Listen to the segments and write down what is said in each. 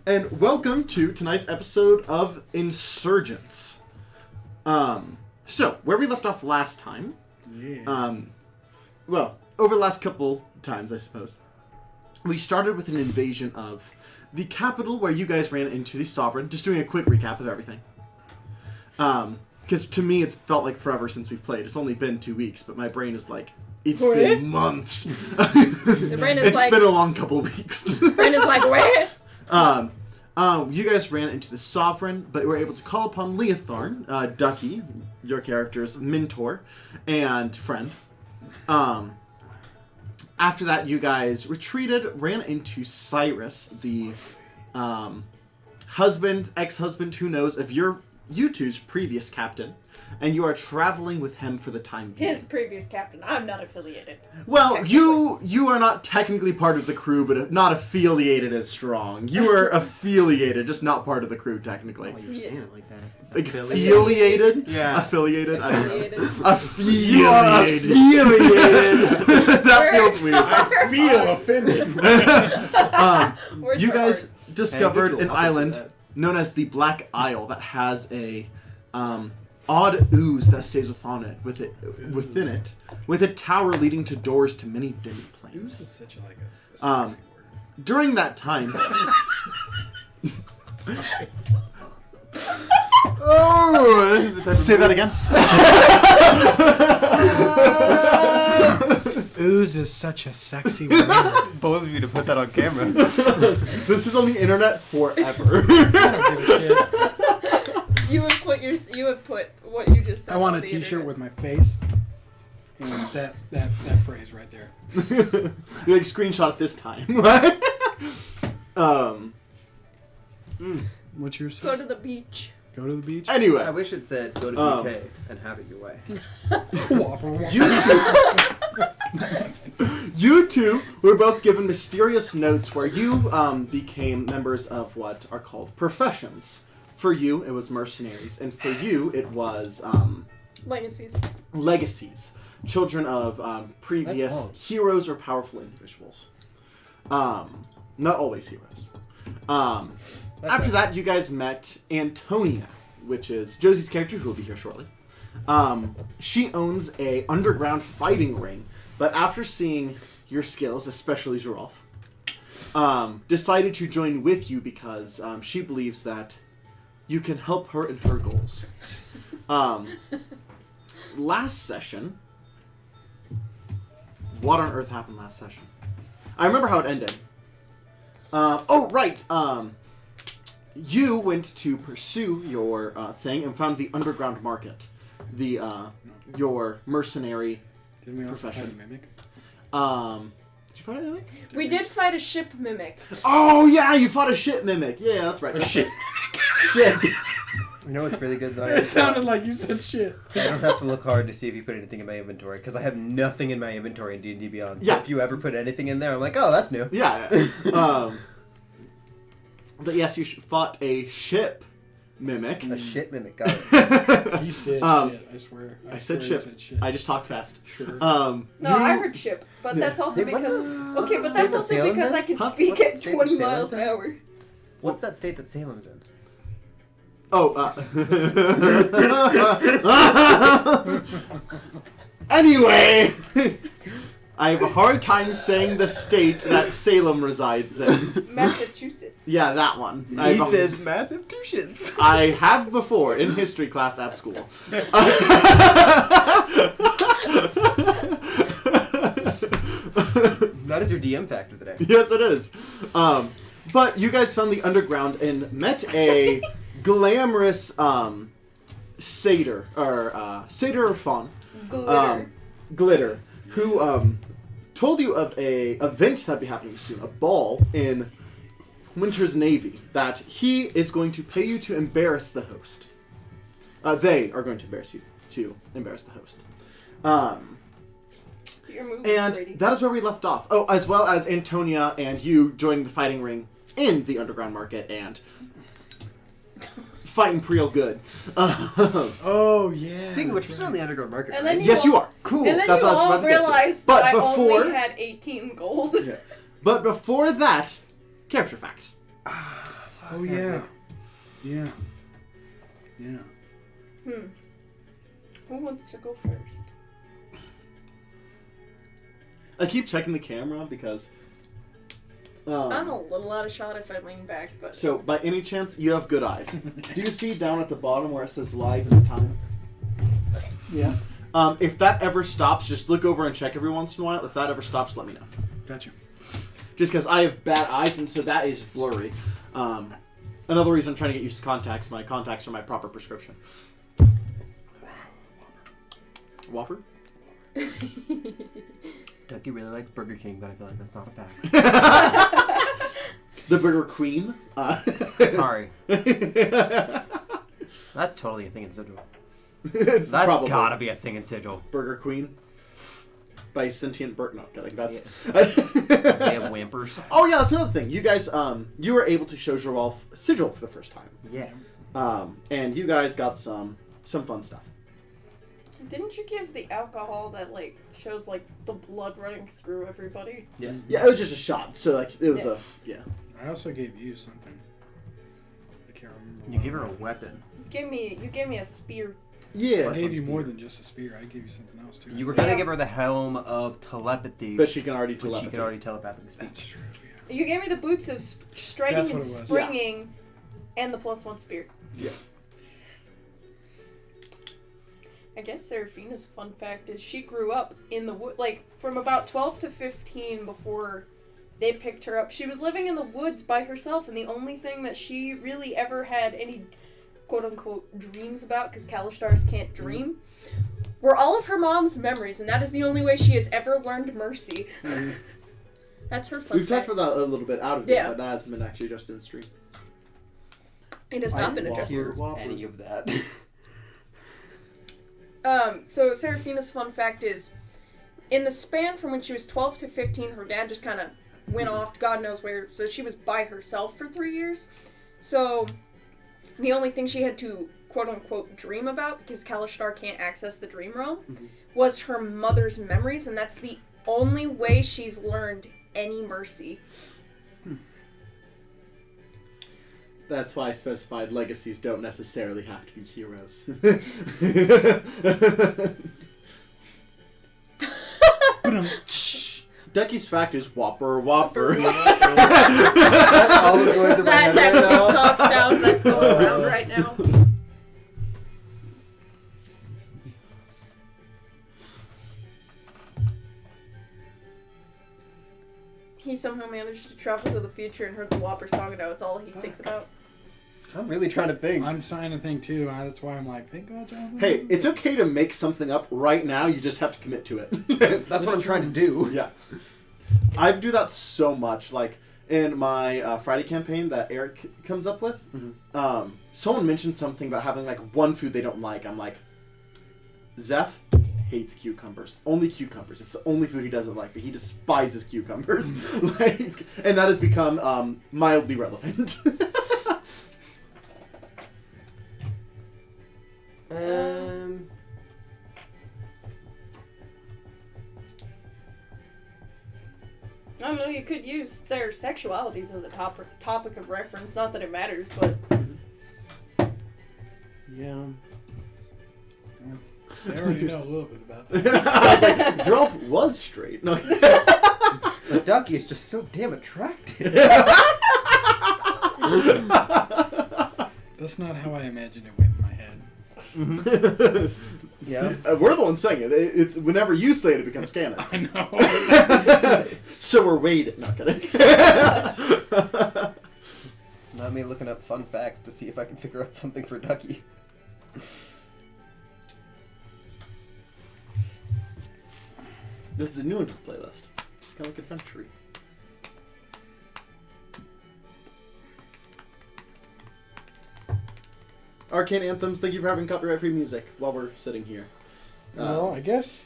and welcome to tonight's episode of Insurgence. So, where we left off last time, well, over the last couple times, I suppose, we started with an invasion of the capital where you guys ran into the Sovereign. Just doing a quick recap of everything. Because to me, it's felt like forever since we've played. It's only been 2 weeks, but my brain is like, it's been months. The brain is it's been a long couple of weeks. The brain is like, where? You guys ran into the Sovereign, but were able to call upon Leothorn, Ducky, your character's mentor and friend. After that, you guys retreated, ran into Cyrus, the ex-husband, who knows, of you two's previous captain, and you are traveling with him for the time being. His previous captain. I'm not affiliated. Well, you are not technically part of the crew, but not affiliated as strong. You are affiliated, just not part of the crew, technically. Oh, you're saying it like that. Like affiliated? Yeah. Affiliated? I don't know. Affiliated. You are affiliated. That feels weird. I feel offended. You guys discovered an island known as the Black Isle that has a odd ooze that stays within it, with a tower leading to doors to many different planes. This is such a sexy word. During that time, Oh, this is the type say that again. Ooze is such a sexy word. Both of you to put that on camera. This is on the internet forever. I don't give a shit. You have put what you just said. I want on a the T-shirt internet. with my face and that phrase right there. You like screenshot it this time. What's your Go to the beach. Go to the beach. Anyway, I wish it said go to BK and have it your way. you two were both given mysterious notes where you became members of what are called professions. For you, it was mercenaries, and for you, it was Legacies. legacies, children of previous heroes or powerful individuals. Not always heroes. After that, you guys met Antonia, which is Josie's character, who will be here shortly. She owns a underground fighting ring, but after seeing your skills, especially Girolf, decided to join with you because she believes that you can help her in her goals. Last session, what on earth happened last session? I remember how it ended. You went to pursue your thing and found the underground market, your mercenary Didn't we also profession. fight a mimic? Did you fight a mimic? We did fight a ship mimic. Oh yeah, you fought a shit mimic. Yeah, that's right. A shit. Shit. You know what's really good, Zion? It sounded like you said shit. I don't have to look hard to see if you put anything in my inventory, because I have nothing in my inventory in D&D Beyond. So Yeah. if you ever put anything in there, I'm like, oh, that's new. Yeah. But yes, you fought a ship mimic. A shit mimic, got it. You said shit, I swear. I said swear you ship. I just talked fast. Sure. No, I heard ship, but Yeah. that's also Wait, what's because the state that's that also Salem's because in? I can Huh? speak What's at the state 20 that miles an Salem's in? hour. What's that state that Salem's in? Anyway, I have a hard time saying the state that Salem resides in. Massachusetts. Yeah, that one. He says massive tuitions. I have before in history class at school. That is your DM factor today. Yes, it is. But you guys found the underground and met a glamorous satyr or faun, glitter, who told you of a event that'd be happening soon, a ball in Winter's Navy, that he is going to pay you to embarrass the host. They are going to embarrass you to embarrass the host. Your move, And Brady. that is where we left off. Oh, as well as Antonia and you joining the fighting ring in the underground market and fighting real good. Oh, yeah. Speaking of which, we're still in the underground market, And right? then Yes, you are. Cool. And then That's you what I was all about to get to. realized But that before, I only had 18 gold. Yeah. But before that, character facts. Oh yeah. Yeah. Who wants to go first? I keep checking the camera because. I'm a little out of shot if I lean back, but. So, by any chance, you have good eyes. Do you see down at the bottom where it says live in the time? Yeah. If that ever stops, just look over and check every once in a while. If that ever stops, let me know. Gotcha. Just because I have bad eyes, and so that is blurry. Another reason I'm trying to get used to contacts. My contacts are my proper prescription. Whopper? Ducky really likes Burger King, but I feel like that's not a fact. The Burger Queen? Sorry. That's totally a thing in Sigil. It's That's probably gotta be a thing in Sigil. Burger Queen? By Sentient Burger. No, kidding. That's... They have whimpers. Oh, yeah, that's another thing. You guys, you were able to show Jirolf Sigil for the first time. Yeah. And you guys got some fun stuff. Didn't you give the alcohol that, like, shows, like, the blood running through everybody? Yes. Yeah, it was just a shot. So, like, it was yeah. I also gave you something. I can't remember. You give her a weapon. You gave me a spear. Yeah. I gave you more than just a spear. I gave you something else too. You were gonna give her the helm of telepathy, But she can already but telepathy. she can already telepathically speak. That's true. Yeah. You gave me the boots of striking That's and what it was. springing, and the +1 spear. Yeah. I guess Seraphina's fun fact is she grew up in the wood, like, from about 12 to 15 before they picked her up. She was living in the woods by herself, and the only thing that she really ever had any quote-unquote dreams about, because Kalistars can't dream, were all of her mom's memories, and that is the only way she has ever learned mercy. That's her fun We've fact. talked about that a little bit out of it, Yeah. but that has been actually just in stream. It has not been addressed. Hear Whopper. any of that? So Seraphina's fun fact is, in the span from when she was 12 to 15, her dad just kind of went off, God knows where, so she was by herself for 3 years. So, the only thing she had to, quote-unquote, dream about, because Kalishtar can't access the dream realm, was her mother's memories, and that's the only way she's learned any mercy. That's why I specified legacies don't necessarily have to be heroes. Ducky's fact is Whopper Whopper. That's all that's going through my head That right now. TikTok sound that's going around right now. He somehow managed to travel to the future and heard the Whopper song, and now it's all he thinks about. I'm really trying to think. I'm trying to think too. That's why I'm like, thank God, Jonathan. Hey, it's okay to make something up right now. You just have to commit to it. That's what I'm trying to do. Yeah. I do that so much. Like, in my Friday campaign that Eric comes up with, someone mentioned something about having, like, one food they don't like. I'm like, Zeph hates cucumbers. Only cucumbers. It's the only food he doesn't like, but he despises cucumbers. Like, and that has become mildly relevant. I don't know, you could use their sexualities as a topic of reference. Not that it matters, but... Yeah. I already know a little bit about that. I was like, Drolf was straight. No. The Ducky is just so damn attractive. That's not how I imagined it went in my head. Yeah. We're the ones saying it. It's whenever you say it, it becomes canon. I know. So we're waiting. Not kidding. Not me looking up fun facts to see if I can figure out something for Ducky. This is a new one to the playlist. Just kind of like adventure. Arcane Anthems, thank you for having copyright-free music while we're sitting here. Well, I guess.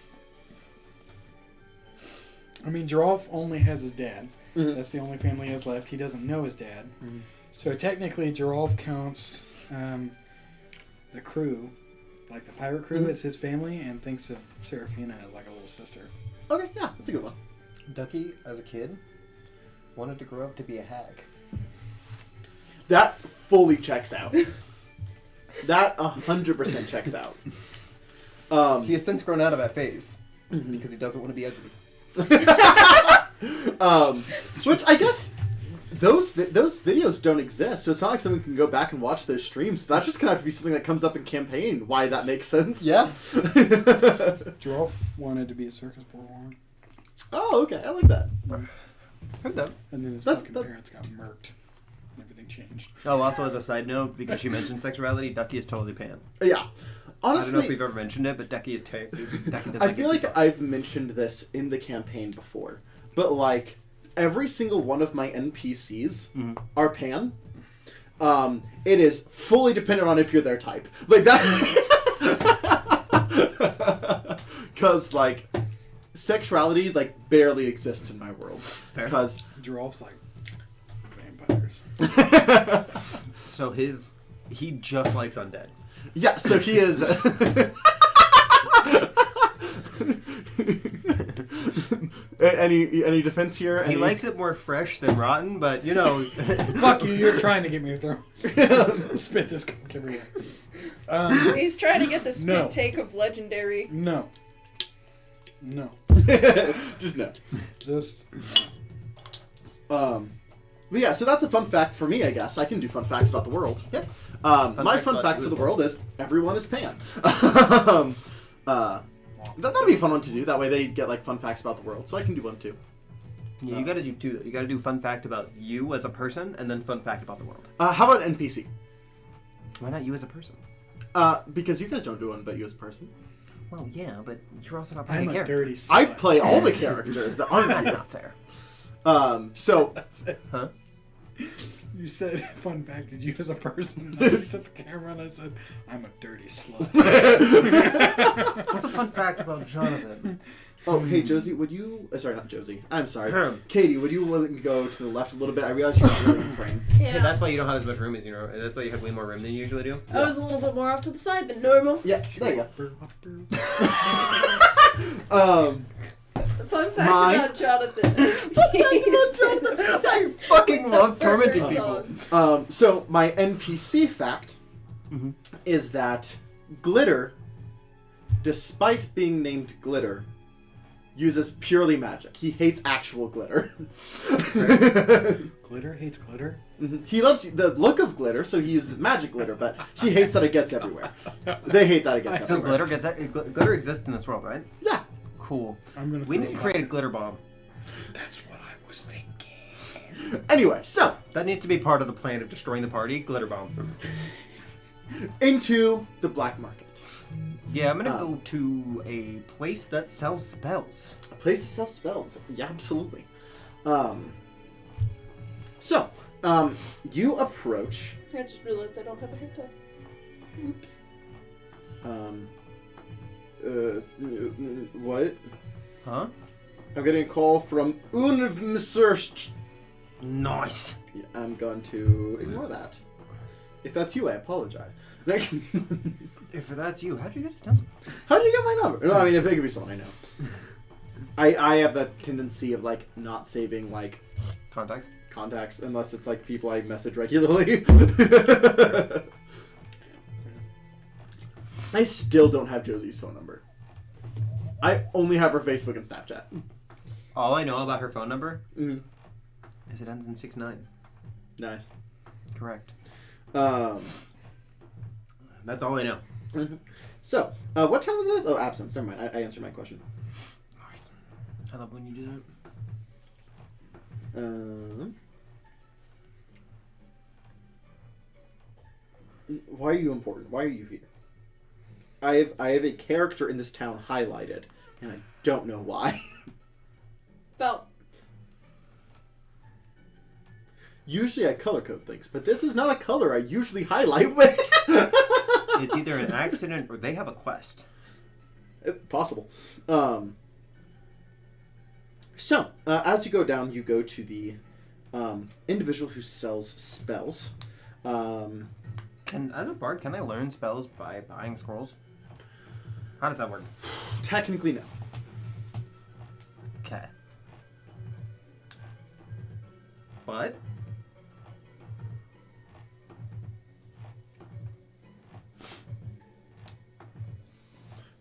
I mean, Jirolf only has his dad. Mhm. That's the only family he has left. He doesn't know his dad. Mhm. So technically, Jirolf counts the crew, like the pirate crew, as his family, and thinks of Seraphina as like a little sister. Okay, yeah, that's a good one. Ducky, as a kid, wanted to grow up to be a hag. That fully checks out. That 100% checks out. He has since grown out of that phase because he doesn't want to be ugly. Which I guess those videos don't exist, so it's not like someone can go back and watch those streams. So that's just gonna have to be something that comes up in campaign. Why that makes sense? Yeah. Girl wanted to be a circus performer. Oh, okay, I like that. Heard that. And then his That's- fucking parents got murked. And everything changed. Oh, also as a side note, because she mentioned sexuality, Ducky is totally pan. Yeah, I don't know honestly, if we've ever mentioned it, but Ducky doesn't I feel like people. I've mentioned this in the campaign before, but like every single one of my NPCs are pan. It is fully dependent on if you're their type, like that, because like sexuality like barely exists in my world. Because Giraffe's like vampires. So he just likes undead. yeah, so he is. Any defense here? He likes it more fresh than rotten, but you know. Fuck you! You're trying to get me to throw. Spit this cock everywhere. He's trying to get the spit No. take of legendary. No. No. Just no. Just. But yeah, so that's a fun fact for me, I guess. I can do fun facts about the world. Yeah. My facts fun about fact you for the as well. world is everyone is pan. That'd be a fun one to do. That way they get like fun facts about the world. So I can do one too. Yeah, you gotta do two. You gotta do fun fact about you as a person, and then fun fact about the world. How about NPC? Why not you as a person? Because you guys don't do one, but you as a person. Well, yeah, but you're also not I'm playing a a character. dirty slut. I play all the characters that aren't That's you. not fair. So That's it. Huh? You said, fun fact, did you as a person? I looked at the camera and I said, I'm a dirty slut. What's a fun fact about Jonathan? oh, hey Josie, would you? Sorry, not Josie. I'm sorry. Ahem. Katie, would you willing to go to the left a little bit? I realize you're not really in frame. Yeah, that's why you don't have as much room as you know. That's why you have way more room than you usually do. I was a little bit more off to the side than normal. Yeah, there you go. Fun fact My- about Jonathan. I fucking love tormenting people. So my NPC fact Mhm. is that Glitter, despite being named Glitter, uses purely magic. He hates actual glitter. Glitter hates glitter? Mhm. He loves the look of glitter, so he uses magic glitter, but he hates that it gets everywhere. They hate that it gets So everywhere. glitter exists in this world, right? Yeah. Cool. I'm gonna We throw need to it create a out. glitter bomb. That's what I was thinking. Anyway, so That needs to be part of the plan of destroying the party. Glitter bomb. into the black market. Yeah, I'm gonna go to a place that sells spells. A place that sells spells. Yeah, absolutely. You approach. I just realized I don't have a haircut. Oops. What? Huh? I'm getting a call from Unvmsurst. Nice. I'm going to ignore that. If that's you, I apologize. If that's you, how'd you get his number? How did you get my number? No, I mean, if it could be someone I know. I have that tendency of, like, not saving, like, Contacts. contacts unless it's, like, people I message regularly. I still don't have Josie's phone number. I only have her Facebook and Snapchat. All I know about her phone number Mm-hmm. is it ends in 69. Nice. Correct. Um, That's all I know. so, what time was this? Oh, absence. Never mind. I answered my question. Nice. I love when you do that. Why are you important? Why are you here? I have a character in this town highlighted, and I don't know why. Felt. Usually I color code things, but this is not a color I usually highlight with. It's either an accident or they have a quest. Possible. So, as you go down, you go to the individual who sells spells. As a bard, can I learn spells by buying scrolls? How does that work? Technically, no. Okay. But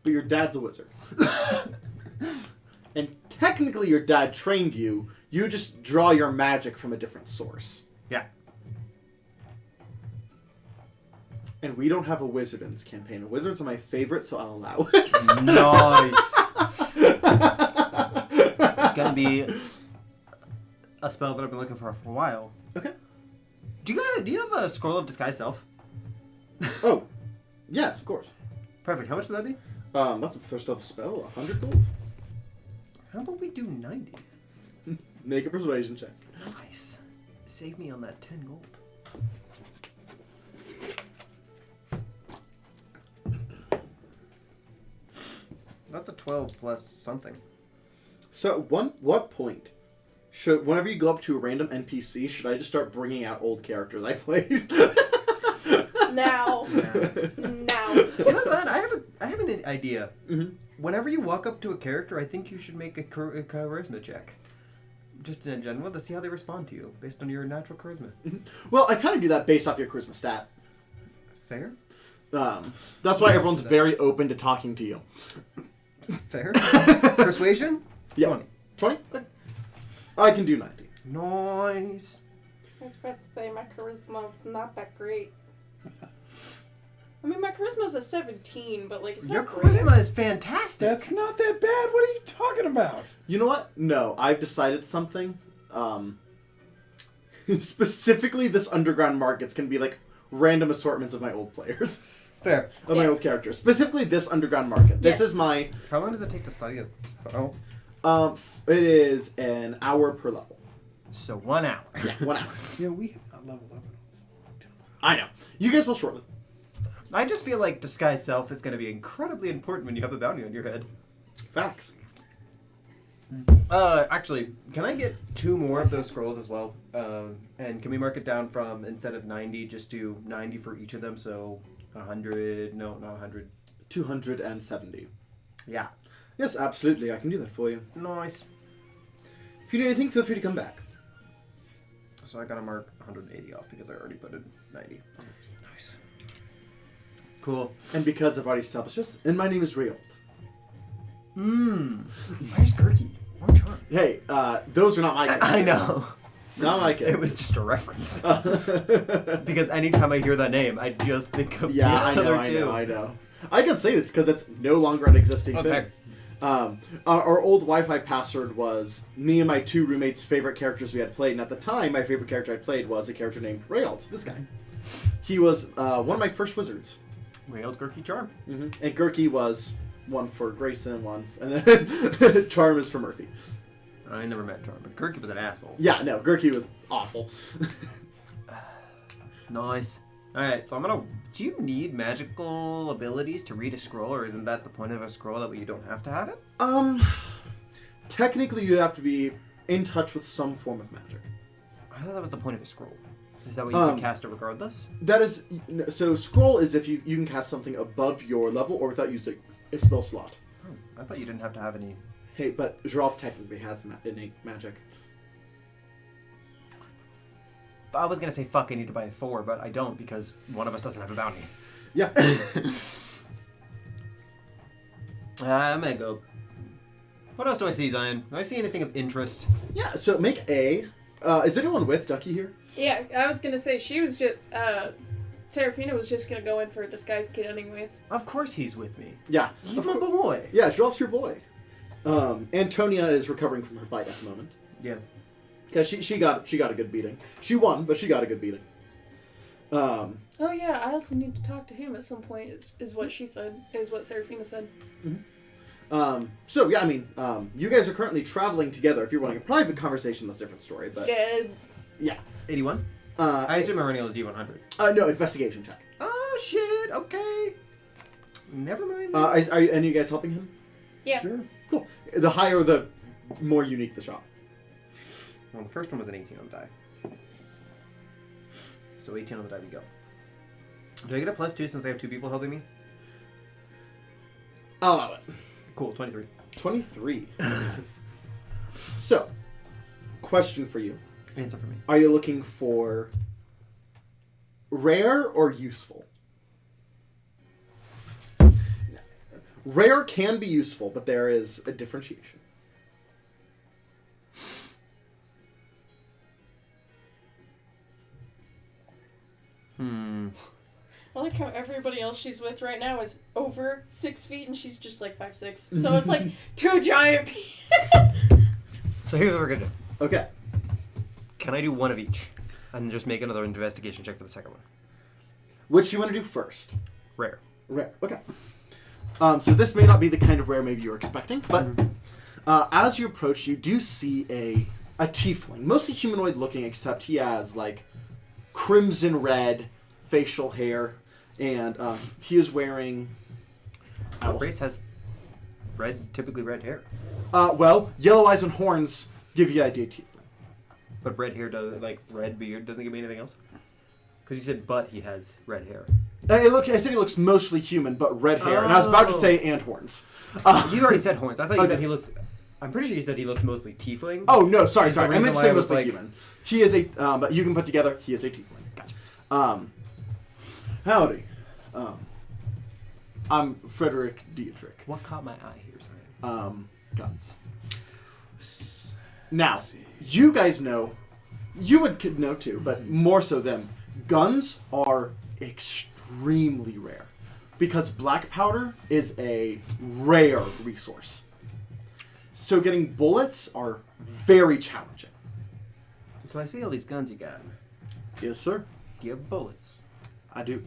but your dad's a wizard. And technically your dad trained you. You just draw your magic from a different source. Yeah. And we don't have a wizard in this campaign. Wizards are my favorite, so I'll allow it. Nice. It's gonna be a spell that I've been looking for a while. Okay. Do you have a scroll of disguise self? Oh, yes, of course. Perfect. How much would that be? That's a first off spell, 100 gold. How about we do 90? Make a persuasion check. Nice. Save me on that 10 gold. That's a 12 plus something. So, what point should, whenever you go up to a random NPC, should I just start bringing out old characters I played? Now. You know, Zan, I have an idea. Mm-hmm. Whenever you walk up to a character, I think you should make a charisma check. Just in general, to see how they respond to you, based on your natural charisma. Well, I kind of do that based off your charisma stat. Fair? That's why everyone's very open to talking to you. Fair? Persuasion? Yeah. 20? I can do 90. Nice. I was about to say my charisma's not that great. I mean, my charisma's a 17, but like it's Your not great. charisma is fantastic. That's not that bad. What are you talking about? You know what? No, I've decided something. Specifically, this underground market's can be like random assortments of my old players. Fair. Of my Yes. old characters. Specifically, this underground market. This Yes. is my... How long does it take to study this spell? It is an hour per level. So 1 hour. Yeah, 1 hour. Yeah, we have not leveled up at I know. You guys will shortly. I just feel like disguise self is going to be incredibly important when you have a bounty on your head. Facts. Actually, can I get 2 more of those scrolls as well? And can we mark it down from, instead of 90, just do 90 for each of them? So 100, no, not 100. 270. Yeah. Yes, absolutely. I can do that for you. Nice. If you need anything, feel free to come back. So I got to mark 180 off because I already put in 90. Nice. Cool. And because I've already established this, and my name is Rayolt. Where's Gurky? Or Charm? Hey, those are not my characters. I know. Not my It characters. was just a reference. Because anytime I hear that name, I just think of Yeah, the I other know, two. I know. I can say this because it's no longer an existing Okay. thing. Our old Wi-Fi password was me and my 2 roommates' favorite characters we had played, and at the time, my favorite character I played was a character named Rayolt. This guy. He was one of my first wizards. Railed Gurky Charm. Mm-hmm. And Gurky was one for Grayson, and then Charm is for Murphy. I never met Charm, but Gurky was an asshole. Yeah, no, Gurky was awful. Nice. Alright, so I'm gonna... Do you need magical abilities to read a scroll, or isn't that the point of a scroll, that way you don't have to have it? Technically you have to be in touch with some form of magic. I thought that was the point of a scroll. Is that way you can cast it regardless? That is, so scroll is if you can cast something above your level or without using a spell slot. Oh, I thought you didn't have to have any... Hey, but Giraffe technically has innate magic. I was gonna say, fuck, I need to buy 4, but I don't, because one of us doesn't have a bounty. Yeah. I'm gonna go... What else do I see, Zion? Do I see anything of interest? Yeah, so make a... is anyone with Ducky here? Yeah, I was gonna say she was just Serafina was just gonna go in for a disguise kit anyways. Of course he's with me. Yeah. He's of my cour- boy. Yeah, Giraffe's your boy. Antonia is recovering from her fight at the moment. Yeah. Because she got a good beating. She won, but she got a good beating. Oh yeah, I also need to talk to him at some point. Is what she said. Is what Serafina said. So yeah, I mean, you guys are currently traveling together. If you're wanting a private conversation, that's a different story. But yeah. 81? I assume I'm running on the D100. No, investigation check. Oh, shit. Okay. Never mind. Are any of you guys helping him? Yeah. Sure. Cool. The higher, the more unique the shop. Well, the first one was an 18 on the die. So 18 on the die we go. Do I get a +2 since I have 2 people helping me? I'll allow it. Cool, 23. 23. So, question for you. Answer for me. Are you looking for rare or useful? Rare can be useful, but there is a differentiation. I like how everybody else she's with right now is over 6 feet and she's just like 5'6". So it's like 2 giant people. So here's what we're gonna do. Okay. Can I do one of each? And just make another investigation check for the second one. Which you want to do first? Rare. Rare. Okay. So this may not be the kind of rare maybe you were expecting, but as you approach, you do see a tiefling, mostly humanoid looking, except he has like crimson red facial hair, and he is wearing. What race has typically red hair? Well, yellow eyes and horns give you the idea of tiefling. But red hair red beard doesn't give me anything else? Because you said he has red hair. I said he looks mostly human, but red hair, and I was about to say and horns. You already said horns. I thought you said he looks. I'm pretty sure you said he looks mostly tiefling. Oh no, sorry. I meant to say why I was mostly human. He is a. But you can put together. He is a tiefling. Gotcha. Howdy. I'm Frederick Dietrich. What caught my eye here, Simon? Guns. Now, you guys know. You would know too, but more so them. Guns are extremely rare because black powder is a rare resource. So getting bullets are very challenging. So I see all these guns you got. Yes, sir. Do you have bullets? I do.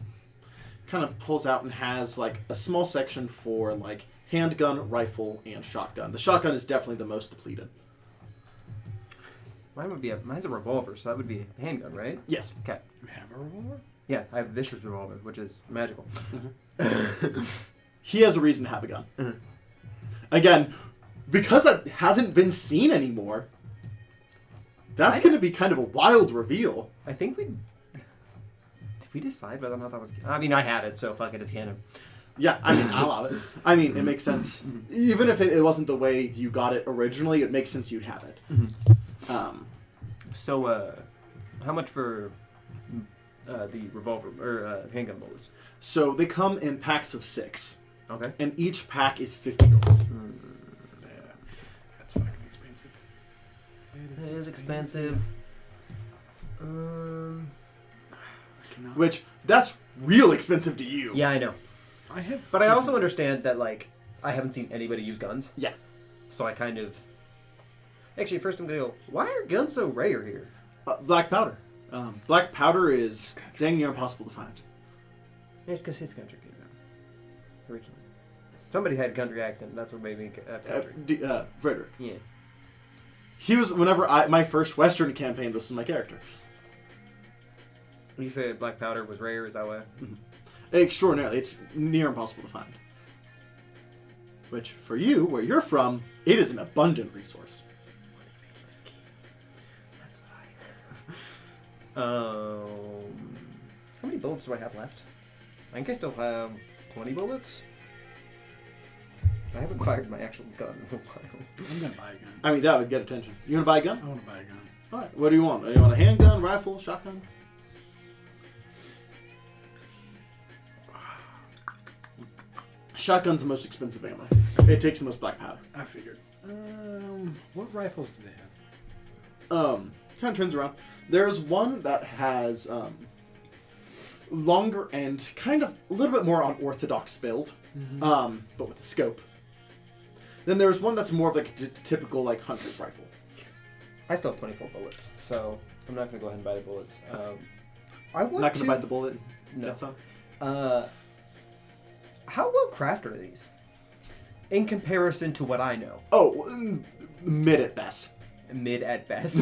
Kind of pulls out and has like a small section for like handgun, rifle, and shotgun. The shotgun is definitely the most depleted. Mine's a revolver, so that would be a handgun, right? Yes. Okay. You have a revolver? Yeah, I have Vicious revolver, which is magical. He has a reason to have a gun. Mm-hmm. Again, because that hasn't been seen anymore, that's going to be kind of a wild reveal. I think did we decide whether or not that was... I mean, I had it, so fuck it, it's canon. Yeah, I mean, I love it. I mean, it makes sense. Even if it wasn't the way you got it originally, it makes sense you'd have it. So, how much for the revolver, or handgun bullets? So they come in packs of 6. Okay. And each pack is $50. Yeah, that's fucking expensive. It is expensive. Which, that's real expensive to you. Yeah, I know. But I also understand that, like, I haven't seen anybody use guns. Yeah. So I kind of... Actually, first I'm going to go, why are guns so rare here? Black powder. Black powder is dang near impossible to find. It's because his country came out. Originally. Somebody had a country accent. That's what made me country. Frederick. Yeah. He was, my first Western campaign, this was my character. You said black powder was rare, is that why? Mm-hmm. Extraordinarily. It's near impossible to find. Which, for you, where you're from, it is an abundant resource. That's what how many bullets do I have left? I think I still have 20 bullets. I haven't fired my actual gun in a while. I'm gonna buy a gun. I mean, that would get attention. You want to buy a gun? I want to buy a gun. Alright, what do you want? Do you want a handgun, rifle, shotgun? Shotgun's the most expensive ammo. It takes the most black powder. I figured. What rifles do they have? Kind of turns around. There's one that has longer and kind of a little bit more unorthodox build, but with a scope. Then there's one that's more of like a typical like hunter's rifle. I still have 24 bullets, so I'm not going to go ahead and buy the bullets. Not going to buy the bullet. No. Get some. How well crafted are these? In comparison to what I know. Oh, mid at best. Mid at best.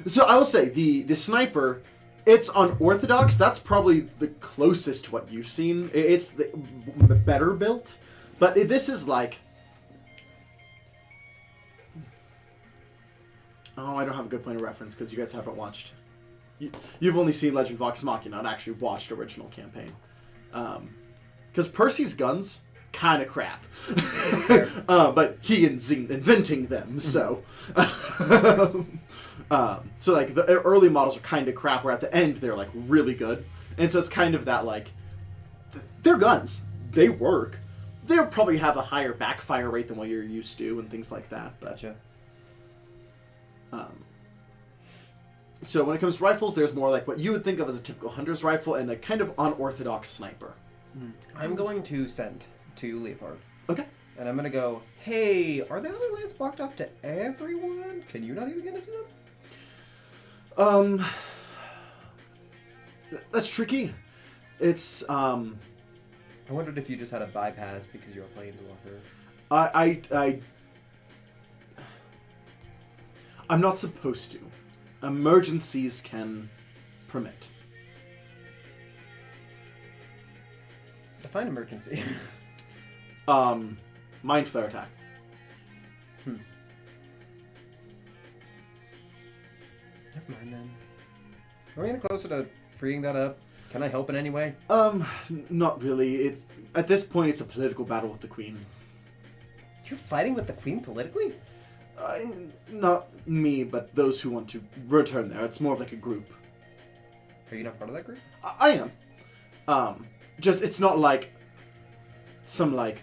So I will say the sniper, it's unorthodox. That's probably the closest to what you've seen. It's the better built, but this is like. Oh, I don't have a good point of reference because you guys haven't watched. You've only seen Legend Vox Machina, not actually watched original campaign. Because Percy's guns, kind of crap. But he inventing them, so. So, like, the early models are kind of crap, where at the end they're, like, really good. And so it's kind of that, like, they're guns. They work. they'll probably have a higher backfire rate than what you're used to and things like that. But, Gotcha. So when it comes to rifles, there's more like what you would think of as a typical hunter's rifle and a kind of unorthodox sniper. I'm going to send to Leothard. Okay. And I'm going to go, hey, are the other lands blocked off to everyone? Can you not even get into them? That's tricky. It's, I wondered if you just had a bypass because you're a planeswalker. I'm not supposed to. Emergencies can permit. Define emergency. Mind flare attack. Never mind then. Are we any closer to freeing that up? Can I help in any way? Not really. It's at this point it's a political battle with the Queen. You're fighting with the Queen politically? Not me, but those who want to return there. It's more of like a group. Are you not part of that group? I am. Just it's not like some like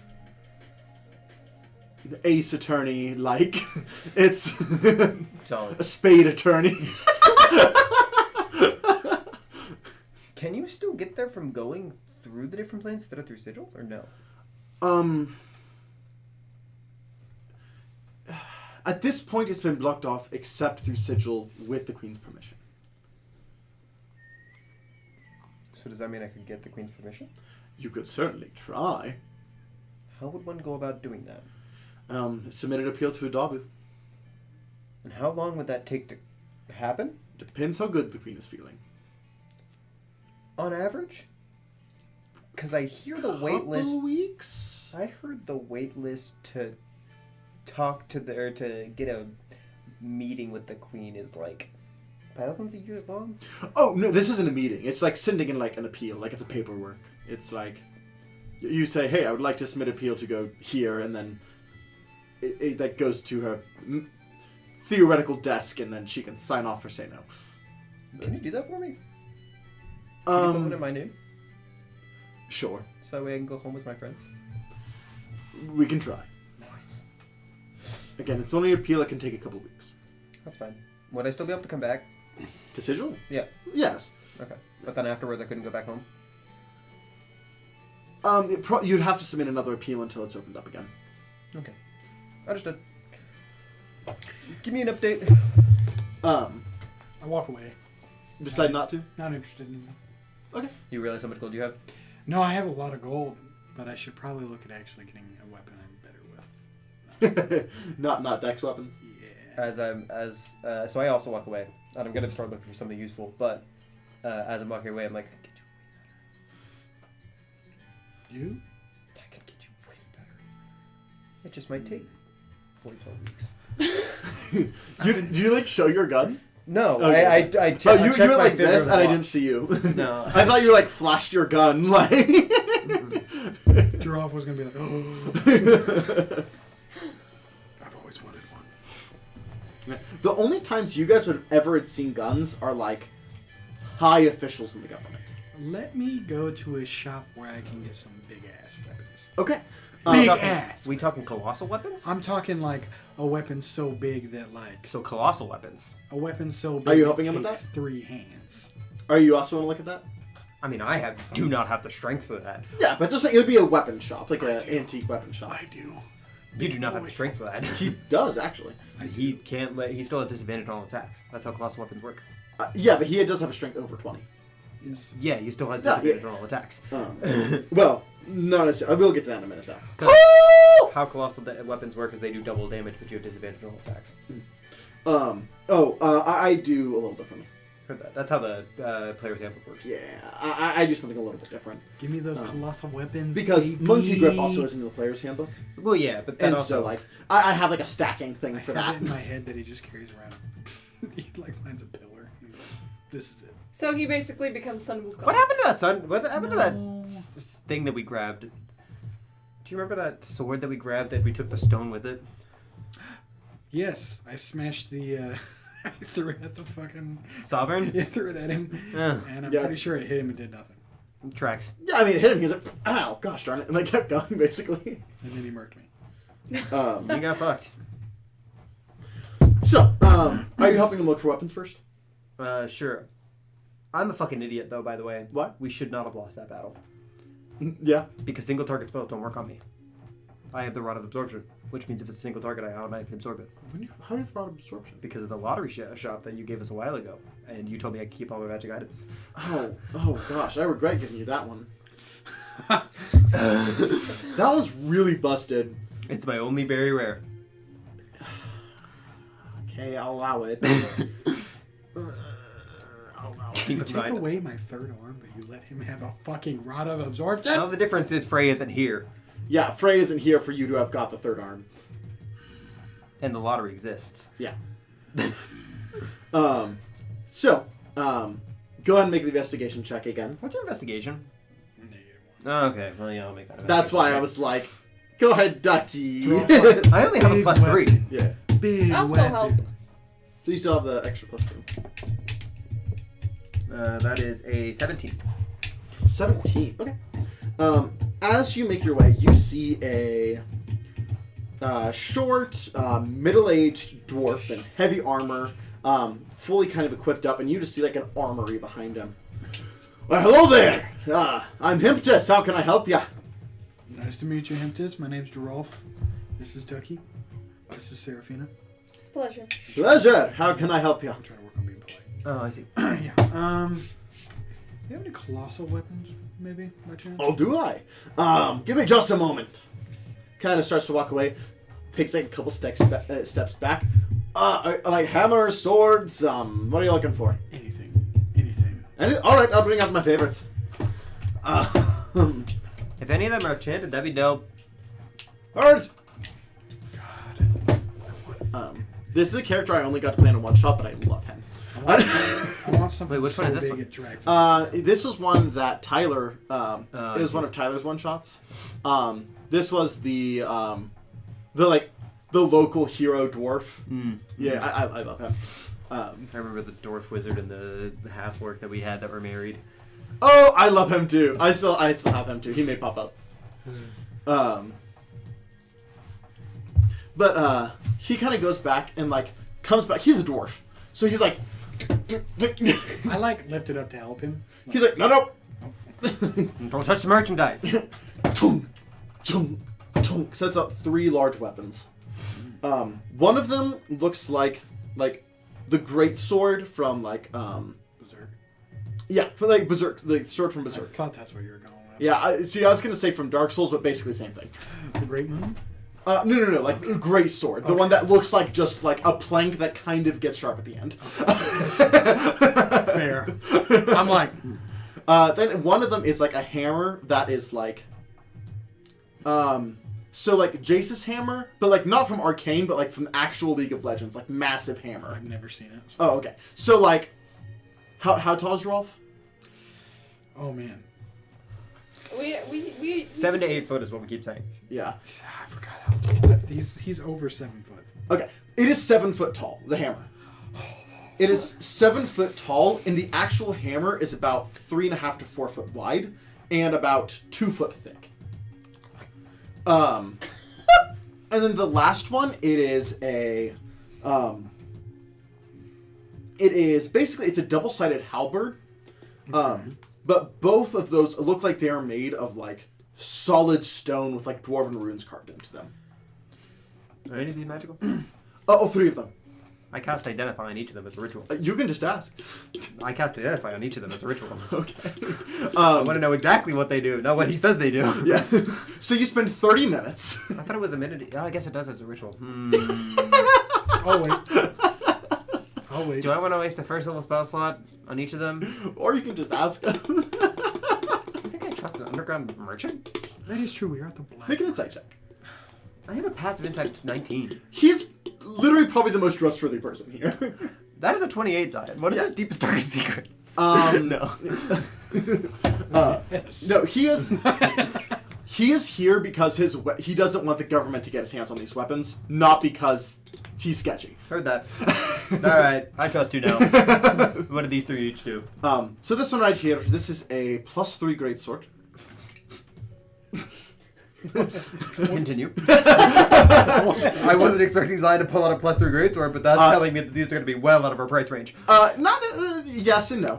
ace attorney. Like it's a spade attorney. Can you still get there from going through the different planes instead of through Sigil, or no? At this point, it's been blocked off except through Sigil with the Queen's permission. So does that mean I could get the Queen's permission? You could certainly try. How would one go about doing that? Submit an appeal to Adabu. And how long would that take to happen? Depends how good the Queen is feeling. On average? Because I hear the wait list. Couple weeks. I heard the wait list to talk to the or to get a meeting with the Queen is like thousands of years long. Oh no, this isn't a meeting. It's like sending in like an appeal. Like it's a paperwork. It's like you say, "Hey, I would like to submit an appeal to go here," and then that goes to her theoretical desk, and then she can sign off or say no. Can you do that for me? Can you put it in my name? Sure. So that way I can go home with my friends. We can try. Nice. Again, it's only an appeal that can take a couple weeks. That's fine. Would I still be able to come back? To Sigil? Yeah. Yes. Okay. But then afterwards I couldn't go back home? You'd have to submit another appeal until it's opened up again. Okay. Understood. Give me an update. I walk away. Decide not to? Not interested anymore. Okay. You realize how much gold you have? No, I have a lot of gold, but I should probably look at actually getting a weapon I'm better with. not dex weapons? Yeah. So I also walk away. And I'm going to start looking for something useful. But as I'm walking away, I'm like, I can get you way better. You? I can get you way better. It just might take 12 weeks. Do you like show your gun? No, Okay. I You checked went my like finger this, on and the I didn't watch. see you. No. I thought you like flashed your gun, like. Giraffe was going to be like, oh. I've always wanted one. The only times you guys would have ever had seen guns are like high officials in the government. Let me go to a shop where I can get some big ass weapons. Okay. Big talking, ass. We talking colossal weapons? I'm talking like a weapon so big that like So colossal weapons. a weapon so big. Are you it helping him with takes that? 3 hands. Are you also want to look at that? I mean, I do not have the strength for that. Yeah, but just like, it would be a weapon shop, like an antique weapon shop. I do. You do not have the strength for that. He does actually. He can't let. He still has disadvantage on all attacks. That's how colossal weapons work. Yeah, but he does have a strength over 20. Yes. Yeah, he still has Yeah, disadvantage yeah. on all attacks. Well, not necessarily. I will get to that in a minute, though. 'Cause how colossal weapons work is they do double damage, but you have disadvantage on all attacks. I do a little differently. Heard that. That's how the player's handbook works. Yeah, I do something a little bit different. Give me those colossal weapons. Because baby. Monkey Grip also isn't in the player's handbook. Well, yeah, but then And also so, like, I have, like, a stacking thing I for have that. it in my head that he just carries around. He like finds a pillar. He's like, this is it. So he basically becomes Sun Wukong. what happened to that son? What happened to No. that thing that we grabbed? Do you remember that sword that we grabbed that we took the stone with it? Yes, I smashed the. I threw it at the fucking. Sovereign? Yeah, threw it at him, Yeah. and I'm Yeah, pretty sure it hit him and did nothing. Tracks. Yeah, I mean, it hit him. He was like, ow, gosh darn it. And I kept going, basically. And then he murked me. You got fucked. So, are you helping him look for weapons first? Sure. I'm a fucking idiot, though, by the way. What? We should not have lost that battle. Yeah. Because single target spells don't work on me. I have the Rod of Absorption, which means if it's a single target, I automatically absorb it. How do you throw out absorption? Because of the lottery shop that you gave us a while ago, and you told me I could keep all my magic items. Oh gosh, I regret giving you that one. That one's really busted. It's my only very rare. Okay, I'll allow it. You took away my third arm, but you let him have a fucking Rod of Absorption? Well, the difference is Frey isn't here. Yeah, Frey isn't here for you to have got the third arm. And the lottery exists. Yeah. Go ahead and make the investigation check again. What's your investigation? -1. Oh, okay, well, yeah, I'll make that. That's why I was like, go ahead, Ducky. I only have a +3. Yeah. Big I'll still weapon. help. So you still have the extra +2. That is a 17. 17. Okay. As you make your way, you see a short, middle-aged dwarf in heavy armor, fully kind of equipped up, and you just see like an armory behind him. Well, hello there. I'm Himptus. How can I help ya? Nice to meet you, Himptus. My name's Gerolf. This is Ducky. This is Seraphina. It's a pleasure. Pleasure. How can I help ya? I'm trying to work on being polite. Oh, I see. Yeah. Do you have any colossal weapons, maybe, by chance? Oh, do I? Give me just a moment. Kind of starts to walk away. Takes like a couple steps back. Like hammers, swords. What are you looking for? Anything. All right, I'll bring out my favorites. If any of them are enchanted, that'd be dope. All right. God. This is a character I only got to play in a one shot, but I love him. I want something Wait, which so one is this big one? it drags. This was one that Tyler. It was one of Tyler's one shots. This was the local hero dwarf. Yeah, I love him. I remember the dwarf wizard and the half orc that we had that were married. Oh, I love him too. I still have him too. He may pop up. But he kind of goes back and like comes back. He's a dwarf, so he's like. I like lifted up to help him. He's like, no. Don't touch the merchandise. Tunk, tunk, tunk. Sets up 3 large weapons. One of them looks like the great sword from Berserk. yeah, for like Berserk, the sword from I Berserk. thought that's what you were going with. Yeah, I was gonna say from Dark Souls, but basically the same thing. The Great Moon? No, like the great sword, the one that looks like just like a plank that kind of gets sharp at the end. Fair. I'm like, Then one of them is like a hammer that is like, so like Jace's hammer, but like not from Arcane, but like from actual League of Legends, like massive hammer. I've never seen it. So. Oh, okay. So like, how tall is Rolf? Oh man. We 7 to 8 foot is what we keep saying. Yeah. I forgot how tall. He's over 7 foot. Okay. It is 7 foot tall. The hammer. It is 7 foot tall, and the actual hammer is about 3.5 to 4 foot wide, and about 2 foot thick. And then the last one, it is basically it's a double-sided halberd. But both of those look like they are made of like solid stone with like dwarven runes carved into them. Are any of these magical? 3 of them. I cast Identify on each of them as a ritual. You can just ask. I cast Identify on each of them as a ritual. Okay. I want to know exactly what they do, not what he says they do. Yeah. So you spend 30 minutes. I thought it was a minute. Oh, I guess it does as a ritual. Oh wait. Oh wait. Do I want to waste the first level spell slot on each of them? Or you can just ask him. I think I trust an underground merchant. That is true. We are at the black. Make an insight check. I have a passive insight of 19. He's literally probably the most trustworthy person here. That is a 28, Zion. What is his deepest, darkest secret? No. No, he is here because he doesn't want the government to get his hands on these weapons, not because He's sketchy. Heard that. Alright, I trust you now. What do these three each do? So this one right here, this is a +3 greatsword. Continue. I wasn't expecting Zion to pull out a +3 greatsword, but that's telling me that these are going to be well out of our price range. Yes and no.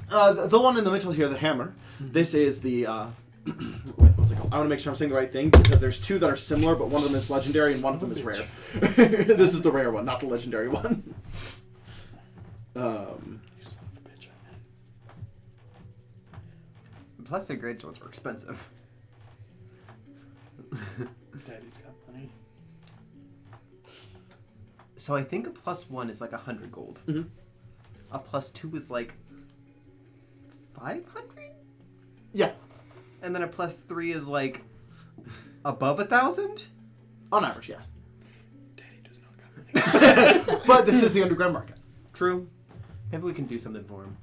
The one in the middle here, the hammer. This is the what's it called? I want to make sure I'm saying the right thing because there's two that are similar, but one of them is legendary and one of them is rare. This is the rare one, not the legendary one. +3 greatswords are expensive. Daddy's got money. So I think a +1 is like 100 gold. Mm-hmm. A +2 is like 500? Yeah. And then a +3 is like above 1,000? On average, yes. Daddy does not got money. But this is the underground market. True. Maybe we can do something for him.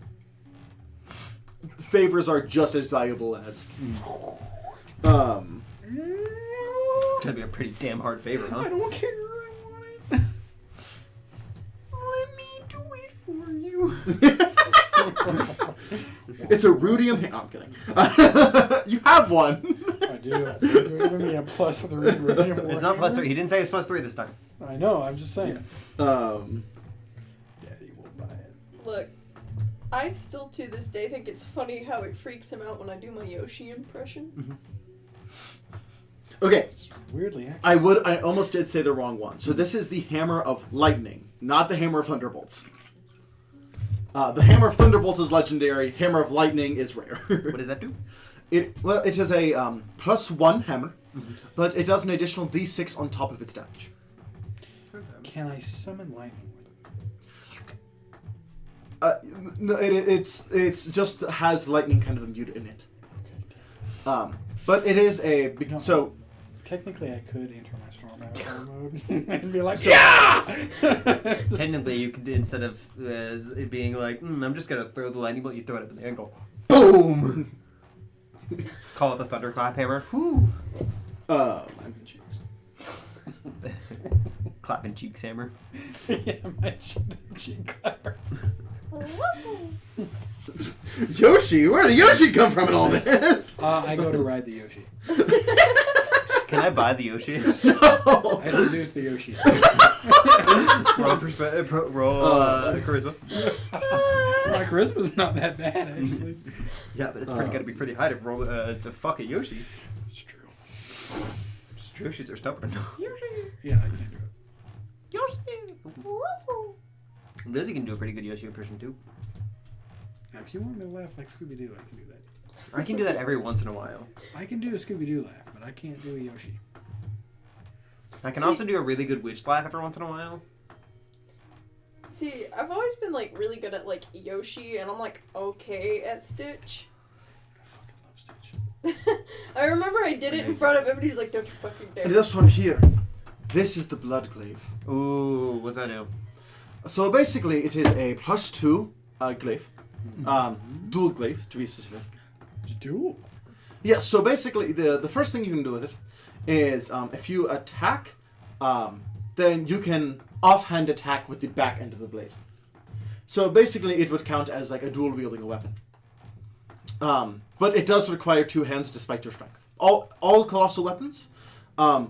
Favors are just as valuable as. It's gonna be a pretty damn hard favor, huh? I don't care. I want it. Let me do it for you. It's a rudium. No, I'm kidding. You have one. I do. You're giving me a +3 radium. It's not +3. He didn't say it's +3 this time. I know. I'm just saying. Um, Daddy will buy it. Look, I still to this day think it's funny how it freaks him out when I do my Yoshi impression. okay. It's weirdly accurate. I almost did say the wrong one. So this is the hammer of lightning, not the hammer of thunderbolts. The hammer of thunderbolts is legendary. Hammer of lightning is rare. What does that do? It is a +1 hammer, but it does an additional d6 on top of its damage. Can I summon lightning with it? No, it's just has lightning kind of imbued in it. Okay. But it is a so. Technically, I could enter my strong avatar mode and be like, Yeah! Technically, you could, instead of it being like, I'm just going to throw the lightning bolt, you throw it up in the air and go, boom! Call it the thunderclap hammer. Whoo! Clapping cheeks. Clapping cheeks hammer. Yeah, my cheek clapper. Yoshi, where did Yoshi come from in all this? I go to ride the Yoshi. Can I buy the Yoshi? No. I seduce the Yoshi. roll charisma. My charisma's not that bad, actually. Yeah, but it's got to be pretty high to roll to fuck a Yoshi. It's true. Yoshis are stubborn. Yeah, I can do it. Yoshi! Lizzie can do a pretty good Yoshi impression too. Now, if you want me to laugh like Scooby-Doo, I can do that. I can do that every once in a while. I can do a Scooby-Doo laugh, but I can't do a Yoshi. I can also do a really good witch laugh every once in a while. See, I've always been like really good at like Yoshi, and I'm like okay at Stitch. I fucking love Stitch. I remember I did it in front of him, and he's like, "Don't you fucking dare!" And this one here, this is the blood glaive. Ooh, what's that do? So basically, it is a +2 glaive, dual glaives to be specific. Duel? Yes. So basically, the first thing you can do with it is if you attack, then you can offhand attack with the back end of the blade. So basically, it would count as like a dual wielding a weapon. But it does require 2 hands despite your strength. All colossal weapons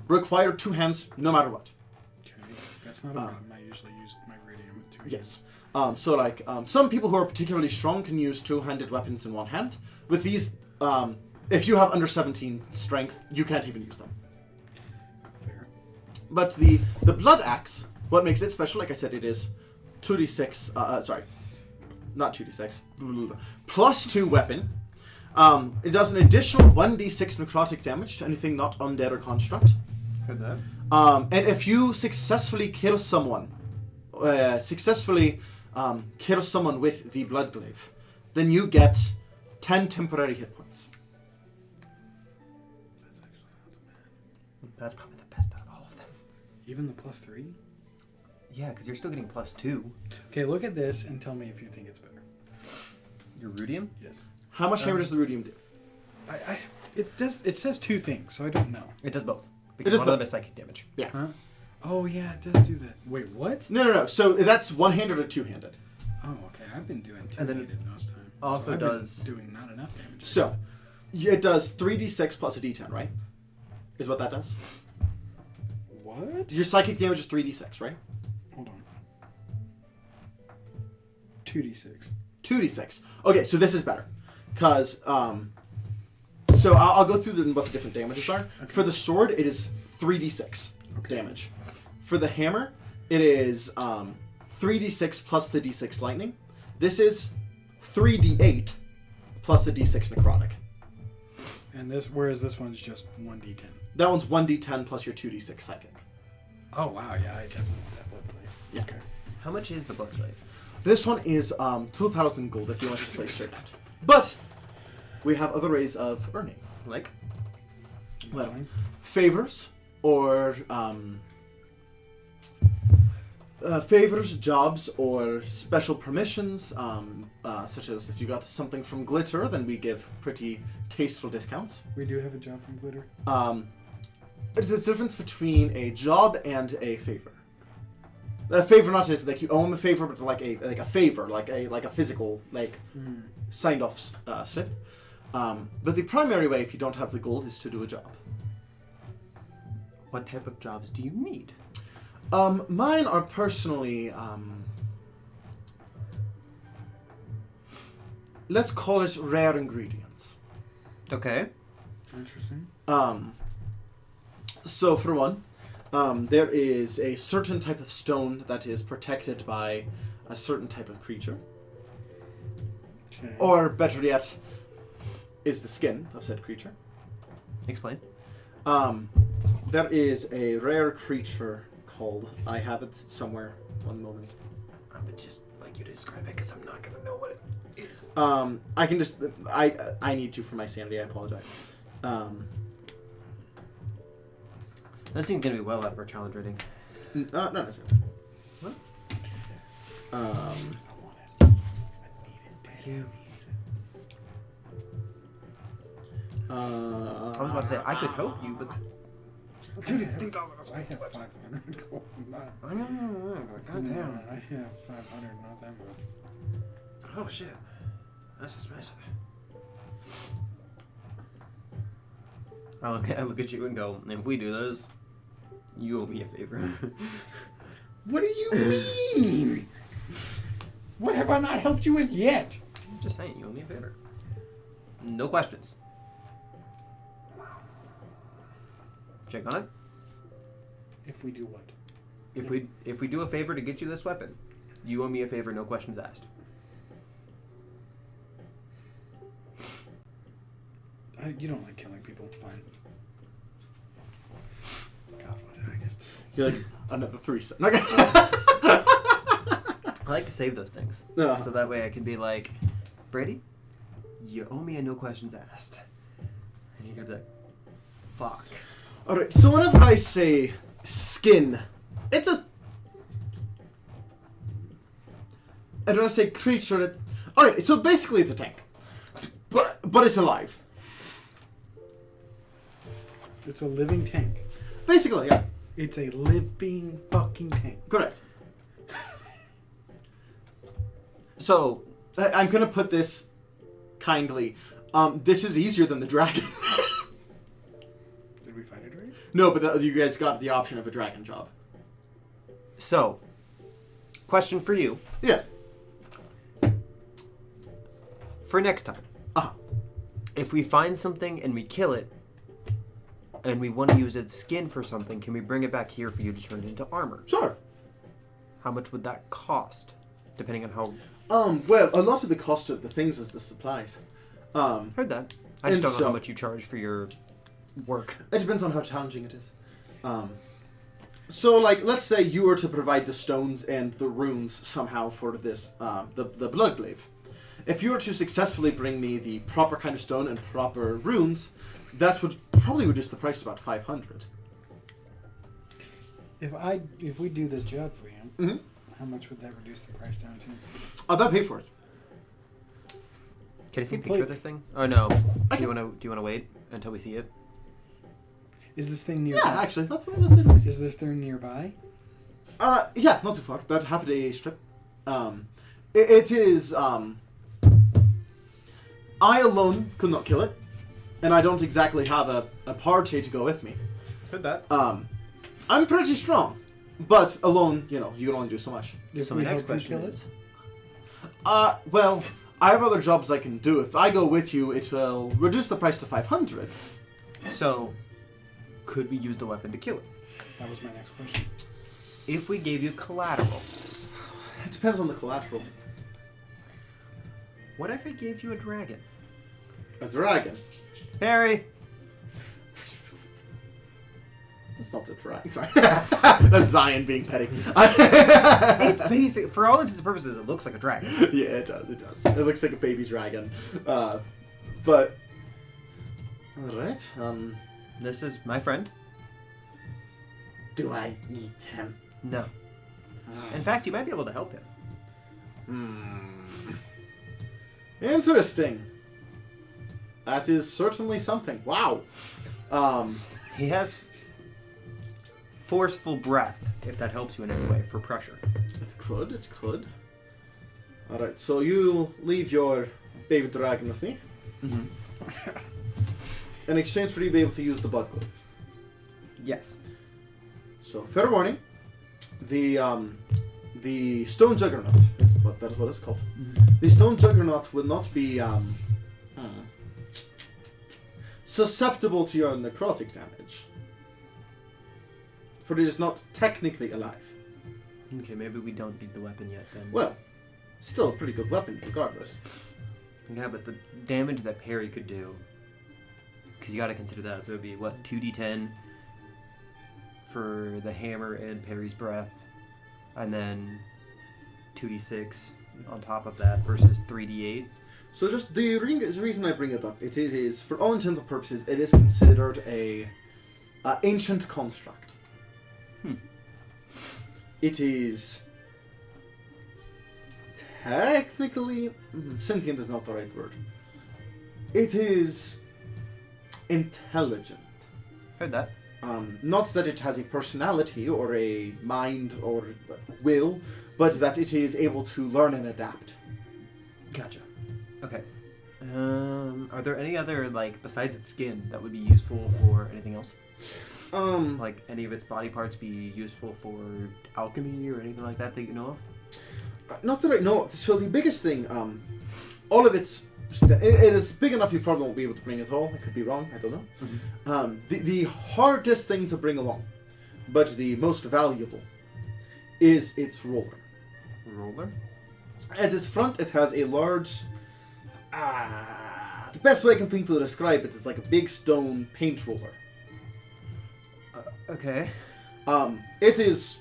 require 2 hands no matter what. Okay, that's not a problem. I usually use my radium with 2 hands. Yes. So like some people who are particularly strong can use 2-handed weapons in one hand. With these, if you have under 17 strength, you can't even use them. Fair. But the blood axe, what makes it special, like I said, it is 2d6. Sorry, not 2d6. +2 weapon. It does an additional 1d6 necrotic damage to anything not undead or construct. Heard that. And if you successfully kill someone, with the blood glaive, then you get 10 temporary hit points. That's probably the best out of all of them. Even the +3? Yeah, because you're still getting +2. Okay, look at this and tell me if you think it's better. Your rudium? Yes. How much damage does the rudium do? It says 2 things, so I don't know. It does both. It Because does one of both. them is psychic damage. Yeah. Huh? Oh yeah, it does do that. Wait, what? No. So that's one-handed or two-handed. Oh, okay. I've been doing And then two-handed most time. also I've does- been doing not enough damage. So it does 3d6 plus a d10, right? Is what that does. What? Your psychic damage is 3d6, right? Hold on. 2d6. 2d6. Okay, so this is better. Because, so I'll go through what the different damages are. Okay. For the sword, it is 3d6 Okay. damage. For the hammer, it is 3d6 plus the d6 lightning. This is 3d8 plus the d6 necrotic. And whereas this one's just 1d10. That one's 1d10 plus your 2d6 psychic. Oh wow, yeah, I definitely want that blood blade. Yeah. Okay. How much is the bloodglaive? This one is 2,000 gold if you want to place straight out. But we have other ways of earning. Like? Well, Fine. favors or favors, jobs, or special permissions, such as if you got something from Glitter, then we give pretty tasteful discounts. We do have a job from Glitter. There's a difference between a job and a favor. A favor not is like you owe him a favor, but like a favor, like a physical signed off slip. But the primary way, if you don't have the gold, is to do a job. What type of jobs do you need? Mine are personally, let's call it rare ingredients. Okay. Interesting. So for one, there is a certain type of stone that is protected by a certain type of creature. Okay. Or better yet, is the skin of said creature. Explain. There is a rare creature called, I have it somewhere, one moment. I would just like you to describe it because I'm not going to know what it is. I can just, I need to for my sanity, I apologize. That seems going to be well out of our challenge rating. Not necessarily. What? I want it. I need it. Damn. I was about to say, I could help you, but... Dude, I have 500 gold. Not, I know. God no, damn. I have 500, not that much. Oh, shit. That's expensive. I look at you and go, if we do this, you owe me a favor. What do you mean? What have I not helped you with yet? I'm just saying, you owe me a favor. No questions. Check on it. If we do what? If we do a favor to get you this weapon, you owe me a favor, no questions asked. You don't like killing people. Fine. God, what did I just do? You're like, another 3 cents. I like to save those things. Yeah. So that way I can be like, Brady, you owe me a no questions asked. And you're gonna be like, fuck. Alright, so whenever I say skin, it's a... I don't want to say creature. Okay, so basically it's a tank. But it's alive. It's a living tank. Basically, yeah. It's a living fucking tank. Correct. So, I'm going to put this kindly. This is easier than the dragon. Did we fight it right? No, but you guys got the option of a dragon job. Question for you. Yes. For next time. Uh-huh. If we find something and we kill it, and we want to use its skin for something, can we bring it back here for you to turn it into armor? Sure. How much would that cost? Depending on how... Well, a lot of the cost of the things is the supplies. Heard that. I just And don't know so- how much you charge for your work. It depends on how challenging it is. So, like, let's say you were to provide the stones and the runes somehow for this, the blood glaive. If you were to successfully bring me the proper kind of stone and proper runes, that would probably reduce the price to about 500. If we do this job for you, Mm-hmm. how much would that reduce the price down to? I'll pay for it. Can I see a picture Complete. of this thing? Oh no. I Do you want to wait until we see it? Is this thing nearby? Yeah, actually, that's it. Is this thing nearby? Yeah, not too far. About half a day strip. It is. I alone could not kill it, and I don't exactly have a party to go with me. Heard that. I'm pretty strong, but alone, you can only do so much. So my next question is, Well, I have other jobs I can do. If I go with you, it will reduce the price to 500. so could we use the weapon to kill it? That was my next question. If we gave you collateral, It depends on the collateral. what if I gave you a dragon? A dragon. Harry! That's not the dragon. Sorry. That's Zion being petty. It's basic. For all intents and purposes, it looks like a dragon. Yeah, it does. It does. It looks like a baby dragon. But... Alright. This is my friend. Do I eat him? No. In fact, you might be able to help him. Interesting. That is certainly something. Wow. He has forceful breath, if that helps you in any way, for pressure. It could. Alright, so you leave your baby dragon with me. Mm-hmm. In exchange for you being able to use the blood glaive. Yes. So, fair warning. The stone juggernaut, that is what it's called. Mm-hmm. The stone juggernaut will not be susceptible to your necrotic damage. For it is not technically alive. Okay, maybe we don't need the weapon yet then. Well, still a pretty good weapon regardless. Yeah, but the damage that parry could do, because you got to consider that. So it would be, what, 2d10 for the hammer and parry's breath, and then 2d6 on top of that versus 3d8. So just the reason I bring it up, it is, for all intents and purposes, it is considered a ancient construct. It is technically... sentient is not the right word. It is intelligent. Heard that. Not that it has a personality or a mind or will, but that it is able to learn and adapt. Gotcha. Okay. Are there any other, besides its skin, that would be useful for anything else? Like any of its body parts be useful for alchemy or anything like that you know of? Not that I know of. So the biggest thing, all of its... it is big enough you probably won't be able to bring it all. I could be wrong. I don't know. Mm-hmm. The hardest thing to bring along, but the most valuable, is its roller. Roller? At its front, it has a large... the best way I can think to describe it is like a big stone paint roller. Okay. It is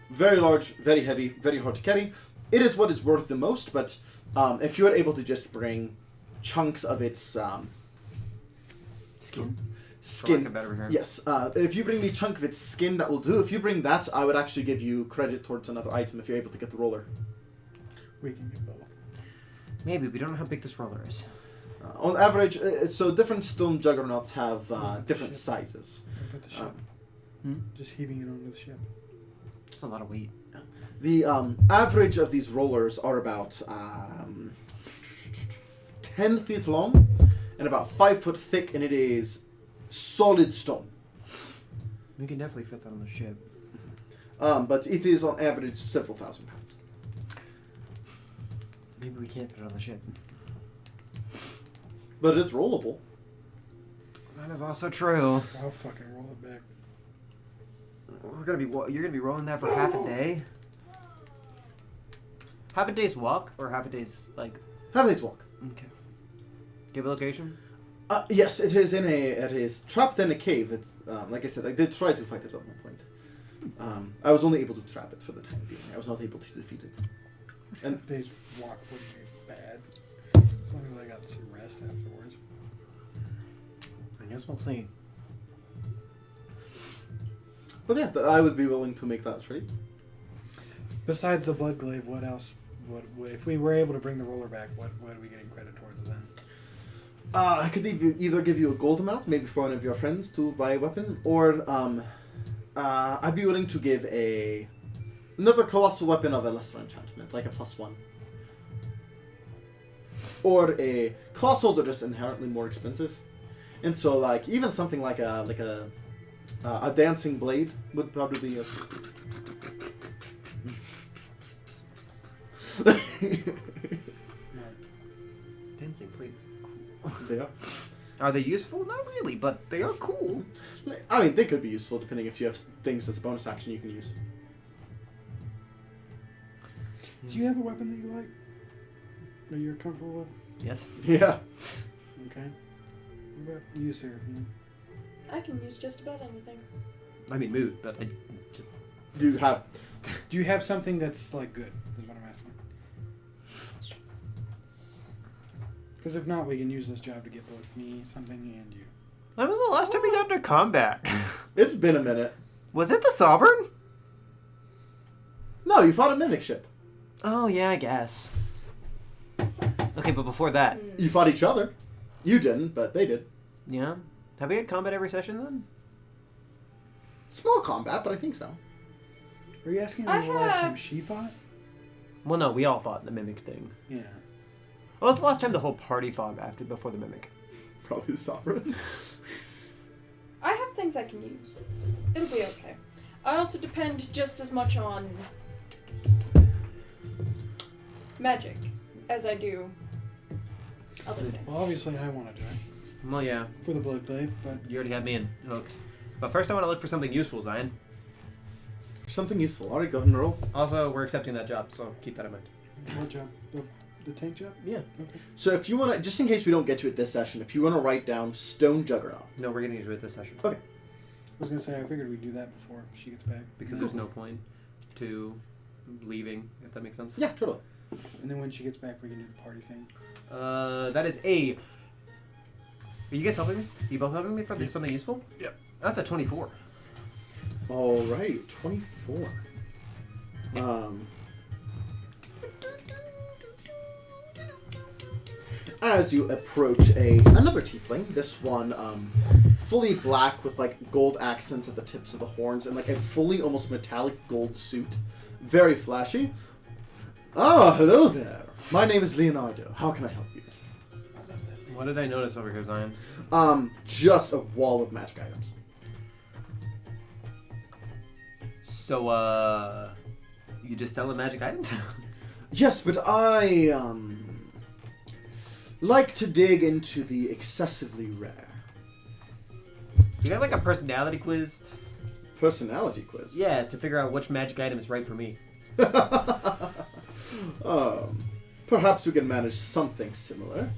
very large, very heavy, very hard to carry. It is what is worth the most, but if you are able to just bring chunks of its Skin. For lack of a better term. Yes. If you bring me a chunk of its skin, that will do. If you bring that, I would actually give you credit towards another item if you're able to get the roller. We can get both. Maybe. We don't know how big this roller is. On average, so different stone juggernauts have different sizes. What about the ship? Just heaving it onto the ship. That's a lot of weight. The average of these rollers are about 10 feet long and about 5 foot thick, and it is solid stone. We can definitely fit that on the ship. But it is on average several thousand pounds. Maybe we can't fit it on the ship. But it's rollable. That is also true. I'll fucking roll it back. You're gonna be rolling that for half a day. Half a day's walk or half a day's Have a day's walk. Okay. Give a location. Yes, it is trapped in a cave. It's like I said, I did try to fight it at one point. I was only able to trap it for the time being. I was not able to defeat it. And Half a day's walk wouldn't be bad. As long as I got some rest afterwards. I guess we'll see. but yeah, I would be willing to make that trade. Besides the blood glaive, what else? What if we were able to bring the roller back? What are we getting credit towards then? I could either give you a gold amount, maybe for one of your friends to buy a weapon, or I'd be willing to give another colossal weapon of a lesser enchantment, like a +1. Or a colossals are just inherently more expensive, and so like even something like a dancing blade would probably be a. Dancing plates are cool. They are. Are they useful? Not really, but they are cool. I mean, they could be useful depending if you have things as a bonus action you can use. Do you have a weapon that you like? That you're comfortable with? Yes. Yeah. Okay. What about you, Seraphina? I can use just about anything. I mean, mood, but I just... Do Do you have something that's like good? Is what I'm asking. Because if not, we can use this job to get both me something and you. When was the last time we got into combat? It's been a minute. Was it the Sovereign? No, you fought a mimic ship. Oh, yeah, I guess. Okay, but before that... You fought each other. You didn't, but they did. Yeah? Have we had combat every session, then? Small combat, but I think so. Are you asking I when the last have- time she fought? Well, no, we all fought the Mimic thing. Yeah. Well, it's the last time the whole party fought before the Mimic. Probably the sovereign. I have things I can use. It'll be okay. I also depend just as much on magic as I do other things. Well, obviously I want to do it Well, yeah. for the blood glaive, but You already had me in hooked. But first I want to look for something useful, Zion. Something useful. Alright, go ahead and roll. Also, we're accepting that job, so keep that in mind. what job? The tank job? Yeah. Okay. So if you want to, just in case we don't get to it this session, if you want to write down Stone Juggernaut. No, we're getting to it this session. Okay. I was gonna say I figured we'd do that before she gets back. Because there's no point to leaving, if that makes sense. Yeah, totally. And then when she gets back, we can do the party thing. That is a... Are you guys helping me? You both helping me for something useful? Yep. That's a 24. Alright, 24. As you approach another tiefling, this one fully black with like gold accents at the tips of the horns and like a fully almost metallic gold suit, very flashy. Ah, hello there. My name is Leonardo. How can I help you? What did I notice over here, Zion? Just a wall of magic items. So, you just selling magic items? Yes, but I like to dig into the excessively rare. You got like a personality quiz? Personality quiz. Yeah, to figure out which magic item is right for me. Perhaps we can manage something similar.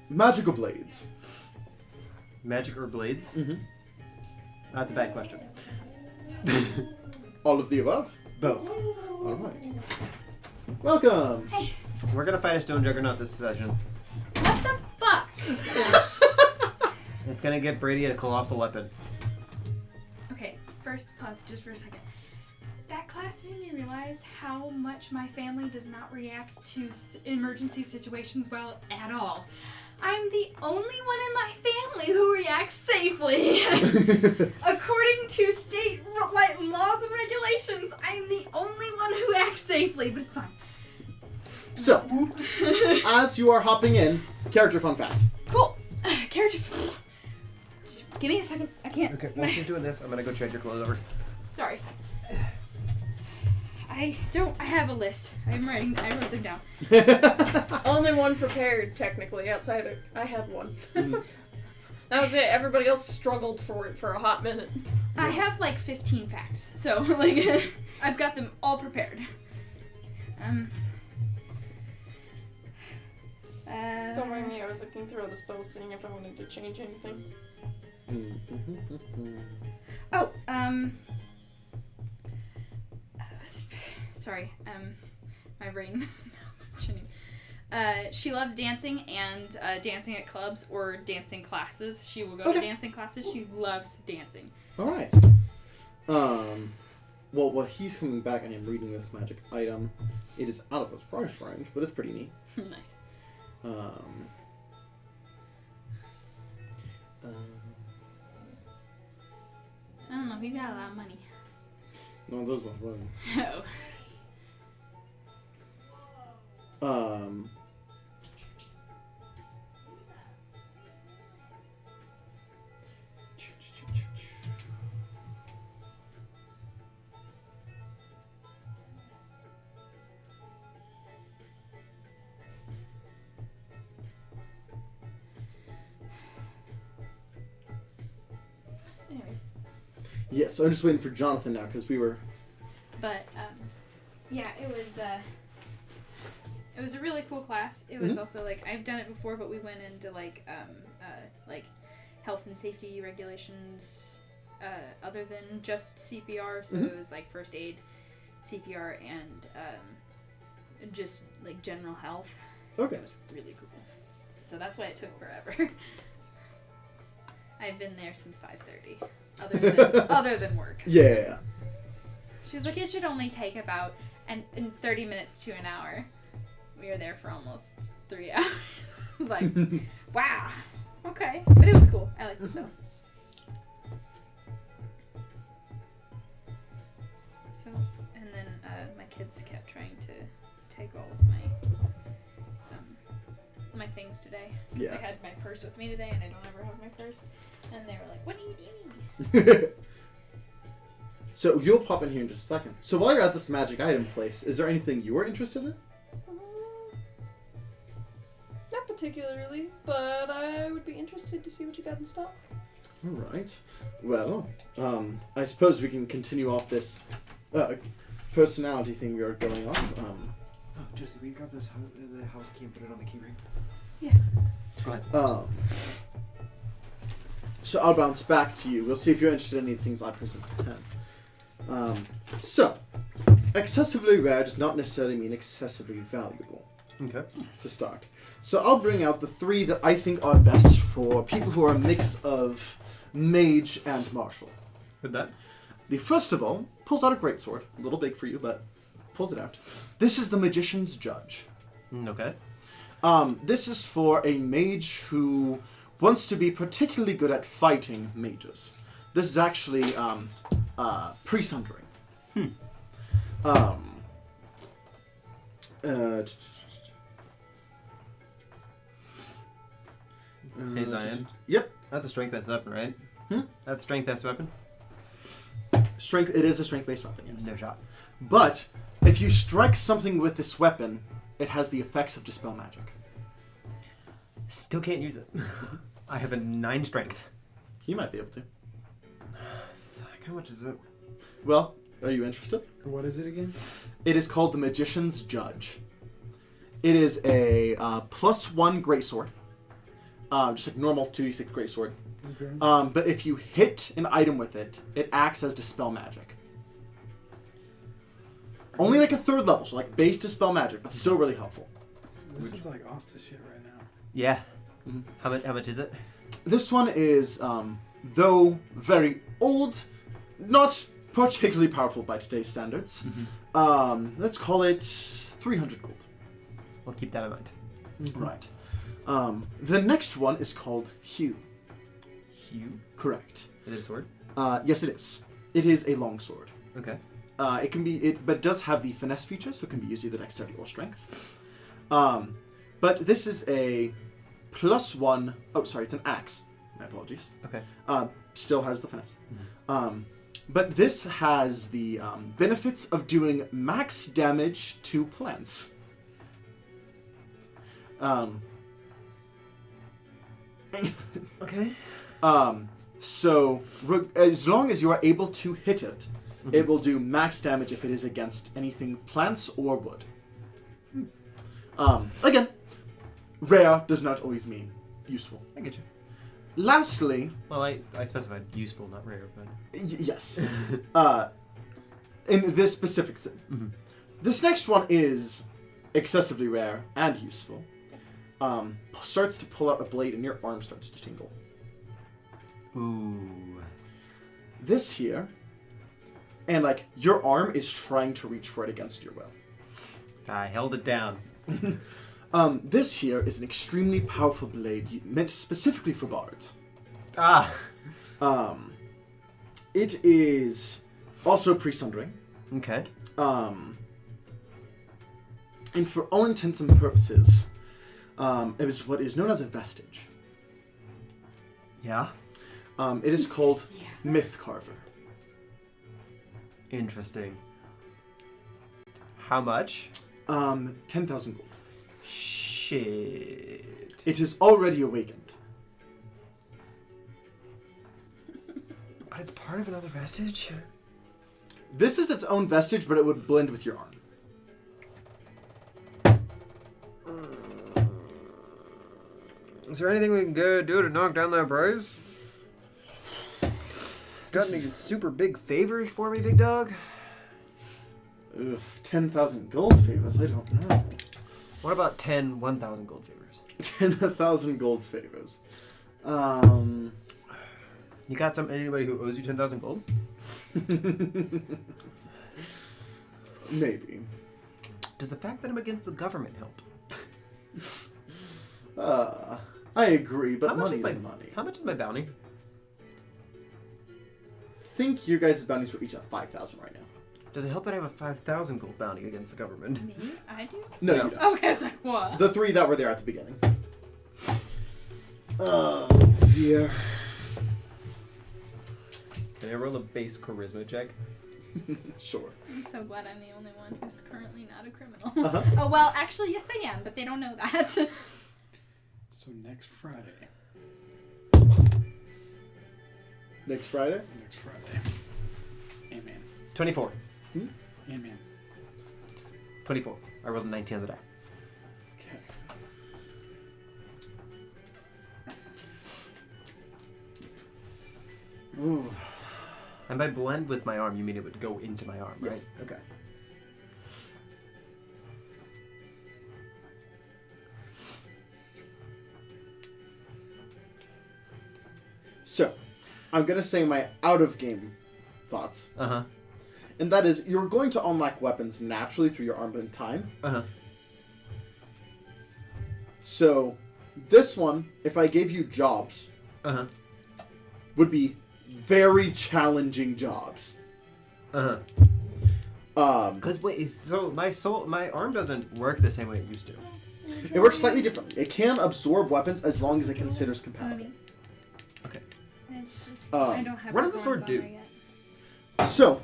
Magical blades. Magic or blades? Mm-hmm. That's a bad question. All of the above. Both. All right. Welcome. Hey, We're gonna fight a stone juggernaut this session. what the fuck? It's gonna get Brady a colossal weapon. Okay, first pause just for a second. That class made me realize how much my family does not react to emergency situations well at all. I'm the only one in my family who reacts safely. According to state laws and regulations, I'm the only one who acts safely, but it's fine. So, as you are hopping in, character fun fact. Cool. Character. Give me a second. I can't. Okay, while she's doing this, I'm gonna go change your clothes over. Sorry. I have a list. I wrote them down. Only one prepared, technically, outside of... I had one. That was it. Everybody else struggled for it for a hot minute. I have like 15 facts, so like I've got them all prepared. Don't mind me, I was looking through the spells, seeing if I wanted to change anything. Sorry, my brain. She loves dancing and dancing at clubs or dancing classes. She will go to dancing classes. She loves dancing. All right. Well, while he's coming back, I am reading this magic item. It is out of its price range, but it's pretty neat. Nice. I don't know. He's got a lot of money. No, those ones running. Oh. Anyways. Yeah, so I'm just waiting for Jonathan now because we were. But yeah, it was a really cool class. It was also like I've done it before, but we went into like health and safety regulations other than just CPR. So it was like first aid, CPR, and just like general health. Okay. It was really cool. So that's why it took forever. I've been there since 5:30. Other than work. Yeah. She was like, it should only take about in 30 minutes to an hour. We were there for almost 3 hours. I was like, wow. Okay. But it was cool. I liked it though. So, and then my kids kept trying to take all of my things today. Because I had my purse with me today and I don't ever have my purse. And they were like, what are you doing? So you'll pop in here in just a second. So while you're at this magic item place, is there anything you are interested in? Not particularly, but I would be interested to see what you got in stock. All right. Well, I suppose we can continue off this personality thing we are going off. Oh, Josie, will you grab the house key and put it on the key ring? Yeah. Go ahead. So I'll bounce back to you. We'll see if you're interested in any things I present. So, excessively rare does not necessarily mean excessively valuable. Okay. To start. So I'll bring out the 3 that I think are best for people who are a mix of mage and martial. With that? The first of all pulls out a greatsword. A little big for you, but pulls it out. This is the Magician's Judge. Okay. This is for a mage who wants to be particularly good at fighting mages. This is actually pre-sundering. Hey, Zion. Yep. That's a strength-based weapon, right? That's strength-based weapon? Strength. It is a strength-based weapon, yes. No shot. But if you strike something with this weapon, it has the effects of Dispel Magic. Still can't use it. I have a 9 strength. He might be able to. Fuck, how much is it? Well, are you interested? What is it again? It is called the Magician's Judge. It is a +1 greatsword. Just like normal 2d6 greatsword. Okay. But if you hit an item with it, it acts as Dispel Magic. Only like a 3rd level, so like base Dispel Magic, but still really helpful. This is like Asta shit right now. Yeah. How much is it? This one is, though very old, not particularly powerful by today's standards. Let's call it 300 gold. We'll keep that in mind. Right. The next one is called Hue. Hue? Correct. Is it a sword? Yes, it is. It is a long sword. Okay. It can be, but it does have the finesse feature, so it can be used either dexterity or strength. But this is a +1. Oh, sorry, it's an axe. My apologies. Okay. Still has the finesse. But this has the benefits of doing max damage to plants. Okay. So as long as you are able to hit it, it will do max damage if it is against anything plants or wood. Again, rare does not always mean useful. I get you. Lastly, Well, I specified useful, not rare, but... yes. In this specific sense. This next one is excessively rare and useful. Starts to pull out a blade and your arm starts to tingle. Ooh. This here and like your arm is trying to reach for it against your will. I held it down. This here is an extremely powerful blade meant specifically for bards. Ah. It is also pre-sundering. Okay. And for all intents and purposes, it is what is known as a vestige. Yeah. It is called Myth Carver. Interesting. How much? 10,000 gold. Shit. It is already awakened. But it's part of another vestige? This is its own vestige, but it would blend with your arm. Is there anything we can go do to knock down that price? Got any super big favors for me, big dog? Ugh, 10,000 gold favors? I don't know. What about 1,000 gold favors? 10,000 gold favors. You got anybody who owes you 10,000 gold? Maybe. Does the fact that I'm against the government help? I agree, but How much money is is money. How much is my bounty? Think your guys' bounties are each at 5,000 right now. Does it help that I have a 5,000 gold bounty against the government? Me? I do? No, No. you don't. Okay, I was like, what? The 3 that were there at the beginning. Oh, dear. Can I roll a base charisma check? Sure. I'm so glad I'm the only one who's currently not a criminal. Uh-huh. Oh, well, actually, yes, I am, but they don't know that. So next Friday. Next Friday? Next Friday. Amen. 24. Amen. 24. I rolled a 19 on the die. Okay. Ooh. And by blend with my arm, you mean it would go into my arm, right? Yes. Okay. So, I'm going to say my out-of-game thoughts. Uh-huh. And that is, you're going to unlock weapons naturally through your arm in time. Uh-huh. So, this one, if I gave you jobs, Uh-huh. would be very challenging jobs. Uh-huh. Because wait, so my arm doesn't work the same way it used to. It works slightly differently. It can absorb weapons as long as it considers compatible. Okay. It's just, Um, I don't have what does the thorns sword on do? there yet. So,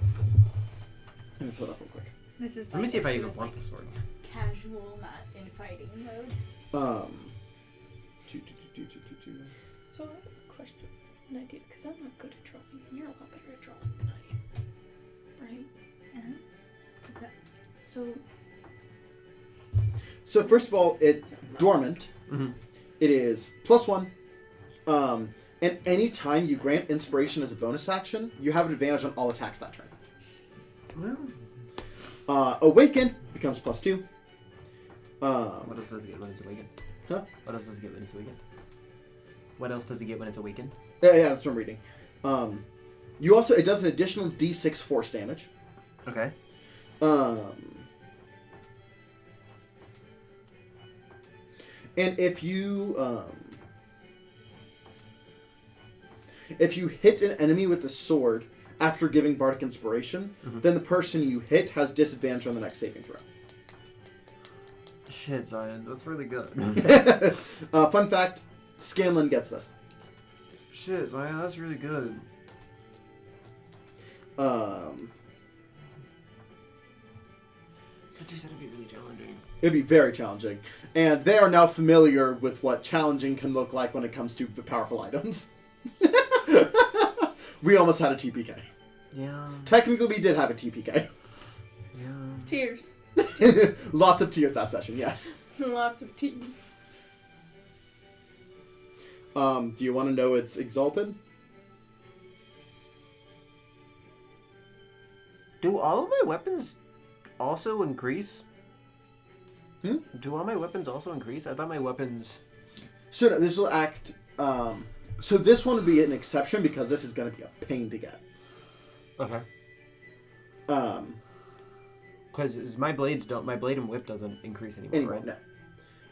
let me pull it up real quick. This is Let me like see if I she even was, want like, the sword. casual, not in fighting mode. So I have a question, an idea, because I'm not good at drawing, and you're a lot better at drawing than I am. Right? Uh-huh. What's that? So first of all, it's dormant. Mm-hmm. It is +1. And any time you grant inspiration as a bonus action, you have an advantage on all attacks that turn. Well, Awakened becomes +2. what else does it get when it's awakened? Huh? What else does it get when it's awakened? What else does it get when it's awakened? Yeah, that's what I'm reading. You also, it does an additional D6 force damage. Okay. And if you hit an enemy with the sword after giving Bardic Inspiration, then the person you hit has disadvantage on the next saving throw. Shit, Zion, that's really good. Fun fact, Scanlan gets this. Shit, Zion, that's really good. But you said it'd be really challenging. it'd be very challenging. And they are now familiar with what challenging can look like when it comes to powerful items. We almost had a TPK. Yeah. Technically, we did have a TPK. Yeah. Tears. Lots of tears that session, yes. Lots of tears. Do you want to know it's exalted? Do all of my weapons also increase? Hmm? Do all my weapons also increase? I thought my weapons... So no, this will act... so this one would be an exception because this is going to be a pain to get. Okay. Because my blade and whip doesn't increase anymore, Anyway, right?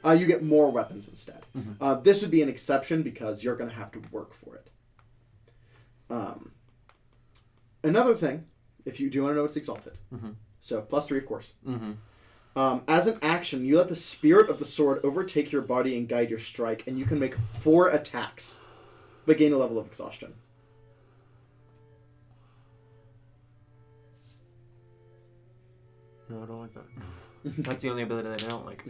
no. You get more weapons instead. Mm-hmm. This would be an exception because you're going to have to work for it. Another thing, if you do want to know, it's exalted. Mm-hmm. So +3, of course. Mm-hmm. As an action, you let the spirit of the sword overtake your body and guide your strike, and you can make 4 attacks, but gain a level of exhaustion. No, I don't like that. That's the only ability that I don't like.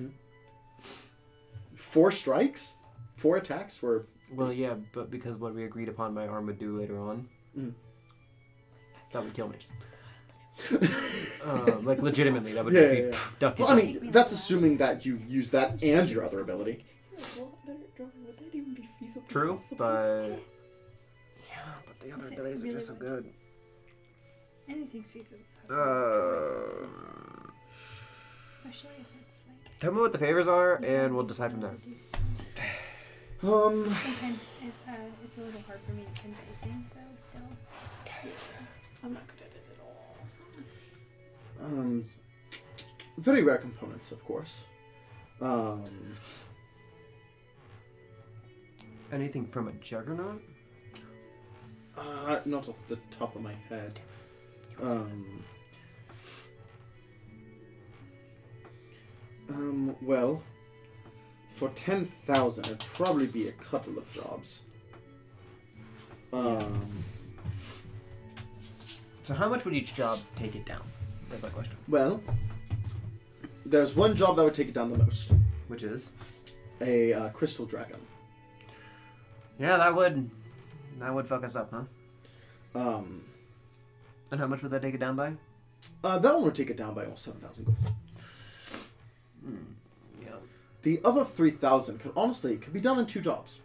4 strikes? 4 attacks for... Well, yeah, but because what we agreed upon my arm would do later on, that would kill me. Like, legitimately, that would Yeah. duck Well, I mean, that's assuming that you use that and your other ability. Would that even be feasible? True, but... Yeah, but the other abilities are just so good. Anything's feasible. Especially if it's like. Tell me what the favors are, and we'll decide from there. Sometimes it's a little hard for me to convey things, though. Still. Yeah. I'm not good at it at all. Very rare components, of course. Anything from a juggernaut? Not off the top of my head. Well, for 10,000, it'd probably be a couple of jobs. So how much would each job take it down? That's my question. Well, there's one job that would take it down the most. Which is? A crystal dragon. Yeah, that would fuck us up, huh? And how much would that take it down by? That one would take it down by almost 7,000 gold. Yeah. The other 3,000 could be done in 2 jobs.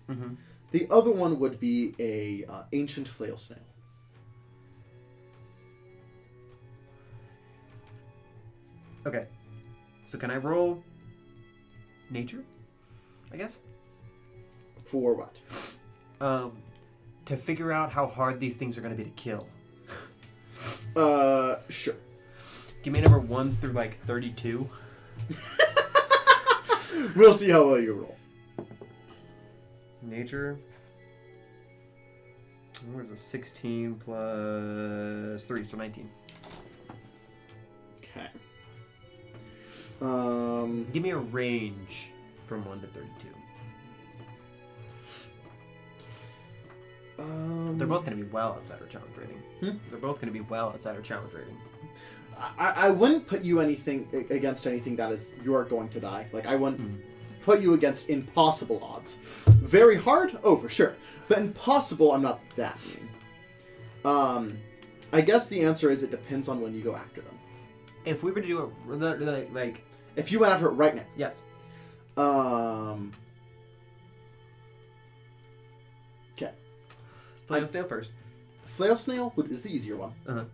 Mm-hmm. The other one would be a ancient flail snail. Okay. So can I roll nature? I guess? For what? To figure out how hard these things are going to be to kill. Sure. Give me number 1 through like 32. We'll see how well you roll. Nature. What was it? 16 plus 3, so 19. Okay. Give me a range from 1 to 32. They're both going to be well outside our challenge rating. They're both going to be well outside our challenge rating. I wouldn't put you against anything that is you're going to die. Like I wouldn't put you against impossible odds. Very hard, oh for sure, but impossible I'm not that mean. I guess the answer is it depends on when you go after them. If we were to do it like if you went after it right now. Yes. Okay. Flail snail first. Flail snail is the easier one. Uh-huh.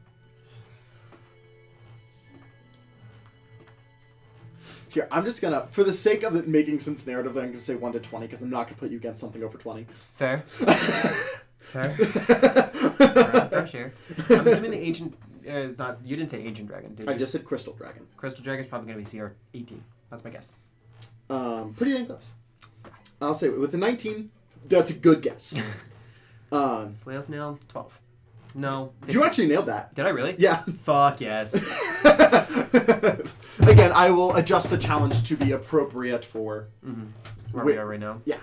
Here, I'm just gonna, for the sake of it making sense narratively, I'm gonna say 1 to 20 because I'm not gonna put you against something over 20. Fair. Fair. Fair share. I'm assuming the ancient is not. You didn't say ancient dragon, did you? I just said crystal dragon. Crystal dragon's probably gonna be CR 18. That's my guess. Pretty dang close. I'll say with the 19, that's a good guess. Flail snail 12. No. 15. You actually nailed that. Did I really? Yeah. Fuck yes. Again, I will adjust the challenge to be appropriate for Where we are right now. Yeah.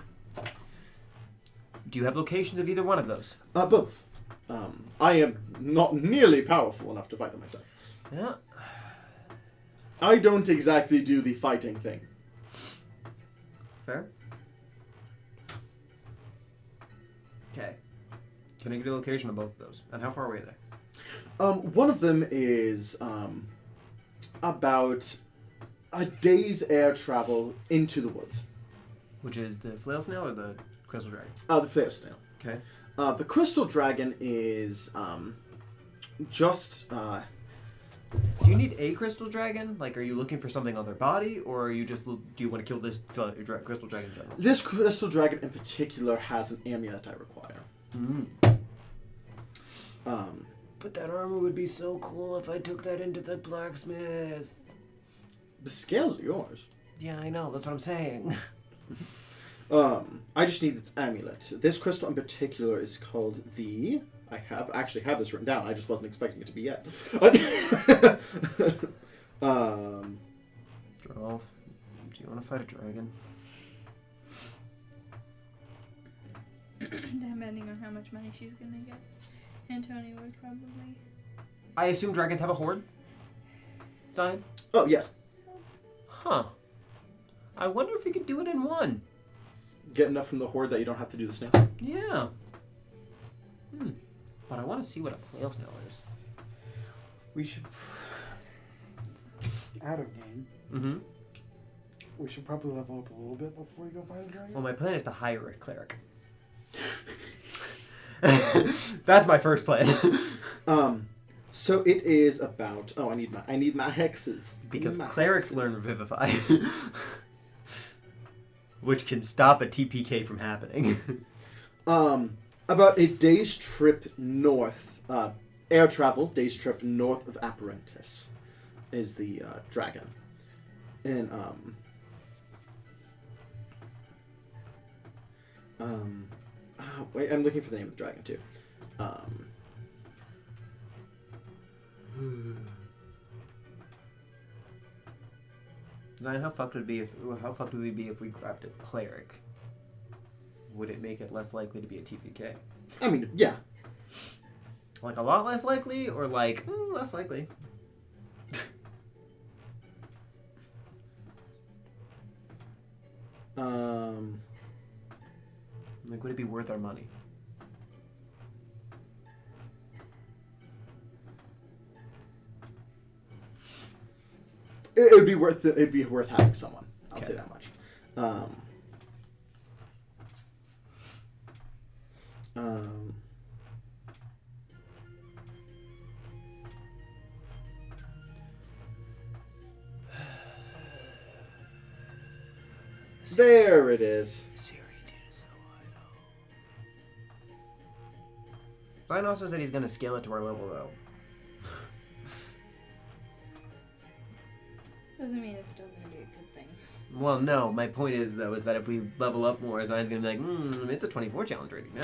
Do you have locations of either one of those? Both. I am not nearly powerful enough to fight them myself. Yeah. I don't exactly do the fighting thing. Fair. Okay. Can I get a location of both of those? And how far away are they? One of them is about a day's air travel into the woods. Which is the flail snail or the crystal dragon? The flail snail. Okay. The crystal dragon is just. Do you need a crystal dragon? Like, are you looking for something on their body, or are you just do you want to kill this crystal dragon in general? This crystal dragon in particular has an amulet I require. But that armor would be so cool if I took that into the blacksmith. The scales are yours. Yeah, I know. That's what I'm saying. I just need its amulet. This crystal in particular is called the... I actually have this written down. I just wasn't expecting it to be yet. Drolf, do you want to fight a dragon? Depending on how much money she's gonna get. Antonio would probably. I assume dragons have a horde? Zion? Oh, yes. Huh. I wonder if we could do it in one. Get enough from the horde that you don't have to do the snail. Yeah. But I want to see what a flail snail is. We should. Out of game. Mm-hmm. We should probably level up a little bit before we go fight a dragon. Well, my plan is to hire a cleric. That's my first plan. So it is about... Oh, I need my hexes. Because My clerics hexes. learn Revivify. Which can stop a TPK from happening. About a day's trip north, air travel, day's trip north of Apparentus is the dragon. And, wait, I'm looking for the name of the dragon, too. Zion, how fucked would we be if we grabbed a cleric? Would it make it less likely to be a TPK? I mean, yeah. Like a lot less likely, or like less likely? Like, would it be worth our money? It'd be worth having someone. I'll say that much. There it is. Zion also said he's gonna scale it to our level, though. Doesn't mean it's still gonna be a good thing. Well, no. My point is, though, is that if we level up more, Zion's gonna be like, it's a 24 challenge rating now.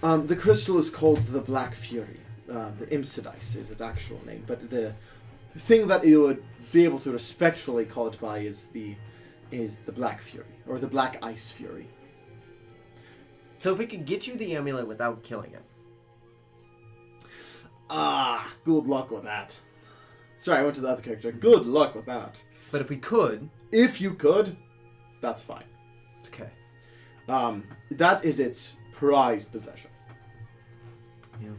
The crystal is called the Black Fury. The Imsidice is its actual name, but the thing that you would be able to respectfully call it by is the Black Fury, or the Black Ice Fury. So if we could get you the amulet without killing it. Good luck with that. Sorry, I went to the other character. Good luck with that. But if we could... If you could, that's fine. Okay. That is its prized possession. Yeah.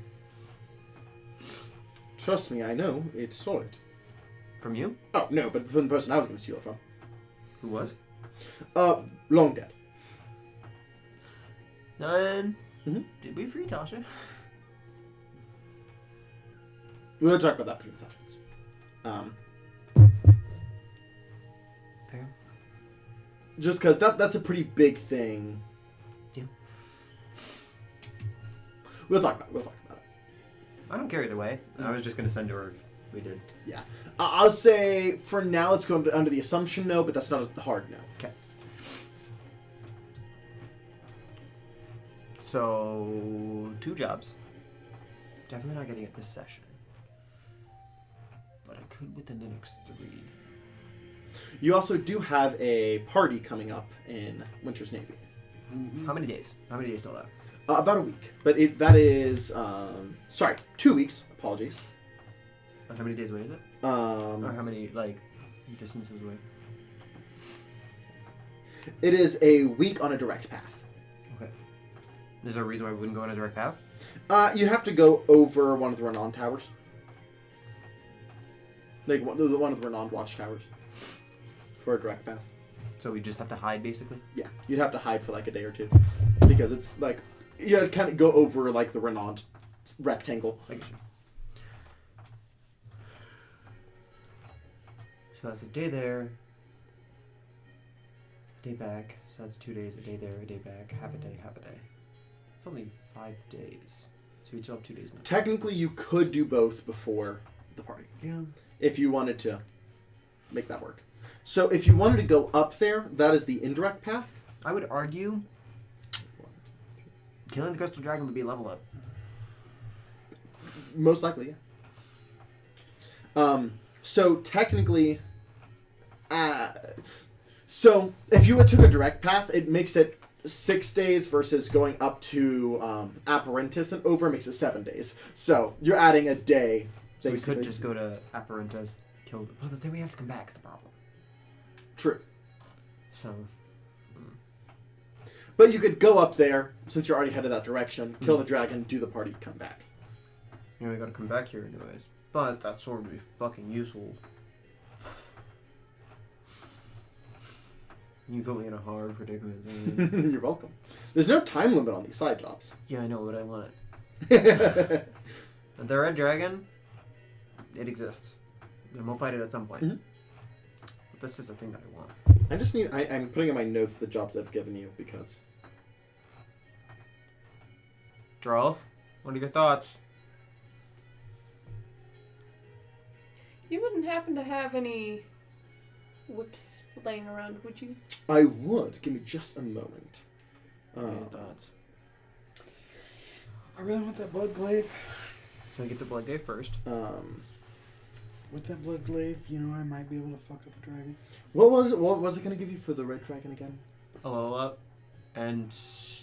Trust me, I know. It's solid. From you? Oh, no, but from the person I was going to steal it from. Who was? Long dead. None. Mm-hmm. Did we free Tasha? We'll talk about that between sessions. Fair. Just because that's a pretty big thing. Yeah. We'll talk about it. I don't care either way. I was just going to send her if we did. Yeah. I'll say, for now, let's go under the assumption no, but that's not a hard no. Okay. So, 2 jobs. Definitely not getting it this session. But I could within the next 3. You also do have a party coming up in Winter's Navy. Mm-hmm. How many days? How many days till that? About a week. But that is, 2 weeks. Apologies. And how many days away is it? Or how many, distances away? It is a week on a direct path. Okay. Is there a reason why we wouldn't go on a direct path? You have to go over one of the Renan towers. Like, one of the Renan watchtowers. For a direct path. So we just have to hide, basically? Yeah. You'd have to hide for, a day or two. Because it's, you gotta kind of go over, the Renan rectangle. So that's a day there, day back. So So that's 2 days, a day there, a day back, half a day, half a day. It's only 5 days. So we still have 2 days now. Technically, you could do both before the party. Yeah. If you wanted to make that work. So if you wanted to go up there, that is the indirect path. I would argue killing the crystal dragon would be a level up. Most likely, yeah. So technically, so if you took a direct path, it makes it 6 days versus going up to Apparentis and over makes it 7 days. So you're adding a day. So we could just go to Apparentis, kill. But then we have to come back. Is the problem. True. So. But you could go up there since you're already headed that direction, kill the dragon, do the party, come back. You know, we gotta come back here anyways. But that sword would be fucking useful. You put me in a hard predicament. You're welcome. There's no time limit on these side jobs. Yeah, I know, but I want it. And the red dragon, it exists. And we'll fight it at some point. Mm-hmm. But this is the thing that I want. I just need... I'm putting in my notes the jobs I've given you because... Jarl, what are your thoughts? You wouldn't happen to have any whips laying around, would you? I would. Give me just a moment. What are your thoughts? I really want that blood glaive. So we get the blood gate first. With that blood glaive, you know, I might be able to fuck up a dragon. What was it going to give you for the red dragon again? A level up. And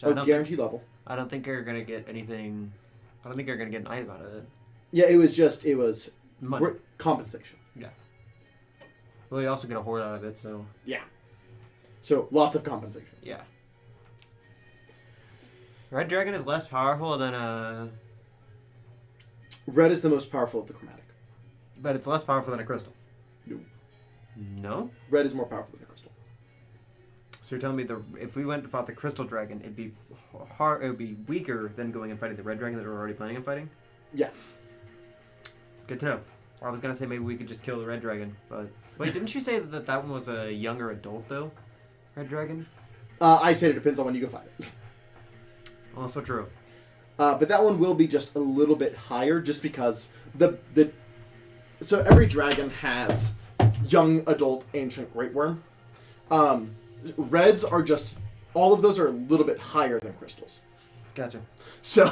Guaranteed level. I don't think you're gonna get anything. I don't think you're gonna get an item out of it. Yeah, it was Money. Compensation. Yeah. Well, you also get a horde out of it, so. Yeah. So, lots of compensation. Yeah. Red dragon is less powerful than a. Red is the most powerful of the chromatic. But it's less powerful than a crystal. No. No? Red is more powerful than a crystal. So you're telling me if we went and fought the crystal dragon, it'd be hard. It would be weaker than going and fighting the red dragon that we're already planning on fighting. Yeah. Good to know. I was gonna say maybe we could just kill the red dragon, but wait, didn't you say that one was a younger adult though? Red dragon. I said it depends on when you go fight it. Also true. But that one will be just a little bit higher, just because so every dragon has young adult ancient great worm. Reds are just all of those are a little bit higher than crystals. Gotcha. So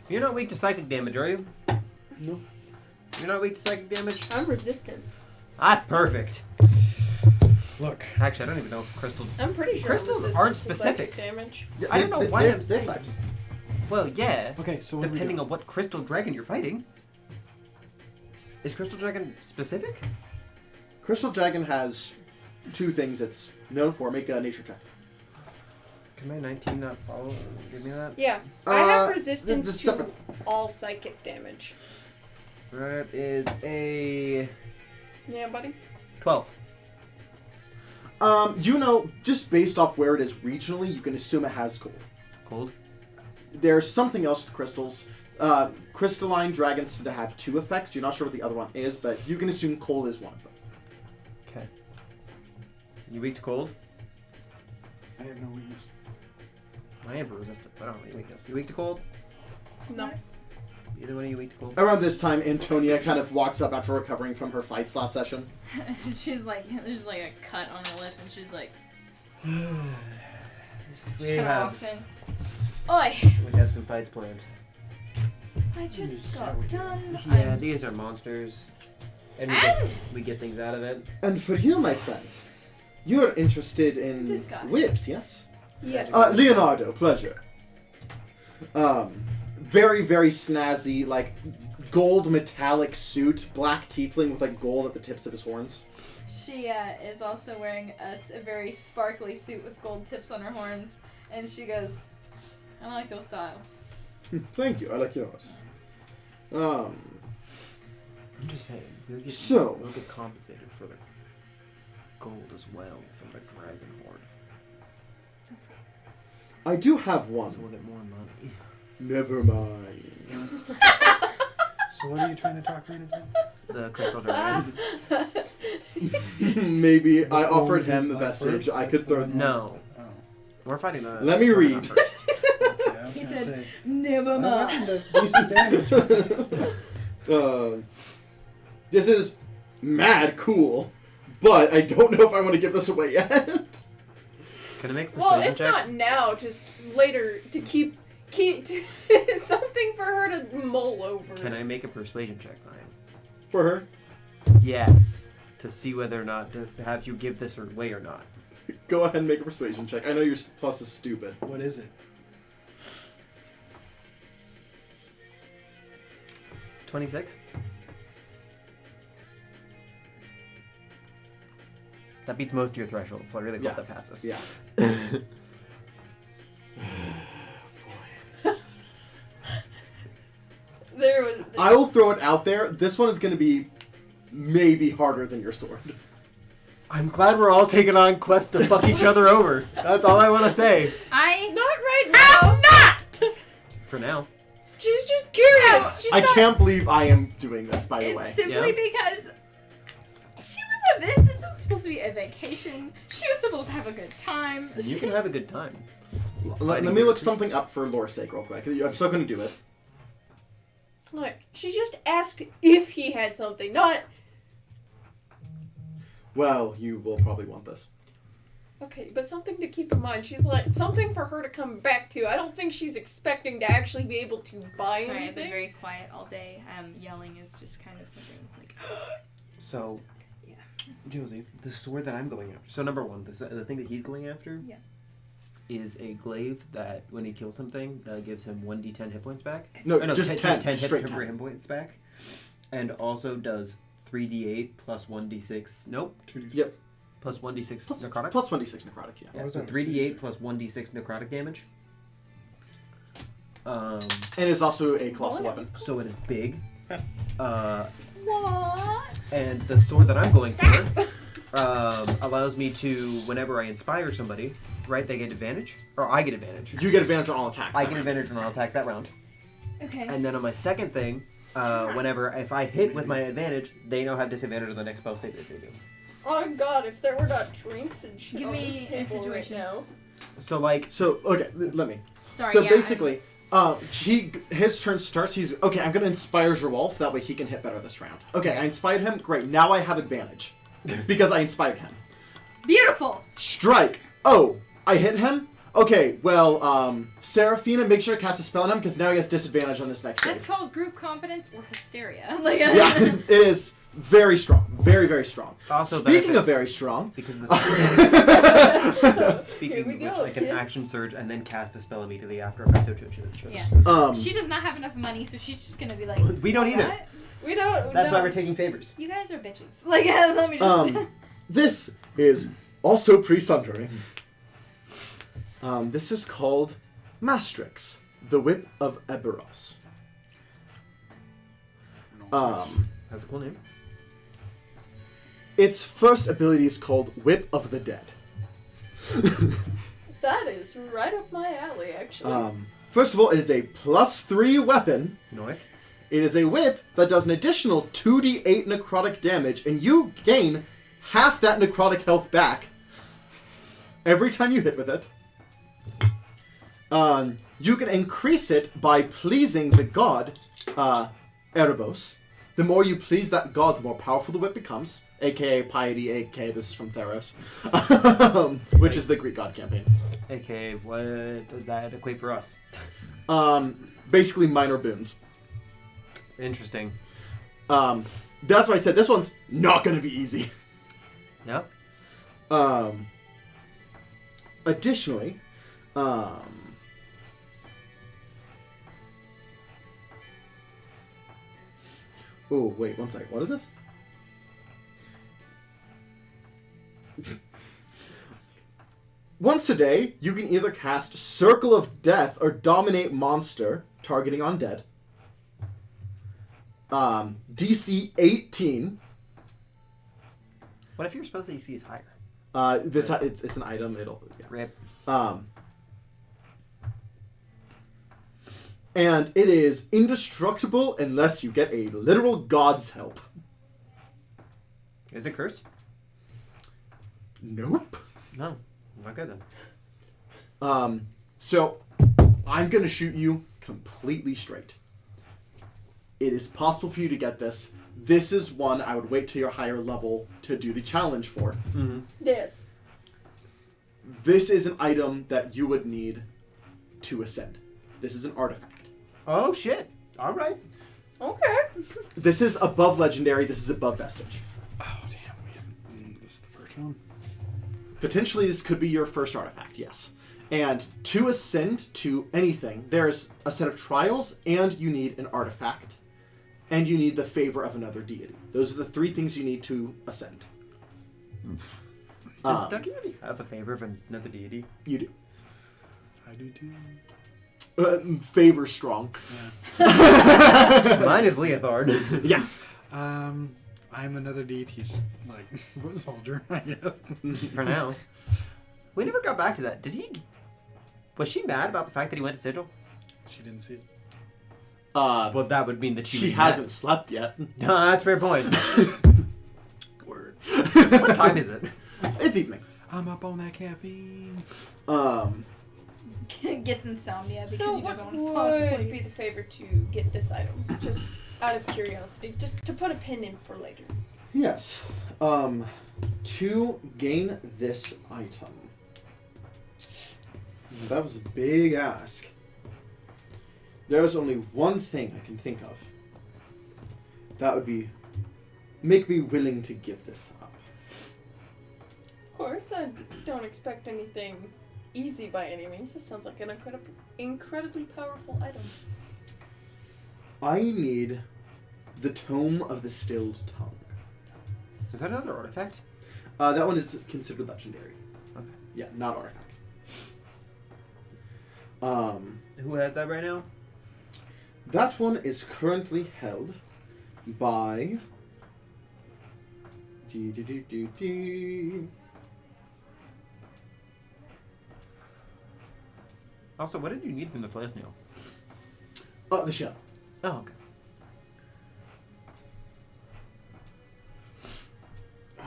You're not weak to psychic damage, are you? no. You're not weak to psychic damage? I'm resistant. Ah, perfect. Look. Actually, I don't even know if crystal. I'm pretty sure Crystals I'm resistant aren't to specific. psychic damage. Yeah, I don't know why I'm saying. types. Well, yeah. Okay, so what do we Depending do? on what crystal dragon you're fighting. Is crystal dragon specific? Crystal dragon has 2 things it's known for. Make a nature check. Can my 19 not follow? Give me that. Yeah, I have the resistance to separate- all psychic damage. That is a Yeah, buddy? 12. You know, just based off where it is regionally, you can assume it has cold. Cold. There's something else with crystals. Crystalline dragons tend to have 2 effects. You're not sure what the other one is, but you can assume cold is one of them. Okay. You weak to cold? I have no weakness. I am for resistance. I don't have any weakness. You weak to cold? No. Either one of you weak to cold? Around this time, Antonia kind of walks up after recovering from her fights last session. She's like, there's like a cut on her lip, and she's like, We she kind of have, walks in. Oi! we have some fights planned. I just got done. Yeah, I'm these are monsters. And And? we get things out of it. And for you, my friend, you're interested in Who's this guy? whips, yes? Yes. Leonardo, pleasure. Very, very snazzy, like, gold metallic suit, black tiefling with, like, gold at the tips of his horns. She is also wearing a very sparkly suit with gold tips on her horns, and she goes, I like your style. Thank you, I like yours. I'm just saying. We'll get compensated for the gold as well from the dragon horde. I do have So one. we'll get more money. Never mind. So what are you trying to talk me into? The crystal dragon. Maybe I Before offered we him did the Black vestige. first, I that's could the throw. one. No. Oh. We're fighting the. Let me Juggernaut read. first. Okay, I was He gonna said, say, never my mind. weapon does decent damage. This is mad cool, but I don't know if I want to give this away yet. Can I make a Well, persuasion if check? not now, just later to keep something for her to mull over. Can I make a persuasion check, Zion? For her, Yes. To see whether or not to have you give this away or not. go ahead and make a persuasion check. I know your plus is stupid. What is it? 26. That beats most of your thresholds, so I really hope Yeah. that passes. Yeah. There was. I will throw it out there. This one is going to be maybe harder than your sword. I'm glad we're all taking on quests to fuck each other over. That's all I want to say. I Not right now. Not. For now. She's just curious. She's I not. can't believe I am doing this, by the It's way. simply Yeah. because this was supposed to be a vacation. She was supposed to have a good time. And you can have a good time. Let me look something up for lore's sake real quick. I'm still going to do it. Look, she just asked if he had something, not. Well, you will probably want this. Okay, but something to keep in mind. She's like something for her to come back to. I don't think she's expecting to actually be able to buy sorry, I've been anything. very quiet all day. Yelling is just kind of something that's like. So, Yeah. Josie, the sword that I'm going after. So, number one, the thing that he's going after Yeah. is a glaive that, when he kills something, gives him 1d10 hit points back. No, Oh, no, just 10. Straight hit 10. points back. And also does 3d8 plus 1d6. Nope. Yep. Plus 1d6 Plus, necrotic. plus 1d6 necrotic, yeah. Yeah, was so that? 3d8 plus 1d6 necrotic damage. And it's also a colossal Wow. weapon. So it is big. What? And the sword that I'm going for allows me to, whenever I inspire somebody, right, they get advantage? Or I get advantage. You get advantage on all attacks. I that get round. advantage on all attacks that round. Okay. And then on my second thing, if I hit with my advantage, they now have disadvantage on the next spell save that they do. Oh god, if there were not drinks and shit Give on me this a table right situation. now. So, like, So, okay, let me. Sorry. So yeah, basically, his turn starts. He's okay. I'm gonna inspire Gerwolf. That way he can hit better this round. Okay, I inspired him. Great. Now I have advantage because I inspired him. beautiful. Strike. Oh, I hit him. Okay. Well, Seraphina, make sure to cast a spell on him because now he has disadvantage on this next That's save. called group confidence or hysteria. Like. Yeah, it is very strong. Very, very strong. also Speaking of benefits very strong. because of the speaking Here we of which, go, I can kids. action surge and then cast a spell immediately after if I so choose. Yeah. She does not have enough money, so she's just gonna be like. We don't either. "What? We don't. That's no. why we're taking favors. You guys are bitches. Like, let me just. This is also pre-sundering. This is called Mastrix, the Whip of Eberros. That's a cool name. Its first ability is called Whip of the Dead. That is right up my alley, actually. First of all, it is a +3 weapon. Nice. It is a whip that does an additional 2d8 necrotic damage, and you gain half that necrotic health back every time you hit with it. You can increase it by pleasing the god, Erebos. The more you please that god, the more powerful the whip becomes. AKA piety, AKA this is from Theros. Which is the Greek god campaign. AKA, what does that equate for us? Basically minor boons. Interesting. That's why I said this one's not going to be easy. No? Additionally, oh, wait, one second. What is this? Once a day, you can either cast Circle of Death or Dominate Monster, targeting undead. DC 18. What if your spell AC is higher? It's an item. It'll yeah. Rip. And it is indestructible unless you get a literal god's help. Is it cursed? Nope. No. Okay then. So I'm gonna shoot you completely straight. It is possible for you to get this. This is one I would wait till you're higher level to do the challenge for. Mm-hmm. Yes. This is an item that you would need to ascend. This is an artifact. Oh shit! All right. Okay. This is above legendary. This is above vestige. Oh damn! This is the first one. Potentially, this could be your first artifact. Yes. And to ascend to anything, there's a set of trials, and you need an artifact, and you need the favor of another deity. Those are the three things you need to ascend. Does Ducky really have a favor of another deity? You do. I do too. Favor strong. Yeah. Mine is Leothard. Yeah. I'm another deity's like foot soldier, I guess. For now. We never got back to that. Was she mad about the fact that he went to Sigil? She didn't see it. Well, that would mean that She hasn't slept yet. No, that's a fair point. Word. What time is it? It's evening. I'm up on that caffeine. Gets insomnia because So he doesn't what want to fall would asleep. be the favor to get this item? Just out of curiosity, just to put a pin in for later. Yes. To gain this item. That was a big ask. There's only one thing I can think of. That would be make me willing to give this up. Of course, I don't expect anything easy by any means. This sounds like an incredibly powerful item. I need the Tome of the Stilled Tongue. Is that another artifact? That one is considered legendary. Okay. Yeah, not artifact. Who has that right now? That one is currently held by... Also, what did you need from the flail snail? The shell. Oh, okay.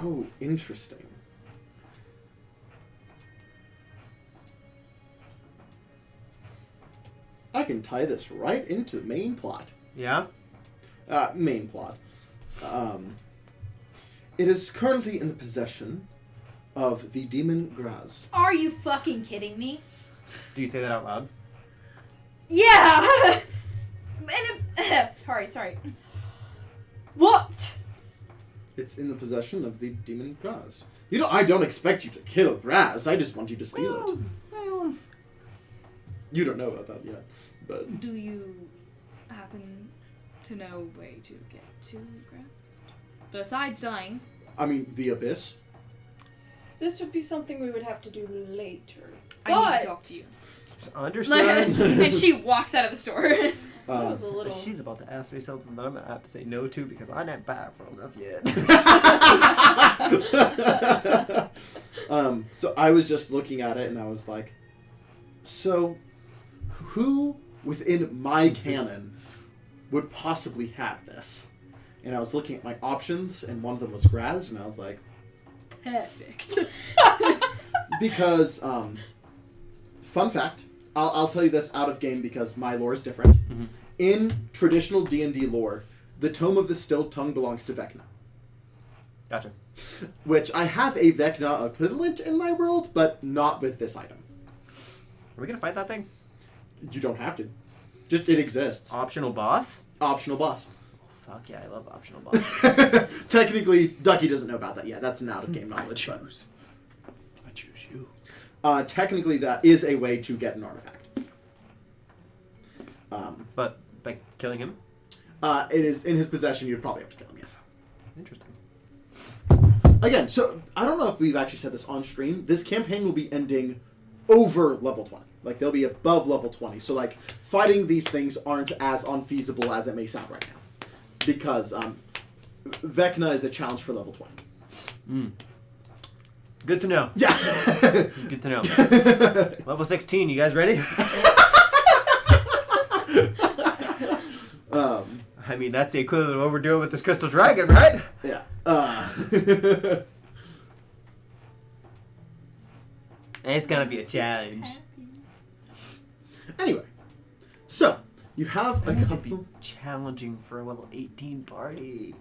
Oh, interesting. I can tie this right into the main plot. Yeah? Main plot. It is currently in the possession of the demon Graz. Are you fucking kidding me? Do you say that out loud? Yeah! sorry. What? It's in the possession of the demon Graz. I don't expect you to kill Graz. I just want you to steal it. Well, You don't know about that yet, but Do you happen to know a way to get to Grass? Besides dying. I mean the abyss. This would be something we would have to do later. I need to talk to you. understood. And she walks out of the store. That was a little. She's about to ask me something that I'm going to have to say no to because I'm not powerful enough yet. So I was just looking at it and I was like, so who within my canon would possibly have this? And I was looking at my options and one of them was Graz and I was like, Perfect. because, fun fact, I'll tell you this out of game because my lore is different. Mm-hmm. In traditional D&D lore, the Tome of the Stilled Tongue belongs to Vecna. Gotcha. Which I have a Vecna equivalent in my world, but not with this item. Are we going to fight that thing? You don't have to. Just, it exists. Optional boss? Optional boss. Fuck yeah, I love optional boss. Technically, Ducky doesn't know about that yet. That's an out-of-game knowledge. I choose you. Technically, that is a way to get an artifact. But by killing him? It is in his possession. You'd probably have to kill him, yeah. Interesting. Again, so I don't know if we've actually said this on stream. This campaign will be ending over level 20. Like, they'll be above level 20. So, like, fighting these things aren't as unfeasible as it may sound right now. Because Vecna is a challenge for level 20. Mm. Good to know. Yeah. Good to know. Level 16, you guys ready? I mean, that's the equivalent of what we're doing with this crystal dragon, right? Yeah. It's gonna be a challenge. Anyway, so you have a It's gonna be couple. challenging for a level 18 party.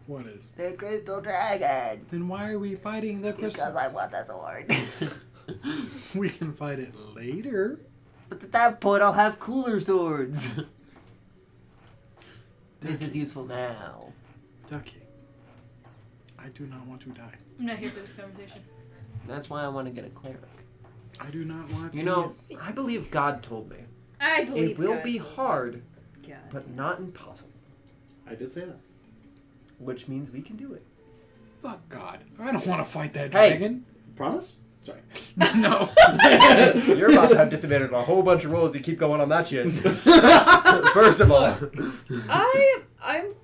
What is? The Crystal Dragon. Then why are we fighting the crystal? Because I want the sword. We can fight it later. But at that point, I'll have cooler swords. This is useful now. Ducky, I do not want to die. I'm not here for this conversation. That's why I want to get a cleric. I do not want. You know, I believe God told me. I believe It will God. be hard, God. but not impossible. I did say that. Which means we can do it. Fuck God. I don't want to fight that Hey. dragon. Promise? Sorry. No. You're about to have disadvantage on a whole bunch of rolls. You keep going on that shit. First of all. I'm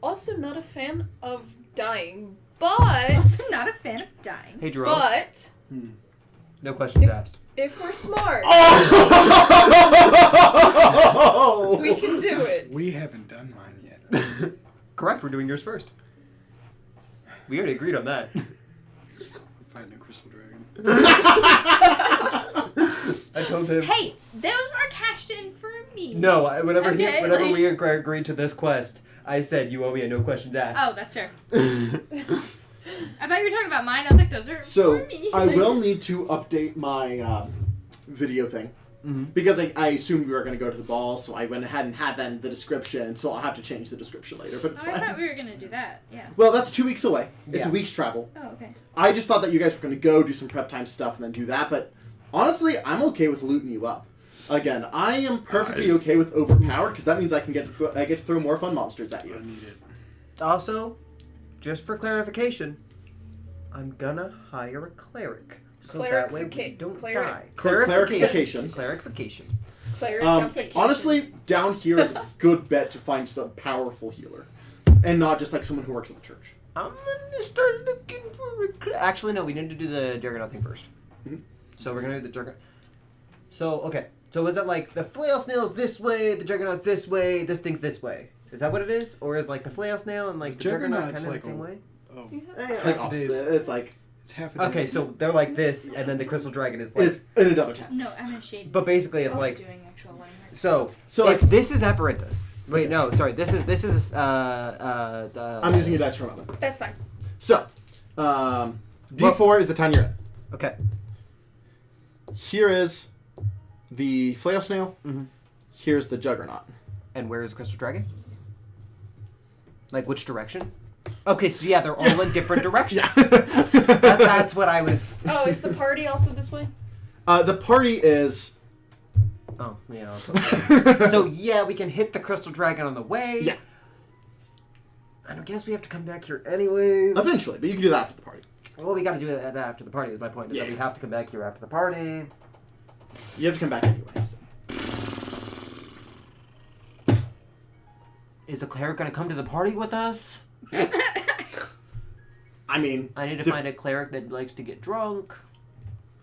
also not a fan of dying, but Also not a fan of dying. Hey, Jerome. but No questions asked. if we're smart, Oh! we can do it. We haven't done mine yet. Correct. We're doing yours first. We already agreed on that. Fighting a crystal dragon. I told him. Hey, those are cashed in for me. No, whenever Okay, whenever like- we agreed to this quest, I said you owe me a no questions asked. Oh, that's fair. I thought you were talking about mine. I was like, those are So for me. I Like- will need to update my video thing Mhm. because I assumed we were going to go to the ball, so I went ahead and had that in the description. So I'll have to change the description later, but it's Oh, I fine. thought we were gonna do that. Yeah. Well, that's 2 weeks away. It's Yeah. a week's travel. Oh, okay. I just thought that you guys were going to go do some prep time stuff and then do that, but honestly, I'm okay with looting you up. Again, I am perfectly okay with overpowered because that means I get to throw more fun monsters at I you. need it. Also, just for clarification, I'm gonna hire a cleric. So that way we don't die. Clarification. Clarification. Clarification. Honestly, down here is a good bet to find some powerful healer, and not just like someone who works at the church. I'm gonna start looking for a Actually, no, we need to do the Juggernaut thing first. Mhm. So we're gonna do the Juggernaut. So, okay. So is it like the flail snail's this way, the Juggernaut this way, this thing's this way? Is that what it is? Or is like the flail snail and like the Juggernaut Juggernaut's kind of like the same a- way? Oh, Like Half a opposite. day's- It's like it's half a day. Okay, so they're like this, and then the Crystal Dragon is like... is in another tab. No, I'm in shade. But basically it's Oh, like... doing actual line work. So, So if like, this is Apparatus... Wait, no, sorry. This is I'm using your dice for a moment. That's fine. So, D4 is the time you're in. Okay. Here is the flail snail. Mhm. Here's the juggernaut. And where is Crystal Dragon? Like, which direction? Okay, so yeah, they're all in different directions. That's what I was... Oh, is the party also this way? The party is. Oh, yeah. Also. So, yeah, we can hit the Crystal Dragon on the way. Yeah. And I guess we have to come back here anyways. Eventually, but you can do that after the party. Well, we gotta do that after the party, is my point. Is that Yeah. we have to come back here after the party. You have to come back anyway. So. Is the cleric gonna come to the party with us? I mean, I need to Dep- find a cleric that likes to get drunk.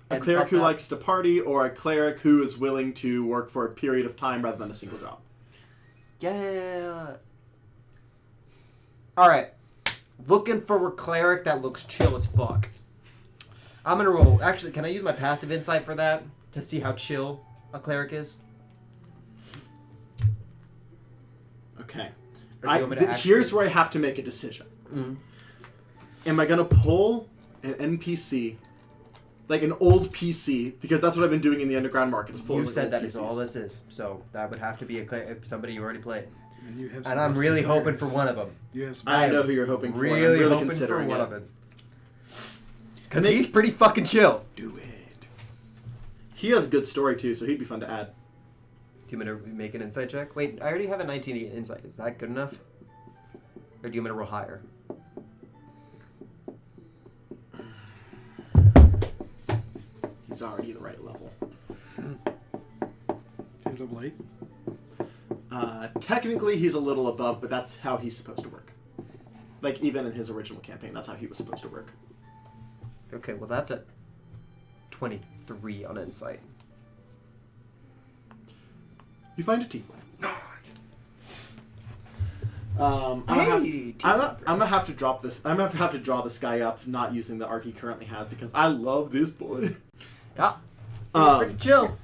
a and cleric fuck who up. likes to party, or a cleric who is willing to work for a period of time rather than a single job. Yeah. Alright. Looking for a cleric that looks chill as fuck. I'm gonna roll. Actually, can I use my passive insight for that? To see how chill a cleric is? Okay. Or do you want me to actually- Here's where I have to make a decision. Mm. Am I gonna pull an NPC, like an old PC, because that's what I've been doing in the underground market. Is pulling You like said old that is PCs. all this is. So that would have to be somebody you already played. And you have some And I'm rusty really hoping daggers. for one of them. You have some. I know who you're hoping for. Really, I'm really hoping for considering one it. of them. Because he's pretty fucking chill. Do it. He has a good story too, so he'd be fun to add. Do you want me to make an insight check? Wait, I already have a 19 insight. Is that good enough? Or do you want me to roll higher? He's already the right level. He's level 8. Technically, he's a little above, but that's how he's supposed to work. Like, even in his original campaign, that's how he was supposed to work. Okay, well that's at 23 on insight. You find a tiefling. I'm Hey, gonna have to drop this. I'm gonna have to draw this guy up, not using the arc he currently has because I love this boy. Yeah. Pretty chill.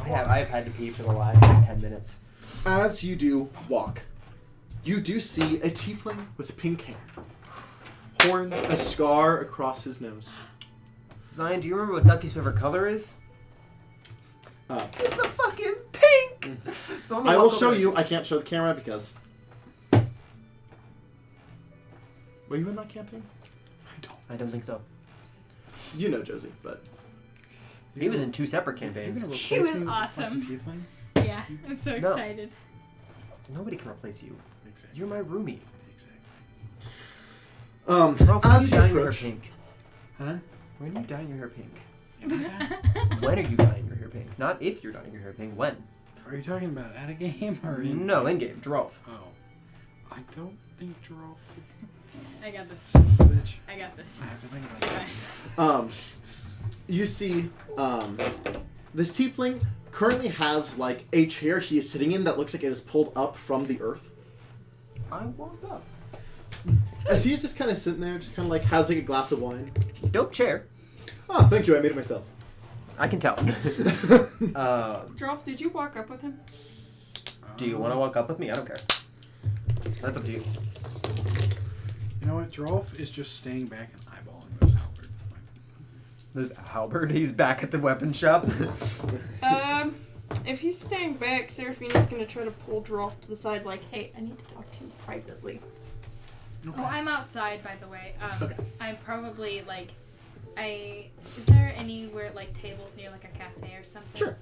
I've had to pee for the last 10 minutes. As you do walk, you do see a tiefling with pink hair, horns, a scar across his nose. Zion, do you remember what Ducky's favorite color is? It's a fucking pink! So I'm gonna I will walk show over- you. I can't show the camera because... Were you in that campaign? I don't think so. You know Josie, but... He was in 2 separate You're campaigns. gonna He replace was me with a awesome. fucking tiefling? Yeah, I'm so No. excited. Nobody can replace you. Exactly. You're my roomie. Exactly. Ralph, when are As you you dyeing your hair approach... pink? Huh? When are you dyeing your hair pink? Are When are you dyeing your hair pink? Not if you're dyeing your hair pink. When? you talking about at a game or in? No, in game. Giraffe. Oh. I don't think Giraffe I got this. bitch. I got this. I have to think about that. Fine. You see, this tiefling currently has, like, a chair he is sitting in that looks like it is pulled up from the earth. I walked up. As he's just kind of sitting there, just kind of like has like a glass of wine. Dope chair. Ah, thank you, I made it myself. I can tell. Droff, did you walk up with him? Do you want to walk up with me? I don't care. That's up to you. You know what? Giraffe is just staying back and eyeballing this halberd. There's Halberd. He's back at the weapon shop. If he's staying back, Seraphina's gonna try to pull Droff to the side, like, hey, I need to talk to you privately. Oh, I'm outside, by the way. Okay. I'm probably like, is there anywhere like tables near like a cafe or something? Sure.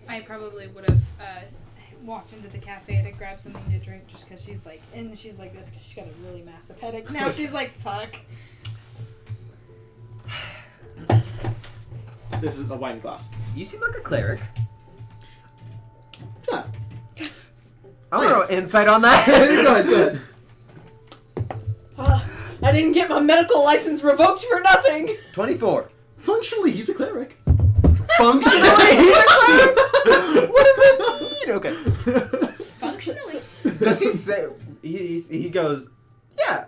I probably would have walked into the cafe to grab something to drink just because she's like this because she's got a really massive headache. Now she's like, fuck. This is a wine glass. You seem like a cleric. Yeah. I want to throw insight on that. Go ahead, go ahead. I didn't get my medical license revoked for nothing! 24. Functionally, he's a cleric. Functionally, he's a cleric. What does that mean? Okay. Functionally. Does he say? He goes, yeah.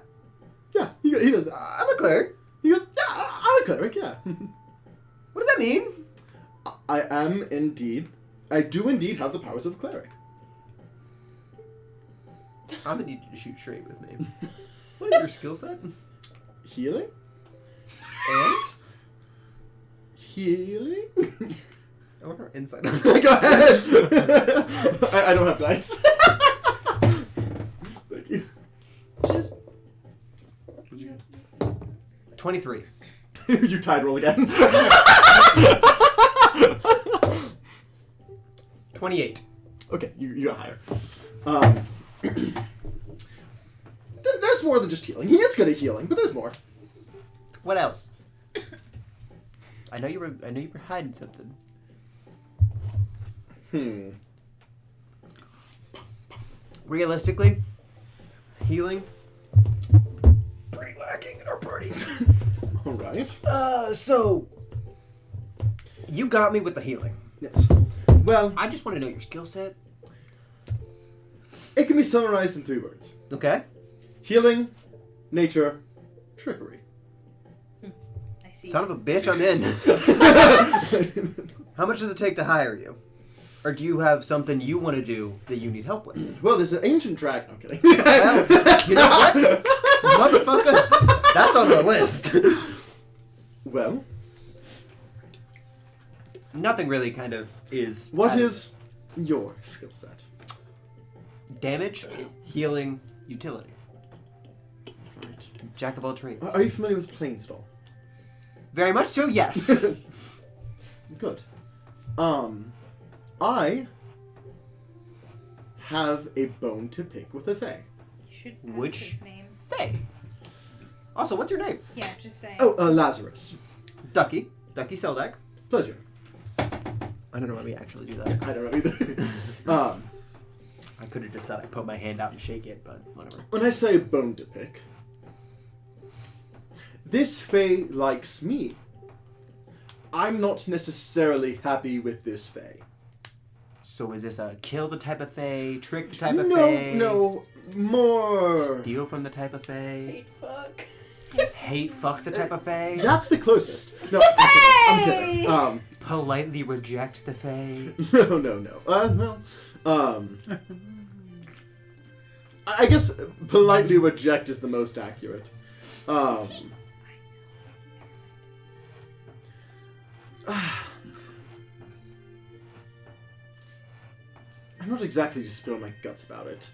Yeah, he does that. I'm a cleric. He goes, yeah, I'm a cleric, yeah. What does that mean? I do indeed have the powers of a cleric. I'm gonna need you to shoot straight with me. What is your skill set? Healing? And? Healing? I want her insight. Go ahead. I don't have dice. Thank you. Just 23. You tied roll again. 28. Okay, you got higher. There's more than just healing. He is good at healing, but there's more. What else? I know you were hiding something. Realistically, healing pretty lacking in our party. All right. So you got me with the healing. Yes. Well, I just want to know your skill set. it can be summarized in 3 words. Okay. Healing, nature, trickery. I see. Son of a bitch, I'm in. How much does it take to hire you? Or do you have something you want to do that you need help with? Well, there's an ancient dragon. I'm kidding. Well, you know what? Motherfucker, that's on the list. Well, Nothing really kind of is... what is your skill set? Damage, healing, utility. Right. Jack of all trades. Are you familiar with planes at all? Very much so, yes. Good. I have a bone to pick with a fae. You should ask Which- his name. Faye. Also, what's your name? Yeah, just saying. Oh, Lazarus. Ducky. Ducky Seldak. Pleasure. I don't know why we actually do that. I don't know either. I could have just said I put my hand out and shake it, but whatever. When I say bone to pick, this fae likes me. I'm not necessarily happy with this fae. So is this a kill the type of fae, trick the type of fae? No, more. Steal from the type of fae? Hate fuck. Hate fuck the type of fae? That's the closest. No, I'm kidding. Politely reject the fae? No. I guess politely reject is the most accurate. I'm not exactly just spilling my guts about it,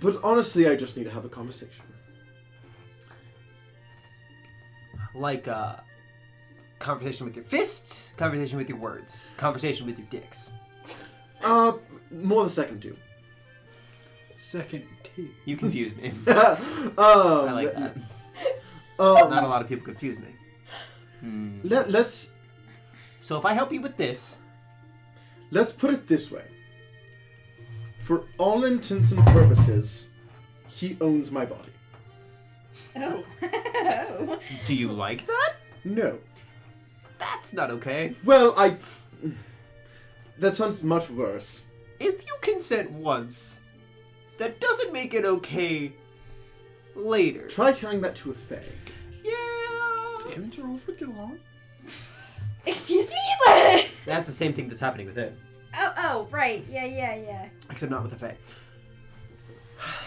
but honestly, I just need to have a conversation. Like, conversation with your fists, conversation with your words, conversation with your dicks. More the second two. Second two. You confuse me. I I like that. Not a lot of people confuse me. Let's So if I help you with this... Let's put it this way. For all intents and purposes, he owns my body. Oh. Do you like that? No. That's not okay. Well, that sounds much worse. If you consent once, that doesn't make it okay later. Try telling that to a fae. Yeah. Haven't you all get along? Excuse me? That's the same thing that's happening with him. Oh, right. Yeah. Except not with the fae.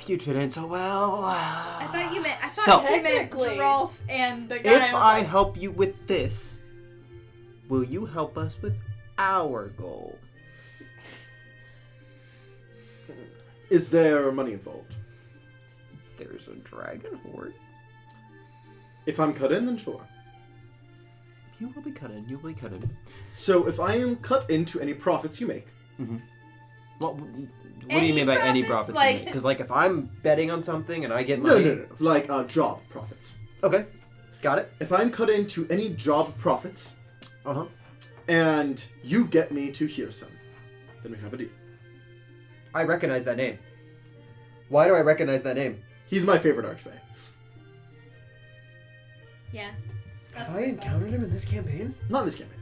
You'd fit in so well. I thought you meant Technically. Geralf and the guy. If I help you with this, will you help us with our goal? Is there money involved? There's a dragon horde. If I'm cut in, then sure. You will be cut in. You will be cut in. So if I am cut into any profits you make, What do Any you mean by any profits, profits? like- Because if I'm betting on something and I get money... no, like job profits. Okay, got it. If I'm cut into any job profits, Uh-huh. and you get me to hear some, then we have a deal. I recognize that name. Why do I recognize that name? He's my favorite archfey. Yeah. Have I encountered him in this campaign? Not in this campaign.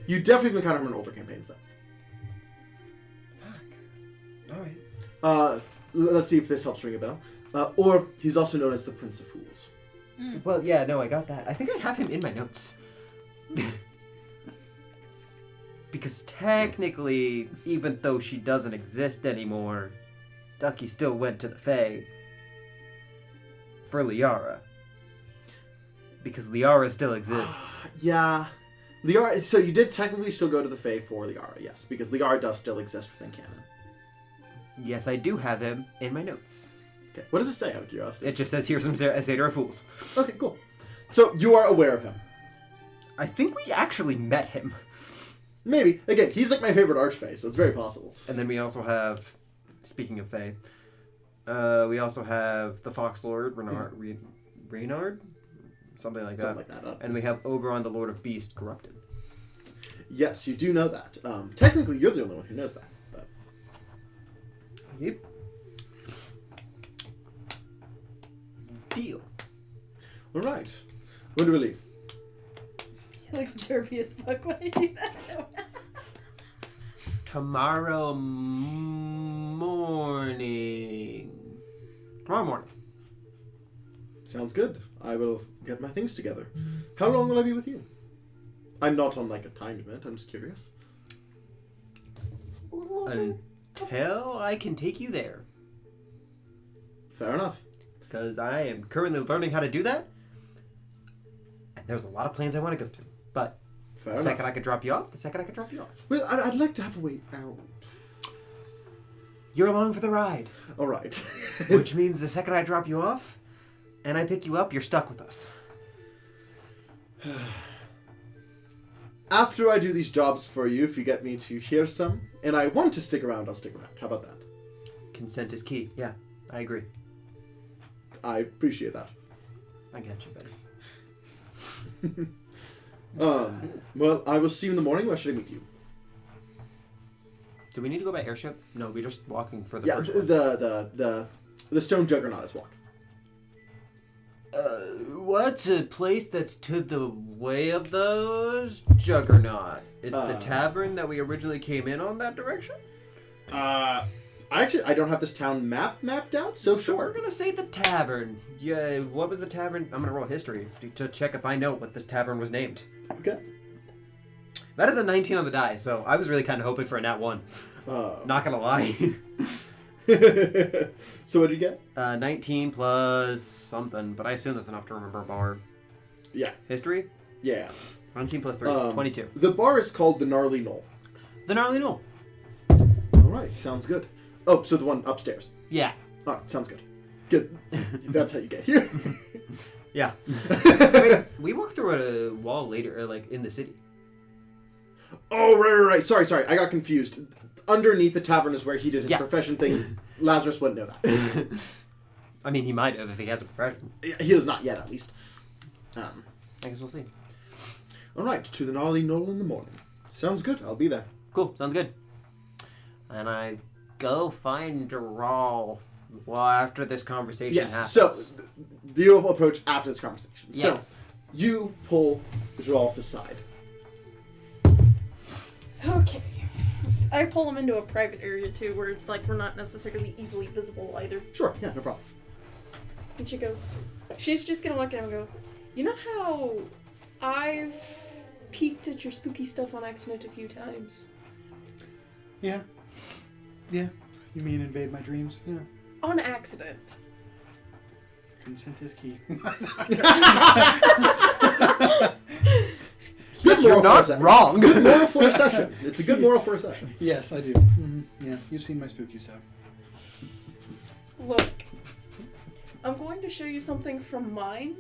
You definitely have encountered him in older campaigns, though. Fuck. Alright. Let's see if this helps ring a bell. Or he's also known as the Prince of Fools. Well, yeah, no, I got that. I think I have him in my notes. Because technically, even though she doesn't exist anymore, Ducky still went to the Fae for Liara. Because Liara still exists. Yeah. Liara, so you did technically still go to the Fae for Liara, yes, because Liara does still exist within canon. Yes, I do have him in my notes. Okay, what does it say out of curiosity? It just says here's some Satyr of Fools. Okay, cool. So you are aware of him. I think we actually met him. Maybe. Again, he's like my favorite archfey, so it's very possible. And then we also have, speaking of Fae, we also have the Fox Lord, Reynard? Something like that. Something like that. And we have Oberon, the Lord of Beast, corrupted. Yes, you do know that. Technically, you're the only one who knows that. But Yep. Deal. all right. When do we leave? He looks derpy as fuck when I do that. Tomorrow morning. Tomorrow morning. Sounds good. I will get my things together. How long will I be with you? I'm not on like a time limit. I'm just curious. Until I can take you there. Fair enough. Because I am currently learning how to do that. And there's a lot of plans I want to go to. But Fair the enough. second I could drop you off, the second I could drop you off. Well, I'd like to have a way out. You're along for the ride. All right. Which means the second I drop you off and I pick you up, you're stuck with us. After I do these jobs for you, if you get me to hear some, and I want to stick around, I'll stick around. How about that? Consent is key. Yeah, I agree. I appreciate that. I got you, buddy. Well, I will see you in the morning. Where should I meet you? Do we need to go by airship? No, we're just walking for the Yeah, first one. the stone juggernaut is walk. What's a place that's to the way of those? Juggernaut. Is the tavern that we originally came in on that direction? I don't have this town mapped out, so We're sure. gonna say the tavern. Yeah, what was the tavern? I'm gonna roll history to check if I know what this tavern was named. Okay. That is a 19 on the die, so I was really kind of hoping for a nat 1. Not gonna lie. So what did you get? 19 plus something, but I assume that's enough to remember a bar. Yeah. History? Yeah. 19 plus 3, 22. The bar is called the Gnarly Knoll. The Gnarly Knoll. All right, sounds good. Oh, so the one upstairs. Yeah. All right, sounds good. Good. That's how you get here. Yeah. Wait, we walked through a wall later, like in the city. Oh, right. Sorry. I got confused. Underneath the tavern is where he did his profession thing. Lazarus wouldn't know that. I mean, he might have if he has a profession. He does not yet, at least. I guess we'll see. All right, to the Gnarly Knoll in the morning. Sounds good. I'll be there. Cool, sounds good. And I go find Rawl after this conversation happens. So you will approach after this conversation. Yes. So you pull Rolf aside. Okay. I pull him into a private area too, where it's like we're not necessarily easily visible either. Sure, yeah, no problem. And she goes, she's just gonna look at him and go, you know how I've peeked at your spooky stuff on accident a few times? Yeah. Yeah. You mean invade my dreams? Yeah. On accident. Consent is key. Good You're moral not for a wrong. Good moral for a session. It's a good moral for a session. Yes, I do. Mm-hmm. Yeah, you've seen my spooky stuff. Look, I'm going to show you something from mine.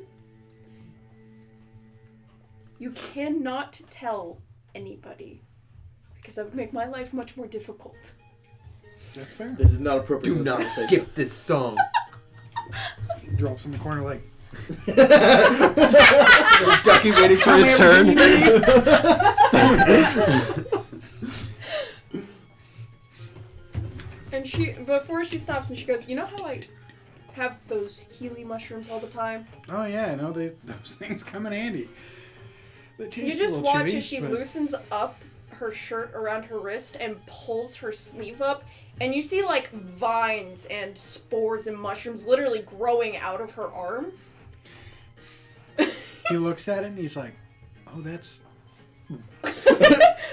You cannot tell anybody, because that would make my life much more difficult. That's fair. This is not appropriate. Do for this not conversation. skip this song. Drops in the corner like, Ducky waiting for his turn. And before she stops and she goes, you know how I have those Healy mushrooms all the time? oh yeah, no, those things come in handy. They You taste a just little watch chilly, as she but- loosens up her shirt around her wrist and pulls her sleeve up, and you see like vines and spores and mushrooms literally growing out of her arm. He looks at it and he's like, "Oh, that's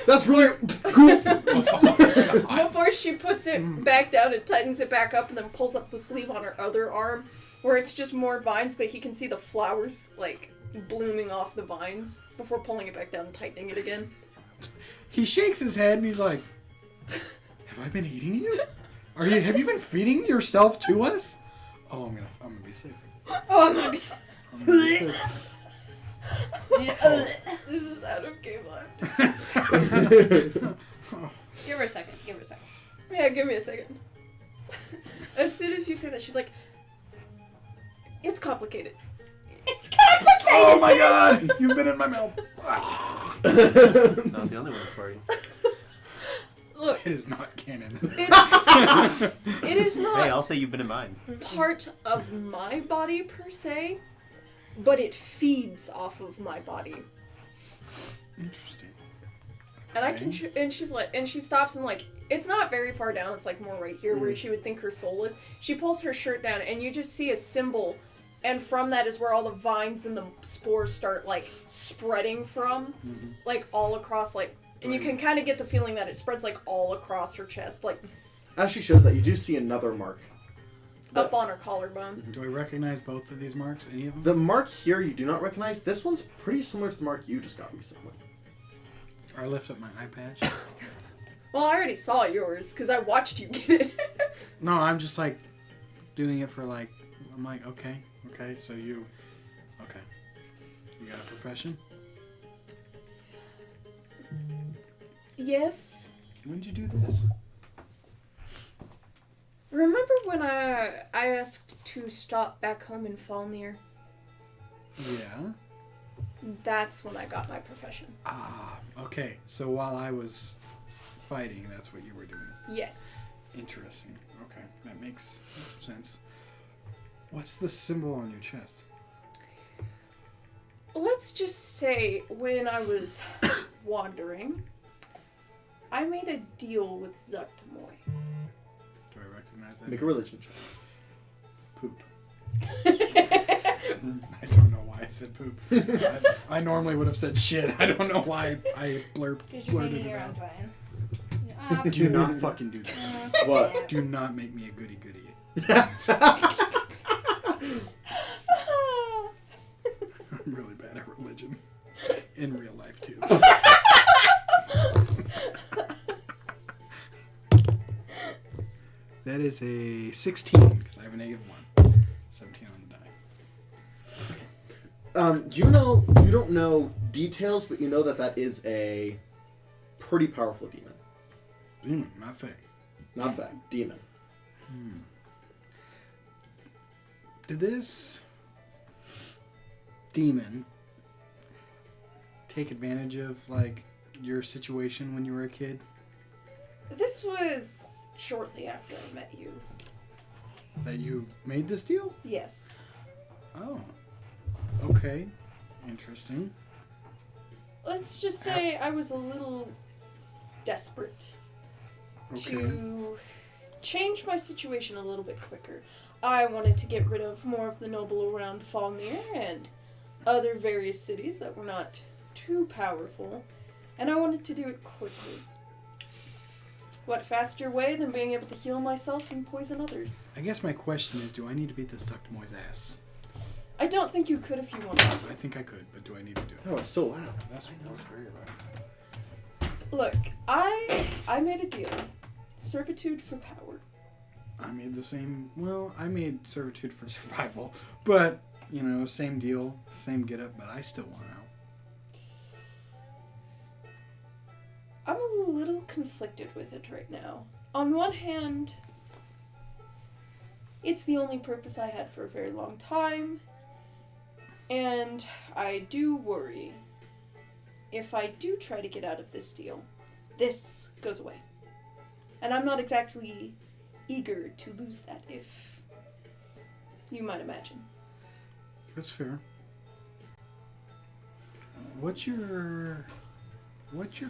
That's really cool. Before she puts it back down and tightens it back up and then pulls up the sleeve on her other arm, where it's just more vines, but he can see the flowers like blooming off the vines before pulling it back down and tightening it again. He shakes his head and he's like, "Have I been eating you? Have you been feeding yourself to us? Oh, I'm gonna be sick. Oh, I'm gonna be sick. I'm gonna be sick." This is out of game left. Give her a second. Yeah, give me a second. As soon as you say that, she's like, it's complicated. It's complicated! Oh my god! You've been in my mouth. Not the only one for you. Look, It is not canon. it is Hey, not I'll say you've been in mine. part of my body per se, but it feeds off of my body. Interesting. And I can, and she's like, and she stops and like, it's not very far down. It's like more right here where she would think her soul is. She pulls her shirt down, and you just see a symbol, and from that is where all the vines and the spores start like spreading from, like all across, like, and you can kind of get the feeling that it spreads like all across her chest, like As she shows that, you do see another mark. up on her collarbone. Do I recognize both of these marks? Any of them? The mark here you do not recognize. This one's pretty similar to the mark you just got recently. I lift up my eye patch. Well, I already saw yours because I watched you get it. No, I'm just like doing it for like. I'm like, okay. So you got a profession? Yes. When did you do this? Remember when I asked to stop back home in Falmir? Yeah. That's when I got my profession. Ah, okay. So while I was fighting, that's what you were doing. Yes. Interesting. Okay, that makes sense. What's the symbol on your chest? Let's just say when I was wandering, I made a deal with Zuktamoy. recognize that. Make a religion check. Poop. I don't know why I said poop. I normally would have said shit. I don't know why I Because you're blurted making it your own out. sign. Do not fucking do that. What? Do not make me a goody goody. I'm really bad at religion. In real life, too. That is a 16, because I have a -1. 17 on the die. You don't know details, but you know that is a pretty powerful demon. Demon, not fake. Not fact, demon. Did this demon take advantage of, like, your situation when you were a kid? This was shortly after I met you. That you made this deal? Yes. Oh. Okay. Interesting. Let's just say I was a little desperate Okay. to change my situation a little bit quicker. I wanted to get rid of more of the noble around Falmir and other various cities that were not too powerful, and I wanted to do it quickly. What faster way than being able to heal myself and poison others? I guess my question is, do I need to beat the Suckmoy's ass? I don't think you could if you wanted to. I think I could, but do I need to do it? That was so loud. That's very loud. Look, I made a deal. Servitude for power. I made the same. Well, I made servitude for survival, but same deal, same get up. But I still want out. I'm a little conflicted with it right now. On one hand, it's the only purpose I had for a very long time, and I do worry if I do try to get out of this deal, this goes away. And I'm not exactly eager to lose that, if you might imagine. That's fair. What's your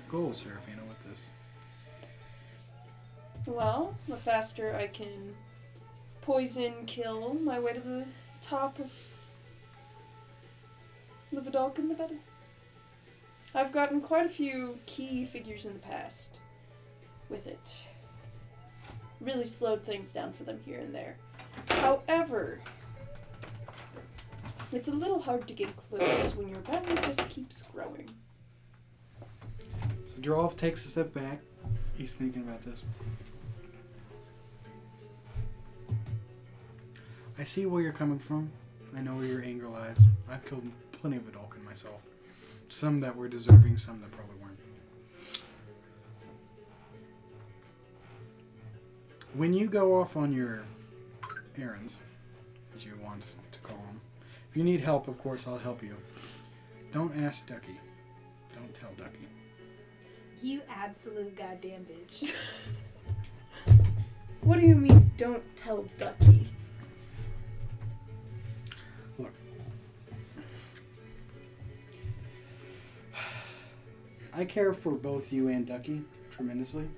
goal, Serafina, with this? Well, the faster I can poison, kill my way to the top of the Vidalcan, the better. I've gotten quite a few key figures in the past with it. Really slowed things down for them here and there. However, it's a little hard to get close when your battery just keeps growing. So Drolf takes a step back. He's thinking about this. I see where you're coming from. I know where your anger lies. I've killed plenty of Vidalcan myself. Some that were deserving, some that probably weren't. When you go off on your errands, as you want to call them, if you need help, of course, I'll help you. Don't ask Ducky. Don't tell Ducky. You absolute goddamn bitch. What do you mean, don't tell Ducky? Look. I care for both you and Ducky tremendously.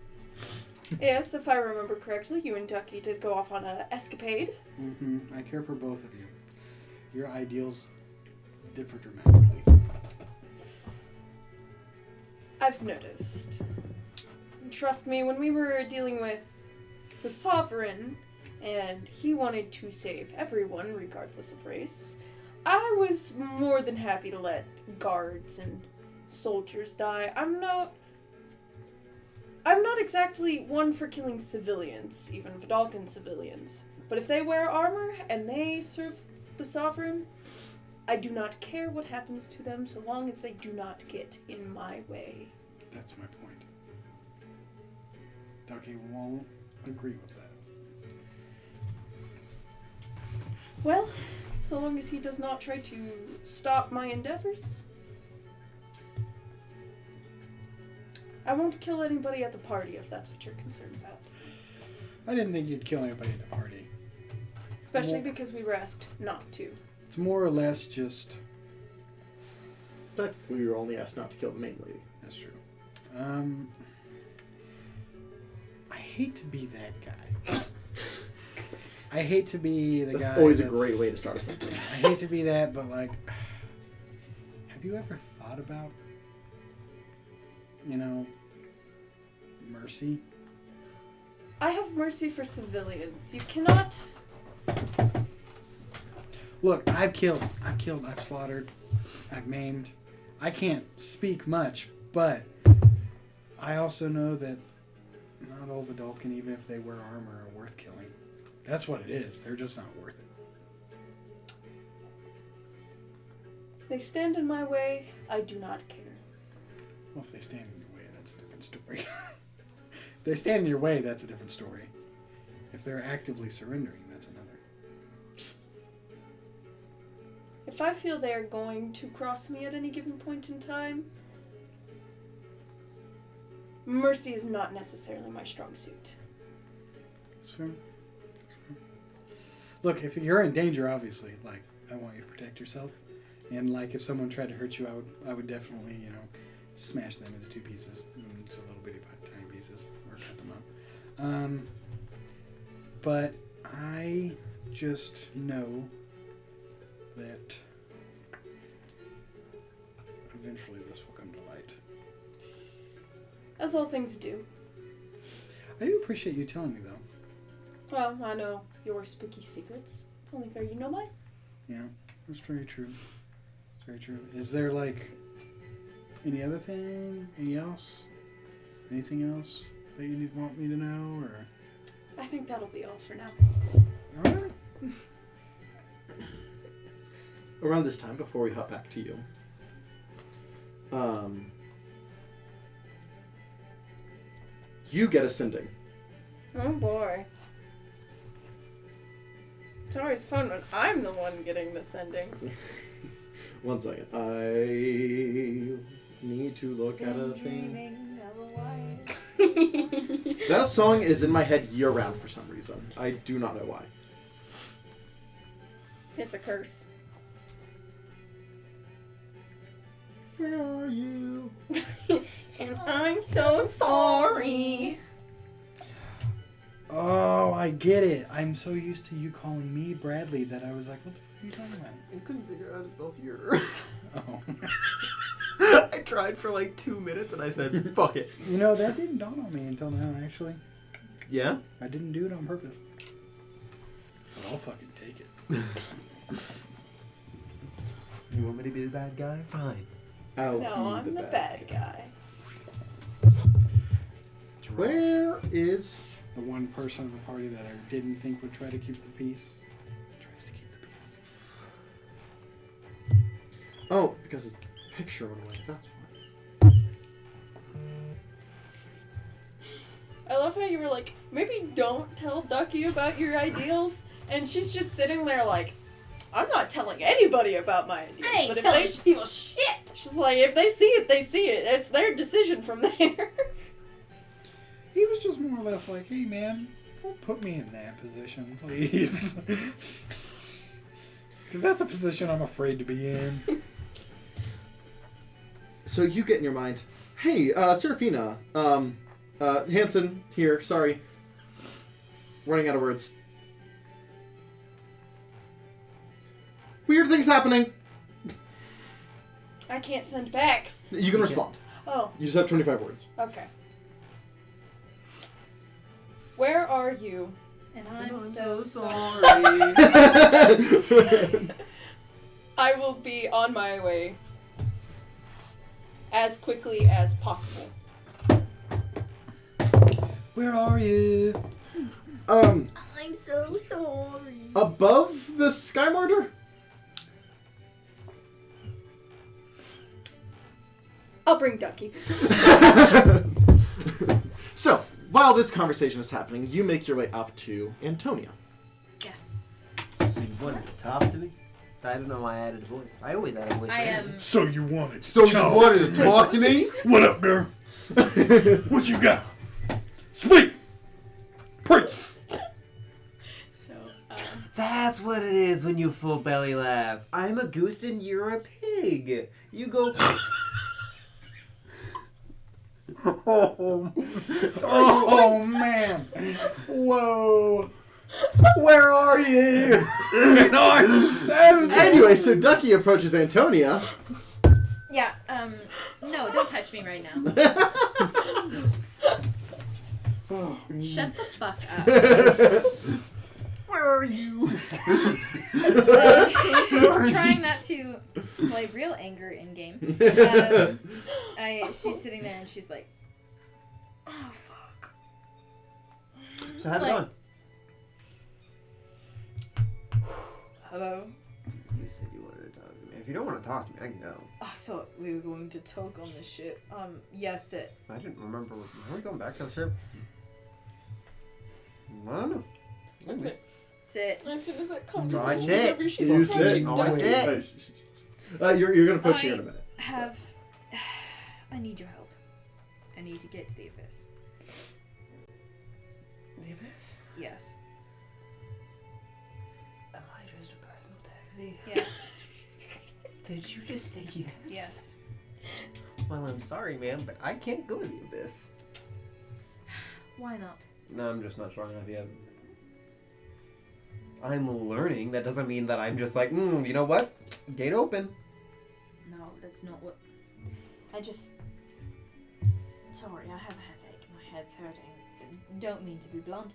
Yes, if I remember correctly, you and Ducky did go off on an escapade. Mm-hmm. I care for both of you. Your ideals differ dramatically. I've noticed. Trust me, when we were dealing with the Sovereign, and he wanted to save everyone, regardless of race, I was more than happy to let guards and soldiers die. I'm not exactly one for killing civilians, even Vidalcan civilians. But if they wear armor and they serve the Sovereign, I do not care what happens to them so long as they do not get in my way. That's my point. Ducky won't agree with that. Well, so long as he does not try to stop my endeavors, I won't kill anybody at the party if that's what you're concerned about. I didn't think you'd kill anybody at the party. Especially because we were asked not to. It's more or less just... But we were only asked not to kill the main lady. That's true. I hate to be that guy. I hate to be the guy. That's always a great way to start a sentence. I hate to be that, but like, have you ever thought about, mercy? I have mercy for civilians. You cannot. Look, I've killed, I've slaughtered, I've maimed. I can't speak much, but I also know that not all Vidalcan, even if they wear armor, are worth killing. That's what it is. They're just not worth it. They stand in my way. I do not care. Well, if they stand in your way, that's a different story. If they stand in your way, that's a different story. If they're actively surrendering, that's another. If I feel they are going to cross me at any given point in time, mercy is not necessarily my strong suit. That's fair. Look, if you're in danger, obviously, like, I want you to protect yourself. And, like, if someone tried to hurt you, I would definitely, smash them into 2 pieces. Into little bitty tiny pieces. Or cut them up. But I just know that eventually this will come to light. As all things do. I do appreciate you telling me, though. Well, I know your spooky secrets. It's only fair you know mine. Yeah, that's very true. It's very true. Is there, like, any other thing? Any else? Anything else that you want me to know, or? I think that'll be all for now. All right. Around this time, before we hop back to you, you get ascending. Oh boy. It's always fun when I'm the one getting the sending. 1 second. I need to look at a thing. That song is in my head year-round for some reason. I do not know why. It's a curse. Where are you? And I'm so sorry. Oh, I get it. I'm so used to you calling me Bradley that I was like, what the fuck are you talking about? I couldn't figure out how to spell fear. Oh. I tried for like 2 minutes and I said, fuck it. That didn't dawn on me until now, actually. Yeah? I didn't do it on purpose. But I'll fucking take it. You want me to be the bad guy? Fine. I'll No, be I'm the bad guy. Where is... the one person in the party that I didn't think would try to keep the peace? Tries to keep the peace. Oh, because his picture went away. That's why. I love how you were like, maybe don't tell Ducky about your ideals. And she's just sitting there like, I'm not telling anybody about my ideas. I ain't but if telling they people shit. She's like, if they see it, they see it. It's their decision from there. He was just more or less like, hey man, don't put me in that position, please. Because that's a position I'm afraid to be in. So you get in your mind, hey, Serafina, Hanson here, sorry. Running out of words. Weird things happening. I can't send back. You can respond. Oh, You just have 25 words. okay. Where are you? And I'm so sorry. I will be on my way as quickly as possible. Where are you? I'm so sorry. Above the Sky Martyr? I'll bring Ducky. So, while this conversation is happening, you make your way up to Antonia. So you wanted to talk to me? I don't know why I added a voice. I always add a voice. I am. So you wanted So you wanted to talk to me? What up, girl? What you got? Speak! Preach! So, That's what it is when you full belly laugh. I'm a goose and you're a pig. You go... Oh man! Whoa! Where are you? No, I'm sad. Anyway, so Ducky approaches Antonia. Yeah, no, don't touch me right now. Shut the fuck up. Where are you? Trying not to display real anger in game. She's sitting there and she's like, oh fuck. So how's it going? Hello? You said you wanted to talk to me. If you don't want to talk to me, I can go. I thought we were going to talk on this ship. Yes, it. I didn't remember. Are we going back to the ship? I don't know. That's it. Sit. As soon as that I conversation sit. is over, she's You approaching sit. I Ducky. sit. You're gonna approach here in a minute. I need your help. I need to get to the abyss. The abyss? Yes. Am I just a personal taxi? Yes. Did you just say yes? Yes. Well, I'm sorry, ma'am, but I can't go to the abyss. Why not? No, I'm just not strong enough yet. I'm learning. That doesn't mean that I'm just like, you know what? Gate open. No, that's not what. Sorry, I have a headache. My head's hurting. Don't mean to be blunt.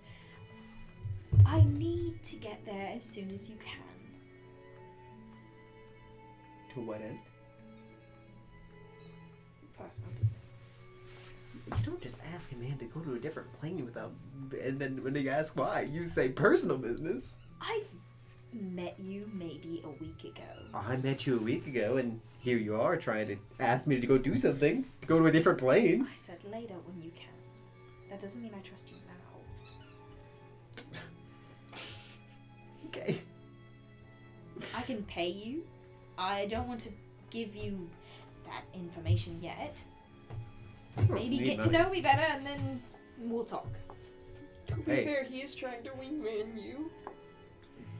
I need to get there as soon as you can. To what end? Personal business. You don't just ask a man to go to a different plane without... And then when they ask why, you say personal business. I've met you maybe a week ago. I met you a week ago, and here you are trying to ask me to go do something. To go to a different plane. I said later when you can. That doesn't mean I trust you now. Okay. I can pay you. I don't want to give you that information yet. Maybe get to know me better and then we'll talk. To be Hey. fair, he is trying to wingman you.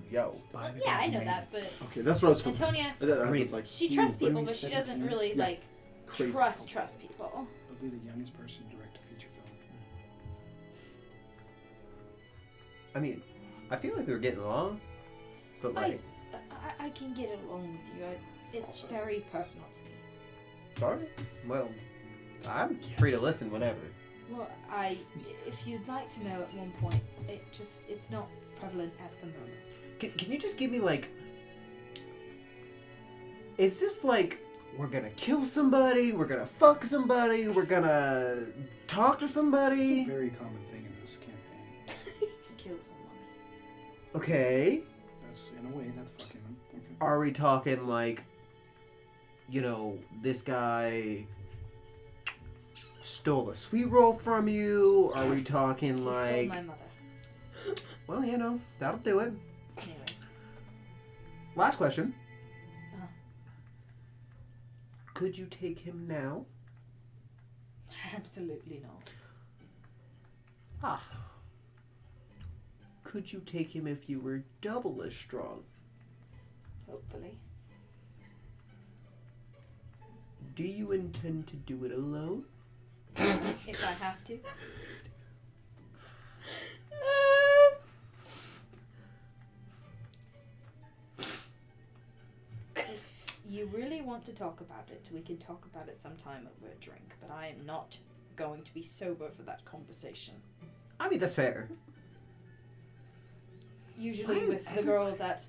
Yo. Yeah, I know that, but Okay, that's what I was going Antonia, I was like, she trusts what are people, we, but she doesn't 17? really, Yeah. like, Crazy. trust people. I'll be the youngest person to direct a feature film. I mean, I feel like we were getting along, but like... I can get along with you. It's very personal to me. Sorry? Well, I'm free to listen whenever. Well, if you'd like to know at one point, it's not prevalent at the moment. Can you just give me like... Is this like, we're gonna kill somebody, we're gonna fuck somebody, we're gonna talk to It's somebody? a very common thing in this campaign. Kill someone. Okay. That's, in a way, that's fucking them. Okay. Are we talking like, you know, this guy stole a sweet roll from you? Are we talking He stole like... my mother. Well, you know, that'll do it. Anyways. Last question. Uh-huh. Could you take him now? Absolutely not. Ah. Could you take him if you were double as strong? Hopefully. Do you intend to do it alone? If I have to. If you really want to talk about it, we can talk about it sometime over a drink, but I am not going to be sober for that conversation. I mean, that's fair. Usually with the girls at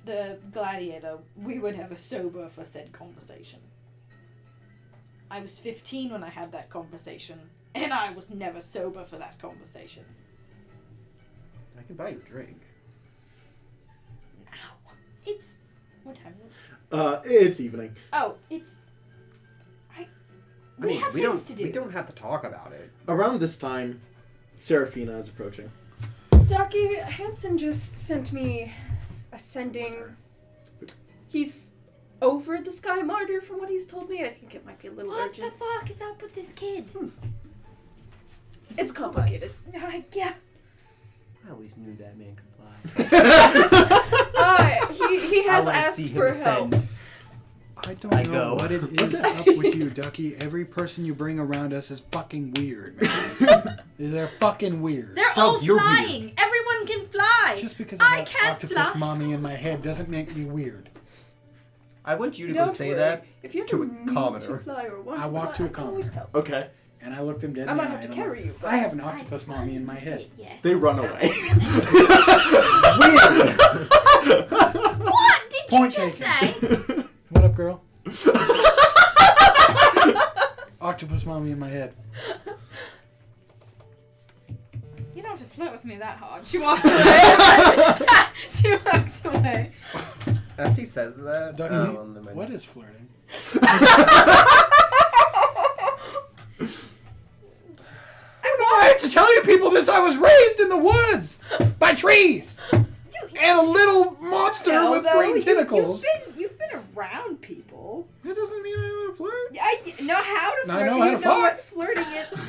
the Gladiator, we would have a sober for said conversation. I was 15 when I had that conversation, and I was never sober for that conversation. I can buy you a drink. Now. It's... What time is it? It's evening. Oh, it's... We have we things to do. We don't have to talk about it. Around this time, Seraphina is approaching. Ducky, Hanson just sent me a sending. He's over the Sky Martyr from what he's told me. I think it might be a little What urgent. the fuck is up with this kid? It's complicated. Yeah. I always knew that man could fly. He has I wanna asked see him for ascend. help. I don't I know go. what it is up with you, Ducky. Every person you bring around us is fucking weird, man. They're fucking weird. They're Doug, all you're flying. Everyone can fly. fly. Just because I I have can't octopus fly. mommy in my head doesn't make me weird. I want you to go Don't say worry. that If you to ever a need commoner. to fly or want I walk fly, to a I can always commoner. help. Okay. And I looked them dead I in might the have eye to and I'm carry like, you. but- I have an octopus mommy in my head. Yes. They run away. Weird. What did you Point just taken. say? What up, girl? Octopus mommy in my head. You don't have to flirt with me that hard. She walks away. She walks away. As he says that, Ducky, never mind. what is flirting? I have to tell you people this. I was raised in the woods by trees and a little monster with green tentacles. You've been around people. That doesn't mean I know how to flirt. I know how to No, I flirt. know how you to know fuck. what flirting is.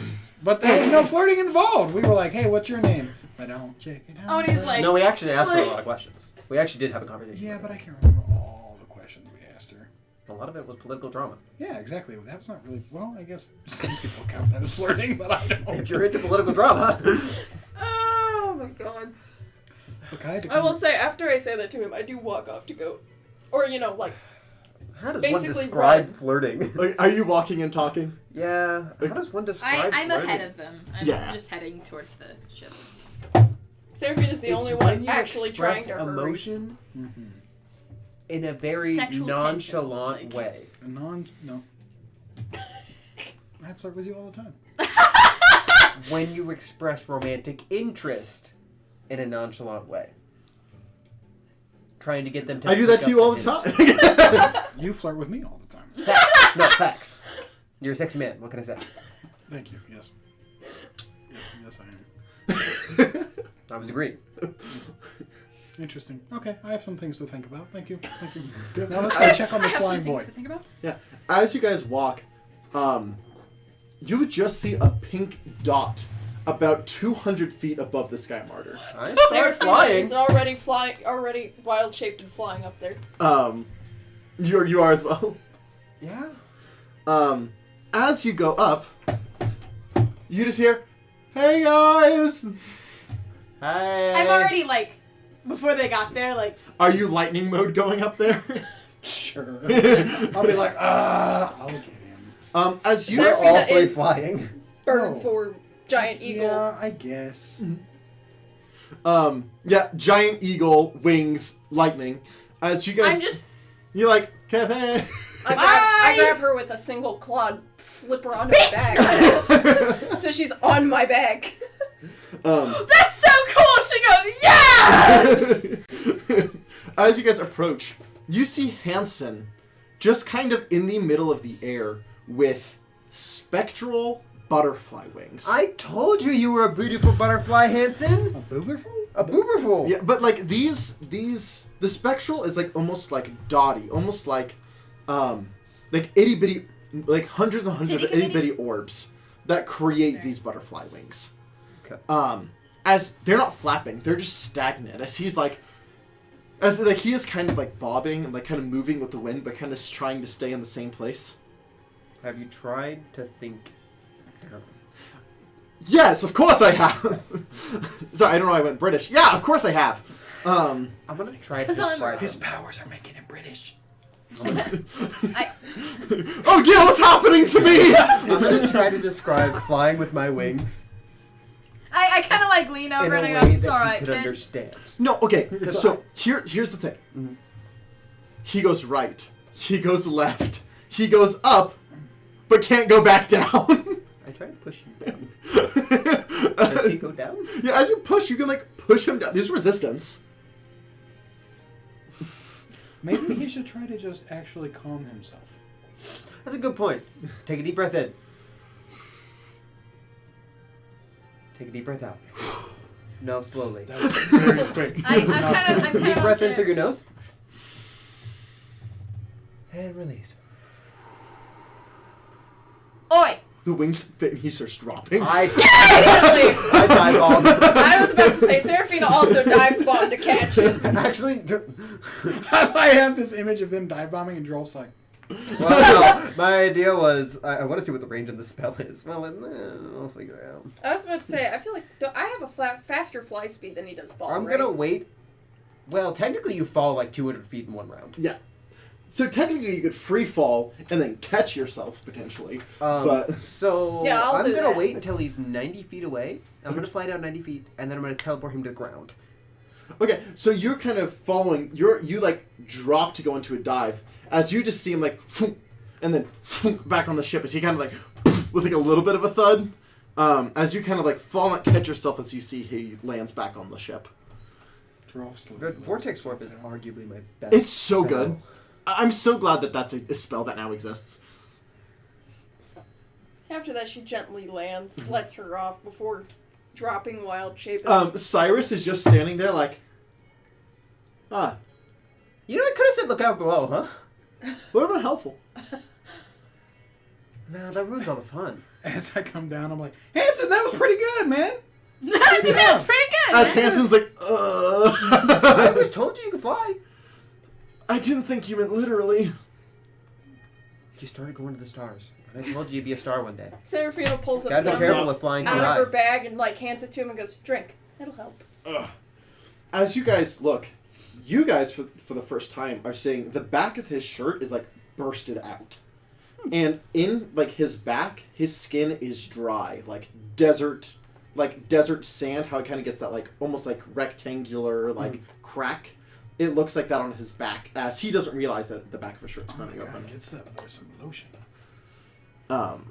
But there was no flirting involved. We were like, hey, what's your name? I don't check it out. Oh, and he's like, No, we actually asked her a lot of questions. We actually did have a conversation. Yeah, but I can't remember all the questions we asked her. A lot of it was political drama. Yeah, exactly. That was not really. Well, I guess some people count that as flirting, but I don't. If you're into political drama. Oh my god. Look, I had to I will come- say, after I say that to him, I do walk off to go. Or, like, How does Basically one describe run. flirting? Like, are you walking and talking? Yeah. How does one describe I'm flirting? ahead of them. I'm Yeah. just heading towards the ship. Seraphine is the It's only when one you actually trying express to hurry. emotion Mhm. in a very Sexual nonchalant tension, like- way. A no. I flirt with you all the time. When you express romantic interest in a nonchalant way. Trying to get them to I do that pick to you up all the hint. time. You flirt with me all the time. Facts. No, facts. You're a sexy man. What can I say? Thank you. Yes. Yes, I am. I was agreeing. Interesting. Okay, I have some things to think about. Thank you. Thank you. Now let's go check on I this have flying some boy. things to think about. As you guys walk, you would just see a pink dot about 200 feet above the Sky Martyr. I started Seraphine flying. is already wild shaped and flying up there. You are as well. Yeah. As you go up, you just hear, "Hey guys!" Hi. I'm already before they got there, Are you lightning mode going up there? Sure. I'll be like, I'll get him. As you We're Seraphina all three is- flying. Bird Oh. form, giant eagle. Yeah, I guess. yeah, giant eagle, wings, lightning. As you guys, I'm just. you're like, "Kevin." I grab her with a single claw, flip her onto my back. So she's on my back. that's so cool. She goes, yeah. As you guys approach, you see Hansen just kind of in the middle of the air with spectral butterfly wings. I told you were a beautiful butterfly, Hanson. A booberful? A booberful. Yeah, but like the spectral is like almost like dotty, almost like itty bitty, like hundreds and hundreds of itty bitty orbs that create these butterfly wings. Okay. As they're not flapping, they're just stagnant. As he is kind of like bobbing and like kind of moving with the wind, but kind of trying to stay in the same place. Have you tried to think down? Yes, of course I have. Sorry, I don't know why I went British. Yeah, of course I have. I'm gonna try to 'Cause I'm- describe His them. powers are making him British. Oh dear, what's happening to me? I'm gonna try to describe flying with my wings I kind of lean in over a and I way go, it's that all he right, could kid. understand. No, okay. So here's the thing. Mhm. He goes right. He goes left. He goes up, but can't go back down. I try to push him down. Does he go down? Yeah, as you push, you can like push him down. There's resistance. Maybe he should try to just actually calm himself. That's a good point. Take a deep breath in. Take a deep breath out. No, slowly. That was very quick. I'm kind Deep of breath in through your nose. And release. Oi! The wings fit and he starts dropping. I Instantly. dive on. I was about to say, Seraphina also dives bombed to catch it. Actually, I have this image of them dive bombing and Joel's like, Well, no, my idea was I want to see what the range of the spell is. Well, I'll figure it out. I was about to say, I feel like I have a faster fly speed than he does fall. I'm right? gonna wait. Well, technically, you fall like 200 feet in one round. Yeah. So technically, you could free fall and then catch yourself potentially. But So Yeah, I'll I'm do gonna that. wait until he's 90 feet away. I'm gonna fly down 90 feet, and then I'm gonna teleport him to the ground. okay, so you're kind of following. You like drop to go into a dive as you just see him like, phoom, and then phoom, back on the ship as he kind of like poof, with like a little bit of a thud. As you kind of like fall and catch yourself as you see he lands back on the ship. Vortex Warp is arguably my best. It's so spell. good. I'm so glad that that's a spell that now exists. After that, she gently lands, lets her off before dropping wild shape. Cyrus is just standing there like, You know, I could have said look out below, huh? what about helpful? No, that ruins all the fun. As I come down, I'm like, Hanson, that was pretty good, man. That was pretty good. As man. Hanson's like, I always told you could fly. I didn't think you meant literally. You started going to the stars. And I told you you'd be a star one day. Serafina pulls up Gotta be pencils careful with flying too out high. of her bag and like hands it to him and goes, "Drink. It'll help." As you guys look, you guys for the first time are seeing the back of his shirt is like bursted out, and in like his back, his skin is dry, like desert sand. How it kind of gets that like almost like rectangular like crack. It looks like that on his back, as he doesn't realize that the back of his shirt's Oh my coming open. God, gets that with some lotion. I'm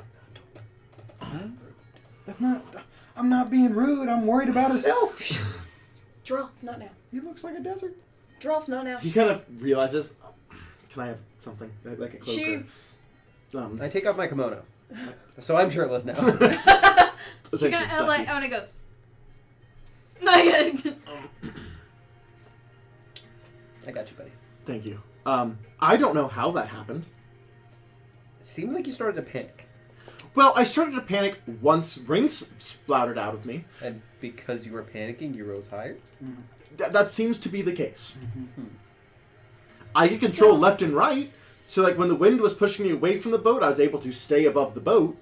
not being rude. I'm worried about his health. Drolf, not now. He looks like a desert. Drolf, not now. He kind of realizes, can I have something like a cloak? She- I take off my kimono. So I'm shirtless now. She kinda, like, oh, and it goes. Not yet. I got you, buddy. Thank you. I don't know how that happened. It seemed like you started to panic. Well, I started to panic once rings splattered out of me. And because you were panicking, you rose higher? That seems to be the case. I could control left and right, so like when the wind was pushing me away from the boat, I was able to stay above the boat.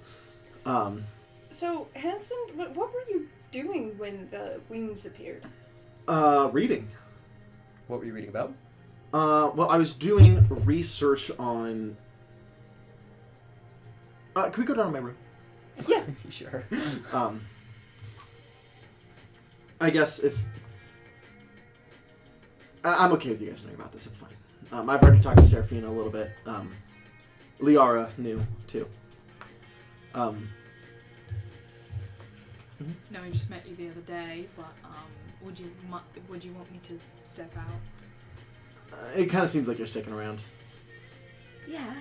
So, Hanson, what were you doing when the wings appeared? Reading. What were you reading about? Well, I was doing research on... can we go down to my room? Yeah. Sure. I guess if... I'm okay with you guys knowing about this, it's fine. I've already talked to Serafina a little bit. Liara knew, too. No, I just met you the other day, but would you want me to step out? It kind of seems like you're sticking around. Yeah.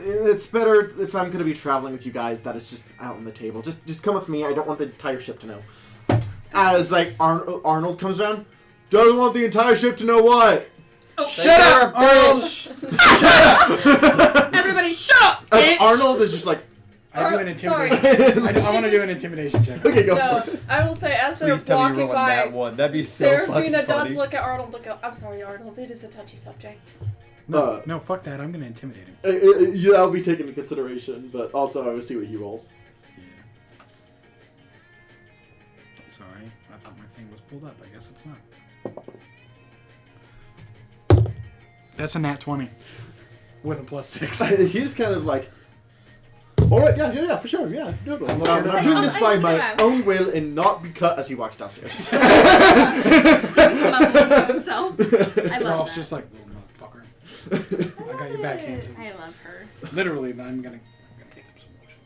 It's better if I'm going to be traveling with you guys that it's just out on the table. Just come with me. I don't want the entire ship to know. As like Arnold comes around, doesn't want the entire ship to know what. Oh, Shut up, bitch! everybody, shut up, As bitch! Arnold is just like, I do an Sorry. intimidation. I She want to do just- an intimidation check. okay, go No, for it. I will say, as they're Please tell me walking you're rolling by, that one. That'd be so fucking Serafina does funny. look at Arnold and go, "I'm sorry, Arnold, it is a touchy subject." No, no, fuck that. I'm going to intimidate him. Yeah, that'll be taken into consideration, but also I will see what he rolls. Yeah. Sorry, I thought my thing was pulled up. I guess it's not. That's a nat 20 with a +6. He just kind of like, all right, yeah, for sure, yeah. No, I'm doing this by my own will and not because as he walks downstairs. He's mumbling to himself. I love Ralph's that. just like, little motherfucker. I got your back, Hanson. I love her. Literally, I'm gonna get some lotion.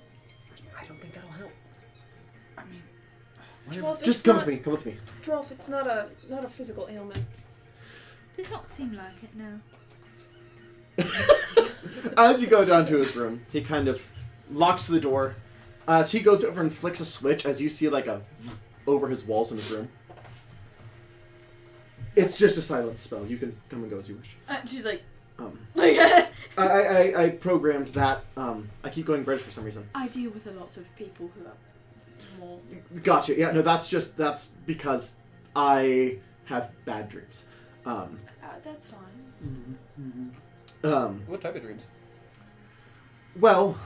I don't think that'll help. I mean, Drolf, Just it's come not- with me. Come with me. Drolf, it's not a physical ailment. Does not seem like it, no. As you go down to his room, he kind of locks the door. As he goes over and flicks a switch, as you see like a over his walls in his room. It's just a silence spell. You can come and go as you wish. She's like, I programmed that. I keep going bridge for some reason. I deal with a lot of people who are more. Gotcha. Yeah, no, that's because I have bad dreams. That's fine. What type of dreams? Well,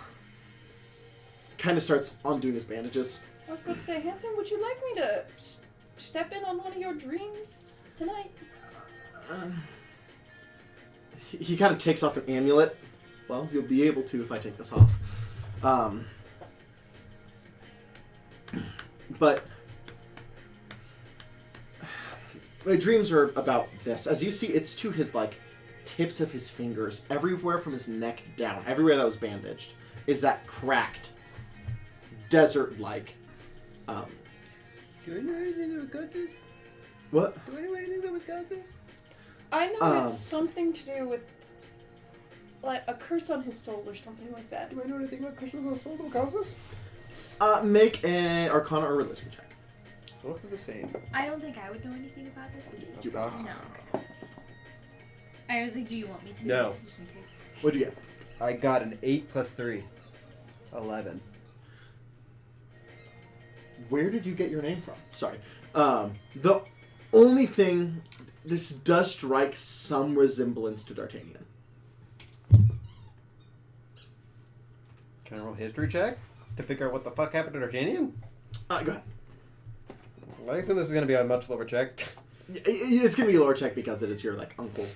kind of starts undoing his bandages. I was about to say, Hanson, would you like me to step in on one of your dreams tonight? He kind of takes off an amulet. Well, you'll be able to if I take this off. But my dreams are about this. As you see, it's to his, like, tips of his fingers. Everywhere from his neck down, everywhere that was bandaged, is that cracked, desert-like. Do I know anything that was got this? What? Do I know anything that was got this? I know it's something to do with, like, a curse on his soul or something like that. Do I know anything about Christians on the soul that will cause this? Make an Arcana or Religion check. Both are the same. I don't think I would know anything about this. But You got no. Okay. I was like, do you want me to? No. Just in case. What'd you get? I got an 8 plus 3. 11. Where did you get your name from? Sorry. The only thing... This does strike some resemblance to D'Artagnan. Can I roll a history check to figure out what the fuck happened to D'Artagnan? Go ahead. I assume this is going to be a much lower check. It's going to be a lower check because it is your, like, uncle.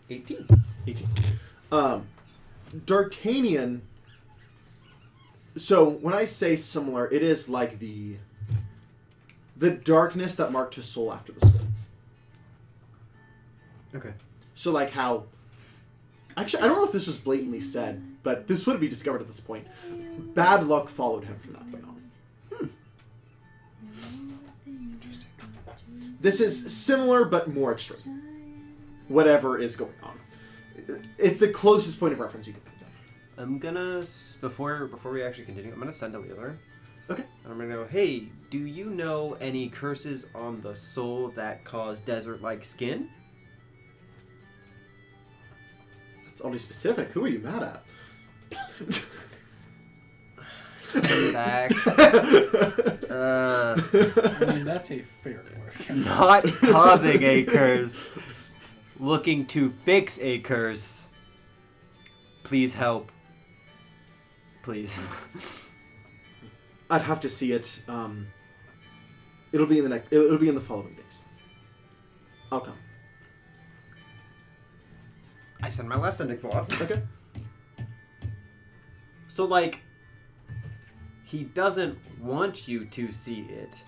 18. 18. D'Artagnan... So, when I say similar, it is like the darkness that marked his soul after the skull. Okay. So, like how... Actually, I don't know if this was blatantly said, but this wouldn't be discovered at this point. Bad luck followed him from that point on. Interesting. This is similar, but more extreme. Whatever is going on. It's the closest point of reference you can think of. I'm gonna, before we actually continue, I'm gonna send a Leeler. Okay. I'm gonna go, hey, do you know any curses on the soul that cause desert-like skin? That's only specific. Who are you mad at? Back. I mean, that's a fair question. Not causing a curse. Looking to fix a curse. Please help. Please. I'd have to see it. It'll be in the following days. I'll come. I send my last sending slot. Okay. So, like, he doesn't want you to see it.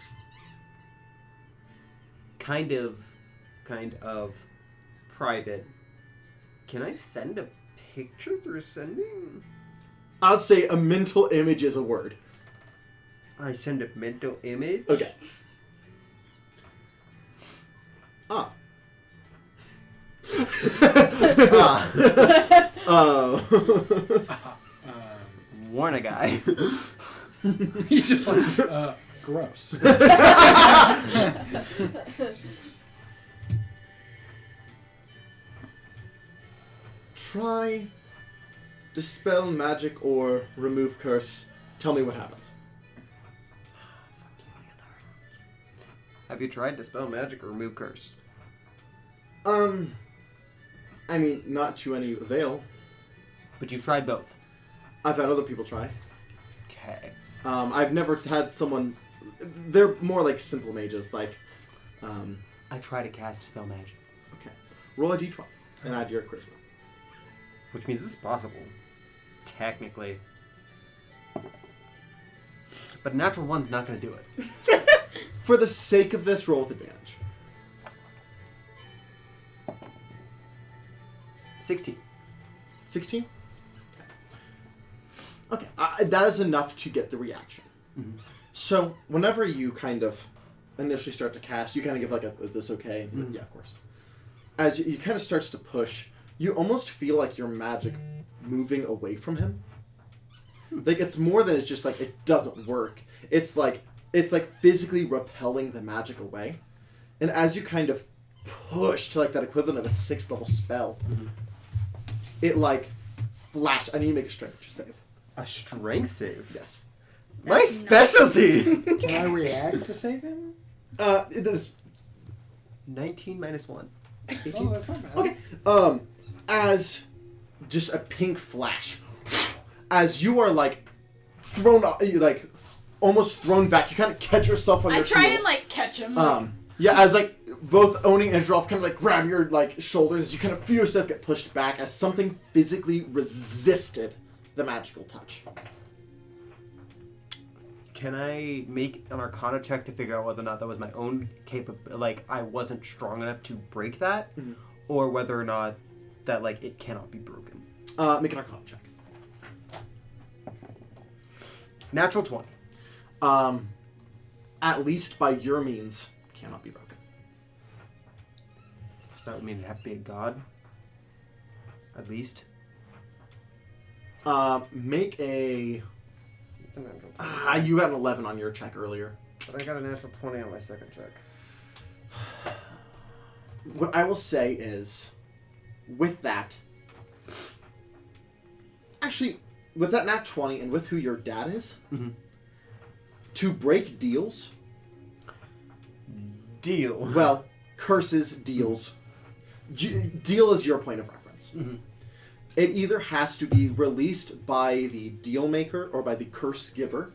Kind of private. Can I send a picture through sending? I'll say a mental image is a word. I send a mental image? Okay. Ah. Warn a guy. He's just like, gross. Try dispel magic or remove curse. Tell me what happens. Have you tried dispel magic or remove curse? I mean, not to any avail. But you've tried both. I've had other people try. Okay. I've never had someone... They're more like simple mages, like... I try to cast dispel magic. Okay. Roll a d12 and add your charisma. Which means this is possible. Technically. But natural one's not going to do it. For the sake of this, roll with advantage. 16. 16? Okay. That is enough to get the reaction. Mm-hmm. So, whenever you kind of initially start to cast, you kind of give like a, is this okay? Mm-hmm. Yeah, of course. As you kind of starts to push, you almost feel like your magic moving away from him. Like, it's more than it's just like, it doesn't work. It's like physically repelling the magic away. And as you kind of push to like that equivalent of a 6th level spell, it like flash. I need to make a strength save. A strength save? Yes. My That's specialty! Can I react to save him? It is 19 minus 1. Oh, that's not bad. Okay. As just a pink flash, as you are like thrown, like almost thrown back, you kind of catch yourself on I your try heels. and like catch him. Yeah, as like both Oni and Drolf kind of like grab your like shoulders as you kind of feel yourself get pushed back as something physically resisted the magical touch. Can I make an Arcana check to figure out whether or not that was my own like I wasn't strong enough to break that, or whether or not that like it cannot be broken? Make an Arcana check. Natural 20. At least by your means, cannot be broken. So that would mean it'd have to be a god. At least. Make a. It's a natural 20. You got an 11 on your check earlier. But I got a natural 20 on my second check. What I will say is, with that, actually, with that nat 20 and with who your dad is, to break deals, well, curses, deals, deal is your point of reference. It either has to be released by the deal maker or by the curse giver.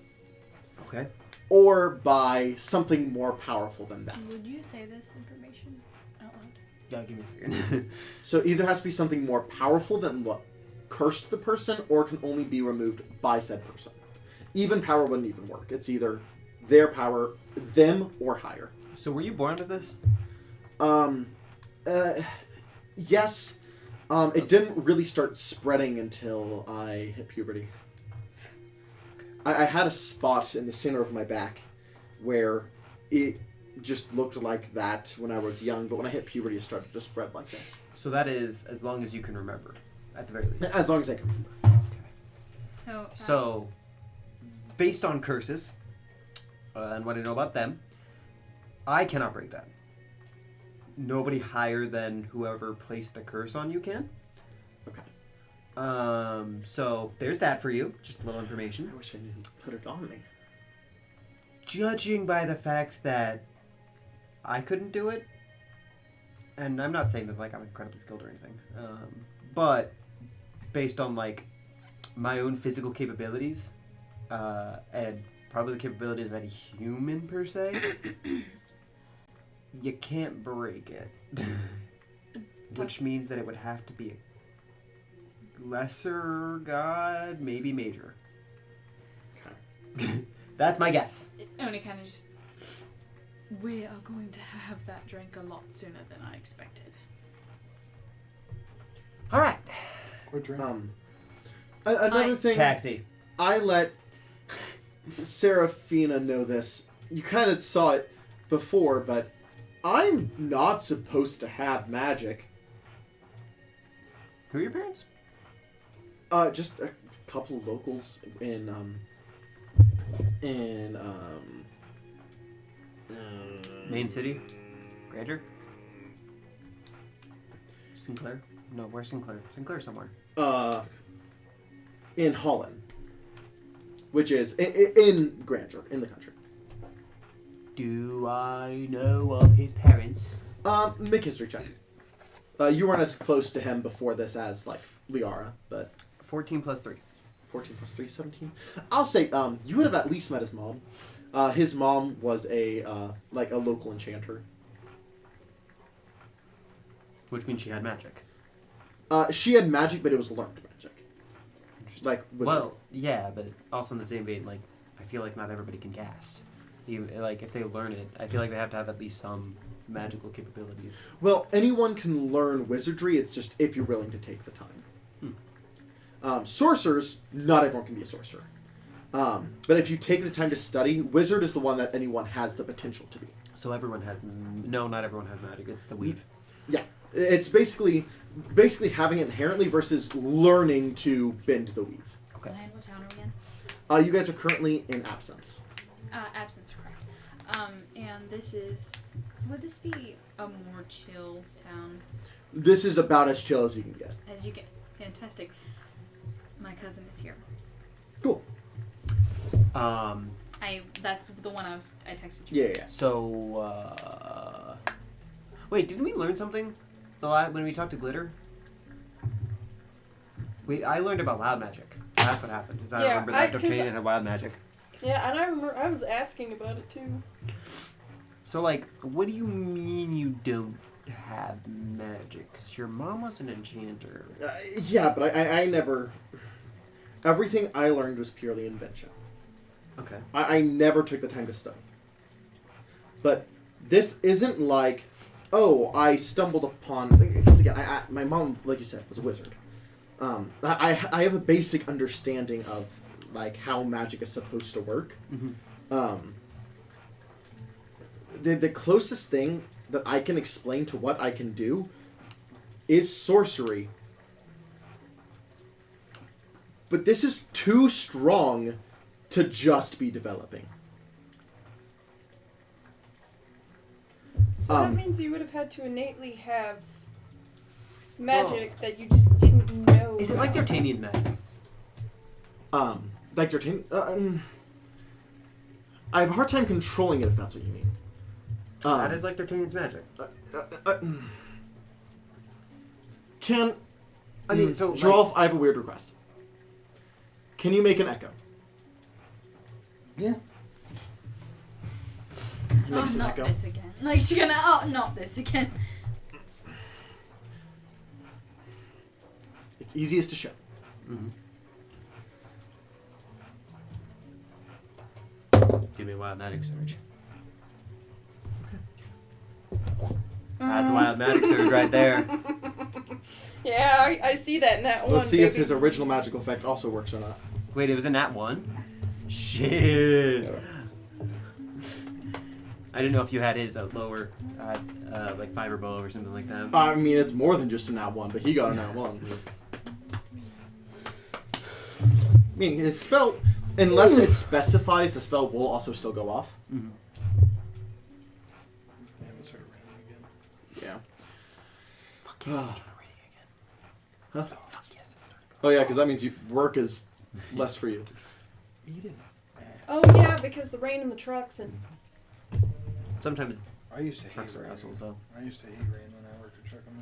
Okay. Or by something more powerful than that. Would you say this information out loud? Yeah, give me a second. So either has to be something more powerful than what cursed the person, or can only be removed by said person. Even power wouldn't even work. It's either their power, them, or higher. So were you born into this? Yes. It didn't really start spreading until I hit puberty. I had a spot in the center of my back where it just looked like that when I was young, but when I hit puberty, it started to spread like this. So that is as long as you can remember, at the very least. As long as I can remember. So, based on curses, and what I know about them, I cannot break that. Nobody higher than whoever placed the curse on you can. Okay. So there's that for you. Just a little information. I wish I didn't put it on me. Judging by the fact that I couldn't do it, and I'm not saying that like I'm incredibly skilled or anything, but based on like my own physical capabilities, and probably the capabilities of any human per se, you can't break it. Which means that it would have to be a lesser god, maybe major. Okay. That's my guess. Oni kind of just... We are going to have that drink a lot sooner than I expected. All right. Or drink. Another thing. Taxi. I let Serafina know this. You kind of saw it before, but I'm not supposed to have magic. Who are your parents? Just a couple locals in Main city? Granger? Sinclair? No, where's Sinclair? Sinclair somewhere. in Holland, which is in Granger, in the country. Do I know of his parents? Make history check. You weren't as close to him before this as, like, Liara, but... 14 plus 3. 14 plus 3, 17. I'll say, you would have at least met his mom. His mom was a local enchanter. Which means she had magic. She had magic, but it was learned magic. Like, well, yeah, but also in the same vein, like, I feel like not everybody can cast. Even, like, if they learn it, I feel like they have to have at least some magical capabilities. Well, anyone can learn wizardry, it's just if you're willing to take the time. Sorcerers, not everyone can be a sorcerer. But if you take the time to study, wizard is the one that anyone has the potential to be. So everyone has... No, not everyone has magic. It's the weave. Yeah. It's basically having it inherently versus learning to bend the weave. Okay. And what town are we in? You guys are currently in Absence. Absence, correct. And this is... Would this be a more chill town? This is about as chill as you can get. As you get. Fantastic. My cousin is here. Cool. That's the one I texted you. Yeah. So, wait, didn't we learn something when we talked to Glitter, I learned about wild magic. That's what happened. Is I Yeah, remember that because D'Artagnan had wild magic. Yeah, and I remember I was asking about it too. So, like, what do you mean you don't have magic? Because your mom was an enchanter. Yeah, but I never... Everything I learned was purely invention. Okay. I never took the time to study. But this isn't like, oh, I stumbled upon... Because again, my mom, like you said, was a wizard. I have a basic understanding of like how magic is supposed to work. Mm-hmm. The closest thing that I can explain to what I can do is sorcery. But this is too strong to just be developing. So that means you would have had to innately have magic that you just didn't know. Is it like D'Artagnan's magic? Like D'Artagnan... I have a hard time controlling it, if that's what you mean. That is like D'Artagnan's magic. I mean, so... Gerolf, I have a weird request. Can you make an echo? Yeah. He makes an not echo. this again. Like, she's gonna, not this again. It's easiest to show. Mm-hmm. Give me a wild magic surge. That's a wild magic surge right there. Yeah, I see that in that one. Let's see if baby. his original magical effect also works or not. Wait, it was a nat 1? Shit. I didn't know if you had his lower, like fiber bow or something like that. I mean, it's more than just a nat 1, but he got a nat 1. I mean, his spell, unless it specifies, the spell will also still go off. Mm-hmm. Yeah, we'll start raining again. Yeah. Fuck yes, it's started raining again. Huh? Fuck yes, it's started. Oh yeah, because that means work is less for you. Eden. Oh yeah, because the rain in the trucks and. Sometimes I used to hate trucks are rain. assholes, though. I used to hate rain when I worked at Truck and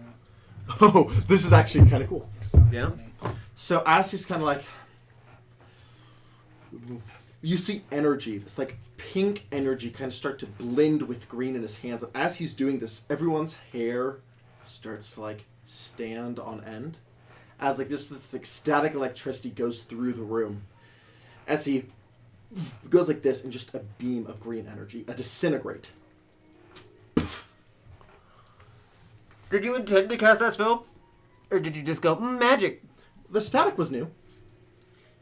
Oh, this is actually kind of cool. Yeah? So as he's kind of like, you see energy, this like pink energy kind of start to blend with green in his hands. And as he's doing this, everyone's hair starts to like stand on end. As like this like static electricity goes through the room. As he goes like this and just a beam of green energy, a disintegrate. Did you intend to cast that spell? Or did you just go, magic? The static was new.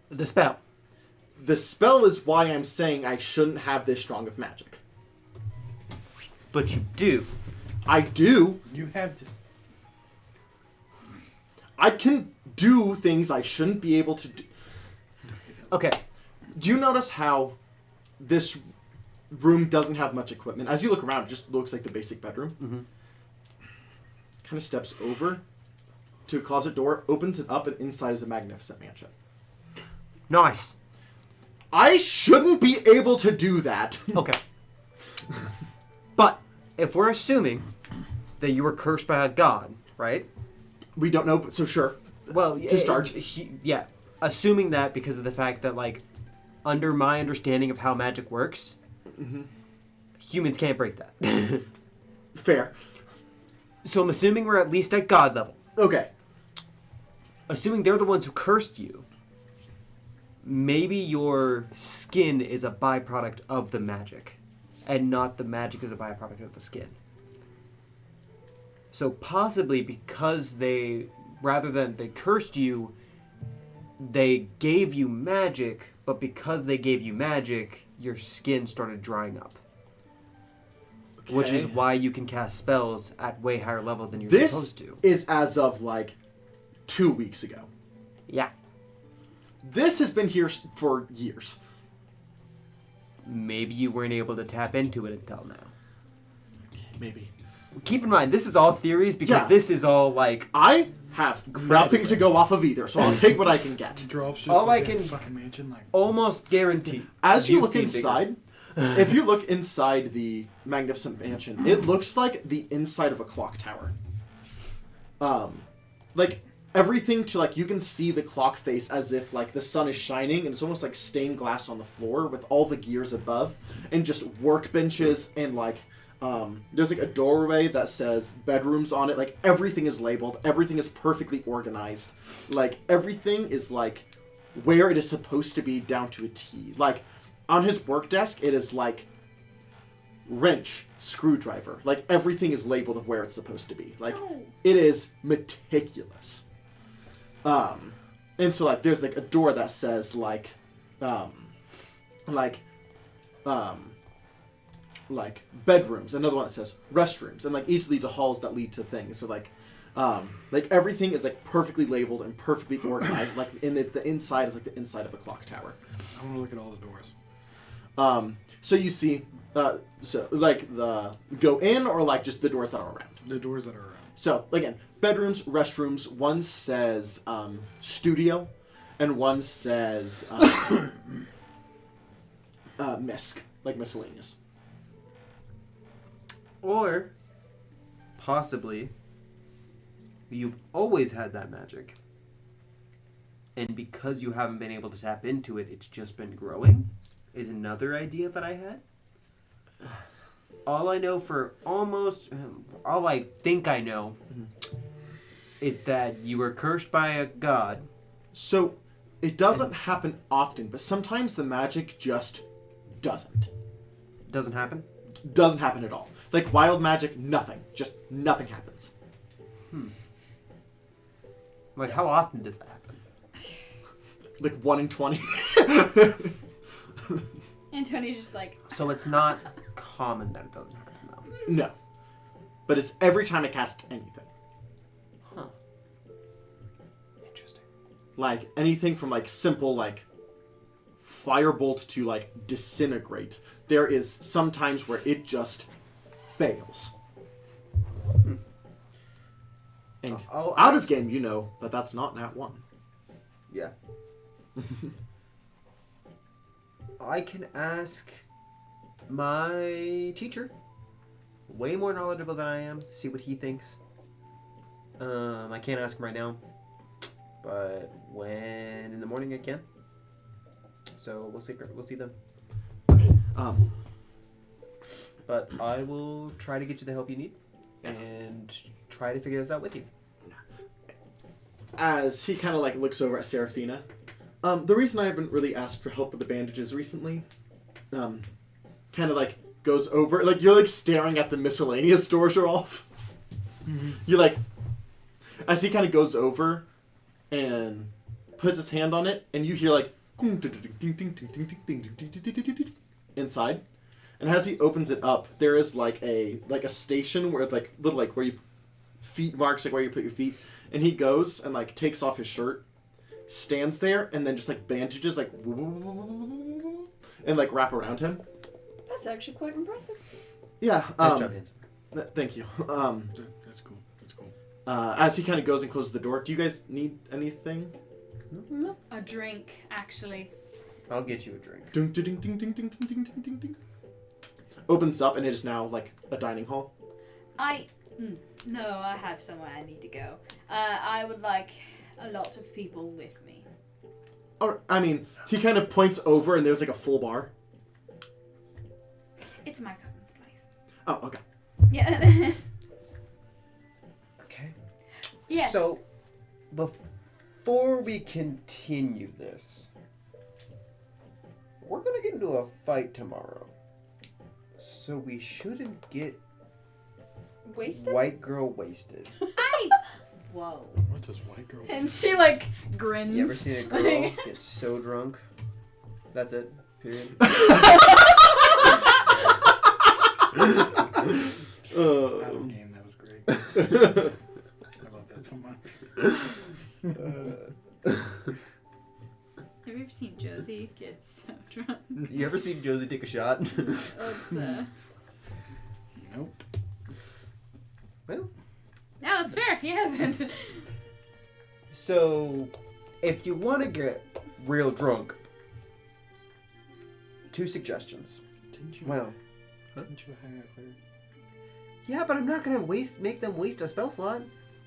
The spell. The spell is why I'm saying I shouldn't have this strong of magic. But you do. I do. You have to. I can do things I shouldn't be able to do. Okay. Do you notice how this room doesn't have much equipment? As you look around, it just looks like the basic bedroom. Mm-hmm. Kind of steps over to a closet door, opens it up, and inside is a magnificent mansion. Nice. I shouldn't be able to do that. Okay. But if we're assuming that you were cursed by a god, right? We don't know, so sure. Well, To start. yeah. Assuming that because of the fact that, like, under my understanding of how magic works, humans can't break that. Fair. So I'm assuming we're at least at god level. Okay. Assuming they're the ones who cursed you, maybe your skin is a byproduct of the magic, and not the magic is a byproduct of the skin. So possibly because rather than they cursed you, they gave you magic, but because they gave you magic, your skin started drying up. Okay. Which is why you can cast spells at way higher level than you're This supposed to. is as of like 2 weeks ago. Yeah. This has been here for years. Maybe you weren't able to tap into it until now. Okay, maybe. Keep in mind, this is all theories because Yeah. this is all like... I have nothing to go off of either, so I'll take what I can get. Drolf's just All I looking at can- the fucking mansion like. almost guaranteed. As you You've look seen inside, if you look inside the magnificent mansion, it looks like the inside of a clock tower. like everything to like you can see the clock face as if like the sun is shining, and it's almost like stained glass on the floor with all the gears above and just workbenches and like there's like a doorway that says bedrooms on it. Like everything is labeled, everything is perfectly organized, like everything is like where it is supposed to be down to a T. Like on his work desk it is like wrench, screwdriver, like everything is labeled of where it's supposed to be. Like it is meticulous. And so like there's like a door that says like bedrooms, another one that says restrooms, and like each lead to halls that lead to things. So like everything is like perfectly labeled and perfectly organized. Like the inside is like the inside of a clock tower. I want to look at all the doors. So you see so like the go in or like just the doors that are around. The doors that are around. So again, bedrooms, restrooms. One says studio, and one says misc, like miscellaneous. Or possibly you've always had that magic, and because you haven't been able to tap into it, it's just been growing, is another idea that I had. All I think I know is that you were cursed by a god. So it doesn't happen often, but sometimes the magic just doesn't. Doesn't happen? Doesn't happen at all. Like wild magic, nothing. Just nothing happens. Like how often does that happen? Like 1 in 20. And Tony's just like, So it's not common that it doesn't happen though. No. But it's every time I cast anything. Huh. Interesting. Like anything from like simple like firebolt to like disintegrate. There is some times where it just fails. And out of game, you know that that's not nat 1. Yeah. I can ask my teacher, way more knowledgeable than I am, to see what he thinks. I can't ask him right now, but when in the morning I can. So we'll see. We'll see then. But I will try to get you the help you need, and try to figure this out with you. As he kind of like looks over at Seraphina, the reason I haven't really asked for help with the bandages recently, kind of like goes over, like you're like staring at the miscellaneous doors are off. You like, as he kind of goes over and puts his hand on it, and you hear like inside. And as he opens it up, there is like a station where like little like where you feet marks, like where you put your feet. And he goes and like takes off his shirt, stands there, and then just like bandages like and like wrap around him. That's actually quite impressive. Yeah. Nice job, handsome. Thank you. That's cool. That's cool. As he kind of goes and closes the door, do you guys need anything? No. A drink, actually. I'll get you a drink. Ding ding ding ding ding ding ding ding ding ding. Opens up and it is now like a dining hall. No, I have somewhere I need to go. I would like a lot of people with me. Or I mean, he kind of points over and there's like a full bar. It's my cousin's place. Oh, okay. Yeah. Okay. Yes. So, before we continue this, we're gonna get into a fight tomorrow. So we shouldn't get Wasted? white girl wasted. Whoa. What does white girl? And she like grins. You ever seen a girl get so drunk? That's it. Period. Out of game, that was great. I love that so much. Have you ever seen Josie get so drunk? You ever seen Josie take a shot? Nope. Well, No, it's fair. He hasn't. so if you want to get real drunk, 2 suggestions. Didn't you? Well, Didn't you hire a cleric? yeah, but I'm not gonna make them waste a spell slot.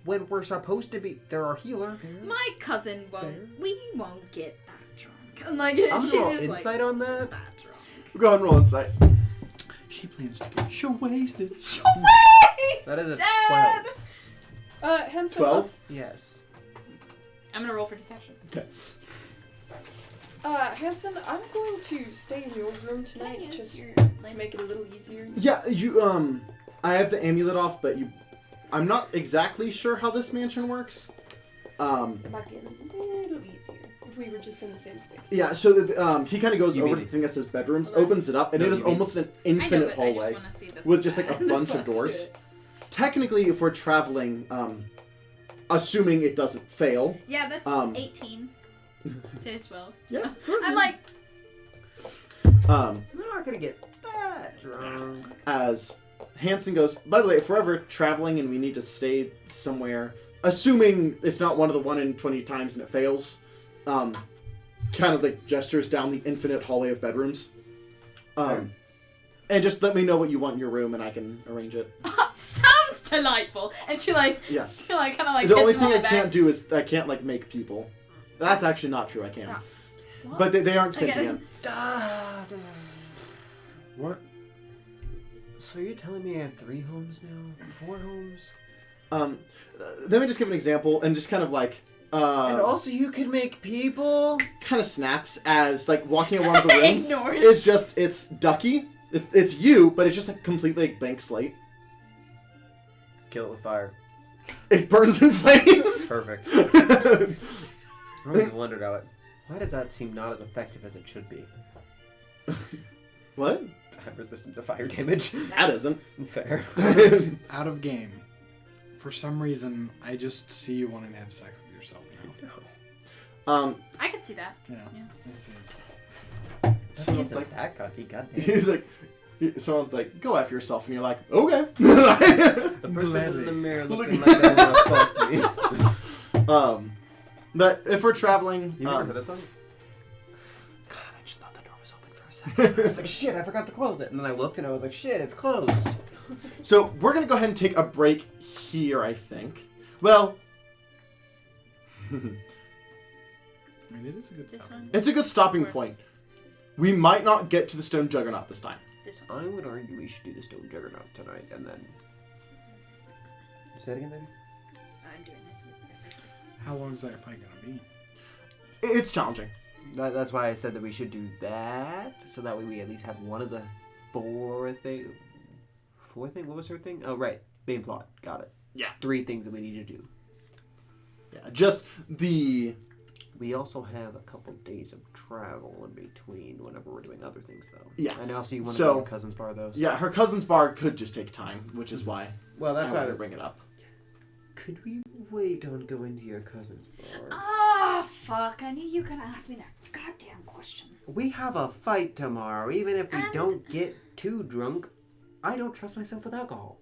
when we're supposed to be. They're our healer. My cousin won't. We won't get that drunk. I'm like, I'm she gonna roll just insight on that. that drunk. Go ahead and roll insight. She plans to get show wasted. That is a Wasted! 12. Henson. 12? Yes. I'm gonna roll for deception. Okay. Hanson, I'm going to stay in your room tonight use just your to make it a little easier. Yeah, you, I have the amulet off, but I'm not exactly sure how this mansion works. It might be a little easier if we were just in the same space. Yeah, so he kind of goes You over mean- to the thing that says bedrooms, Hold on. opens it up, and No, it is you mean- almost an I know, infinite but hallway I just want to see the with just like a back. bunch of Let's do doors. it. Technically, if we're traveling, assuming it doesn't fail, Yeah, that's 18 to 12. So. yeah, I'm like, um, I'm not gonna get that drunk. as Hanson goes, by the way, if we're ever traveling and we need to stay somewhere, assuming it's not one of the 1 in 20 times and it fails, kind of like gestures down the infinite hallway of bedrooms. And just let me know what you want in your room and I can arrange it. sounds delightful. And she like, Yeah. she like kind of like The hits only him thing on I the back. can't do is I can't like make people. That's actually not true. I can, That's but they aren't Okay. sentient. What? So you're telling me I have 3 homes now? 4 homes? Let me just give an example and just kind of like. And also you can make people? Kind of snaps as like walking in one of the rooms Ignores. is just it's Ducky. It's you, but it's just like completely like blank slate. Kill it with fire. It burns in flames. Perfect. I always wondered why does that seem not as effective as it should be? What? I'm resistant to fire damage. That isn't Fair. Out of game. For some reason, I just see you wanting to have sex with yourself now. I could see that. Yeah. Yeah. That's it. Someone's He's like, that cocky, goddamn. he's like, someone's like, go after yourself, and you're like, okay. The person in the mirror looking like they wanna fuck me. But if we're traveling, You never heard that song? God, I just thought the door was open for a second. I was like, shit, I forgot to close it. And then I looked and I was like, shit, it's closed. so we're gonna go ahead and take a break here, I think. Well, I mean, it is a good This topic. one. it's a good stopping point. We might not get to the Stone Juggernaut this time. This one. I would argue we should do the Stone Juggernaut tonight and then. Say it again, baby? I'm doing this. How long is that fight gonna be? It's challenging. That's why I said that we should do that, so that way we at least have one of the 4 thing. 4 thing? What was her thing? Oh, right. Main plot. Got it. Yeah. 3 things that we need to do. Yeah, just the. We also have a couple days of travel in between whenever we're doing other things, though. Yeah. And also you want to So- go to your cousin's bar, though. So. Yeah, her cousin's bar could just take time, which is why Well, I that's wanted why to bring it up. Could we wait on going to your cousin's bar? Ah, fuck. I knew you were gonna ask me that goddamn question. We have a fight tomorrow. Even if we And- don't get too drunk, I don't trust myself with alcohol.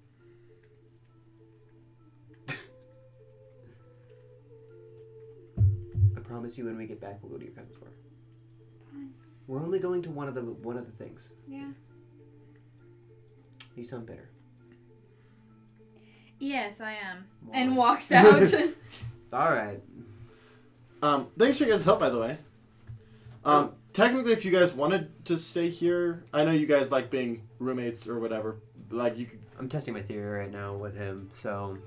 I promise you, when we get back, we'll go to your cousin's bar. Fine. We're only going to one of the things. Yeah. You sound bitter. Yes, I am. Why? And walks out. All right. Thanks for your guys' help, by the way. Technically, if you guys wanted to stay here, I know you guys like being roommates or whatever. But like you could. I'm testing my theory right now with him, so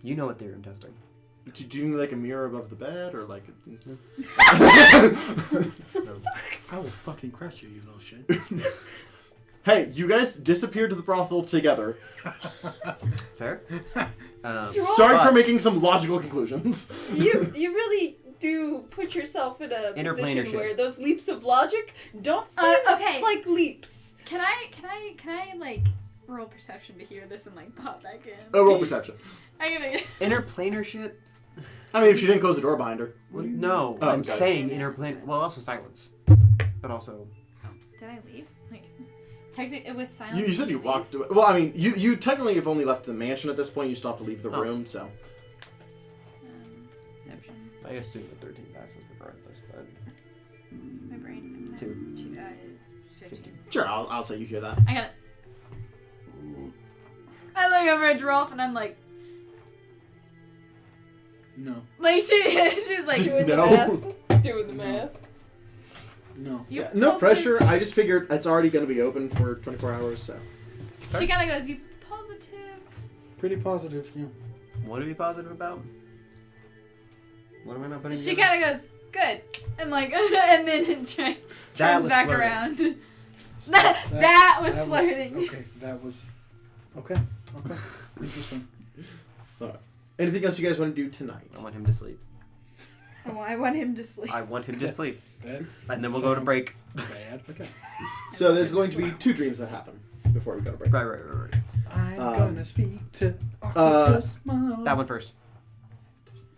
you know what theory I'm testing. Do you need like a mirror above the bed or like? No. I will fucking crush you, you little shit. Hey, you guys disappeared to the brothel together. Fair. Sorry for but- making some logical conclusions. You really do put yourself in a Interplanar position shit. where those leaps of logic don't seem okay. like leaps. Can I like roll perception to hear this and like pop back in? Oh, roll perception. I'm gonna. Interplanar shit? I mean, if she didn't close the door behind her. Well, no, Oh, I'm got it. saying interplanar. Well, also silence, but also Did I leave? Like, technically with silence. You said you leave? walked away. Well, I mean, you technically have only left the mansion at this point. You still have to leave the Oh. room, so. Perception. I assume the 13 passes regardless, but My brain. 2. 2 is 15. Sure, I'll say you hear that. I got it. I look over at Rolf and I'm like, No. like she's like, Just Doing no. the math. Doing the math. No. you Yeah, no positive? pressure. I just figured it's already going to be open for 24 hours, so. She kind of goes, you positive? Pretty positive, yeah. What are we positive about? What am I not putting She together? kind of goes, good. And like, and then it turns was back flirting. around. that was flirting. Okay, that was... Okay. Interesting. Anything else you guys want to do tonight? I want him to sleep. Oh, I want him to sleep. I want him to sleep. That And then we'll go to sounds break. Bad. Okay. So there's going to be 2 dreams that happen before we go to break. Right. I'm Um, gonna speak to Octopus Mom. That one first.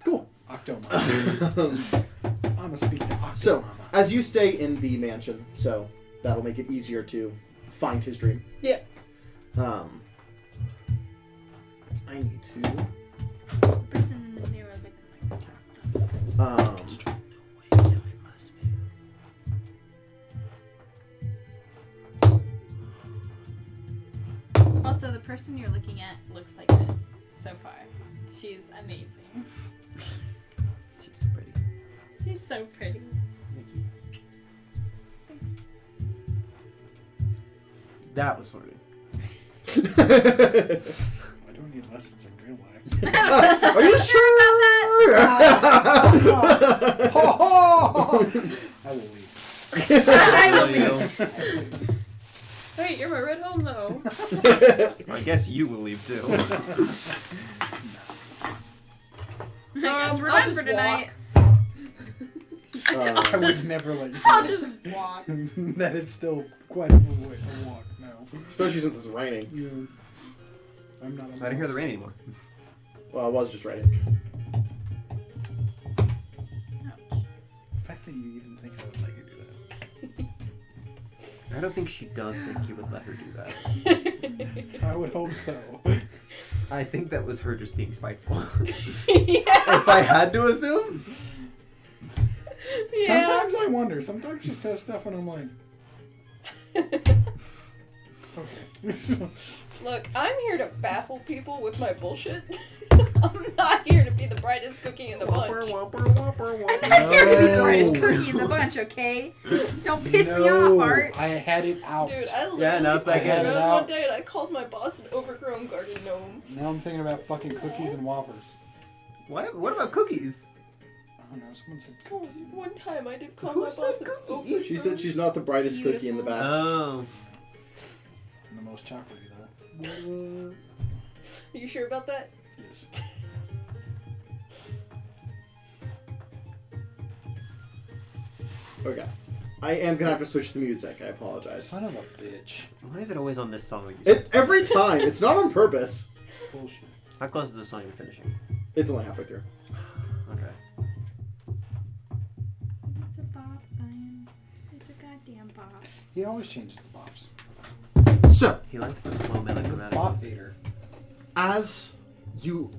Cool. Octomom. I'm gonna speak to Octomom. So, as you stay in the mansion, so that'll make it easier to find his dream. Yeah. I need to. Person near a Also, the person you're looking at looks like this so far. She's amazing. She's so pretty. She's so pretty. Thank you. That was flirting. I don't need lessons in real life. Are you sure? I will leave. Wait, you're my red home though. I guess you will leave too. I guess I'll remember just tonight. I would never let you do I'll that. just walk. That is still quite a walk now. Especially since it's raining. You, I'm not. I didn't hear the rain anymore. Well, it was just raining. The fact that you even think I would let you do that. I don't think she does think you would let her do that. I would hope so. I think that was her just being spiteful. Yeah. If I had to assume. Yeah. Sometimes I wonder. Sometimes she says stuff and I'm like, okay. Look, I'm here to baffle people with my bullshit. I'm not here to be the brightest cookie in the bunch. I'm not here to be the brightest cookie in the bunch, okay? Don't piss me off, Art. I had it out. Dude, I literally Yeah, now it's back turned in. around one day and I called my boss an overgrown garden gnome. Now I'm thinking about fucking cookies and Whoppers. What about cookies? I don't know. Someone said Oh, cookies. one time I did call Who my said boss an cookie? overgrown. She said she's not the brightest cookie in the batch. Oh. And the most chocolatey though. Are you sure about that? Yes. Okay. I am gonna have to switch the music. I apologize. Son of a bitch. Why is it always on this song that you It every time. It's not on purpose. Bullshit. How close is this song even finishing? It's only halfway through. Okay. It's a bop, Ryan. It's a goddamn bop. He always changes the bops. So, He likes the slow melodramatic. Bop eater. as you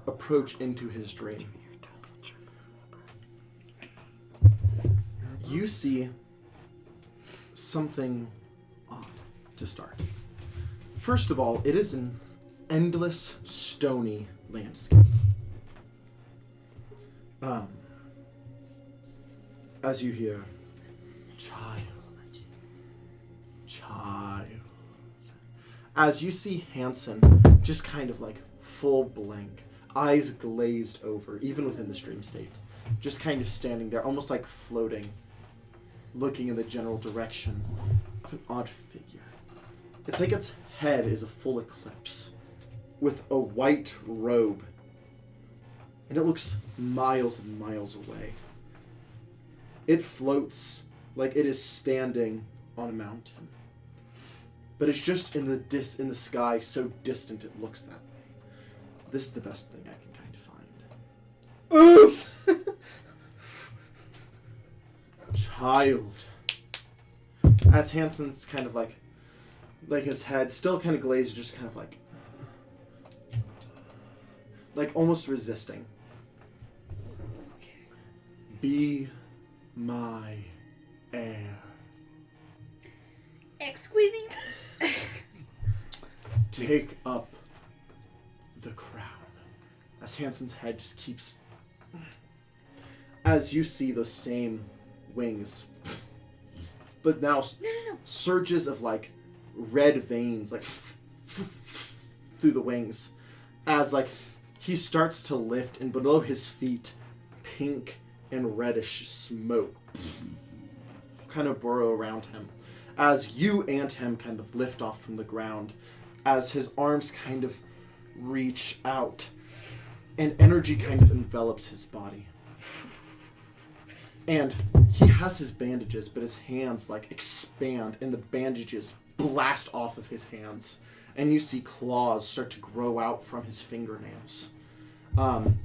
approach into his dream, you see something odd to start. First of all, it is an endless, stony landscape. As you hear, child. As you see Hansen just kind of like full blank, eyes glazed over, even within the dream state, just kind of standing there, almost like floating, looking in the general direction of an odd figure. It's like its head is a full eclipse with a white robe, and it looks miles and miles away. It floats like it is standing on a mountain, but it's just in the sky, so distant it looks that way. This is the best thing I can kind of find. Oof! Child. As Hansen's kind of like his head still kind of glazed, just kind of like almost resisting. Be my heir. Excuse me? Take up the crown. As Hanson's head just keeps... As you see those same wings, but now surges of like red veins like through the wings, as like he starts to lift, and below his feet, pink and reddish smoke kind of burrow around him, as you and him kind of lift off from the ground, as his arms kind of reach out, and energy kind of envelops his body. And he has his bandages, but his hands like expand, and the bandages blast off of his hands, and you see claws start to grow out from his fingernails. And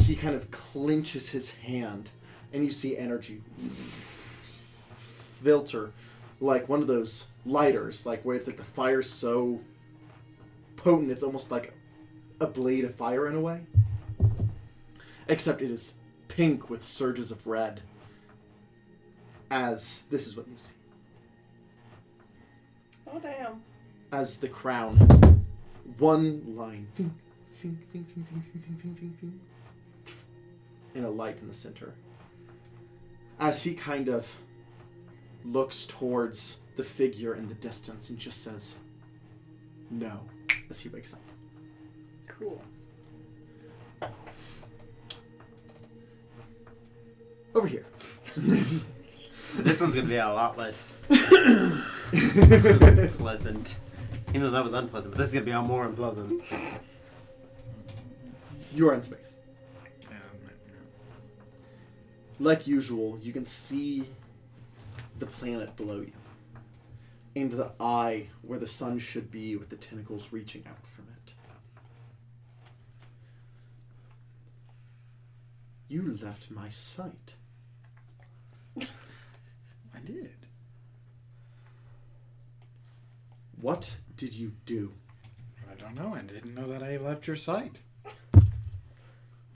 he kind of clenches his hand, and you see energy filter like one of those lighters, like where it's like the fire's so potent it's almost like a blade of fire in a way. Except it is pink with surges of red. As this is what you see. Oh damn. As the crown, one line, think, and a light in the center. As he kind of looks towards the figure in the distance and just says, no, as he wakes up. Cool. Over here. This one's gonna be a lot less pleasant. Even though that was unpleasant, but this is gonna be a more unpleasant. You are in space. Like usual, you can see the planet below you. And the eye where the sun should be with the tentacles reaching out from it. You left my sight. I did. What did you do? I don't know. I didn't know that I left your sight.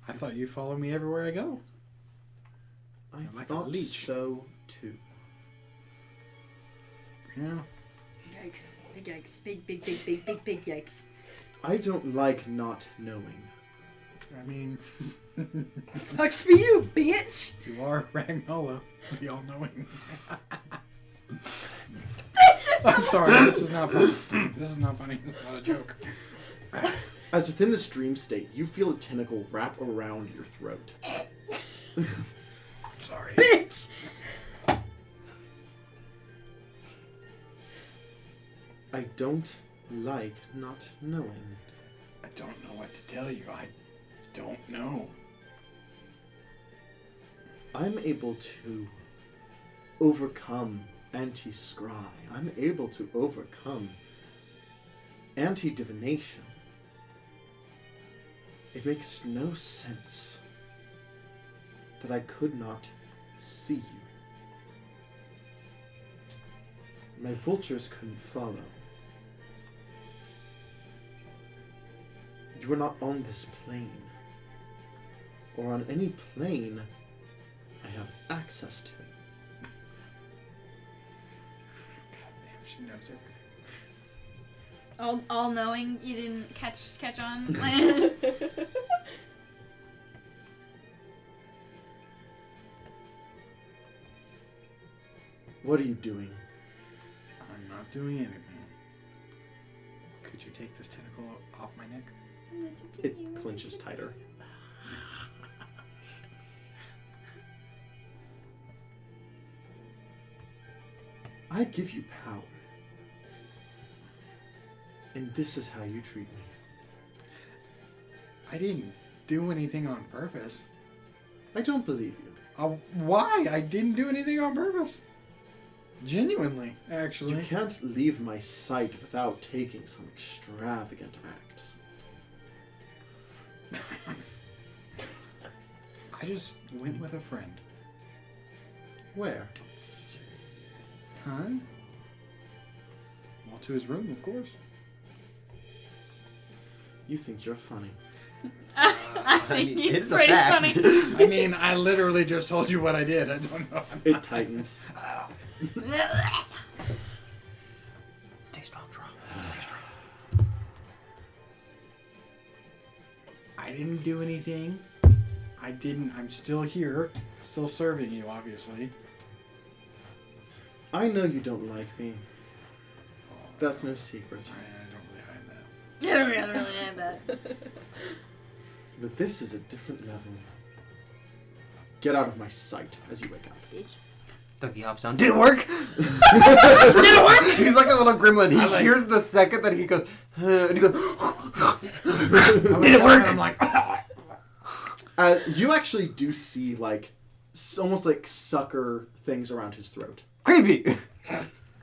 I thought you follow me everywhere I go. I like a thought leech. so too. Yeah. Yikes. Big yikes. Big yikes. I don't like not knowing. I mean, Sucks for you, bitch! you are Ragnola, the all-knowing. I'm sorry, this is not funny. This is not funny. This is not a joke. As within this dream state, you feel a tentacle wrap around your throat. Sorry. Bitch! I don't like not knowing. I don't know what to tell you. I don't know. I'm able to overcome anti-scry. I'm able to overcome anti-divination. It makes no sense that I could not see you. My vultures couldn't follow. You are not on this plane, or on any plane I have access to. Goddamn, she knows everything. All knowing, you didn't catch on. What are you doing? I'm not doing anything. Could you take this tentacle off my neck? It clenches tighter. I give you power. And this is how you treat me. I didn't do anything on purpose. I don't believe you. Why? I didn't do anything on purpose. Genuinely, actually. You can't leave my sight without taking some extravagant acts. I just went with a friend. Where? Huh? Well, to his room, of course. You think you're funny. I think he's it's a pretty fact. funny. I mean, I literally just told you what I did. I don't know. It tightens. Stay strong, Drop. Stay strong. I didn't do anything. I'm still here, still serving you, obviously. I know you don't like me. That's no secret. I don't really hide that. I don't really have that. But this is a different level. Get out of my sight as you wake up. Dougie hops down. Didn't work! Didn't work! He's like a little gremlin. He hears the second that he goes, and he goes, didn't work! I'm like, You actually do see, like, almost like sucker things around his throat. Creepy!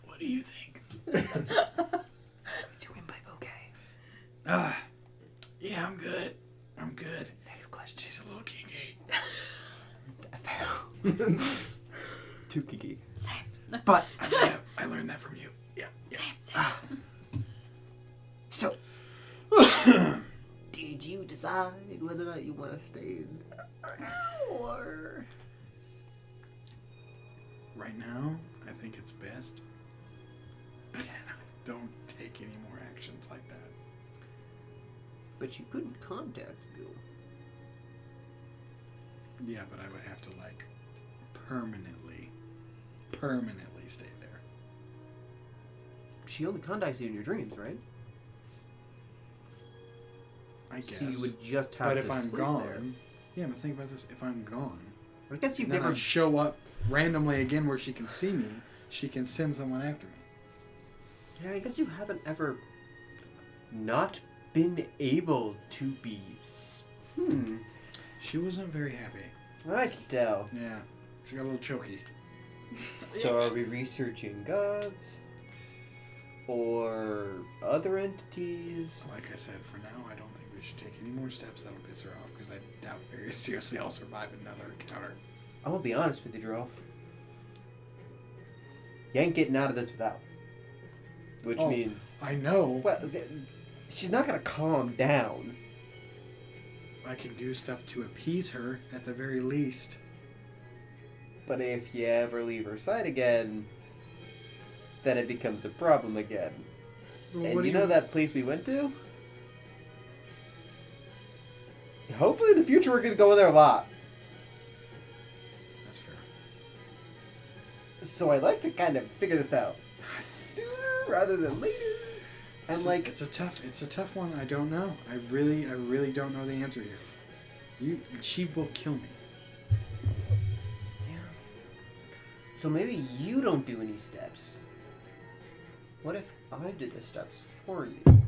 what do you think? Is your windpipe okay? Yeah, I'm good. I'm good. Next question. She's a little kinky. Too geeky. Same. But, I learned that from you. Yeah. Same. so, did you decide whether or not you want to stay or... Right now, I think it's best. And I don't take any more actions like that. But you couldn't contact you. Yeah, but I would have to, like, permanently stay there. She only contacts you in your dreams, right? I guess. So you would just have but to if I'm sleep gone, there. yeah, but think about this. If I'm gone, I guess you've then never... I show up randomly again where she can see me. She can send someone after me. Yeah, I guess you haven't ever not been able to be... She wasn't very happy. I can tell. Yeah, she got a little choky. So are we researching gods? Or other entities? Like I said, for now, I don't think we should take any more steps that'll piss her off, because I doubt very seriously I'll survive another encounter. I'm gonna be honest with you, Droff. You ain't getting out of this without. Which means... I know. Well, she's not gonna calm down. I can do stuff to appease her, at the very least. But if you ever leave her side again, then it becomes a problem again. Well, And what you do know that place we went to? Hopefully in the future we're gonna go in there a lot. That's fair. So I like to kind of figure this out sooner rather than later. And It's a tough one. I don't know. I really don't know the answer here. She will kill me. Yeah. So maybe you don't do any steps. What if I did the steps for you?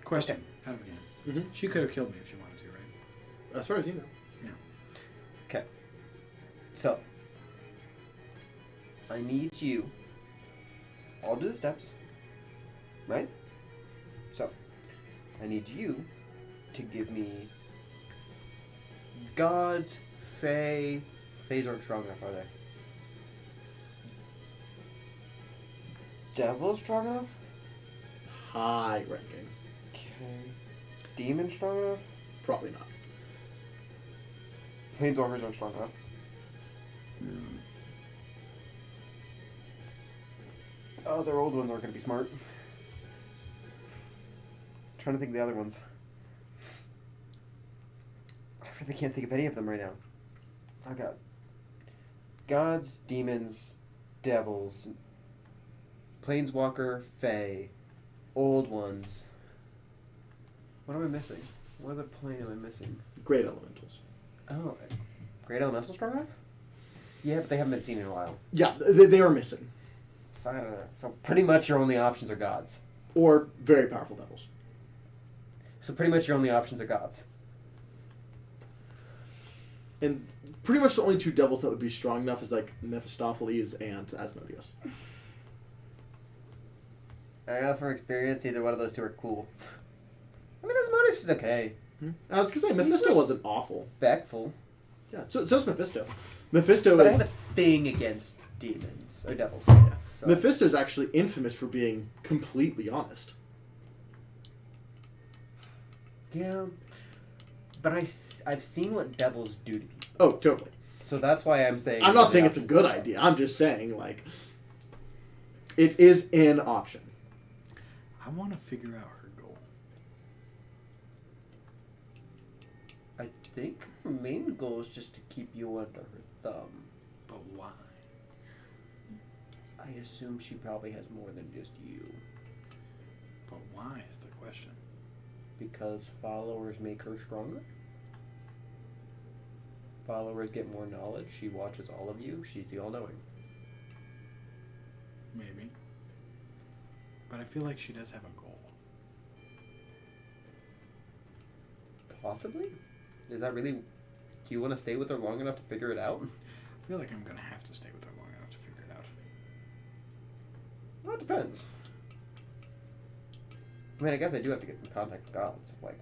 Question. Out of again. Mm-hmm. She could have killed me if she wanted to, right? As far as you know. Okay. So, I need you. I'll do the steps. Right? So, I need you to give me gods, fae. Faes aren't strong enough, are they? Devils strong enough? High ranking. Okay. Demons strong enough? Probably not. Planeswalkers aren't strong enough. Oh, their old ones aren't going to be smart. Trying to think of the other ones. I really can't think of any of them right now. I've got gods, demons, devils, planeswalker, fae, old ones. What am I missing? What other plane am I missing? Great elementals. Oh, great elemental strong enough? Yeah, but they haven't been seen in a while. Yeah, they are missing. So I don't know. So pretty much your only options are gods. Or very powerful devils. So pretty much your only options are gods. And pretty much the only two devils that would be strong enough is like Mephistopheles and Asmodeus. I know from experience either one of those two are cool. I mean, Asmodeus is okay. I was gonna say Mephisto just wasn't awful. Respectful. Yeah, so's Mephisto. Mephisto But I is have a thing against demons. Or devils. Yeah. So. Mephisto's actually infamous for being completely honest. Yeah. But I've seen what devils do to people. Oh, totally. So that's why I'm saying... I'm not saying it's a good idea. I'm just saying, like... It is an option. I want to figure out her goal. I think her main goal is just to keep you under her thumb. But why? I assume she probably has more than just you. But why is the question. Because followers make her stronger? Followers get more knowledge. She watches all of you. She's the all-knowing. Maybe. But I feel like she does have a goal. Possibly? Is that really... Do you want to stay with her long enough to figure it out? I feel like I'm going to have to stay with her long enough to figure it out. Well, it depends. I mean, I guess I do have to get in contact with gods. Like...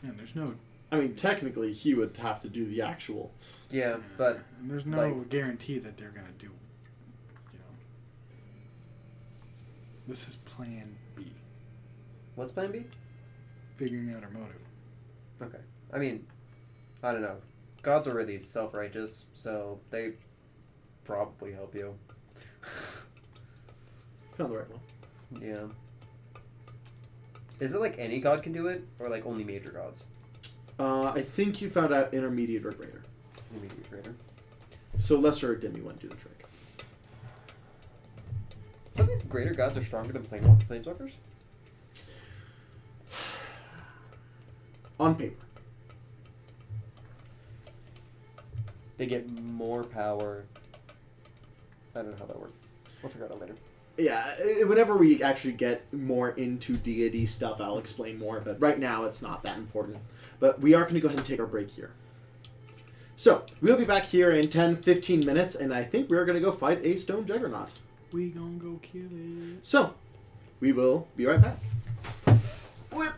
And there's no... I mean, technically, he would have to do the actual. Yeah, but... And there's no like- guarantee that they're going to do, you know. This is plan B. What's plan B? Figuring out her motive. Okay. I mean, I don't know. Gods are really self-righteous, so they probably help you. Found the right one. Yeah. Is it like any god can do it, or like only major gods? I think you found out intermediate or greater. Intermediate, greater. So lesser or dim, you wouldn't do the trick. That means greater gods are stronger than planeswalkers? On paper. They get more power. I don't know how that works. We'll figure it out later. Yeah, whenever we actually get more into deity stuff, I'll explain more. But right now, it's not that important. But we are going to go ahead and take our break here. So, we'll be back here in 10-15 minutes, and I think we're going to go fight a stone juggernaut. We gonna go kill it. So, we will be right back. Whip.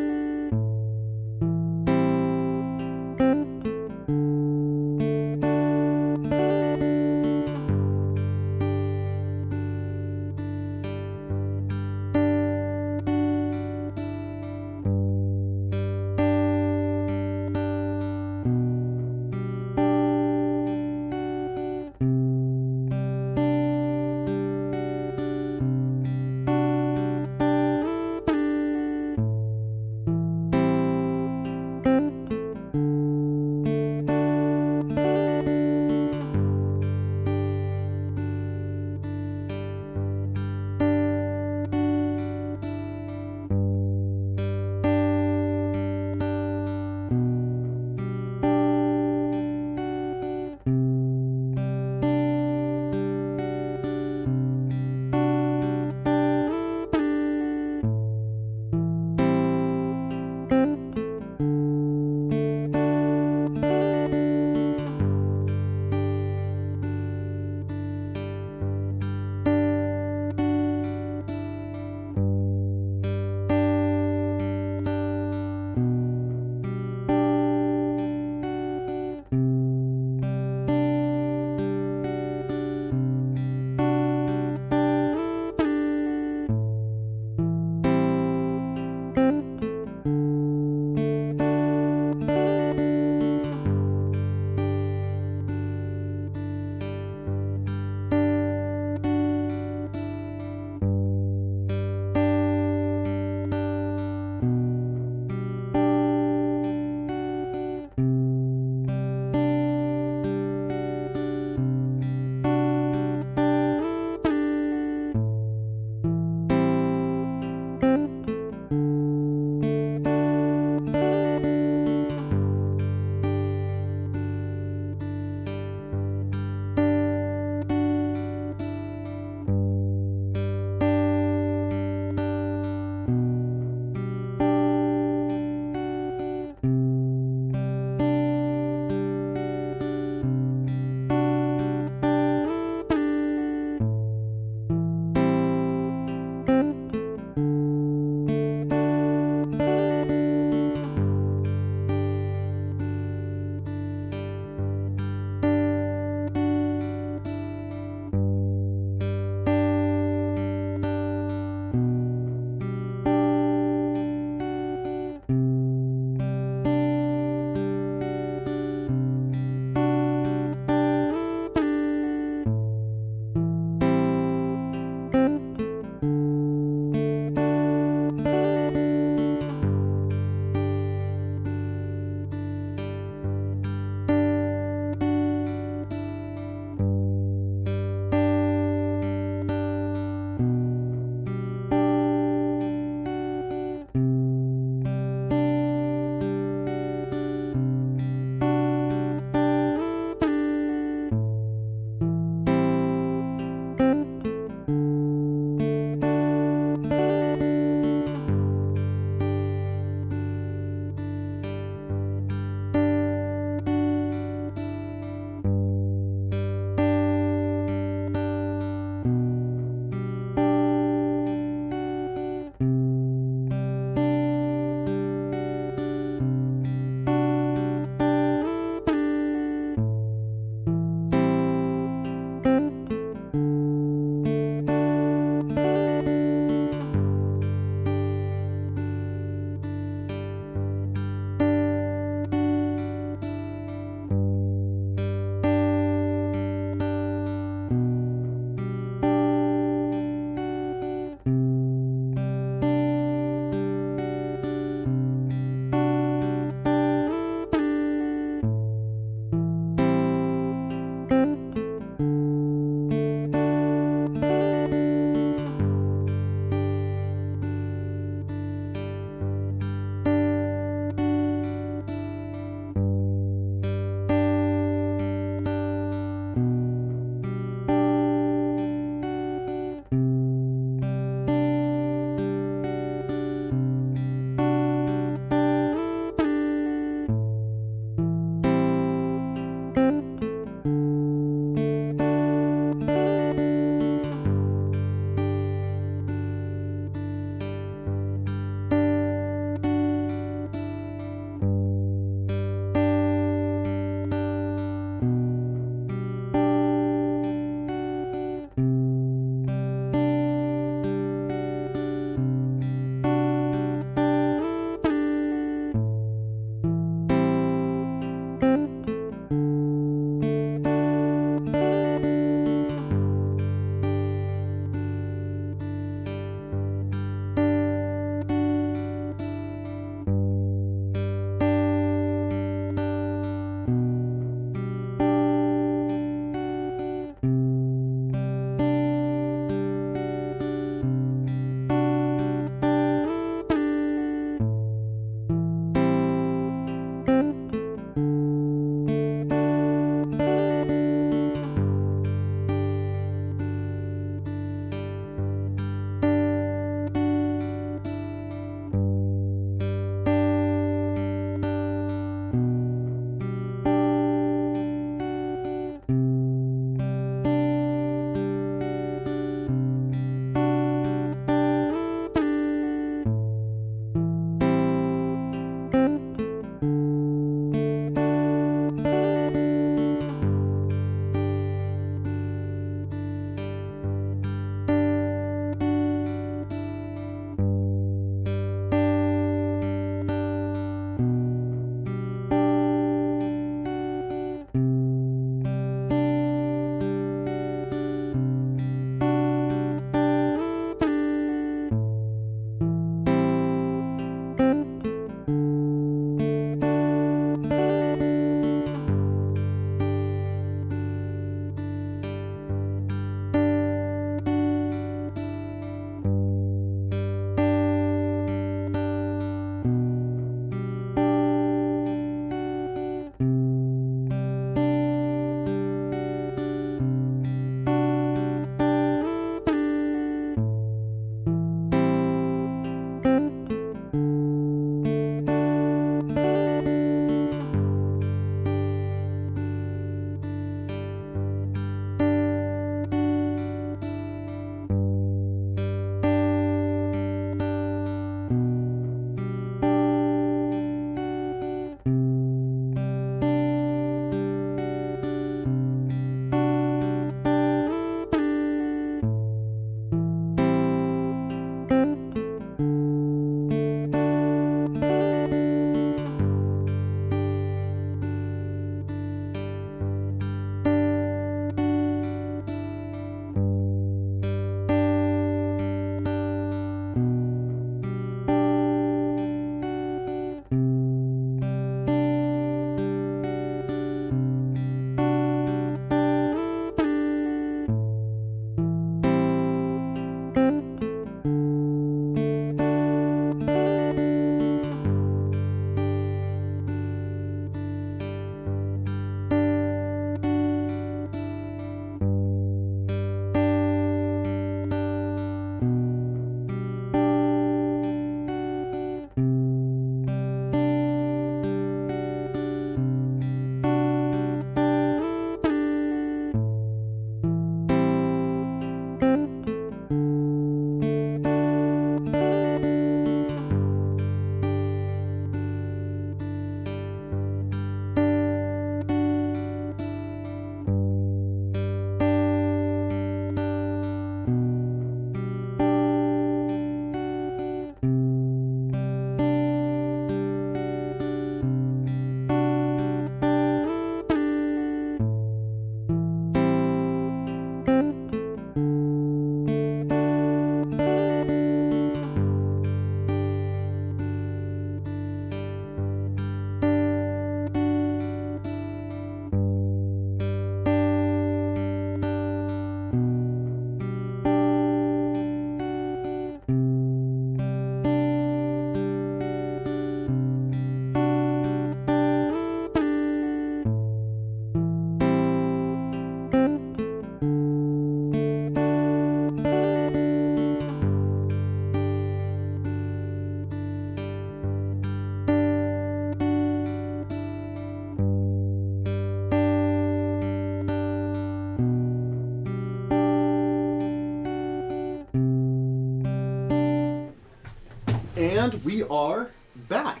And we are back.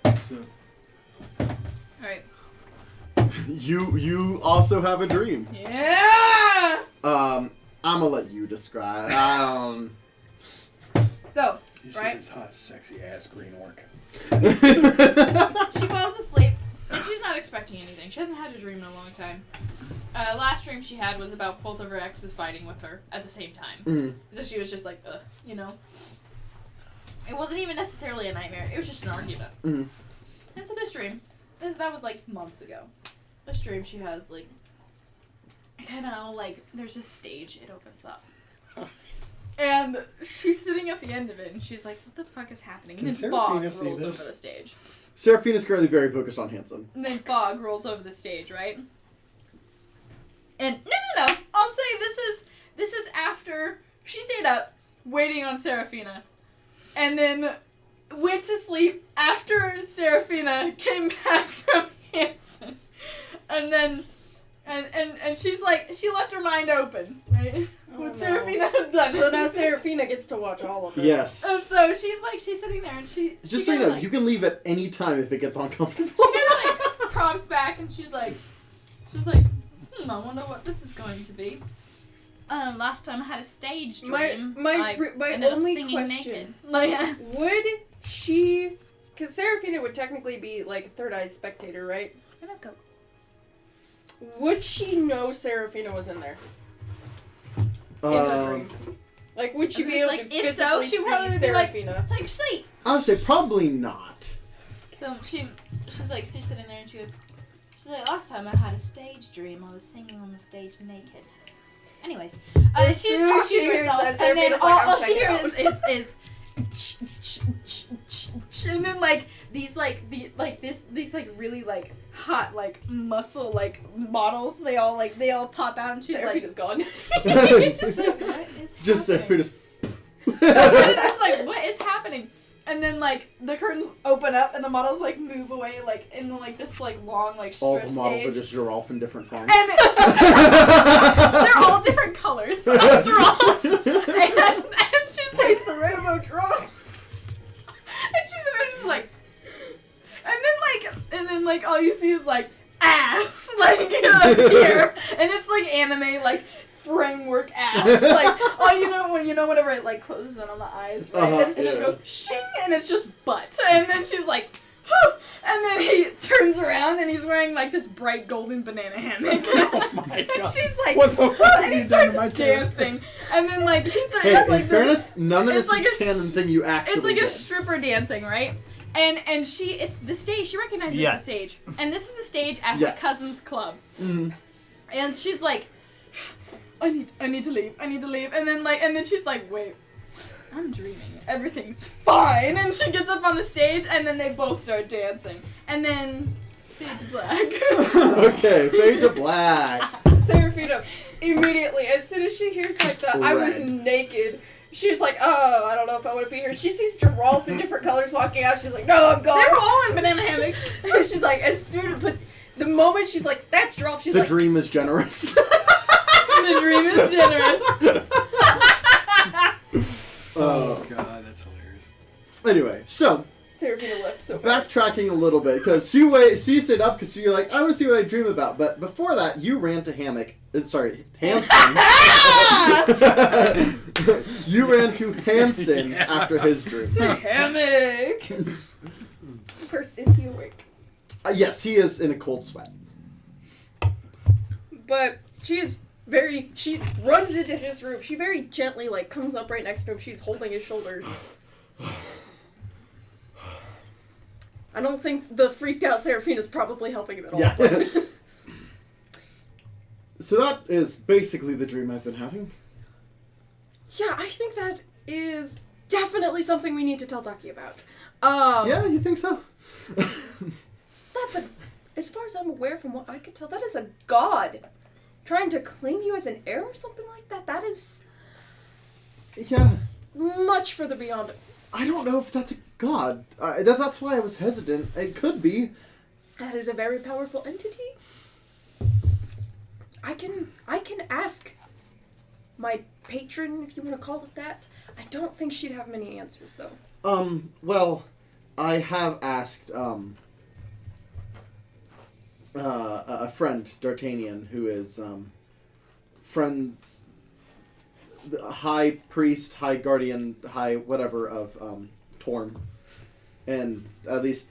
So, Alright. You also have a dream. Yeah! I'm gonna let you describe. So, you see right? this hot, sexy ass green orc. She falls asleep, and she's not expecting anything. She hasn't had a dream in a long time. Last dream she had was about both of her exes fighting with her at the same time. So she was just like, ugh, you know? It wasn't even necessarily a nightmare. It was just an argument. And so this dream, that was like months ago. This dream she has, like, kind of like, there's a stage, it opens up. And she's sitting at the end of it, and she's like, what the fuck is happening? And Can then fog Seraphina see rolls this? over the stage. Seraphine is currently very focused on Hanson. And then fog rolls over the stage, right? And no. I'll say this is after she stayed up waiting on Seraphina, and then went to sleep after Seraphina came back from Hanson, and then and she's like, she left her mind open, right? What Seraphina had done. So now Seraphina gets to watch all of it. Yes. And so she's sitting there, and she Just so you kinda, know, like, you can leave at any time if it gets uncomfortable. she kind of like props back, and she's like, I wonder what this is going to be. Last time I had a stage dream. My ended up only singing question: naked. Like, would she? Because Seraphina would technically be like a third-eyed spectator, right? I don't go. Would she know Seraphina was in there in her dream? Like, would she I be was able like, to if so, physically she see probably would be like, Seraphina? Take a seat. I would say probably not. So she's like, she's sitting there, and she's like, last time I had a stage dream. I was singing on the stage naked. Anyways, As she's soon as talking she to hears herself, that, and then Seraphina's like, I'm all she checking hears out. is and then like these like these like really like hot like muscle like models. They all pop out, and she's Seraphina's gone. like, just like, what is Just happening? Seraphina's. It's like, what is happening? And then like the curtains open up, and the models like move away like in like this like long like strip All the models stage. are just Giralf in different forms. And they're all different colors after all. And she's Taste the rainbow drop. and she's like, and then like all you see is like ass like up here, and it's like anime like framework ass, like oh you know whenever it like closes in on the eyes, right? And it goes shing, and it's just butt, and then she's like, whew, and then he turns around, and he's wearing like this bright golden banana hammock. Oh my And god. she's like, What the fuck "Whoa," have and he you done to starts my tail? dancing, and then like he starts Hey, it's in like fairness, none of it's this like is a canon thing you actually it's like a did. stripper dancing, right? And it's the stage. She recognizes Yeah. the stage, and this is the stage at Yeah. the cousins' club. Mm. And she's like, I need to leave, and then she's like, wait, I'm dreaming. Everything's fine. And she gets up on the stage, and then they both start dancing, and then fade to black. Okay, fade to black. Seraphina immediately, as soon as she hears like the I was Red. naked, she's like, oh, I don't know if I want to be here. She sees Giralf in different colors walking out. She's like, no, I'm gone. They were all in banana hammocks. She's like, as soon as the moment she's like, that's Giralf, she's The like, dream is generous. The dream is generous. Oh god, that's hilarious. Anyway, so Seraphina left so fast. backtracking a little bit because she stayed up because you're like, I want to see what I dream about. But before that, you ran to Hanson. You ran to Hanson after his dream. Hammock. First, is he awake? Yes, he is in a cold sweat. But she runs into his room. She very gently, like, comes up right next to him. She's holding his shoulders. I don't think the freaked out Seraphina's probably helping him at all. Yeah. but- So that is basically the dream I've been having. Yeah, I think that is definitely something we need to tell Ducky about. Yeah, you think so? That's as far as I'm aware from what I could tell, that is a god trying to claim you as an heir or something like that. That is Yeah. much further beyond. I don't know if that's a god. That's why I was hesitant. It could be. That is a very powerful entity. I can ask my patron, if you want to call it that. I don't think she'd have many answers, though. Well, I have asked, a friend, D'Artagnan, who is, friends, the high priest, high guardian, high whatever of, Torm. And at least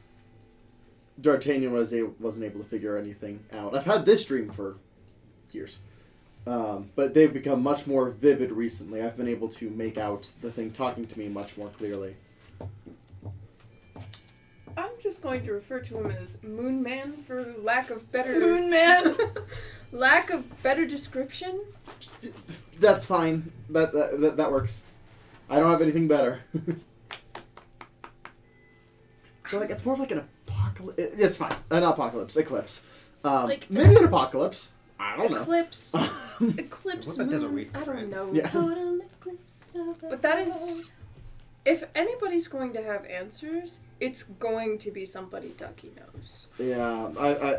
D'Artagnan wasn't able to figure anything out. I've had this dream for years. But they've become much more vivid recently. I've been able to make out the thing talking to me much more clearly. I'm just going to refer to him as Moon Man for lack of better... Moon Man! lack of better description? That's fine. That works. I don't have anything better. But like, it's more of like an apocalypse. It's fine. An apocalypse. Eclipse. Maybe an apocalypse. I don't know. Eclipse. Eclipse What's that desert moon. wasteland, I don't right? know. Yeah. Total eclipse of the But that is... If anybody's going to have answers, it's going to be somebody Ducky knows. Yeah.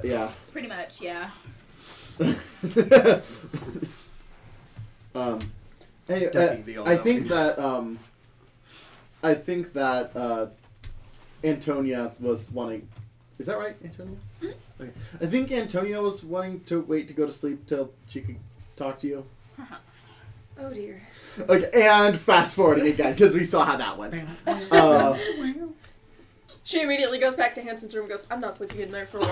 Yeah. Pretty much, yeah. Anyway, Ducky, the I think all-knowing. that Antonia was wanting. Is that right, Antonia? Mm-hmm. Okay. I think Antonia was wanting to wait to go to sleep till she could talk to you. Oh dear. Okay, and fast forwarding again because we saw how that went. She immediately goes back to Hanson's room and goes, I'm not sleeping in there for a while.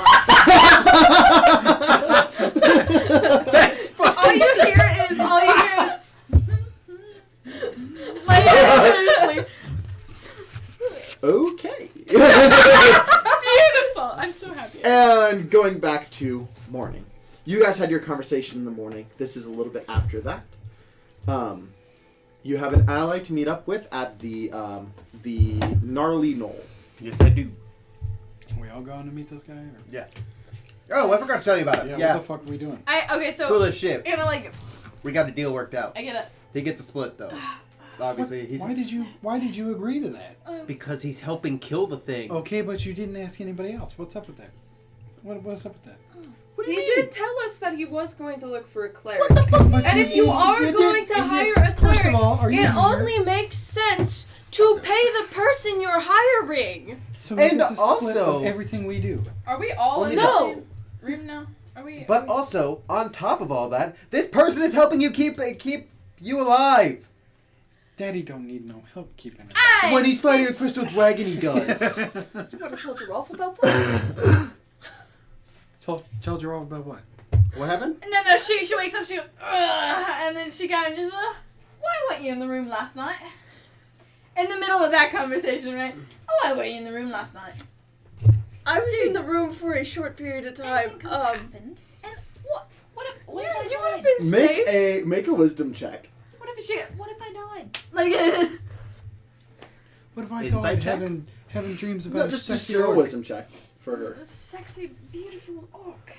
All you hear is like, seriously. Okay. Beautiful. I'm so happy. And going back to morning. You guys had your conversation in the morning. This is a little bit after that. You have an ally to meet up with at the Gnarly Knoll. Yes, I do. Are we all going to meet this guy? Or? Yeah. Oh, I forgot to tell you about it. Yeah. What the fuck are we doing? Okay, so Cool as shit. you know, like, We got a deal worked out. I get it. He gets a split though. Obviously, he's Why did you agree to that? because he's helping kill the thing. Okay, but you didn't ask anybody else. What's up with that? What's up with that? What do He you mean? did tell us that he was going to look for a cleric. But And if you are going to hire a First cleric, of all, are you it here? only makes sense to pay the person you're hiring. So And it's a split also- of everything we do. Are we all Only in the No. same room now? Are we? But also, on top of all that, this person is helping you keep you alive. Daddy don't need no help keeping it. When he's fighting a crystal dragon, he does. You would have told your Rolf about that? Tell Gerald about what? What happened? No, she wakes up, she goes, ugh, and then she kind of just, why weren't you in the room last night? In the middle of that conversation, right? Oh, why weren't you in the room last night? I was in the room for a short period of time. Anything could have happened. And what if You would have I died? been safe. Make a wisdom check. What if I died? Like, What if I Inside thought check? having dreams No, about a just sexy your orc? wisdom check for her. a sexy, beautiful orc.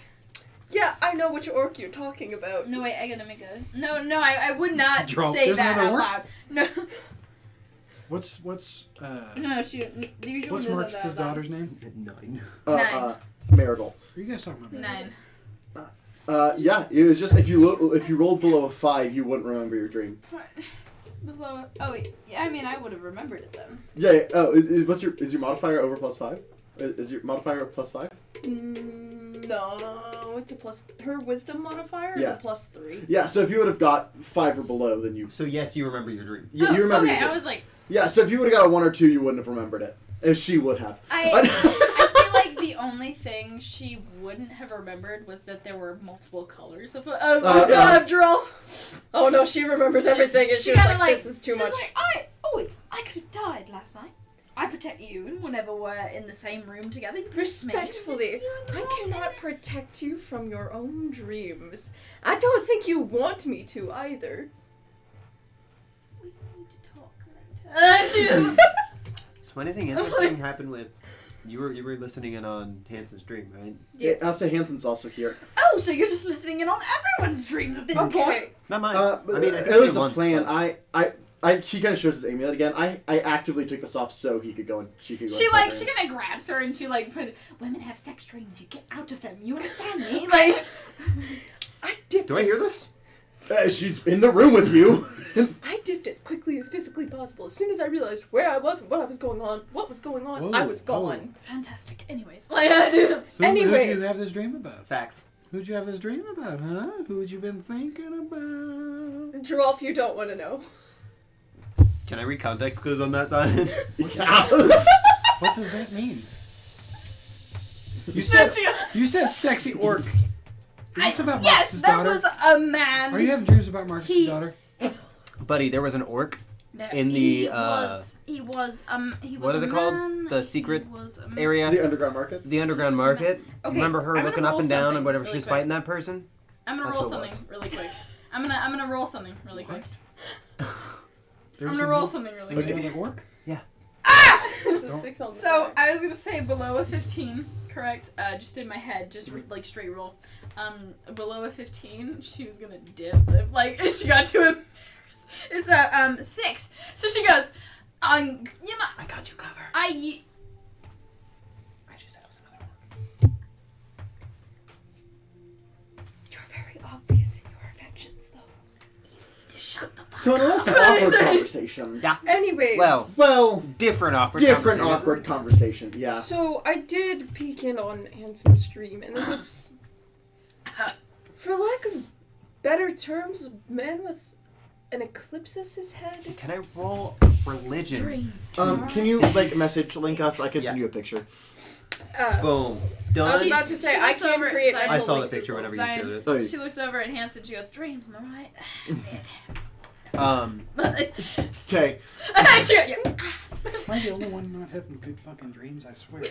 Yeah, I know which orc you're talking about. No, wait, I gotta make a... No, I would not Draw. say There's that another out orc? loud. No. What's No, shoot. The usual what's one Marcus's doesn't that daughter's name? 9. Nine. Marital. Are you guys talking about? Nine. Yeah, it was just if you rolled below a 5, you wouldn't remember your dream. Below... Oh, yeah, I mean, I would have remembered it then. Yeah. Oh, is your modifier over +5? Is your modifier +5? No, it's a plus. Her wisdom modifier Yeah. is a +3. Yeah. So if you would have got 5 or below, then you So yes, you remember your dream. you remember. Okay, your dream. I was like... Yeah. So if you would have got a 1 or 2, you wouldn't have remembered it. If she would have. I feel like the only thing she wouldn't have remembered was that there were multiple colors of... Oh, God, after all. Oh no, she remembers everything, and she was kinda like, "This is too she was much." like, I could have died last night. I protect you whenever we're in the same room together. You protect me. Respectfully, You're in the I wrong cannot planet. protect you from your own dreams. I don't think you want me to either. We need to talk later. She just... So anything interesting happened with you were listening in on Hanson's dream, right? Yeah, I'll say Hanson's also here. Oh, so you're just listening in on everyone's dreams at this point? Okay. Not mine. But I mean, I think it she was had a once, plan. but- She kind of shows his amulet again. I actively took this off so he could go and she could go. She and like, play she games. kind of grabs her and she like put, women have sex dreams, you get out of them, you understand me? Like, I dipped Do I hear this? She's in the room with you. I dipped as quickly as physically possible. As soon as I realized where I was and what was going on, Whoa, I was gone. Fantastic. Anyways. Who'd you Anyways. have this dream about? Facts. Who'd you have this dream about, huh? Who'd you been thinking about? Giraffe, you don't want to know. Can I read context clues on that side? What does that mean? You said sexy orc. Is this about Yes, Marcus's there daughter? was a man. Are you having dreams about Marcus's daughter? Buddy, there was an orc There- in the, he was what are they a called? man, The secret he was a area. The underground market. The underground He was a market. Okay, Remember her I'm gonna looking up roll and down something and whatever really she was quick. fighting that person? I'm gonna That's roll what it something was. really quick. I'm gonna roll something really quick. There I'm was gonna a roll mo- something really was quick. it an orc? It's a Don't- 6 on the So die. I was gonna say below a 15, correct? Just in my head, just like straight roll. Below a 15, she was gonna dip. Like she got to him. It's a 6. So she goes, you know, I got you covered. I just said it was another orc. You're very obvious in your affections, though. just shut the fuck So in a less up. awkward conversation. Yeah. Anyways. Well, Different awkward different conversation. awkward conversation. Yeah. So I did peek in on Hanson's stream, and it was, for lack of better terms, a man with an eclipse as his head. Can I roll religion? Dreams. Can you message link us? I can send you a picture. Boom. I was Done. about to say She I looks can over- create. I I mental saw the links as picture well. whenever Zion. you showed it. Oh, yeah. She looks over at Hanson. She goes, "Dreams, am I right?" Okay. She goes, "Yeah." Am I the only one not having good fucking dreams? I swear.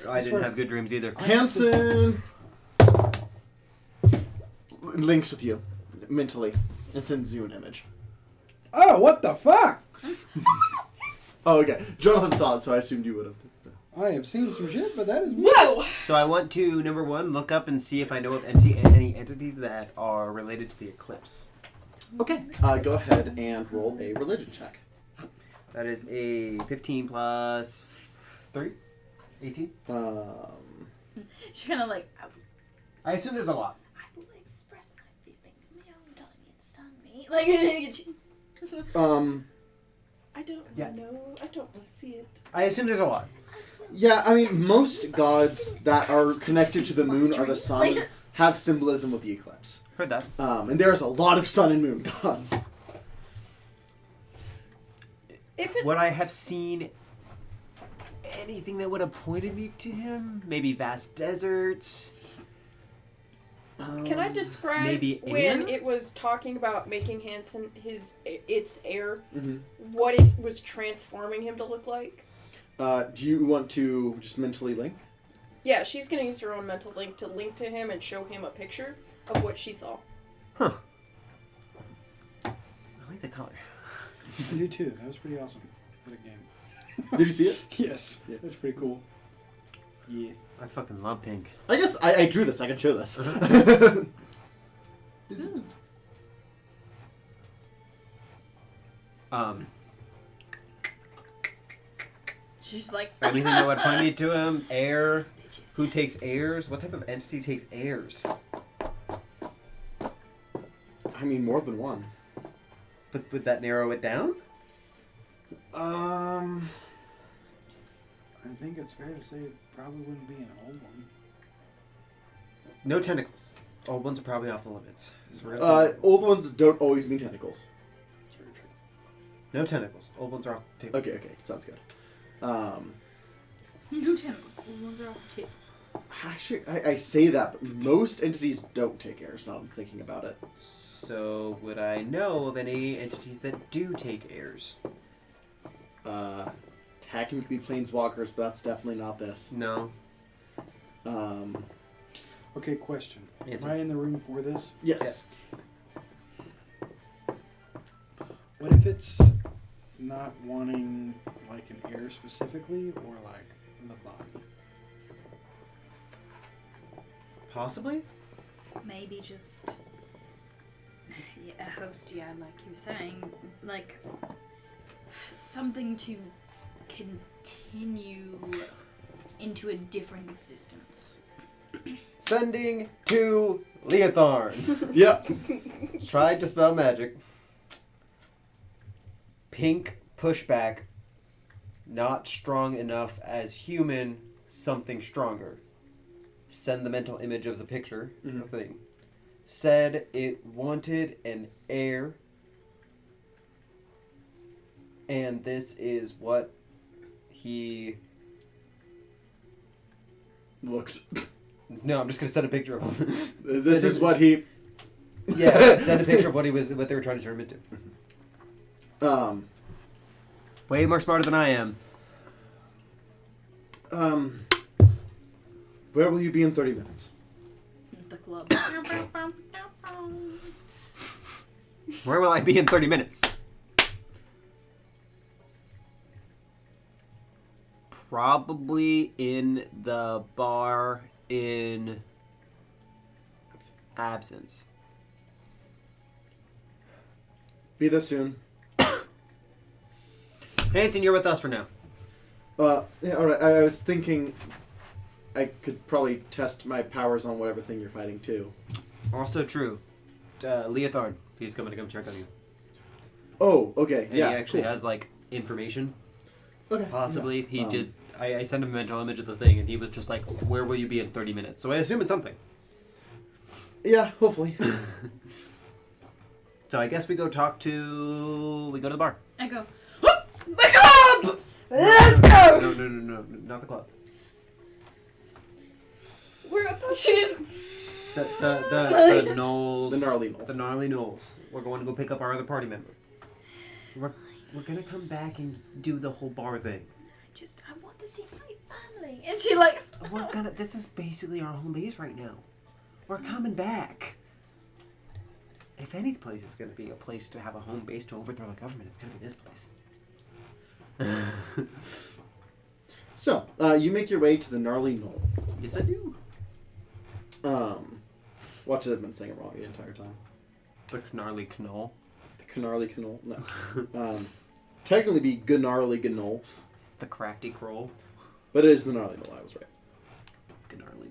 I didn't have good dreams either. Hanson links with you mentally and sends you an image. Oh, what the fuck? Oh, okay. Jonathan saw it, so I assumed you would have. I have seen some shit, but that is Whoa! So I want to, number one, look up and see if I know of any entities that are related to the eclipse. Okay. Go ahead and roll a religion check. That is a 15 plus 3? 18? She kind of like, I assume there's a lot. I will express my feelings in my own time. You understand me? Like, I don't Yeah. know. I don't want to see it. I assume there's a lot. Yeah, I mean, most gods that are connected to the moon or the sun have symbolism with the eclipse. Heard that. And there's a lot of sun and moon gods. If it Would I have seen anything that would have pointed me to him? Maybe vast deserts? Can I describe Maybe when air? it was talking about making Hanson its air, Mhm. what it was transforming him to look like? Do you want to just mentally link? Yeah, she's gonna use her own mental link to link to him and show him a picture of what she saw. Huh. I like the color. I do too. That was pretty awesome. What a game. Did you see it? Yes. Yeah. That's pretty cool. Yeah. I fucking love pink. I guess I drew this. I can show this. ooh. She's like, Anything that would point me to him? Air? Bitches. Who takes airs? What type of entity takes airs? I mean, more than one. But would that narrow it down? I think it's fair to say it probably wouldn't be an old one. No tentacles. Old ones are probably off the limits. So we're gonna say Old ones don't always mean tentacles. It's very true. no tentacles. Old ones are off the table. Okay, sounds good. New tentacles. Ones are off the tip. Actually, I say that, but most entities don't take airs. Now I'm thinking about it. So would I know of any entities that do take airs? Technically planeswalkers, but that's definitely not this. No. Okay, question. Answer. Am I in the room for this? Yes. What if it's not wanting like an ear specifically, or like the body? Possibly? Maybe just a host, yeah, like you were saying, like something to continue into a different existence. Sending to Leotharn. Yep. Tried to spell magic. pink pushback, not strong enough as human, something stronger. Send the mental image of the picture, the thing. Said it wanted an heir, and this is what he Looked. No, I'm just gonna send a picture of him. This is what he. Yeah, send a picture of what they were trying to turn him into. Way more smarter than I am. Where will you be in 30 minutes? The club. Where will I be in 30 minutes? Probably in the bar in absence. Be there soon. Hanson, you're with us for now. Yeah, alright. I was thinking I could probably test my powers on whatever thing you're fighting too. Also true. Leothard, he's coming to come check on you. Oh, okay. And Yeah. he actually cool. has, like, information. Okay. Possibly. Yeah. He just... I sent him a mental image of the thing, and he was just like, where will you be in 30 minutes? So I assume it's something. Yeah, hopefully. So I guess we go talk to... We go to the bar. I go, Let's go! No, not the club. We're about to. she's The Knolls. The gnarly knoll. The gnarly Knolls. We're going to go pick up our other party member. We're gonna come back and do the whole bar thing. I want to see my family. And she like, This is basically our home base right now. We're coming back. If any place is gonna be a place to have a home base to overthrow the government, it's gonna be this place. So, you make your way to the gnarly knoll. Yes, I do. Watch it, I've been saying it wrong the entire time. The gnarly Knoll. The gnarly knoll. No. Technically be gnarly knoll, The crafty Kroll. but it is the gnarly knoll. I was right. Gnarly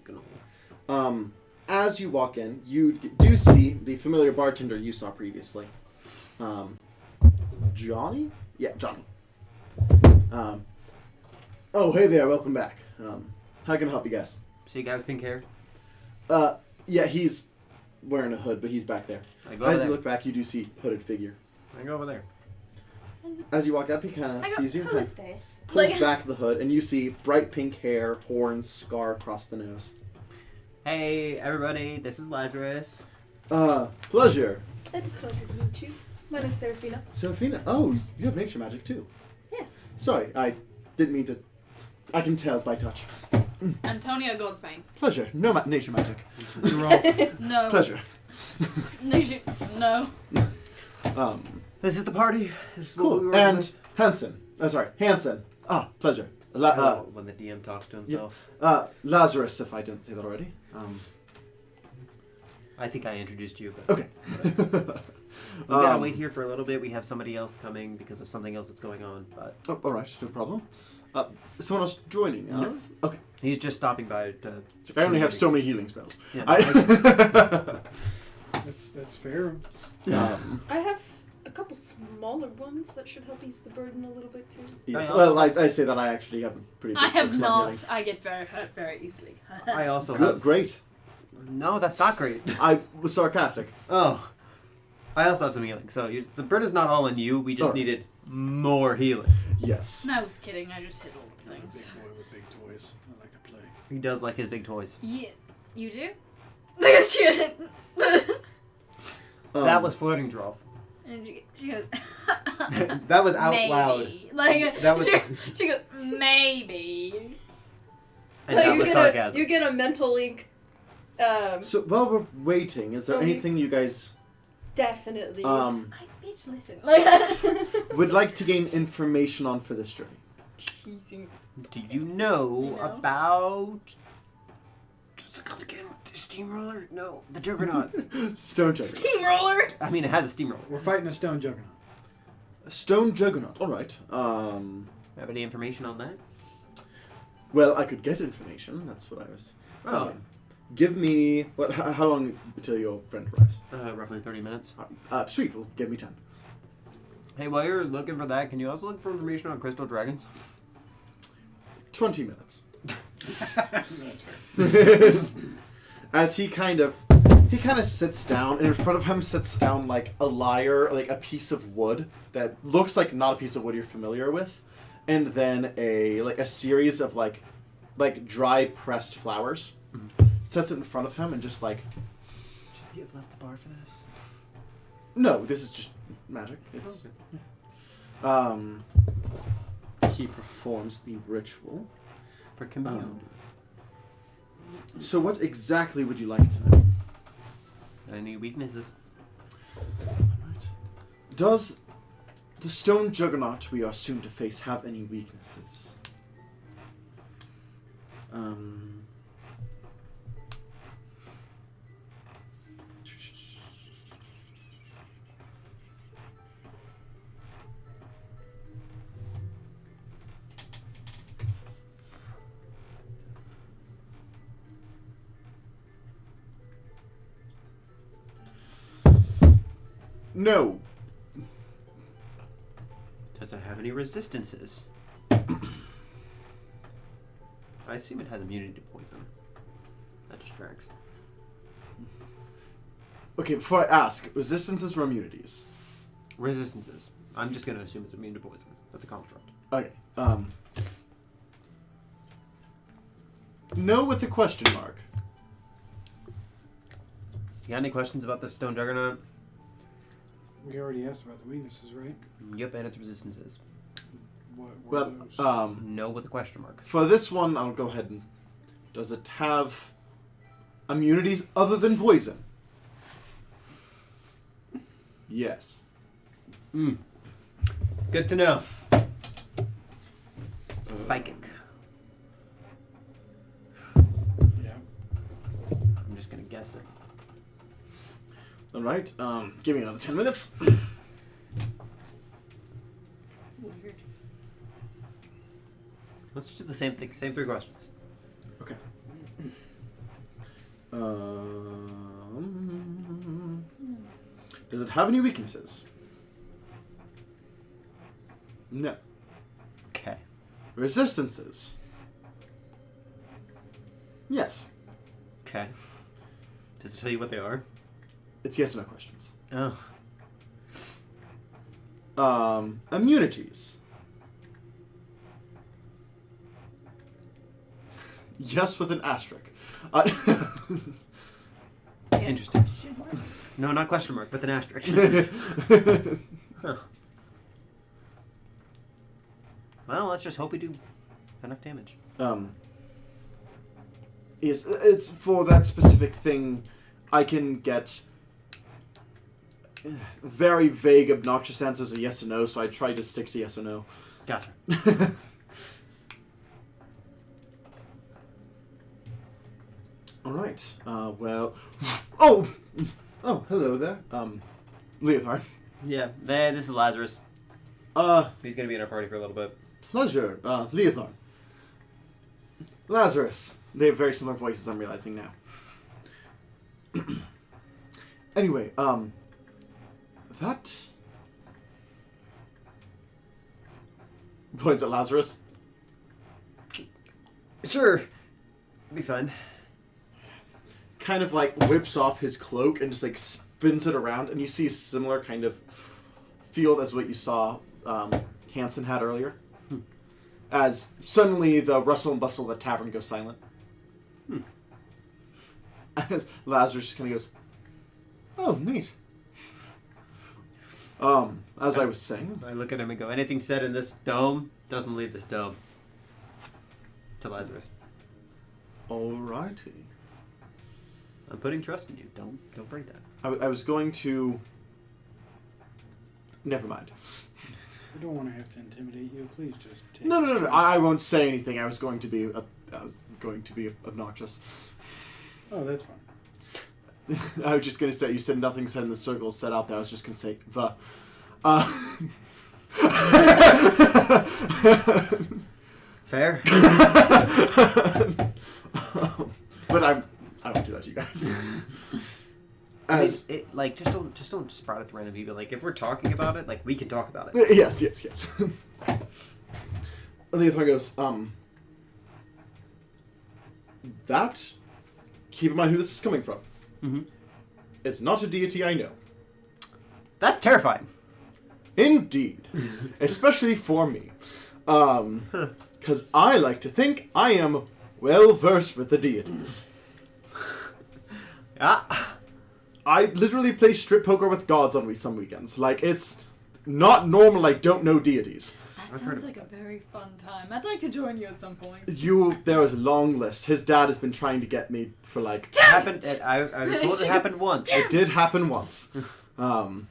Knoll. As you walk in, you do see the familiar bartender you saw previously. Johnny? Yeah, Johnny. Oh, hey there, welcome back. How can I help you guys? See you guys pink hair? Yeah, he's wearing a hood, but he's back there. I go As over you there. look back, you do see hooded figure. I go over there. As you walk up, he kind I of go, sees you, who kind is of this? pulls Like, back the hood, and you see bright pink hair, horns, scar across the nose. Hey, everybody, this is Lazarus. Pleasure. It's a pleasure to meet you. My name's Serafina. Seraphina. Oh, you have nature magic too. Yes. Sorry, I didn't mean to. I can tell by touch. Antonio Goldsbane. Pleasure. No nature magic. No. Pleasure. No. This is the party. This is what we Cool. were And Hansen. Hansen. Ah, pleasure. when the DM talks to yeah. himself. Lazarus, if I didn't say that already. I think I introduced you, but Okay. we gotta wait here for a little bit. We have somebody else coming because of something else that's going on. But Oh, all right, no problem. Someone else joining us? Yes. Okay. he's just stopping by to. I only have so many healing spells. Yeah. That's fair. I have a couple smaller ones that should help ease the burden a little bit too. Yes. Well, I say that I actually have a pretty big I have focus on healing. not. I get very hurt very easily. I also Good, have. great. No, that's not great. I was sarcastic. Oh, I also have some healing. So the burden is not all on you. We just Oh. needed more healing. Yes. No, I was kidding. I just hit all the I'm a big things. boy with big toys. I like to play. He does like his big toys. Yeah. You do? Look at shit. That was flirting, Droff. And she goes. That was out maybe. loud. Like That was- she goes maybe. And that was sarcasm. You get a mental link. So while we're waiting, is there So we- anything you guys Definitely. I bitch listen. Like would like to gain information on for this journey? Teasing. Do you know You know? about... What's it called again? The steamroller? No, the juggernaut. Stone Juggernaut. steamroller. I mean, it has a steamroller. We're fighting a stone juggernaut. Stone Juggernaut. All right. Have any information on that? Well, I could get information. That's what I was. Oh, Give me what? How long until your friend arrives? roughly 30 minutes. Sweet. Well, give me 10. Hey, while you're looking for that, can you also look for information on crystal dragons? 20 minutes. That's fair. As he kind of sits down, and in front of him sits down like a lyre, like a piece of wood that looks like not a piece of wood you're familiar with, and then a series of like dry pressed flowers. Sets it in front of him and just like. Should we have left the bar for this? No, this is just magic. It's Okay. He performs the ritual. For community. So what exactly would you like to know? Any weaknesses? Alright. Does the stone juggernaut we are soon to face have any weaknesses? No. Does it have any resistances? I assume it has immunity to poison. That distracts. Okay, before I ask, resistances or immunities? Resistances. I'm just going to assume it's immune to poison. That's a construct. Okay. No with a question mark. You got any questions about this stone juggernaut? We already asked about the weaknesses, right? Yep, and its resistances. What were Well, those? No with a question mark. for this one, I'll go ahead and... Does it have immunities other than poison? Yes. Good to know. Psychic. Yeah. I'm just going to guess it. Alright, give me another 10 minutes. Weird. Let's just do the same thing. Same 3 questions. Okay. Does it have any weaknesses? No. Okay. Resistances? Yes. Okay. Does it tell you what they are? It's yes or no questions. Oh. Immunities? Yes with an asterisk. Yes. Interesting. Should mark. No, not question mark, with an asterisk. Huh. Well, let's just hope we do enough damage. Yes, it's for that specific thing. I can get very vague, obnoxious answers of yes or no, so I try to stick to yes or no. Gotcha. All right. Well. Oh, hello there. Leothar. Yeah, this is Lazarus. He's gonna be in our party for a little bit. Pleasure, Leothar. Lazarus. They have very similar voices, I'm realizing now. Anyway, that... Points at Lazarus. Sure. Be fun. Kind of like whips off his cloak and just like spins it around, and you see a similar kind of field as what you saw Hansen had earlier. As suddenly the rustle and bustle of the tavern goes silent. As Lazarus just kind of goes, "Oh, neat." As I was saying, I look at him and go, anything said in this dome doesn't leave this dome. To Lazarus. alrighty. I'm putting trust in you. Don't break that. I was going to. Never mind. We don't want to have to intimidate you. Please just take No. it. I won't say anything. I was going to be obnoxious. Oh, that's fine. I was just going to say, you said nothing said in the circle said out there. I was just going to say the. Fair. But I won't do that to you guys. As like just don't sprout it to random people. Like if we're talking about it, like we can talk about it. Yes. Leothar goes, that, keep in mind who this is coming from. Mm-hmm. It's not a deity I know. That's terrifying. Indeed. Especially for me. Because I like to think I am well versed with the deities. I literally play strip poker with gods on some weekends. Like, it's not normal I don't know deities. That sounds like a very fun time. I'd like to join you at some point. There was a long list. His dad has been trying to get me for like... I was told it happened once. It did happen once. I've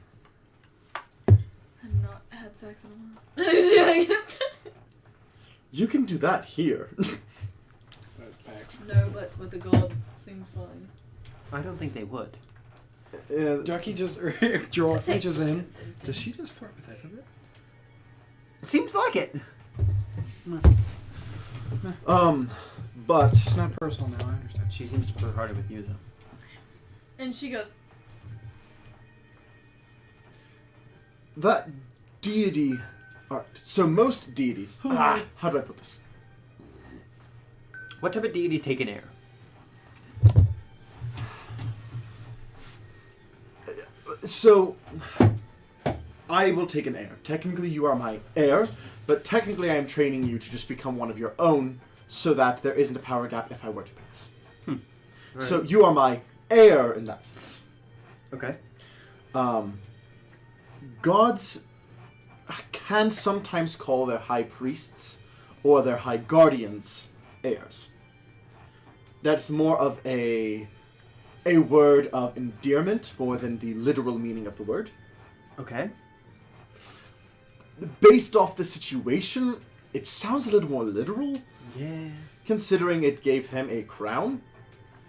not had sex in a while. You can do that here. Facts. No, but with a god, seems fine. I don't think they would. Ducky just Joel Takes reaches in. tendency. Does she just flirt with half of it? Seems like it. But It's not personal now. I understand. She seems to flirt harder with you though. And she goes, that deity art. So most deities. How do I put this? What type of deities take an air? So, I will take an heir. Technically, you are my heir, but technically, I am training you to just become one of your own, so that there isn't a power gap if I were to pass. Right. So you are my heir in that sense. Okay. Gods can sometimes call their high priests or their high guardians heirs. That's more of a word of endearment more than the literal meaning of the word. Okay. Based off the situation, it sounds a little more literal. Yeah. Considering it gave him a crown.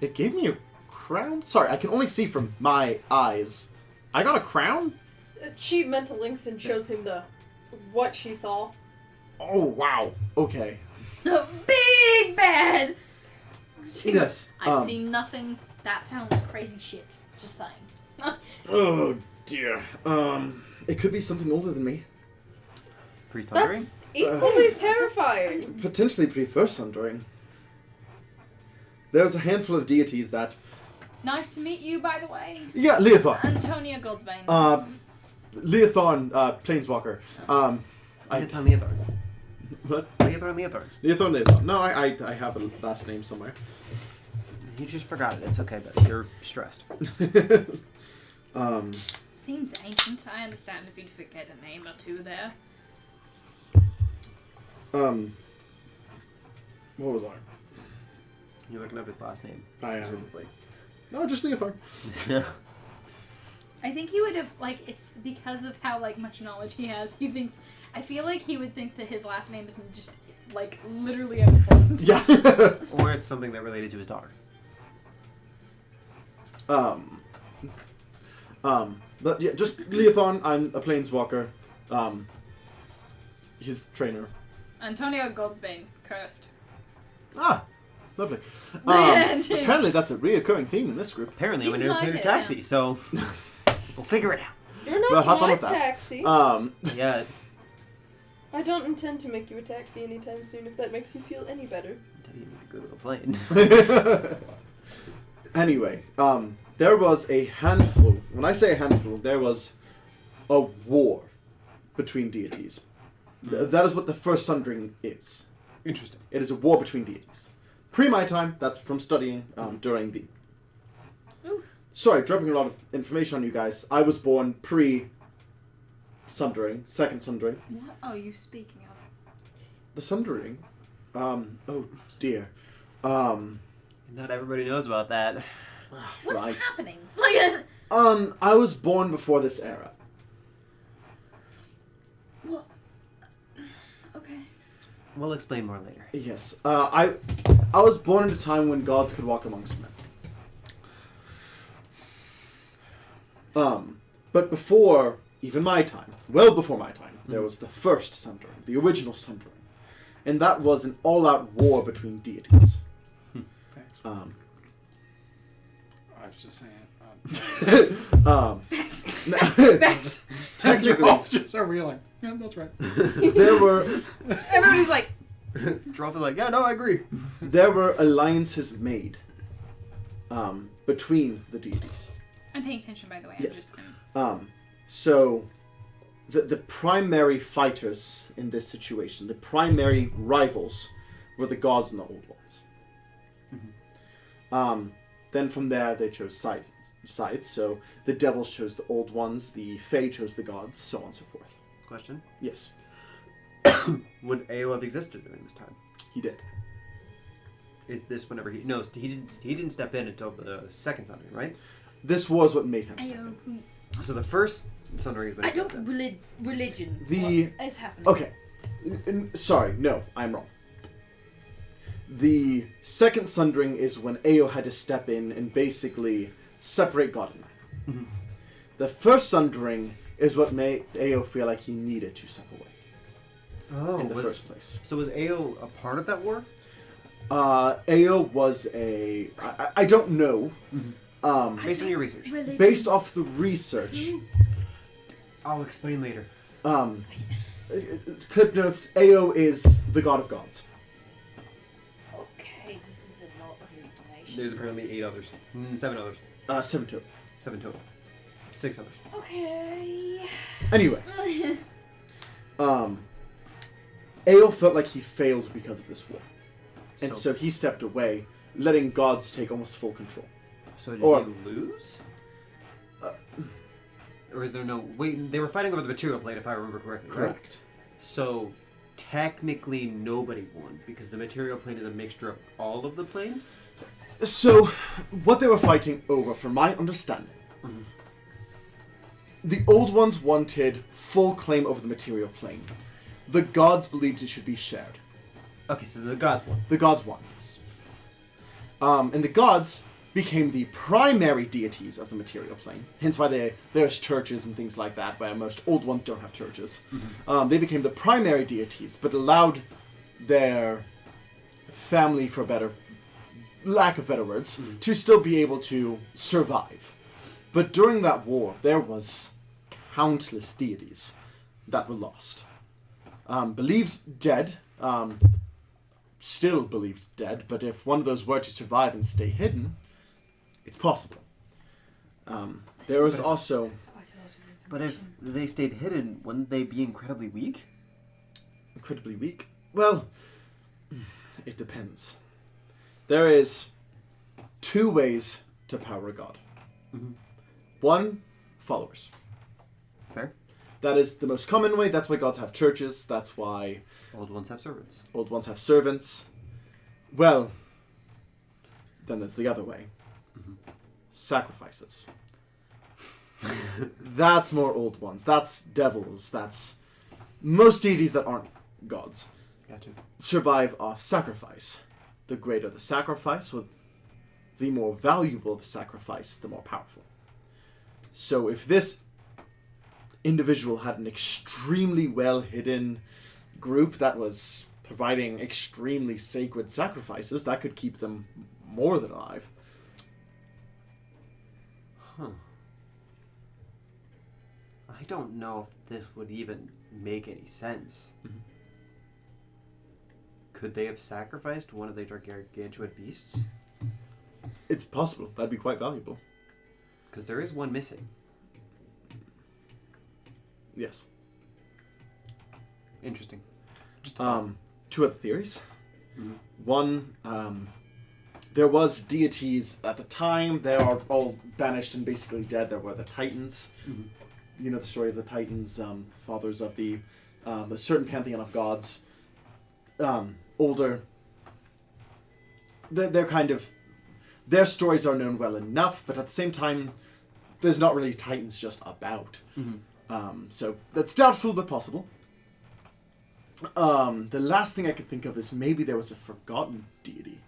It gave me a crown? Sorry, I can only see from my eyes. I got a crown? She mental links and shows him what she saw. Oh, wow. Okay. big bad! Yes. I've seen nothing. That sounds crazy shit. Just saying. Oh, dear. It could be something older than me. Priest Hungering? That's equally terrifying. Potentially pre-first Sundering. There's a handful of deities that... Nice to meet you, by the way. Yeah, Leothar. Antonia Goldsbane. Leothar, Planeswalker. Leothar. What? Leothar. Leothar. No, I have a last name somewhere. You just forgot it. It's okay, but you're stressed. Seems ancient. I understand if you'd forget a name or two there. What was I? You're looking up his last name. I am. Presumably. No, just Leothar. I think he would have, like, it's because of how, like, much knowledge he has. He thinks, I feel like he would think that his last name isn't just, like, literally unimportant. Yeah. Or it's something that related to his daughter. But yeah, just Leothar. I'm a planeswalker. His trainer. Antonia Goldsbane, cursed. Ah, lovely. Apparently, that's a reoccurring theme in this group. Apparently, we Seems never like played a it, taxi, so we'll figure it out. You're not Well, have fun my with that. taxi. Yeah. I don't intend to make you a taxi anytime soon if that makes you feel any better. Until you need to go to a plane. Anyway, there was a handful. When I say a handful, there was a war between deities. That is what the first Sundering is. Interesting. It is a war between deities. Pre my time, that's from studying during the... Ooh. Sorry, dropping a lot of information on you guys. I was born pre-Sundering, second Sundering. What are you speaking of? The Sundering? Oh dear. Not everybody knows about that. What's Right. happening? Like, I was born before this era. what? Okay. We'll explain more later. Yes. I was born at a time when gods could walk amongst men. But before even my time, well before my time, there was the first Sundering, the original Sundering. And that was an all-out war between deities. Facts. I was just saying, Facts. Technically, Just over here like, yeah, that's right. there were Everybody's like, Droth is like, yeah, no, I agree. there were alliances made between the deities. I'm paying attention, by the way. Yes. I'm just, So the primary fighters in this situation, the primary rivals, were the gods and the old ones. Then from there they chose sides. So the devils chose the old ones, the fae chose the gods, so on and so forth. Question. Yes, Would Ao have existed during this time? he did. Is this whenever he... No, he didn't step in until the second Sundering, right? This was what made him I step don't. in. So the first Sundering is when I he stepped don't. in. Religion. The- What is happening? Okay. Sorry, no, I'm wrong. The second Sundering is when Ao had to step in and basically separate God and man. The first Sundering is what made Ao feel like he needed to step away Oh, in the first place. So was Ao a part of that war? Ao was a... I don't know. Based on your research. religion. Based off the research, I'll explain later. clip notes, Ao is the god of gods. Okay, this is a lot of information. There's apparently 8 others. 7 others. 7 total. 7 total. 6 others. Okay. Anyway, Ao felt like he failed because of this war. And so he stepped away, letting gods take almost full control. So did Or- he lose? Or is there no... Wait, they were fighting over the material plane, if I remember correctly, right? Correct. So, technically nobody won, because the material plane is a mixture of all of the planes? So, what they were fighting over, from my understanding, the old ones wanted full claim over the material plane. The gods believed it should be shared. Okay, so the gods won. The gods won. Yes. And the gods became the primary deities of the material plane. Hence why there's churches and things like that, where most old ones don't have churches. They became the primary deities, but allowed their family, for lack of better words, to still be able to survive. But during that war, there was countless deities that were lost. Believed dead, still believed dead, but if one of those were to survive and stay hidden, it's possible. There was also... Quite a lot of information. But if they stayed hidden, wouldn't they be incredibly weak? Incredibly weak? Well, it depends. There is 2 ways to power a god. One, followers. Fair. That is the most common way. That's why gods have churches. That's why Old ones have servants. old ones have servants. Well, then there's the other way. Sacrifices. That's more old ones. That's devils. That's most deities that aren't gods Gotcha. survive off sacrifice. The greater the sacrifice, or the more valuable the sacrifice, the more powerful. So if this individual had an extremely well hidden group that was providing extremely sacred sacrifices, that could keep them more than alive. Huh. I don't know if this would even make any sense. Could they have sacrificed one of the gargantuan beasts? It's possible. That'd be quite valuable. Because there is one missing. Yes. Interesting. Just 2 other theories. Mhm. One, there was deities at the time. They are all banished and basically dead. There were the Titans. You know the story of the Titans, fathers of a certain pantheon of gods. Older. They're kind of... Their stories are known well enough, but at the same time, there's not really Titans just about. So that's doubtful, but possible. The last thing I could think of is maybe there was a forgotten deity.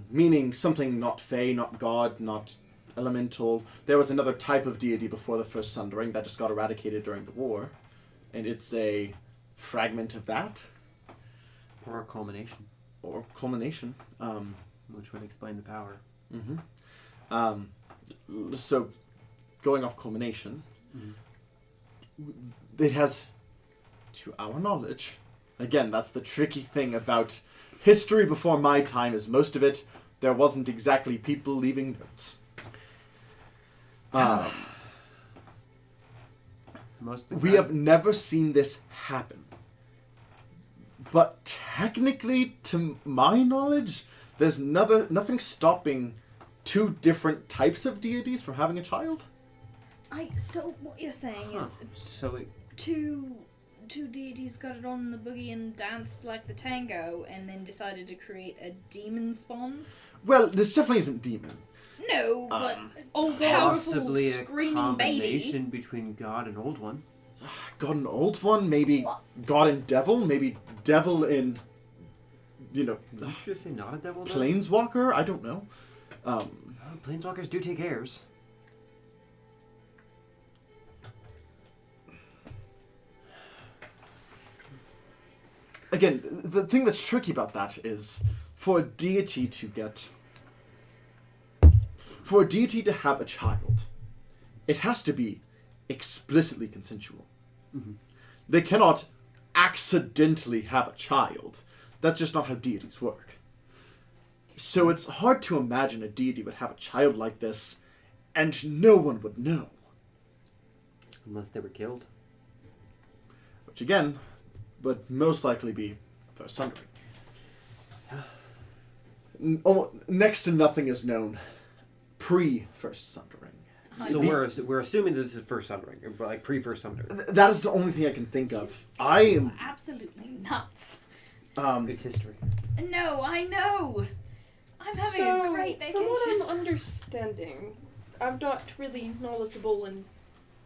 Meaning something not Fae, not God, not elemental. There was another type of deity before the first Sundering that just got eradicated during the war. And it's a fragment of that. Or a culmination, Or culmination. which would explain the power. So, going off culmination, it has, to our knowledge, again, that's the tricky thing about history before my time, is most of it, there wasn't exactly people leaving notes. We have never seen this happen. But technically, to my knowledge, there's nothing stopping two different types of deities from having a child. So what you're saying is So it, two deities got it on the boogie and danced like the tango, and then decided to create a demon spawn? Well, this definitely isn't demon. No, but all possibly powerful a screaming combination baby. between God and Old One. God and Old One, maybe God and Devil, maybe Devil and, Did you just say not a devil? Though? Planeswalker? I don't know. Planeswalkers do take heirs. Again, the thing that's tricky about that is for a deity to have a child, it has to be explicitly consensual. Mm-hmm. They cannot accidentally have a child. That's just not how deities work. So it's hard to imagine a deity would have a child like this and no one would know. Unless they were killed. Which again, would most likely be First Sundering. Next to nothing is known pre-First Sundering. So we're assuming that this is First Sundering, or like pre-First Sundering. That is the only thing I can think of. I am Absolutely nuts. It's history. No, I know. I'm having a great vacation. From what I'm understanding, I'm not really knowledgeable in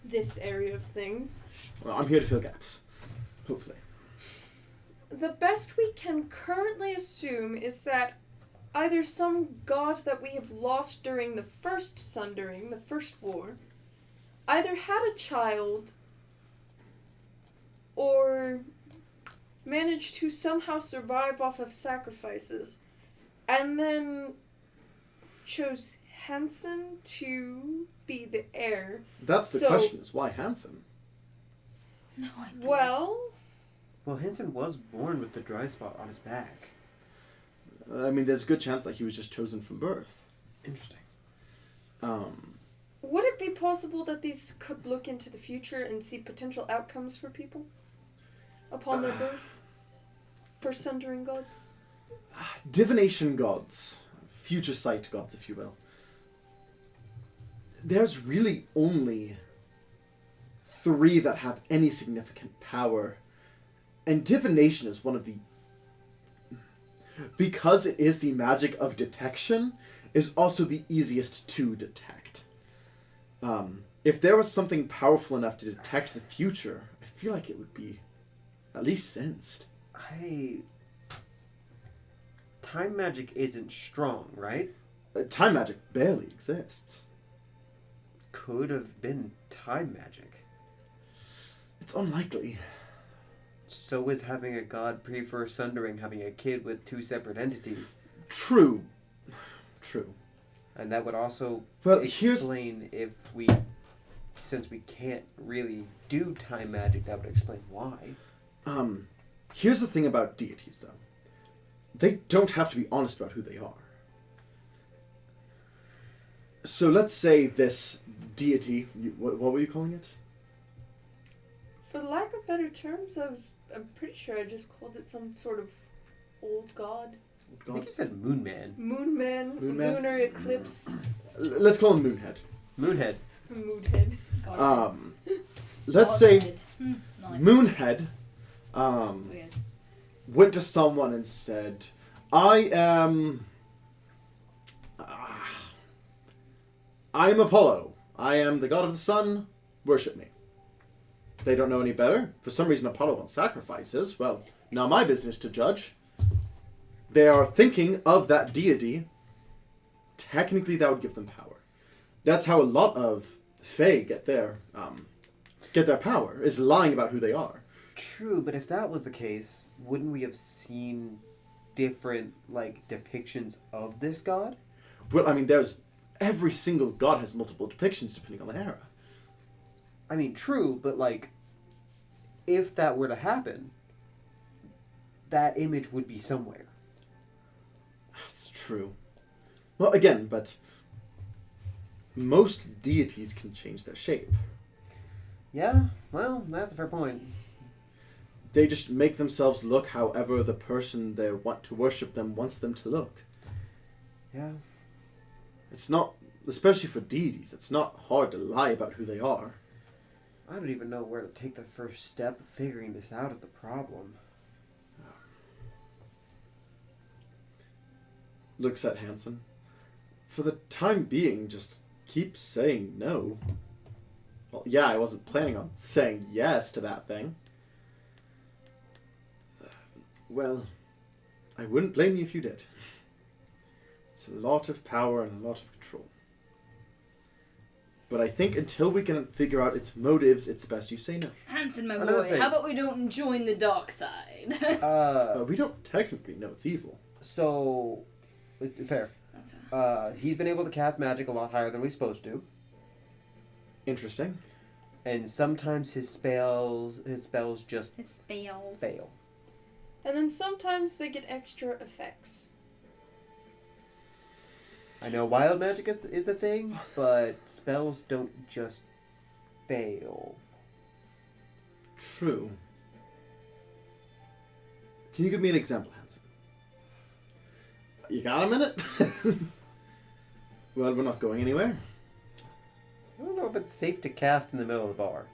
this area of things. Well, I'm here to fill gaps. Hopefully. The best we can currently assume is that either some god that we have lost during the first Sundering, the first war, either had a child or managed to somehow survive off of sacrifices, and then chose Hansen to be the heir. That's the question, is why Hansen? No idea. Well, Hansen was born with the dry spot on his back. I mean, there's a good chance that he was just chosen from birth. Interesting. Would it be possible that these could look into the future and see potential outcomes for people upon their birth? For Sundering gods? Divination gods, future sight gods, if you will. There's really only 3 that have any significant power. And divination is one of the... Because it is the magic of detection, is also the easiest to detect. If there was something powerful enough to detect the future, I feel like it would be at least sensed. Time magic isn't strong, right? Time magic barely exists. Could have been time magic. It's unlikely. So is having a god pre-First Sundering having a kid with 2 separate entities. True. And that would also explain if we... Since we can't really do time magic, that would explain why. Here's the thing about deities, though. They don't have to be honest about who they are. So let's say this deity... What were you calling it? For lack of better terms, I'm pretty sure I just called it some sort of old god. I think you said Moonman. Moonman, lunar eclipse. Let's call him Moonhead. Moonhead. Moonhead. Let's say Nice. Moonhead Weird. went to someone and said, I am Apollo. I am the god of the sun. Worship me. They don't know any better. For some reason, Apollo wants sacrifices. Well, not my business to judge. They are thinking of that deity. Technically, that would give them power. That's how a lot of Fae get their power, is lying about who they are. True, but if that was the case, wouldn't we have seen different, depictions of this god? Well, I mean, there's every single god has multiple depictions depending on the era. I mean, true, but like, if that were to happen, that image would be somewhere. That's true. Well, again, but most deities can change their shape. Yeah, well, that's a fair point. They just make themselves look however the person they want to worship them wants them to look. Yeah. It's not, especially for deities, it's not hard to lie about who they are. I don't even know where to take the first step of figuring this out is the problem. Looks at Hansen. For the time being, just keep saying no. Well, yeah, I wasn't planning on saying yes to that thing. Well, I wouldn't blame you if you did. It's a lot of power and a lot of control. But I think until we can figure out its motives, it's best you say no. Hanson, my Another boy, thing. how about we don't join the dark side? We don't technically know it's evil. So, fair. That's He's been able to cast magic a lot higher than we're supposed to. Interesting. And sometimes his spells just It fails. fail. And then sometimes they get extra effects. I know wild magic is a thing, but spells don't just fail. True. Can you give me an example, Hansen? You got a minute? Well, we're not going anywhere. I don't know if it's safe to cast in the middle of the bar.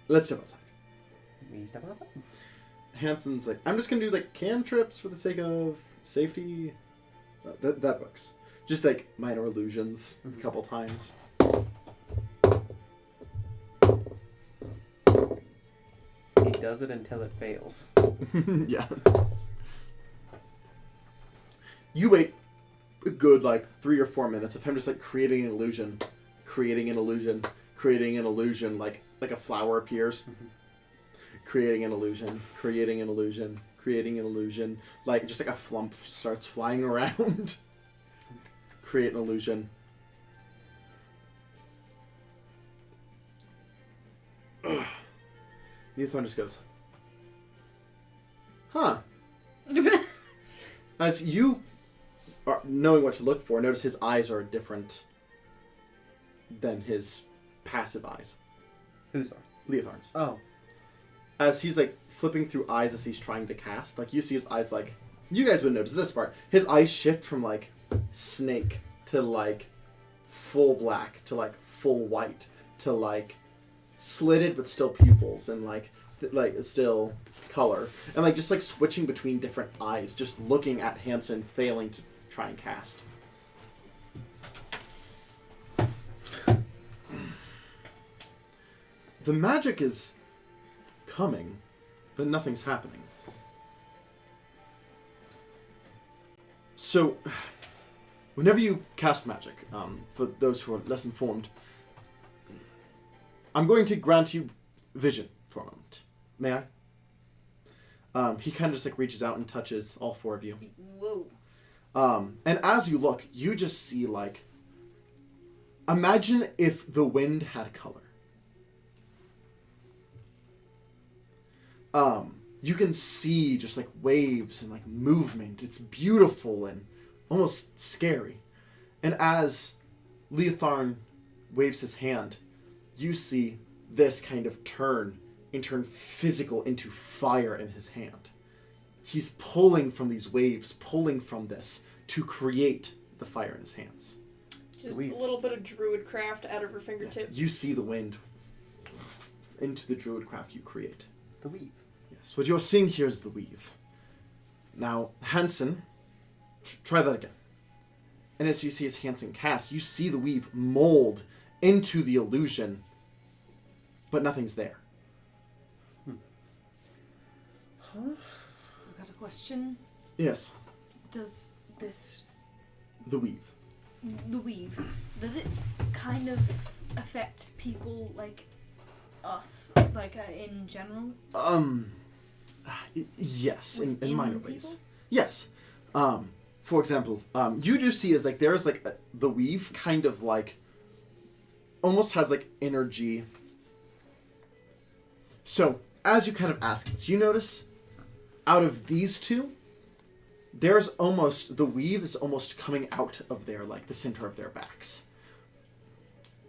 Let's step outside. We step outside? Hansen's like, I'm just gonna do like cantrips for the sake of safety. That works. Just like minor illusions a couple times. He does it until it fails. Yeah. You wait a good like 3 or 4 minutes of him just like creating an illusion, like a flower appears. Creating an illusion, like just like a flump starts flying around. Create an illusion. Neothorn just goes, huh. As you are knowing what to look for, notice his eyes are different than his passive eyes. Whose are? Leothorn's. Oh. As he's like flipping through eyes as he's trying to cast, like you see his eyes like, you guys would notice this part. His eyes shift from like snake to like full black to like full white to like slitted but still pupils and like still color and like just like switching between different eyes, just looking at Hansen failing to try and cast. The magic is coming, but nothing's happening. So, whenever you cast magic, for those who are less informed, I'm going to grant you vision for a moment. May I? He kind of just like reaches out and touches all 4 of you. Whoa. And as you look, you just see like, imagine if the wind had color. You can see just like waves and like movement. It's beautiful and almost scary. And as Leotharn waves his hand, you see this kind of turn physical into fire in his hand. He's pulling from these waves, pulling from this to create the fire in his hands. Just a little bit of druid craft out of her fingertips. You see the wind into the druid craft you create. The weave. Yes, what you're seeing here is the weave. Now, Hansen, try that again. And as you see as Hansen cast, you see the weave mold into the illusion, but nothing's there. Huh? I got a question. Yes, Does this the weave. the weave, does it kind of affect people like us, like in general? Yes, in Within minor people? ways. Yes. for example, you do see is like there's like the weave kind of like almost has like energy. So as you kind of ask this, you notice out of these two, there's almost the weave is almost coming out of their like the center of their backs.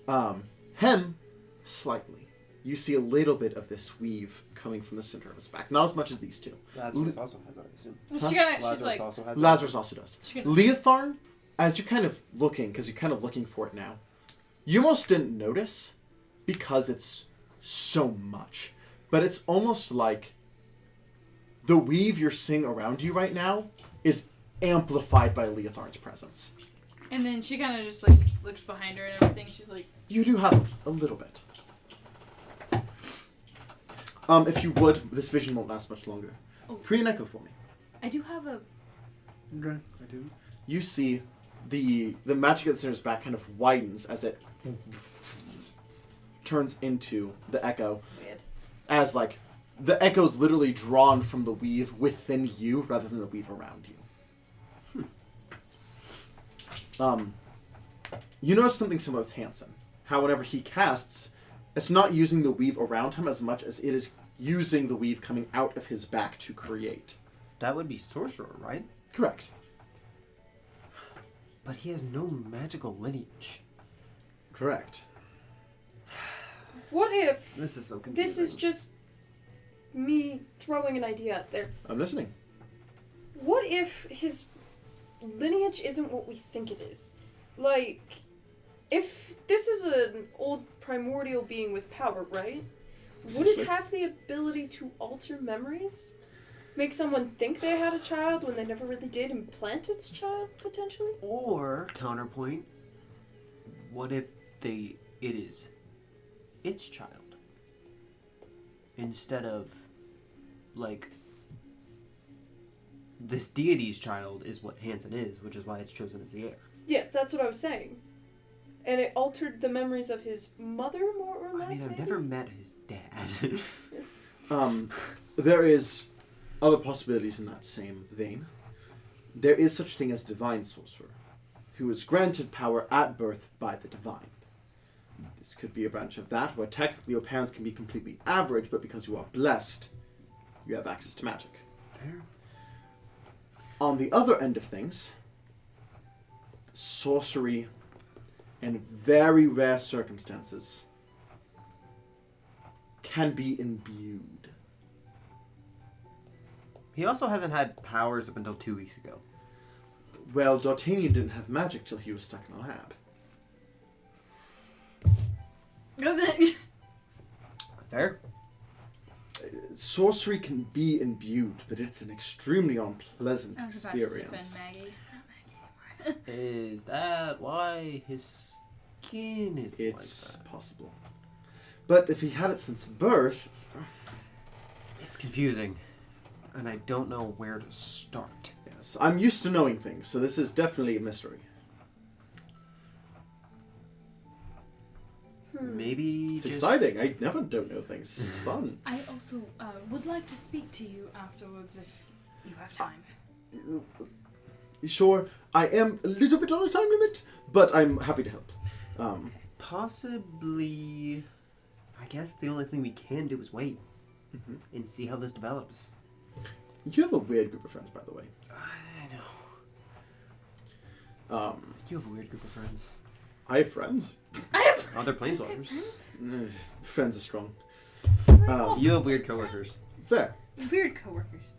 Hem, slightly. You see a little bit of this weave coming from the center of his back. Not as much as these two. Lazarus also has that, I assume. She's like, also has Lazarus also does. She can- Leotharn, as you're kind of looking, because you're kind of looking for it now, you almost didn't notice because it's so much. But it's almost like the weave you're seeing around you right now is amplified by Leotharn's presence. and then she kind of just like looks behind her and everything. She's like, You do have a little bit. If you would, this vision won't last much longer. Oh. Create an echo for me. I do have a. Okay, I do. You see the magic at the center's back kind of widens as it turns into the echo. Weird. As like the echo's literally drawn from the weave within you rather than the weave around you. You notice something similar with Hansen. How whenever he casts, it's not using the weave around him as much as it is using the weave coming out of his back to create. That would be sorcerer, right? Correct. But he has no magical lineage. Correct. What if This is so confusing. this is just me throwing an idea out there? I'm listening. What if his lineage isn't what we think it is? Like, if this is an old primordial being with power, right? Would Essentially. it have the ability to alter memories? Make someone think they had a child when they never really did and plant its child, potentially? Or, counterpoint, what if it is its child? Instead of, like, this deity's child is what Hansen is, which is why it's chosen as the heir. Yes, that's what I was saying. And it altered the memories of his mother, more or less, I mean, I've maybe? never met his dad. There is other possibilities in that same vein. There is such thing as divine sorcerer, who is granted power at birth by the divine. This could be a branch of that, where technically your parents can be completely average, but because you are blessed, you have access to magic. Fair. On the other end of things, sorcery, in very rare circumstances, can be imbued. He also hasn't had powers up until 2 weeks ago. Well, D'Artagnan didn't have magic till he was stuck in a lab. Fair. Sorcery can be imbued, but it's an extremely unpleasant I was about to experience. defend Maggie. Is that why his skin is It's like that? possible. But if he had it since birth, It's confusing. And I don't know where to start. yes, I'm used to knowing things, so this is definitely a mystery. Maybe It's just... exciting. I never don't know things. This is fun. I also would like to speak to you afterwards if you have time. Sure, I am a little bit on a time limit, but I'm happy to help. Possibly... I guess the only thing we can do is wait. Mhm. And see how this develops. You have a weird group of friends, by the way. I know. You have a weird group of friends. I have friends. Other planeswalkers. Friends are strong. You have weird coworkers. Fair. Weird coworkers.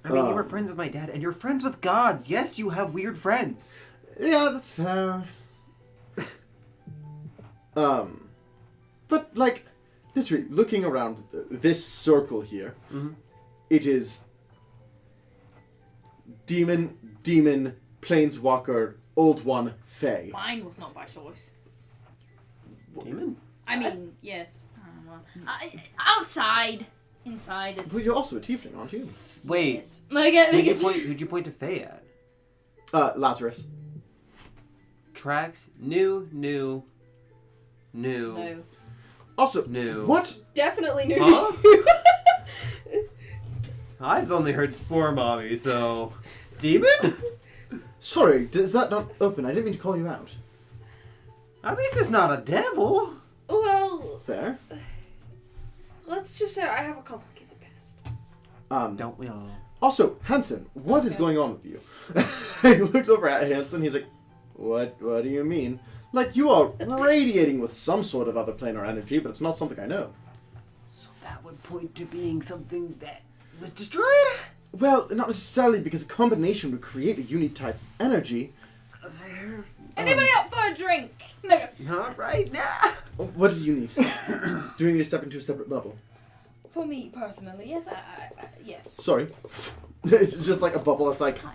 I mean, you were friends with my dad, and you're friends with gods. Yes, you have weird friends. Yeah, that's fair. But like, literally looking around this circle here, Mhm. it is demon, planeswalker, old one, fae. Mine was not by choice. Demon? I mean, yes. Outside. Inside is. But you're also a tiefling, aren't you? Wait. Yes. Like, Who'd you point to Faye at? Lazarus. Tracks. New. No. Also, No. what? Definitely new Huh? to you. I've only heard Spore Mommy, so... Demon? Sorry, does that not open? I didn't mean to call you out. At least it's not a devil. Well, Fair. let's just say I have a complicated past. Don't we all? Also, Hansen, what is Okay. going on with you? He looks over at Hansen. He's like, what do you mean? Like, you are radiating with some sort of other planar energy, but it's not something I know. So that would point to being something that was destroyed? Well, not necessarily, because a combination would create a unique type of energy. There. Anybody up for a drink? No. Not right now. What do you need? Do you need to step into a separate bubble? For me personally, yes. Yes. Sorry. It's just like a bubble that's like... Hi.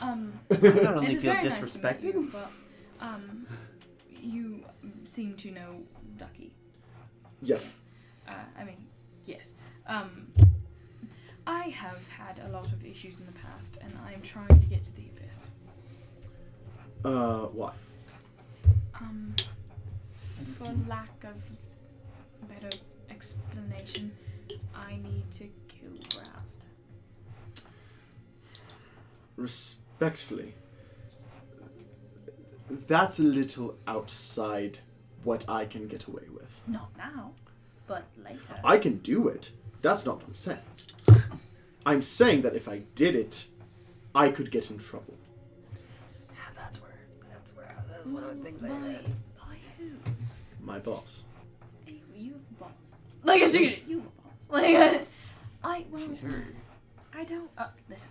I not It only is feel very nice to meet disrespected. you, but you seem to know Ducky. Yes. I mean, yes. I have had a lot of issues in the past, and I'm trying to get to the abyss. Why? For lack of a better explanation, I need to kill Rast. Respectfully, that's a little outside what I can get away with. Not now, but later. I can do it. That's not what I'm saying. I'm saying that if I did it, I could get in trouble. Yeah, that's one of the things I read. By who? My boss. Hey, you have a boss. Like a secret. You have a boss. Like She's heard. I don't. Listen.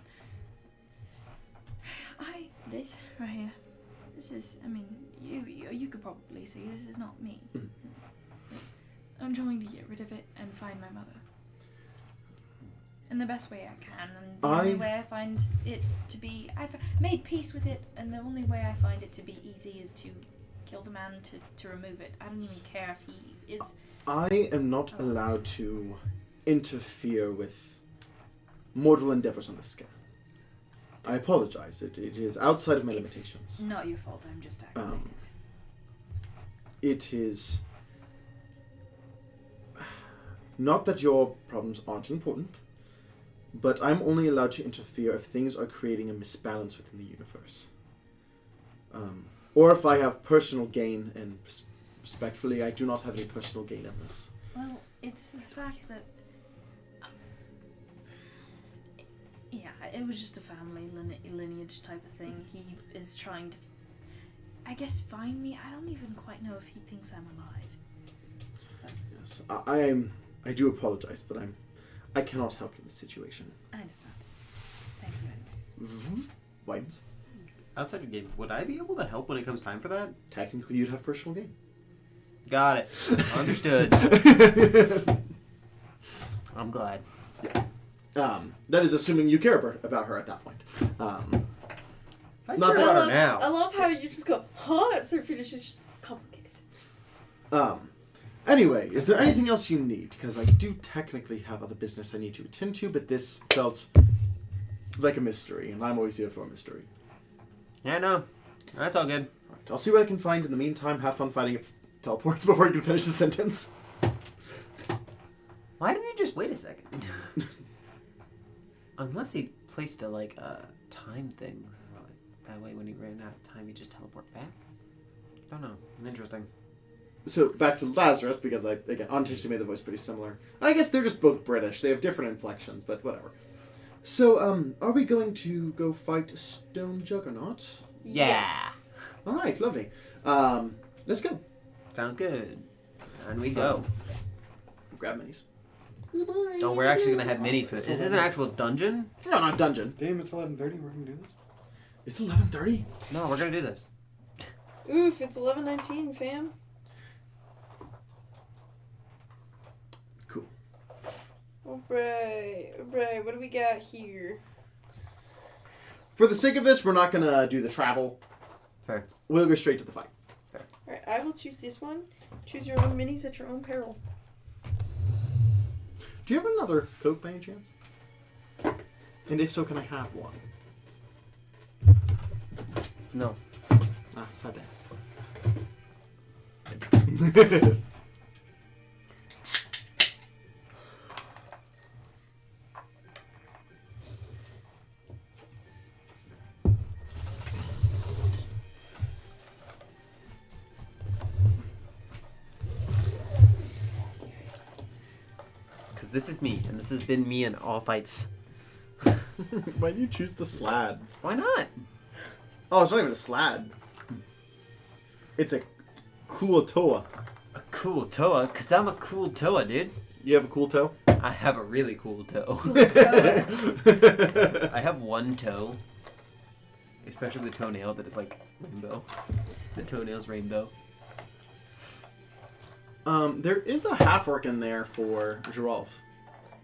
This right here. This is. I mean, you could probably see this is not me. Mm. I'm trying to get rid of it and find my mother. In the best way I can, and the only way I find it to be, I've made peace with it, and the only way I find it to be easy is to kill the man to remove it. I don't even care if he is. I am not allowed to interfere with mortal endeavors on this scale. I apologize. It is outside of my limitations. It's not your fault. I'm just aggravated. It is not that your problems aren't important, but I'm only allowed to interfere if things are creating a misbalance within the universe. Or if I have personal gain, and respectfully, I do not have any personal gain in this. Well, it's the fact that. Yeah, it was just a family lineage type of thing. He is trying to, I guess, find me. I don't even quite know if he thinks I'm alive. Yes, I do apologize, but I cannot help in this situation. I understand. Thank you, anyways. Widens. Outside of game, would I be able to help when it comes time for that? Technically, you'd have personal gain. Got it. Understood. I'm glad. That is assuming you care about her at that point. I Not care that- about her now. I love how you just go, huh? It's her feet. It's just complicated. Anyway, is there anything else you need? Because I do technically have other business I need to attend to, but this felt like a mystery, and I'm always here for a mystery. Yeah, no. That's all good. Right, I'll see what I can find. In the meantime, have fun fighting teleports before you can finish the sentence. Why didn't you just wait a second? Unless he placed a, time thing. So that way when he ran out of time, he just teleport back? Don't know. Interesting. So, back to Lazarus, because I, again, unintentionally made the voice pretty similar. I guess they're just both British. They have different inflections, but whatever. So, are we going to go fight Stone Juggernaut? Yeah. Yes. Alright, lovely. Let's go. Sounds good. And we go. Grab minis. Oh, we're actually going to have minis for this. Is this an actual dungeon? No, not dungeon. Damn, it's 11:30. We're gonna do this. It's 11:30. No, we're going to do this. Oof, it's 11:19, fam. Cool. Alright, what do we got here? For the sake of this, we're not gonna do the travel. Fair. We'll go straight to the fight. Alright, I will choose this one. Choose your own minis at your own peril. Do you have another Coke by any chance? And if so, can I have one? No. Ah, sad day. Because this is me, and this has been me in all fights. Why do you choose the slad? Why not? Oh, it's not even a slad. It's a cool toa. A cool Toa? Because I'm a cool Toa, dude. You have a cool toe? I have a really cool toe. I have one toe. Especially the toenail that is like rainbow. The toenail's rainbow. There is a half-orc in there for Geralf.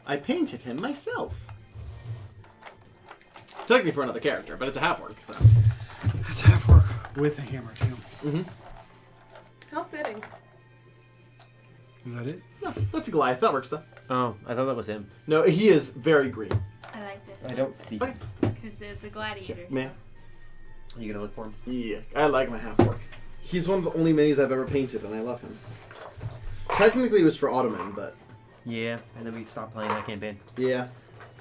I painted him myself. Technically for another character, but it's a half-orc, so. That's half work with a hammer too. Mm-hmm. How fitting. Is that it? No, that's a Goliath. That works, though. Oh, I thought that was him. No, he is very green. I like this I don't see. Okay. because it's a gladiator. Man. Are you gonna look for him? Yeah, I like my half-orc. He's one of the only minis I've ever painted, and I love him. Technically, it was for Ottoman, but Yeah, and then we stopped playing that campaign. yeah.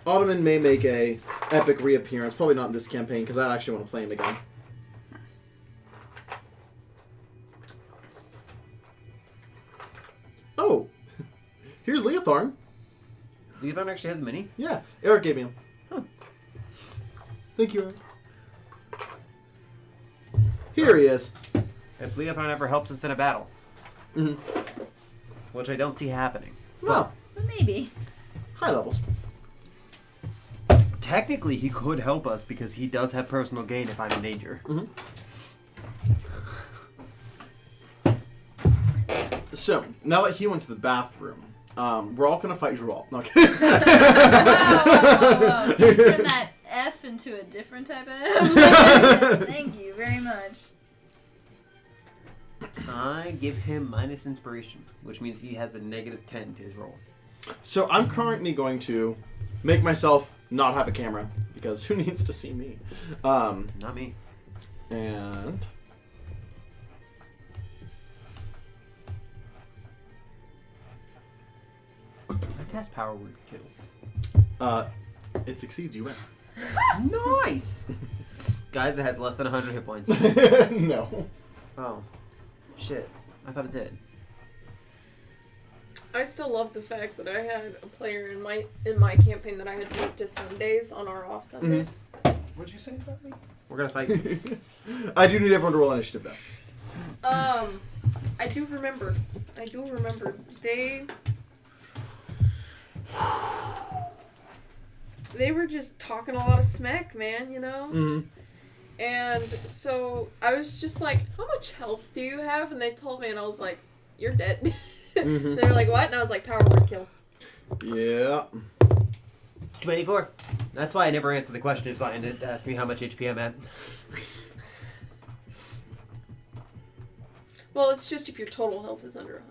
Ottoman may make a epic reappearance. Probably not in this campaign, because I actually want to play him again. Oh! Here's Leotharn. Leotharn actually has a mini? Yeah, Eric gave me him. Huh. Thank you, Eric. Here he is. If Leotharn ever helps us in a battle. Mm-hmm. Which I don't see happening. No, But maybe. high levels. Technically, he could help us because he does have personal gain if I'm in danger. Mm-hmm. So, now that he went to the bathroom, we're all gonna fight Geralt. No, I'm kidding. Whoa. You turn that F into a different type of F. Thank you very much. I give him minus inspiration, which means he has a -10 to his roll. So I'm currently going to make myself not have a camera, because who needs to see me? Not me. And I cast Power Word Kill. it succeeds, you win. Nice! Guys, it has less than 100 hit points. No. Oh. Shit. I thought it did. I still love the fact that I had a player in my campaign that I had moved to Sundays on our off Sundays. What'd you say about me? We're gonna fight. I do need everyone to roll initiative, though. I do remember. They were just talking a lot of smack, man, you know? Mm-hmm. And so I was just like, how much health do you have? And they told me, and I was like, you're dead. Mm-hmm. They were like, what? And I was like, power word kill. Yeah. 24. That's why I never answer the question if Zion did ask me how much HP I'm at. Well, it's just if your total health is under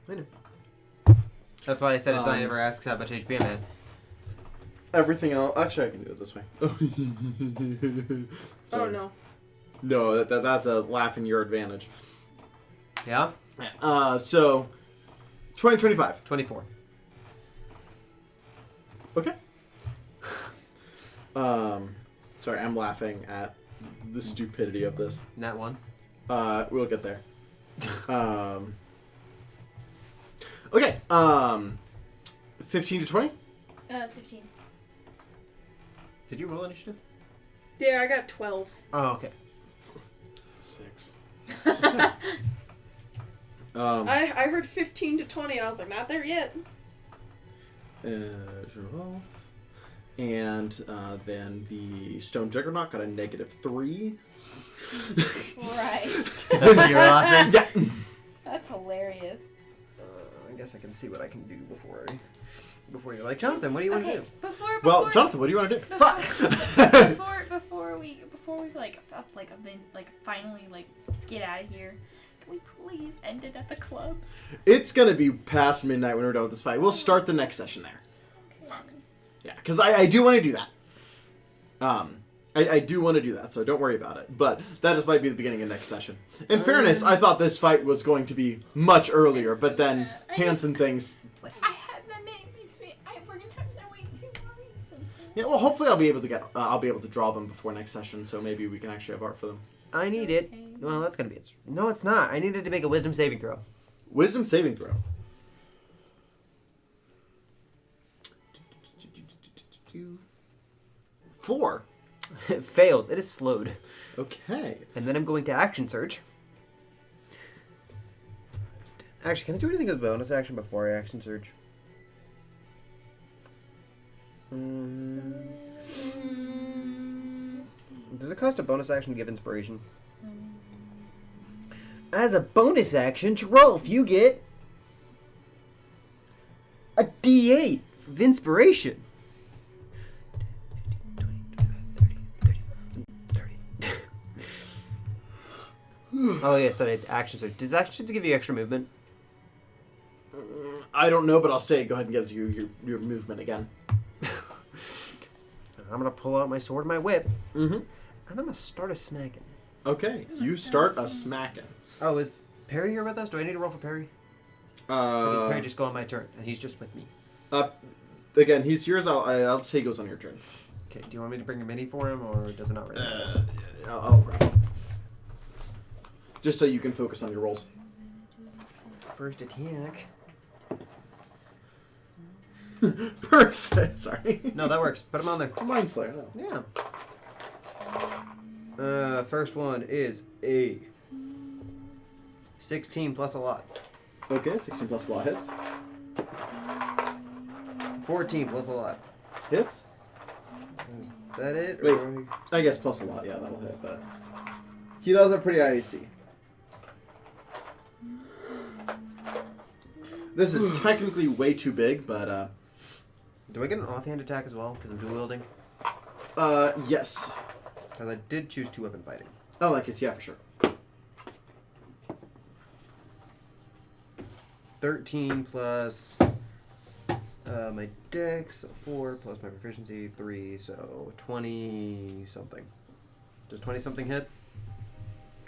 100. I know. That's why I said if Zion ever asks how much HP I'm at. Everything else. Actually, I can do it this way. Oh, Sorry. no. No, that's a laugh in your advantage. Yeah? So 25. 24. Okay. Sorry, I'm laughing at the stupidity of this. Nat 1. We'll get there. Okay. 15 to 20. 15. Did you roll initiative? Yeah, I got 12. Oh, okay. 6. I heard 15 to 20, and I was like, not there yet. Geralt. And then the Stone Juggernaut got a -3. Christ. That's what you're laughing? Yeah. That's hilarious. I guess I can see what I can do before you're like, Jonathan, what do you want to Okay, do? Well, Jonathan, what do you want to do? Fuck. before we finally get out of here, can we please end it at the club? It's gonna be past midnight when we're done with this fight. We'll start the next session there. Yeah, because I do want to do that. I do want to do that, so don't worry about it. But that just might be the beginning of next session. In fairness, I thought this fight was going to be much earlier, but then Hanson things. I have them in. We're gonna have to wait 2 months. Yeah, well, hopefully I'll be able to draw them before next session, so maybe we can actually have art for them. I need it. Well, that's gonna be it. No, it's not. I needed to make a wisdom saving throw. Wisdom saving throw. 4. It fails. It is slowed. Okay. And then I'm going to action surge. Actually, can I do anything with bonus action before I action surge? Does it cost a bonus action to give inspiration? As a bonus action, Rolf, you get a D8 of inspiration. 30. Oh yes, I did action surge. Does action surge give you extra movement? I don't know, but I'll say go ahead and gives you your movement again. I'm gonna pull out my sword and my whip, Mm-hmm. and I'm gonna start a smacking. Okay, you start a smacking. Oh, is Perry here with us? Do I need to roll for Perry? Or does Perry just go on my turn, and he's just with me? Again, he's yours. I'll say he goes on your turn. Okay, do you want me to bring a mini for him, or does it not really matter? I'll grab him. Just so you can focus on your rolls. First attack. Perfect. Sorry. No, that works. Put him on there. It's a mind flare. No. Yeah. First one is a 16 plus a lot. Okay, 16 plus a lot hits. 14 plus a lot. Hits. Is that it? Wait. Or... I guess plus a lot. Yeah, that'll hit. But he does have pretty high AC. This is technically way too big, but Do I get an offhand attack as well? Because I'm dual wielding? yes. Because I did choose 2-weapon fighting. Oh, like it's, yeah, for sure. 13 plus my dex, so 4 plus my proficiency, 3, so 20 something. Does 20 something hit?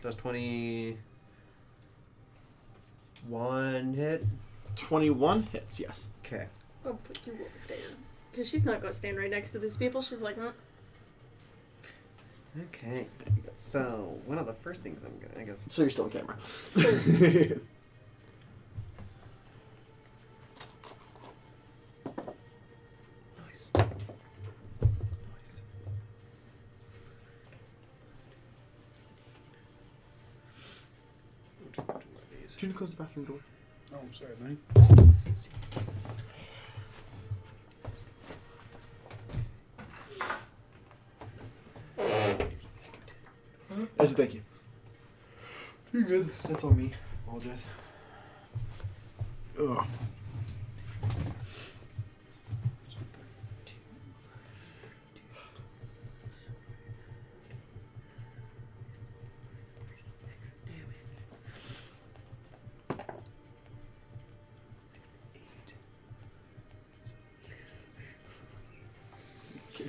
Does 21 hit? 21 hits, yes. Okay. I'll put you over there. Because she's not going to stand right next to these people. She's like, Okay. So, one of the first things I'm going to, I guess. So you're still on camera. Nice. Can you close the bathroom door? Oh, I'm sorry, buddy. I said thank you. You're good. That's on me. Apologize. Ugh.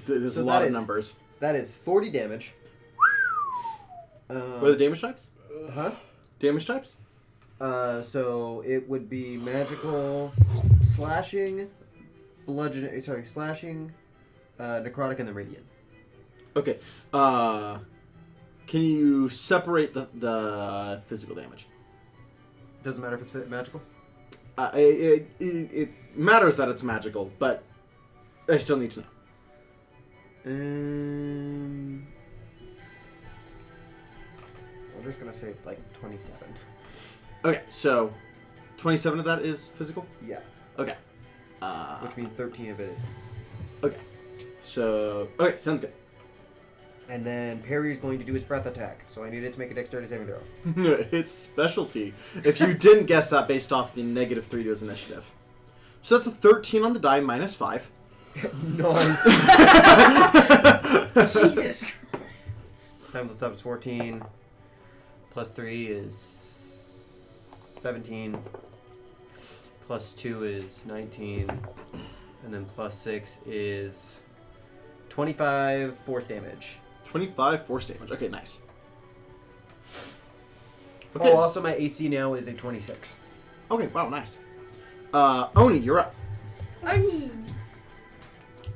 There's So a lot that of is- numbers. That is 40 damage. What are the damage types? Huh? Damage types? So it would be magical, slashing, bludgeoning, slashing, necrotic, and then radiant. Okay. Can you separate the physical damage? Doesn't matter if it's magical? It matters that it's magical, but I still need to know. I'm just gonna say like 27. Okay, so 27 of that is physical? Yeah. Okay. Which means 13 of it is. Okay. So, okay, sounds good. And then Perry is going to do his breath attack, so I need it to make a dexterity saving throw. It's specialty. If you didn't guess that based off the -3 to his initiative. So that's a 13 on the die, -5. Nice. Jesus. Time what's up is 14. Plus 3 is 17. Plus 2 is 19. And then plus 6 is 25 force damage. 25 force damage. Okay, nice. Okay. Oh, also my AC now is a 26. Okay, wow, nice. Oni, you're up. Oni.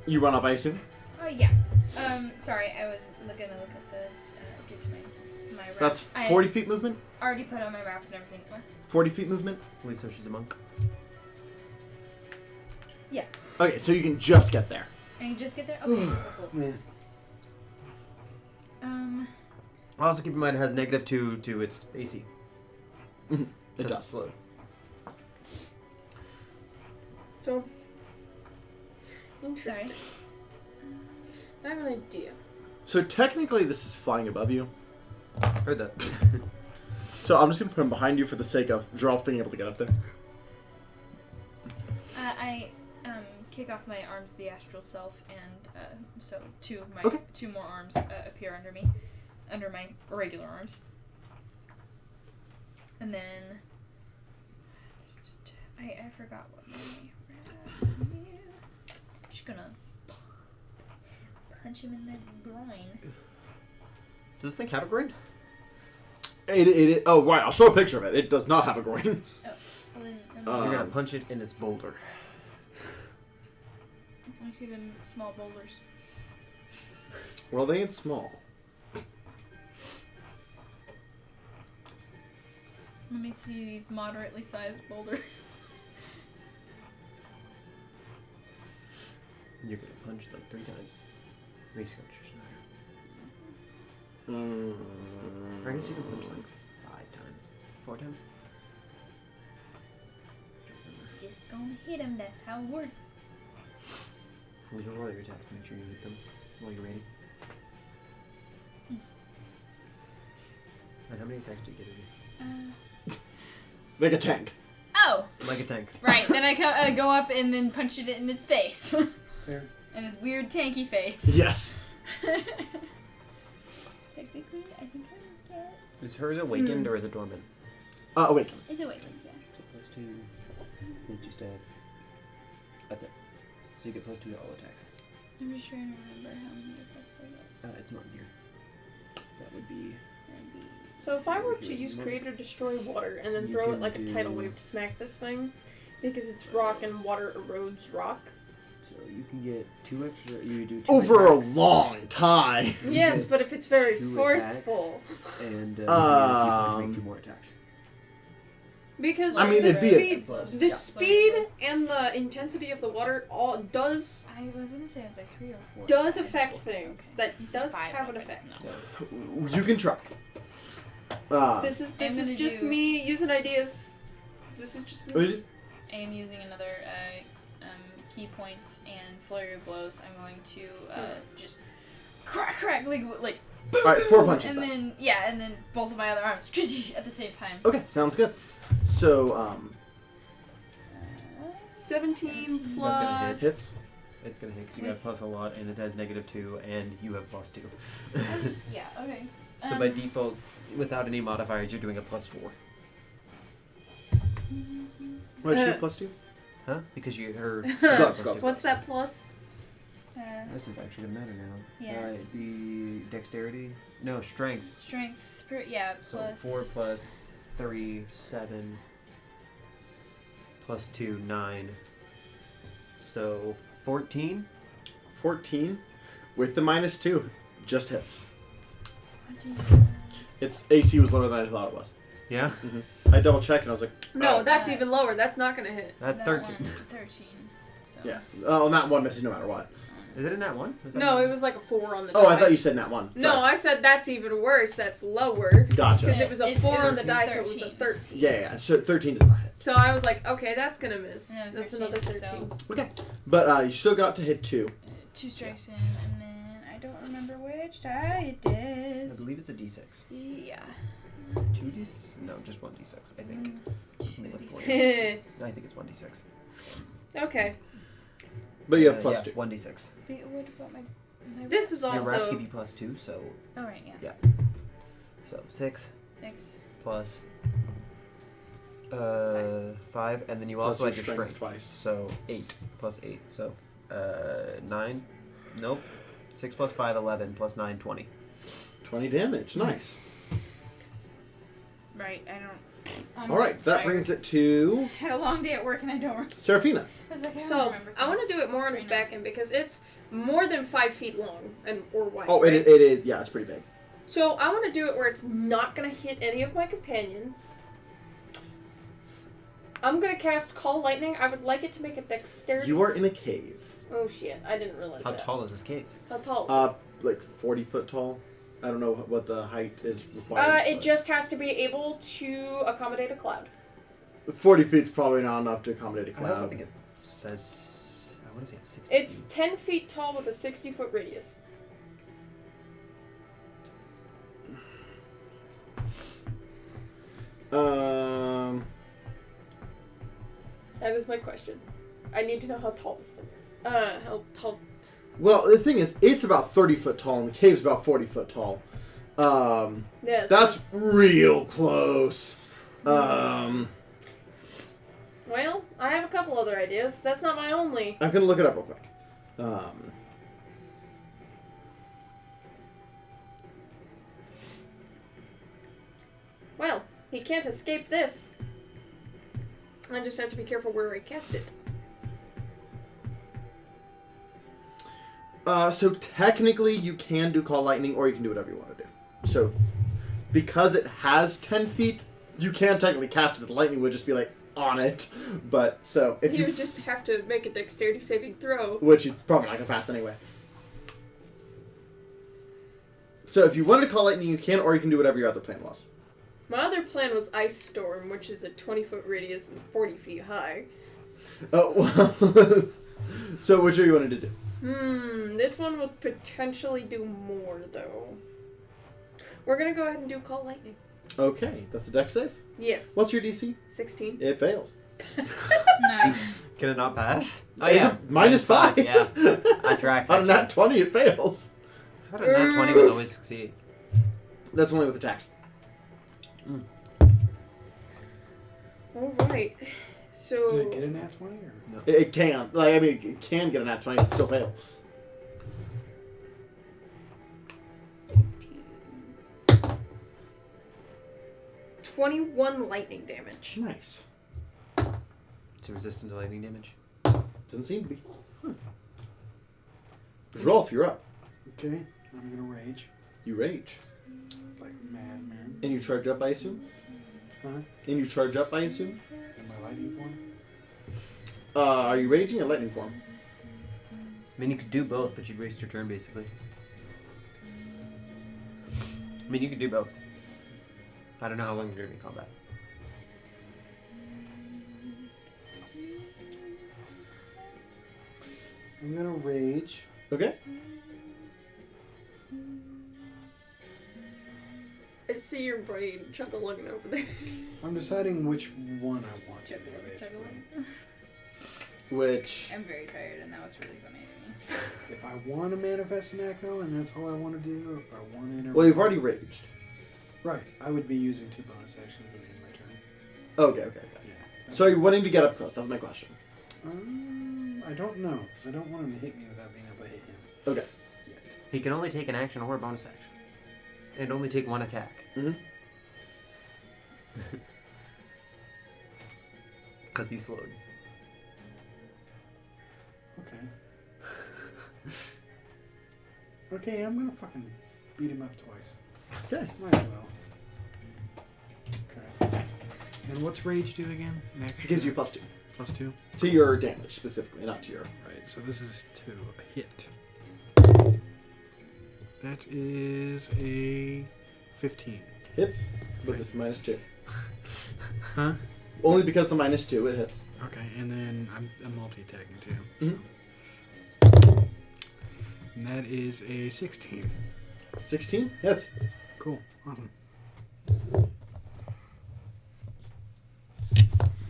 You run up, I assume? Yeah. Sorry, I was gonna look at the get to my wraps. That's I 40 feet movement? already put on my wraps and everything. What? 40 feet movement? At least so she's a monk. Yeah. Okay, so you can just get there. And you just get there? Okay, cool. Yeah. Also keep in mind it has -2 to its AC. It does. Slow. So, interesting. Sorry. I have an idea. So technically, this is flying above you. Heard that. So I'm just gonna put him behind you for the sake of Jarlf being able to get up there. I kick off my arms, the astral self, and so two more arms appear under me, under my regular arms, and then I forgot what my just gonna punch him in the groin. Does this thing have a groin? Oh, right. I'll show a picture of it. It does not have a groin. Oh, well then, You're gonna punch it in its boulder. I see them small boulders. Well, they ain't small. Let me see these moderately sized boulders. You're gonna punch like 3 times. Research. I guess you can punch like 5 times. 4 times? Just gonna hit him, that's how it works. Well, you roll your attacks to make sure you hit them while you're ready. Alright, how many attacks do you get in? Like a tank. Oh! Like a tank. Right, then I go up and then punch it in its face. Fair. And its weird tanky face. Yes. Technically, I think I get... Is hers awakened or is it dormant? Awaken. It's awakened, yeah. So +2. Please just add. That's it. So you get +2 to all attacks. I'm just trying to remember how many attacks I get. It's not here. That would be. That'd be... So if I were to use Create or Destroy Water and then You throw can it like a tidal wave to smack this thing, because it's rock and water erodes rock. So you can get 2 extra. You do 2 Over a attacks, long time. Yes, but if it's very 2 forceful. and you make 2 more attacks. Because I mean, the it'd be speed, Plus. the speed and the intensity of the water all does I was gonna say it's like 3 or 4. does affect things. Okay. That You said does 5, have I was an like, effect. no. You can try. This is I'm gonna just do- me using ideas. This is just Is me. it- I am using another key points and flurry of blows. I'm going to just crack, like Alright, 4 punches and then. then both of my other arms at the same time. Okay, sounds good. So, 17 That's gonna plus. hits. It's gonna hit because you got plus a lot, and it has -2, and you have +2. Yeah. Okay. So by default, without any modifiers, you're doing a +4. What did she get, +2? Huh? Because you her. Gloves. What's that plus? This is actually gonna matter now. Yeah. It'd be dexterity. No, strength. Strength. So Plus 4 plus 3, 7. Plus 2, 9. So 14. 14 with the -2. Just hits. What do you Its AC was lower than I thought it was. Yeah. I double checked and I was like, No, oh. that's even lower. That's not gonna hit. That's that 13. one, 13. So. Yeah. Oh, nat 1 misses no matter what. Is it a nat 1? No, it was like a 4 on the die. Oh, I thought you said nat 1. No, Sorry. I said that's even worse. That's lower. Gotcha. Because it was a It's 4 on the 13. die, so it was a 13. Yeah. So 13 does not hit. So I was like, okay, that's gonna miss. Yeah, That's 13, another so- 13. Okay. But you still got to hit 2. 2 strikes in, and then I don't remember which die it I is. believe it's a d6. Yeah. 2d? No, just 1d6, I think. Let me look for it. okay. I think it's 1d6. But you have plus yeah, 2. 1d6. But what about my This is Your wraps also. give you plus 2, so Oh right, yeah. so 6 6. plus 5, and then you Plus also your add your strength strength twice. So 8 plus 8, so 9. Nope. 6 plus 5, 11 plus 9, 20. 20 damage. Nice. Right, I don't. All right. That brings it to Had a long day at work and I don't remember. Serafina. I was like, I don't So remember I want things. to do it more on its Right now. back end because it's more than 5 feet long and or wide. Oh, right? it is. Yeah, it's pretty big. So I want to do it where it's not gonna hit any of my companions. I'm gonna cast Call Lightning. I would like it to make a dexterity. You are in a cave. Oh shit! I didn't realize How that. tall is this cave? How tall? Like 40 foot tall. I don't know what the height is required. It just has to be able to accommodate a cloud. 40 feet's probably not enough to accommodate a I also cloud. think it says. I want to say it's 60. It's 10 feet tall with a 60-foot radius. That is my question. I need to know how tall this thing is. How tall? Well, the thing is, it's about 30 foot tall, and the cave's about 40 foot tall. Yes. That's real close. Well, I have a couple other ideas. That's not my only. I'm gonna look it up real quick. Well, he can't escape this. I just have to be careful where I cast it. So technically, you can do Call Lightning, or you can do whatever you want to do. So, because it has 10 feet, you can technically cast it. The lightning would just be like on it. But so if You you, would just have to make a dexterity saving throw. which you're probably not gonna pass anyway. So if you wanted to Call Lightning, you can, or you can do whatever your other plan was. My other plan was Ice Storm, which is a 20-foot radius and 40 feet high. Oh, well. So which are you wanted to do? This one would potentially do more, though. We're gonna go ahead and do Call Lightning. Okay, that's a dex save. Yes. What's your DC? 16. It fails. Nice. Can it not pass? Oh, Is yeah. it -5? Yeah. I tracked On a nat 20, it fails. I thought a nat 20 was always succeed. That's only with attacks. Alright. So. Did it get a nat 20 or? No. It can. Like, I mean, it can get a nat 20, it still fail. 21 lightning damage. Nice. It's resistant to lightning damage. Doesn't seem to be. Rolf, you're up. Okay, I'm gonna rage You rage. like a madman. And you charge up, I assume? Huh? And you charge up, I assume? In my lightning form? Are you raging or lightning form? I mean, you could do both, but you'd waste your turn, basically. I mean, you could do both. I don't know how long you're going to be in combat. I'm gonna rage. Okay. I see your brain chuckling over there. I'm deciding which one I want to do, basically. Which. I'm very tired, and that was really funny to me. If I want to manifest an echo and that's all I want to do, or if I want to enter. Well, you've already raged. Right. I would be using 2 bonus actions at the end of my turn. Okay. Yeah. So are you wanting to get up close? That's my question. I don't know, because I don't want him to hit me without being able to hit him. Okay. Yet. He can only take an action or a bonus action. And only take one attack. Mm-hmm. Because he's slowed. Okay. Okay, I'm gonna fucking beat him up twice. Okay. Might as well. Okay. And what's rage do again? An It extra gives you +2. +2. To your damage, specifically, not to your... Right, so this is 2. A hit. That is a 15. Hits with this -2. Huh? Only because the -2, it hits. Okay, and then I'm multi-attacking too. Mhm. And that is a 16. 16 hits. Cool. Awesome.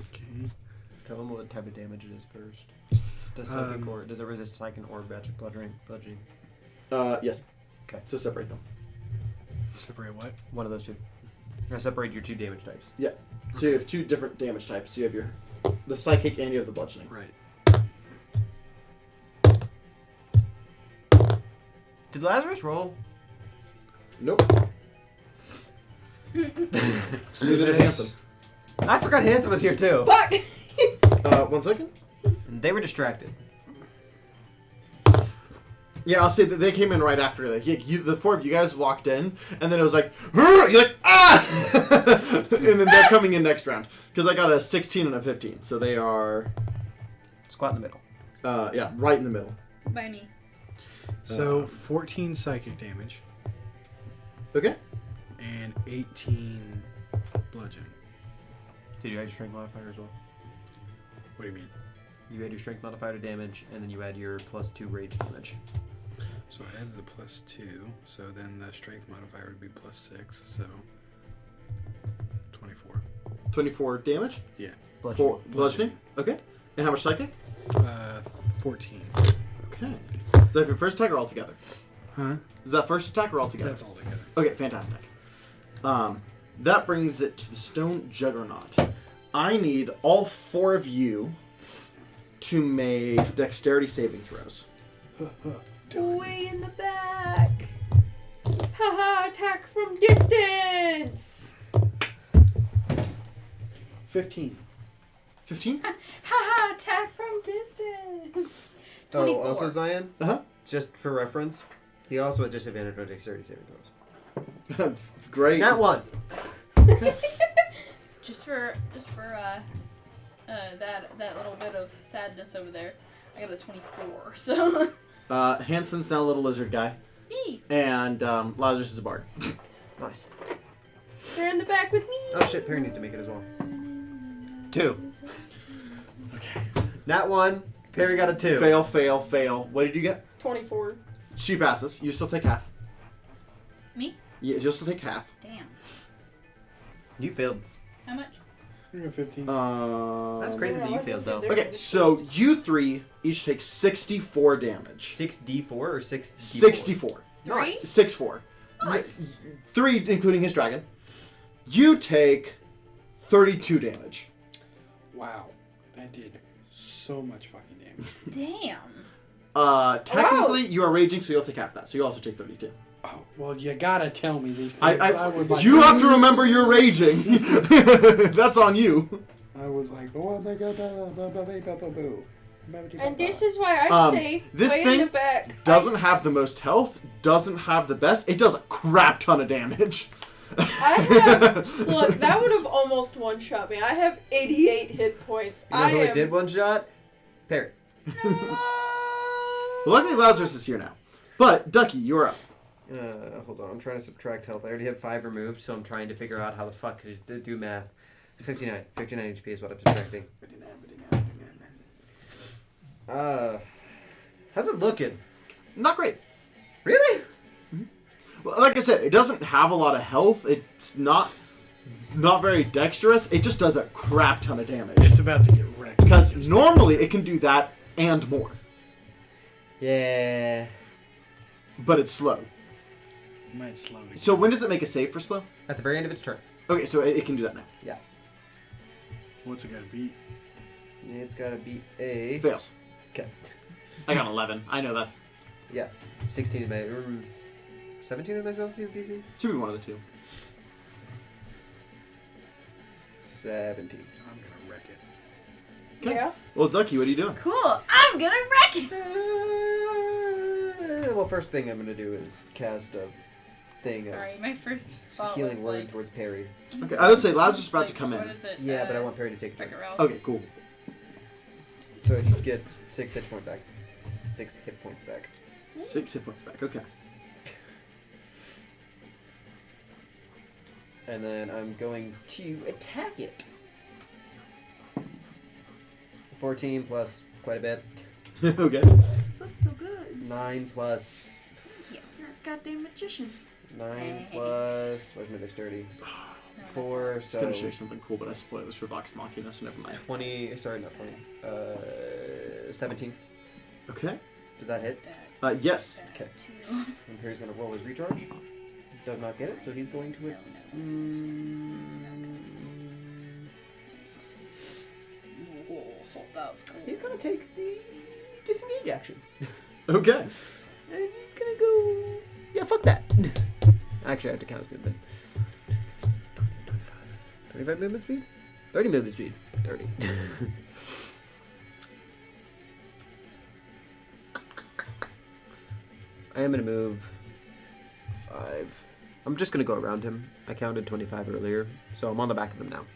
Okay. Tell him what type of damage it is first. Does psychic or does it resist psychic or magic bludgeoning? Yes. Okay. So separate them. Separate what? One of those two. Or separate your 2 damage types. Yeah. So you have 2 different damage types. You have the psychic and you have the bludgeoning. Right. Did Lazarus roll? Nope. Neither did Hanson. I forgot Hanson was here too. Fuck! 1 second. And they were distracted. Yeah, I'll say that they came in right after. Like, the 4 of you guys walked in, and then it was like, you're like, ah! And then they're coming in next round. Because I got a 16 and a 15, so they are... Squat in the middle. Yeah, right in the middle. By me. So 14 psychic damage Okay. and 18 bludgeoning. Did you add your strength modifier as well? What do you mean? You add your strength modifier to damage, and then you add your +2 rage damage. So I added the +2, so then the strength modifier would be +6, so 24. 24 damage. Yeah. For bludgeoning. Okay. And how much psychic? 14. Okay. Is that your first attack or all together? Huh? Is that first attack or all together? That's all together. Okay, fantastic. That brings it to the stone juggernaut. I need all 4 of you to make dexterity saving throws. Way in the back. Haha, attack from distance. 15. 15? Haha, attack from distance. Oh, 24. also Zion, Uh-huh. just for reference, he also had disadvantage on dexterity saving throws. That's great. Not one. Just for that little bit of sadness over there, I got a 24. So. Hansen's now a little lizard guy. Yee. And Lazarus is a bard. Nice. They're in the back with me. Oh shit, Perry needs to make it as well. 2. Okay. Not 1. Perry got a 2. Fail, fail, fail. What did you get? 24. She passes. You still take half. Me? Yeah, you'll still take half. Damn. You failed. How much? You got 15. That's crazy that you failed though. Okay, so you 3 each take 64 damage. 6d4 or 6d4? 64. Nice. 6-4. Nice. 3 including his dragon. You take 32 damage. Wow. That did so much fucking damage. Damn. Technically, you are raging, so you'll take half that. So you also take 32. Oh, well, you gotta tell me these things. I was like, you have to remember you're raging. That's on you. I was like, oh my god, And this is why I stay this way thing in the back. Doesn't have the most health, doesn't have the best. It does a crap ton of damage. I have look. That would have almost one-shot me. I have 88 hit points. You know who it did one shot? Perry. Luckily, Lazarus is here now. But Ducky, you're up. Hold on, I'm trying to subtract health. I already have 5 removed, so I'm trying to figure out how the fuck to do math. 59 HP is what I'm subtracting. How's it looking? Not great. Really? Well, like I said, it doesn't have a lot of health. It's not very dexterous. It just does a crap ton of damage. It's about to get wrecked. Because normally it can do that and more. Yeah. But it's slow. You might slow it. So when does it make a save for slow? At the very end of its turn. Okay, so it can do that now. Yeah. What's it gotta beat? It's gotta be a... Fails. Okay. I got 11. I know that's... Yeah. 16 is my... 17 is my DC? Should be one of the two. 17. I'm gonna wreck it. Okay. Yeah. Well, Ducky, what are you doing? Cool. I'm gonna wreck it. Well, first thing I'm gonna do is cast a thing Sorry, my first thought of healing was word like, towards Perry. Okay, I would say Lazarus is about to come what in. is it? Yeah, but I want Perry to take a turn. Wreck-It Ralph. Okay, cool. So he gets 6 hit points back. 6 hit points back. 6 hit points back. Okay. And then I'm going to attack it. 14 plus quite a bit. Okay. This looks so good. 9 plus... Yeah, you're a goddamn magician. 9 Thanks. plus... Where's my dexterity? No, 4, I was so... gonna show you something cool, but I spoiled this for Vox Machina, so never mind. 20... Sorry, not 20. 17. Okay. Does that hit? Yes. Okay. Two. And Perry's going to roll his recharge. Does not get it, so he's going to... He's going to take the disengage action. Okay. And he's going to go... Yeah, fuck that. Actually, I have to count his movement. 25 movement speed? 30 movement speed. 30. I am going to move 5. I'm just going to go around him. I counted 25 earlier, so I'm on the back of him now.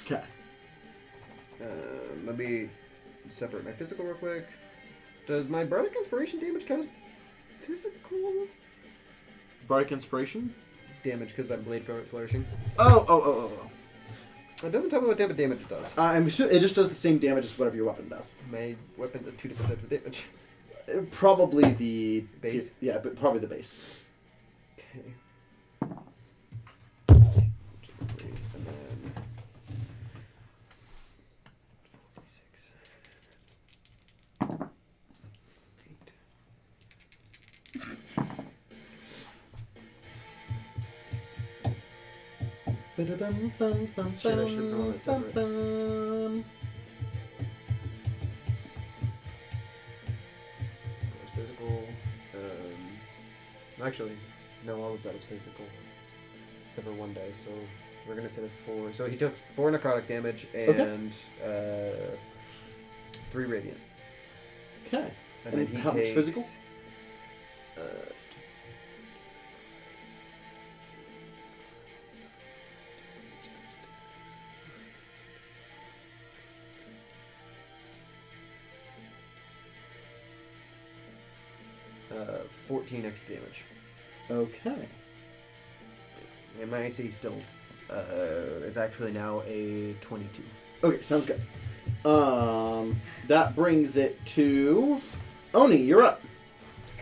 Okay. Maybe separate my physical real quick. Does my bardic inspiration damage count as physical Bardic Inspiration? damage because I'm blade flourishing? Oh. It doesn't tell me what type of damage it does. I'm sure it just does the same damage as whatever your weapon does. My weapon does 2 different types of damage. Probably the Base? Yeah, but probably the base. Okay. And then 46. 8. Shit, I should've rolled that separate. Force physical. Actually, no, all of that is physical. Except for 1 dice, so we're gonna say that's 4. So he took 4 necrotic damage and 3 radiant. Okay. And then he how takes, much physical? 14 extra damage. Okay. And my AC still, it's actually now a 22. Okay, sounds good. That brings it to Oni. You're up.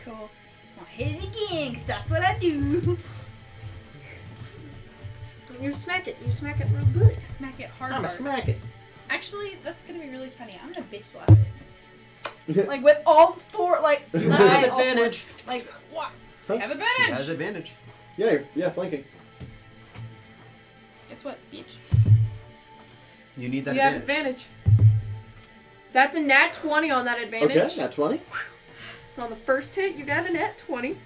Cool. I'll hit it again, 'cause that's what I do. You smack it. You smack it real good. I smack it hard. I'ma smack it. Actually, that's gonna be really funny. I'm gonna bitch slap it. Like with all 4, like. You not have all 4, advantage. like what? Huh? I have He advantage. has advantage. Yeah, flanking. Guess what, bitch? You need that You have advantage. advantage. That's a nat 20 on that advantage. Okay, nat 20. So on the first hit, you got a nat 20.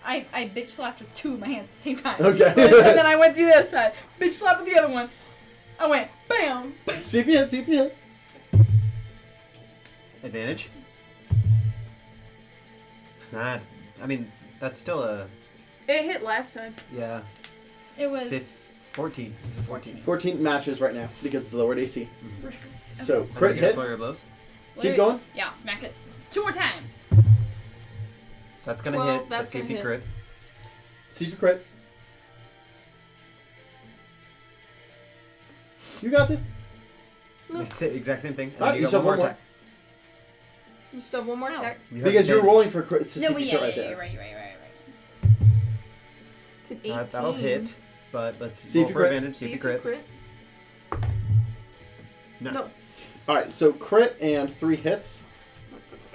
I bitch slapped with 2 of my hands at the same time. Okay. And then I went to the other side. Bitch slapped with the other one. I went bam. See if you hit. Advantage. Nah, I mean, that's still a, It hit last time. yeah, It was 14. It's a 14. 14 matches right now because of the lowered AC. Mm-hmm. So, I'm crit gonna get a hit. flurry of blows. Keep going. Yeah, smack it 2 more times. That's gonna 12, hit. that's Let's see if gonna he hit. crit. See your crit. You got this. No. It's the exact same thing. And Alright, then you got still have one more. attack. You still have one more Ow. attack. You have Because you're advantage. rolling for crit. It's a No, secret yeah, crit right yeah, there. right. It's an 18. That'll hit, but let's See roll if you for crit. advantage. See if you crit. No. No. All right, so crit and 3 hits.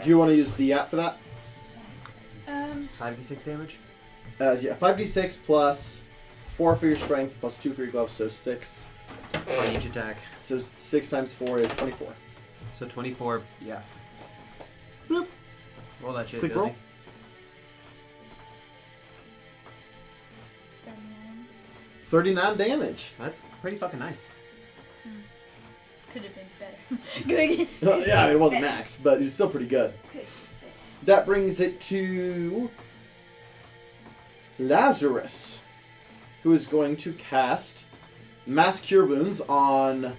Do you want to use the app for that? 5d6 damage. Yeah, 5d6 plus 4 for your strength plus 2 for your gloves, so 6. On each attack. So 6 times 4 is 24. So 24. Yeah. Bloop. Roll that shit. Click Billy. roll. 39 damage. That's pretty fucking nice. could have been better. Yeah, it wasn't max, but it's still pretty good. That brings it to Lazarus, who is going to cast Mass Cure Wounds on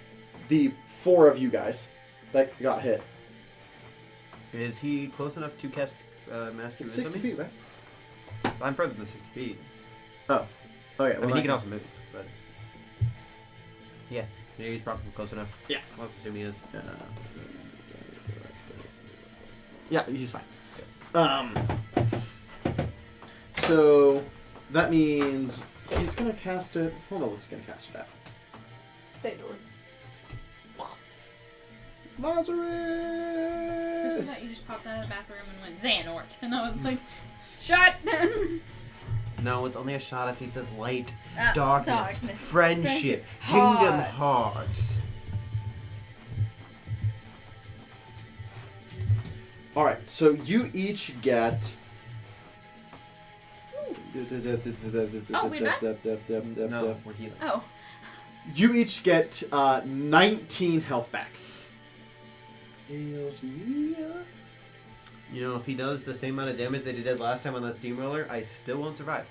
the 4 of you guys that got hit. Is he close enough to cast Mass Cure Wounds 60 on me? feet, right? I'm further than 60 feet. Oh. Oh, yeah. I mean, he can also move, but... Yeah, he's probably close enough. Yeah. Let's assume he is. Yeah, he's fine. So that means he's gonna cast it. Hold on, what's he gonna cast it at? Stay door. First I Lazarus. thought you just popped out of the bathroom and went Xanort, and I was like, shut. No, it's only a shot if he says light, Ah, darkness, darkness, friendship, friendship, kingdom hearts. hearts. All right, so you each get. Oh, we're done? No, we're healing. Oh, You each get 19 health back. You know, if he does the same amount of damage that he did last time on that steamroller, I still won't survive.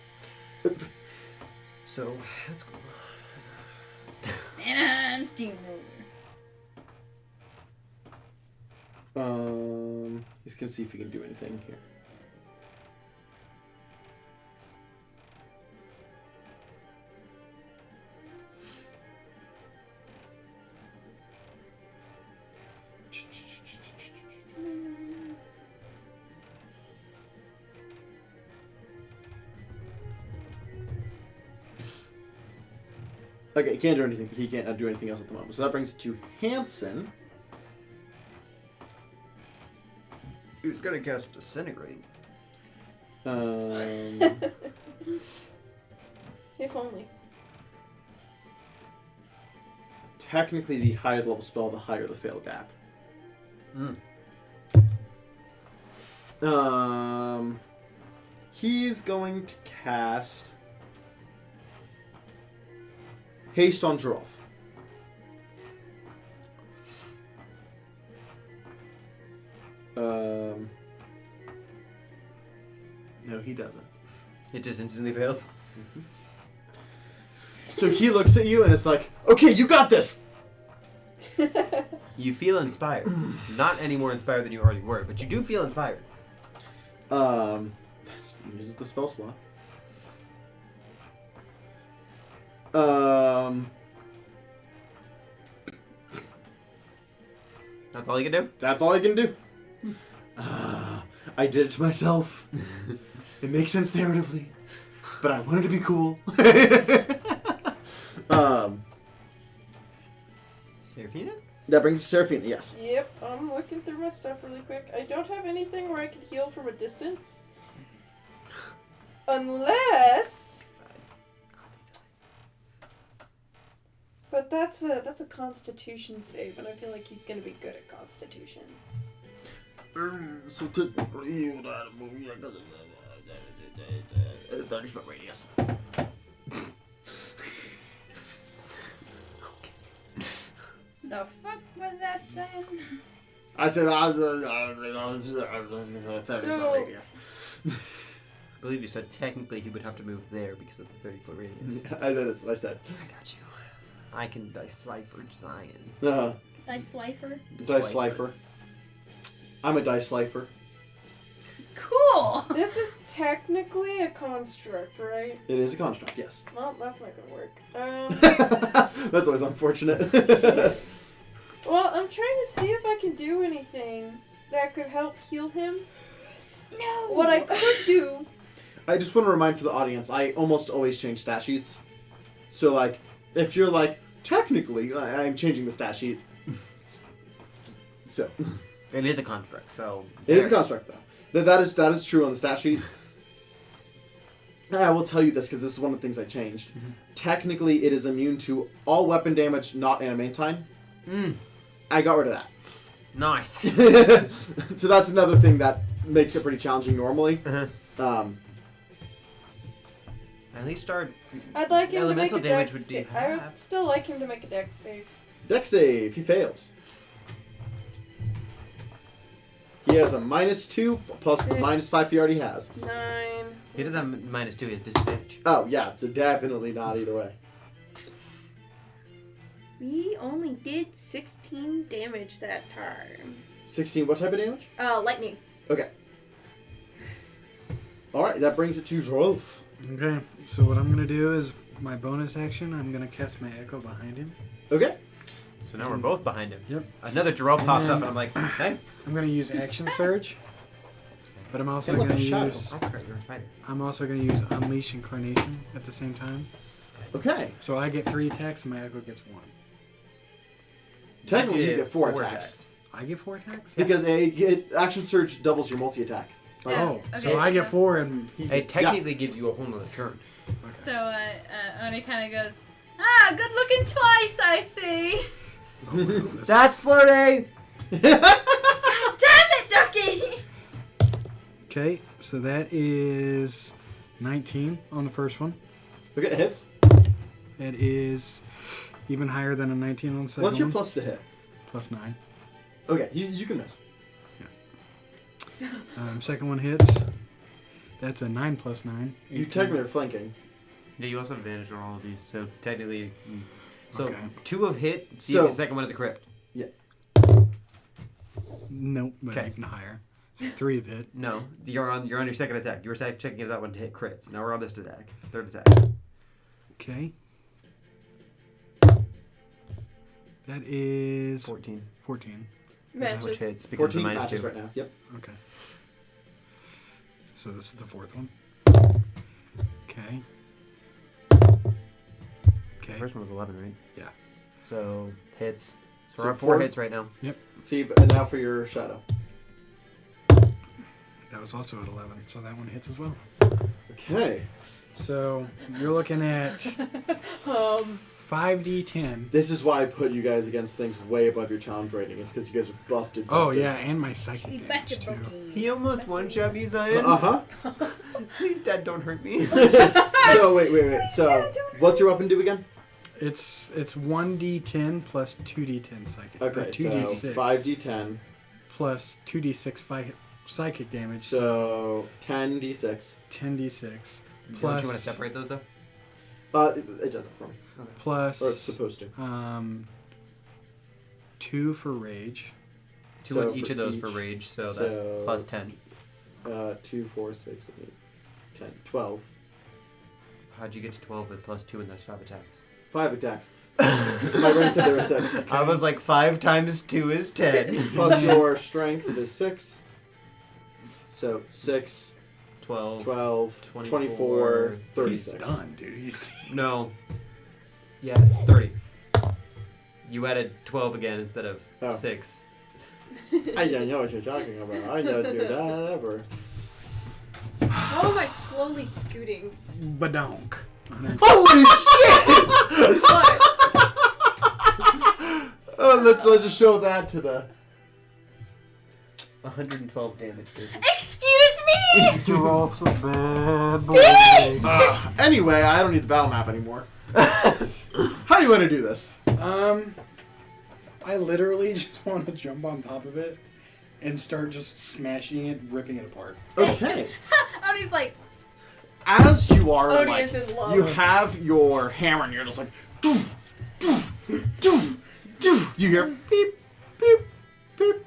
So, let's go. And I'm steamroller. He's gonna see if he can do anything here. Okay, he can't do anything. He can't do anything else at the moment. So that brings it to Hanson. Who's gonna cast Disintegrate? If only. Technically, the higher the level spell, the higher the fail gap. He's going to cast Haste on Drolf. No, he doesn't. It just instantly fails. So he looks at you and is like, "Okay, you got this." You feel inspired. Not any more inspired than you already were, but you do feel inspired. Uses the spell slot. That's all you can do? That's all I can do. I did it to myself. It makes sense narratively, but I wanted to be cool. Seraphina? That brings Seraphina, yes. Yep, I'm looking through my stuff really quick. I don't have anything where I could heal from a distance. Unless... But that's a Constitution save, and I feel like he's gonna be good at Constitution. So technically, he would have to move 30-foot radius. The fuck was that then? I said I was 30-foot radius. I believe you said technically he would have to move there because of the 30-foot radius. That's what I said. I got you. I can decipher Zion. Dice Slifer? Dice Slifer. I'm a dice slifer. Cool! This is technically a construct, right? It is a construct, yes. Well, that's not gonna work. That's always unfortunate. Well, I'm trying to see if I can do anything that could help heal him. No! What I could do... I just want to remind for the audience, I almost always change stat sheets. So, like, if you're like, technically, I'm changing the stat sheet. So... It is a construct, so... It is a construct, though. That is true on the stat sheet. And I will tell you this, because this is one of the things I changed. Mm-hmm. Technically, it is immune to all weapon damage not animatine. I got rid of that. Nice. So that's another thing that makes it pretty challenging normally. At least our I'd like him to make elemental a damage dex would do I would half. still like him to make a dex save. Dex save. He fails. He has a -2 plus the -5 he already has. 9. He doesn't have -2, he has disadvantage. Oh, yeah. So definitely not either way. We only did 16 damage that time. 16. What type of damage? Lightning. Okay. Alright. That brings it to Rolf. Okay, so what I'm going to do is my bonus action, I'm going to cast my echo behind him. Okay. So now we're both behind him. Yep. Another Jerome And pops then- up and I'm like, hey. I'm going to use action surge, but I'm also Hey, look, going a to shadow. use I forgot you're a fighter. I'm also going to use unleash incarnation at the same time. Okay. So I get 3 attacks and my echo gets 1. Technically, you get 4 attacks. I get 4 attacks? Because action surge doubles your multi-attack. Oh, Okay, so I get 4 and he It gets... technically gives you a whole nother turn. So, Oni kind of goes, good looking twice, I see. Oh, wow, this- That's flirting! Damn it, Ducky! Okay, so that is 19 on the first one. Okay, it hits. It is even higher than a 19 on the second What's your one. plus to hit? Plus 9. Okay, you can miss. Second one hits. That's a 9 plus 9. You 18. technically are flanking. Yeah, you also have advantage on all of these, so technically... So Okay. 2 have hit, see So- if the second one is a crit. Nope, but Okay. even higher. So 3 of hit. No, you're on your second attack. You were checking if that one hit crits. Now we're on this attack. Third attack. Okay. That is 14. 14. Which Matches. hits because of the 14 minus matches 2. right now. Yep. Okay. So this is the 4th one. Okay. The Okay. first one was 11, right? Yeah. So hits. So So we're at 4 4 hits right now. See, and now for your shadow. That was also at 11, so that one hits as well. Okay. So you're looking at 5d10. This is why I put you guys against things way above your challenge rating. It's because you guys are busted. Oh yeah, and my psychic We damage busted too. Brookie. He almost one-shot me, Zion. Uh-huh. Please, Dad, don't hurt me. So, wait. So, what's your weapon do again? It's 1d10 plus 2d10 psychic. or Okay, so 2d6 5d10. plus 2d6 psychic damage. So, 10d6. 10d6 Don't plus you want to separate those, though? It does that for me. plus Or it's supposed to. 2 for rage. 2 So on each for of those for each- rage, so so- that's plus 10. 2, 4, 6, 8, 10, 12. How'd you get to 12 with plus 2 and those 5 attacks? 5 attacks. My brain said there were 6. I was like 5 times 2 is 10. Plus your strength is 6. So 6, 12. 12, 24, 24, He's 36. done, dude. He's No. Yeah, 30. You added 12 again instead of Oh. 6. I don't know what you're talking about. I don't do that ever. How am I slowly scooting? badonk. Holy shit! What? Oh, let's just show that to the. 112 damage, dude. Excuse me! You're off some bad Anyway, I don't need the battle map anymore. How do you want to do this? I literally just want to jump on top of it and start just smashing it, ripping it apart. Okay. Odie's like, As you are, Odie like, is in love. you have your hammer and you're just like, doof, doof, doof, doof. You hear beep, beep, beep.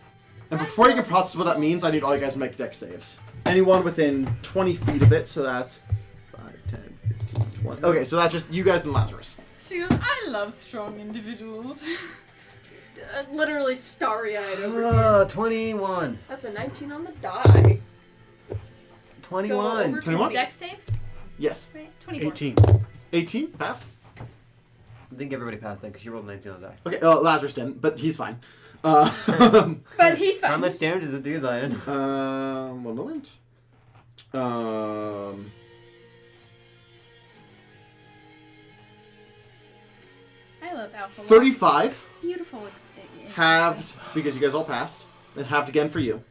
And before you can process what that means, I need all you guys to make deck saves. Anyone within 20 feet of it, so that's 5, 10, 15, 20. Okay, so that's just you guys and Lazarus. She goes, I love strong individuals. Literally starry-eyed over here. 21. That's a 19 on the die. 21. over 21? deck save? Yes. Right? 24. 18. 18, pass. I think everybody passed that because you rolled 19 on the die. Okay, Lazarus didn't, but he's fine. But he's fine. How much damage does it do, Zion? 1 moment. I love Alpha. 35 Beautiful. halved because you guys all passed, and halved again for you.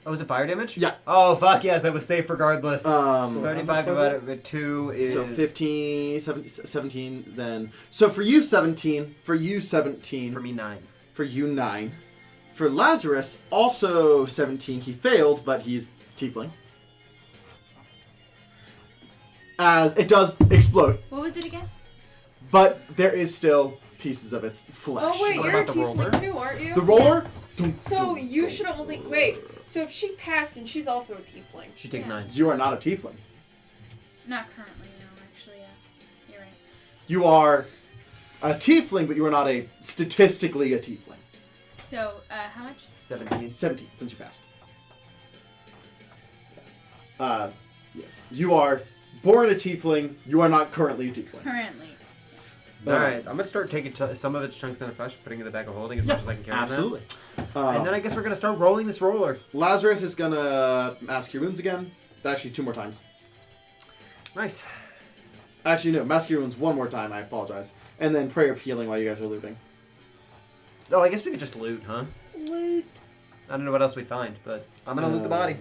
Oh, was it fire damage? Yeah. Oh, fuck yes, I was safe regardless. 35 much was divided by 2 is... So 15, 17, then. So for you, 17. For you, 17. For me, 9. For you, 9. For Lazarus, also 17. He failed, but he's tiefling. As it does explode, What was it again? but there is still pieces of its flesh. Oh wait, What you're a about the roller? tiefling too, aren't you? The roller? So you should only wait. So if she passed and she's also a tiefling. She takes Yeah. 9. You are not a tiefling. Not currently, no, actually, yeah. You're right. You are a tiefling, but you are not statistically a tiefling. So, how much? 17. 17, since you passed. Yes. You are born a tiefling. You are not currently a tiefling. Currently. Alright, I'm going to start taking some of its chunks in a flesh, putting it in the bag of holding as much as I can carry. Absolutely. And then I guess we're going to start rolling this roller. Lazarus is gonna ask your wounds again. Actually, 2 more times. Nice. Actually, no. Mask your wounds 1 more time. I apologize. And then prayer of healing while you guys are looting. Oh, I guess we could just loot, huh? Loot. I don't know what else we'd find, but I'm going to loot the body.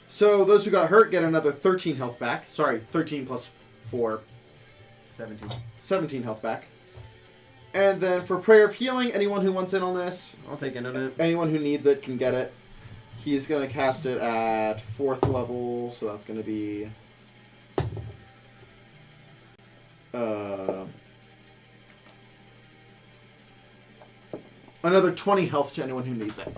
So those who got hurt get another 13 health back. Sorry, 13 plus 4, 17. 17 health back. And then for prayer of healing, anyone who wants in on this, I'll take it on it. anyone who needs it can get it. He's going to cast it at 4th level, so that's going to be... another 20 health to anyone who needs it.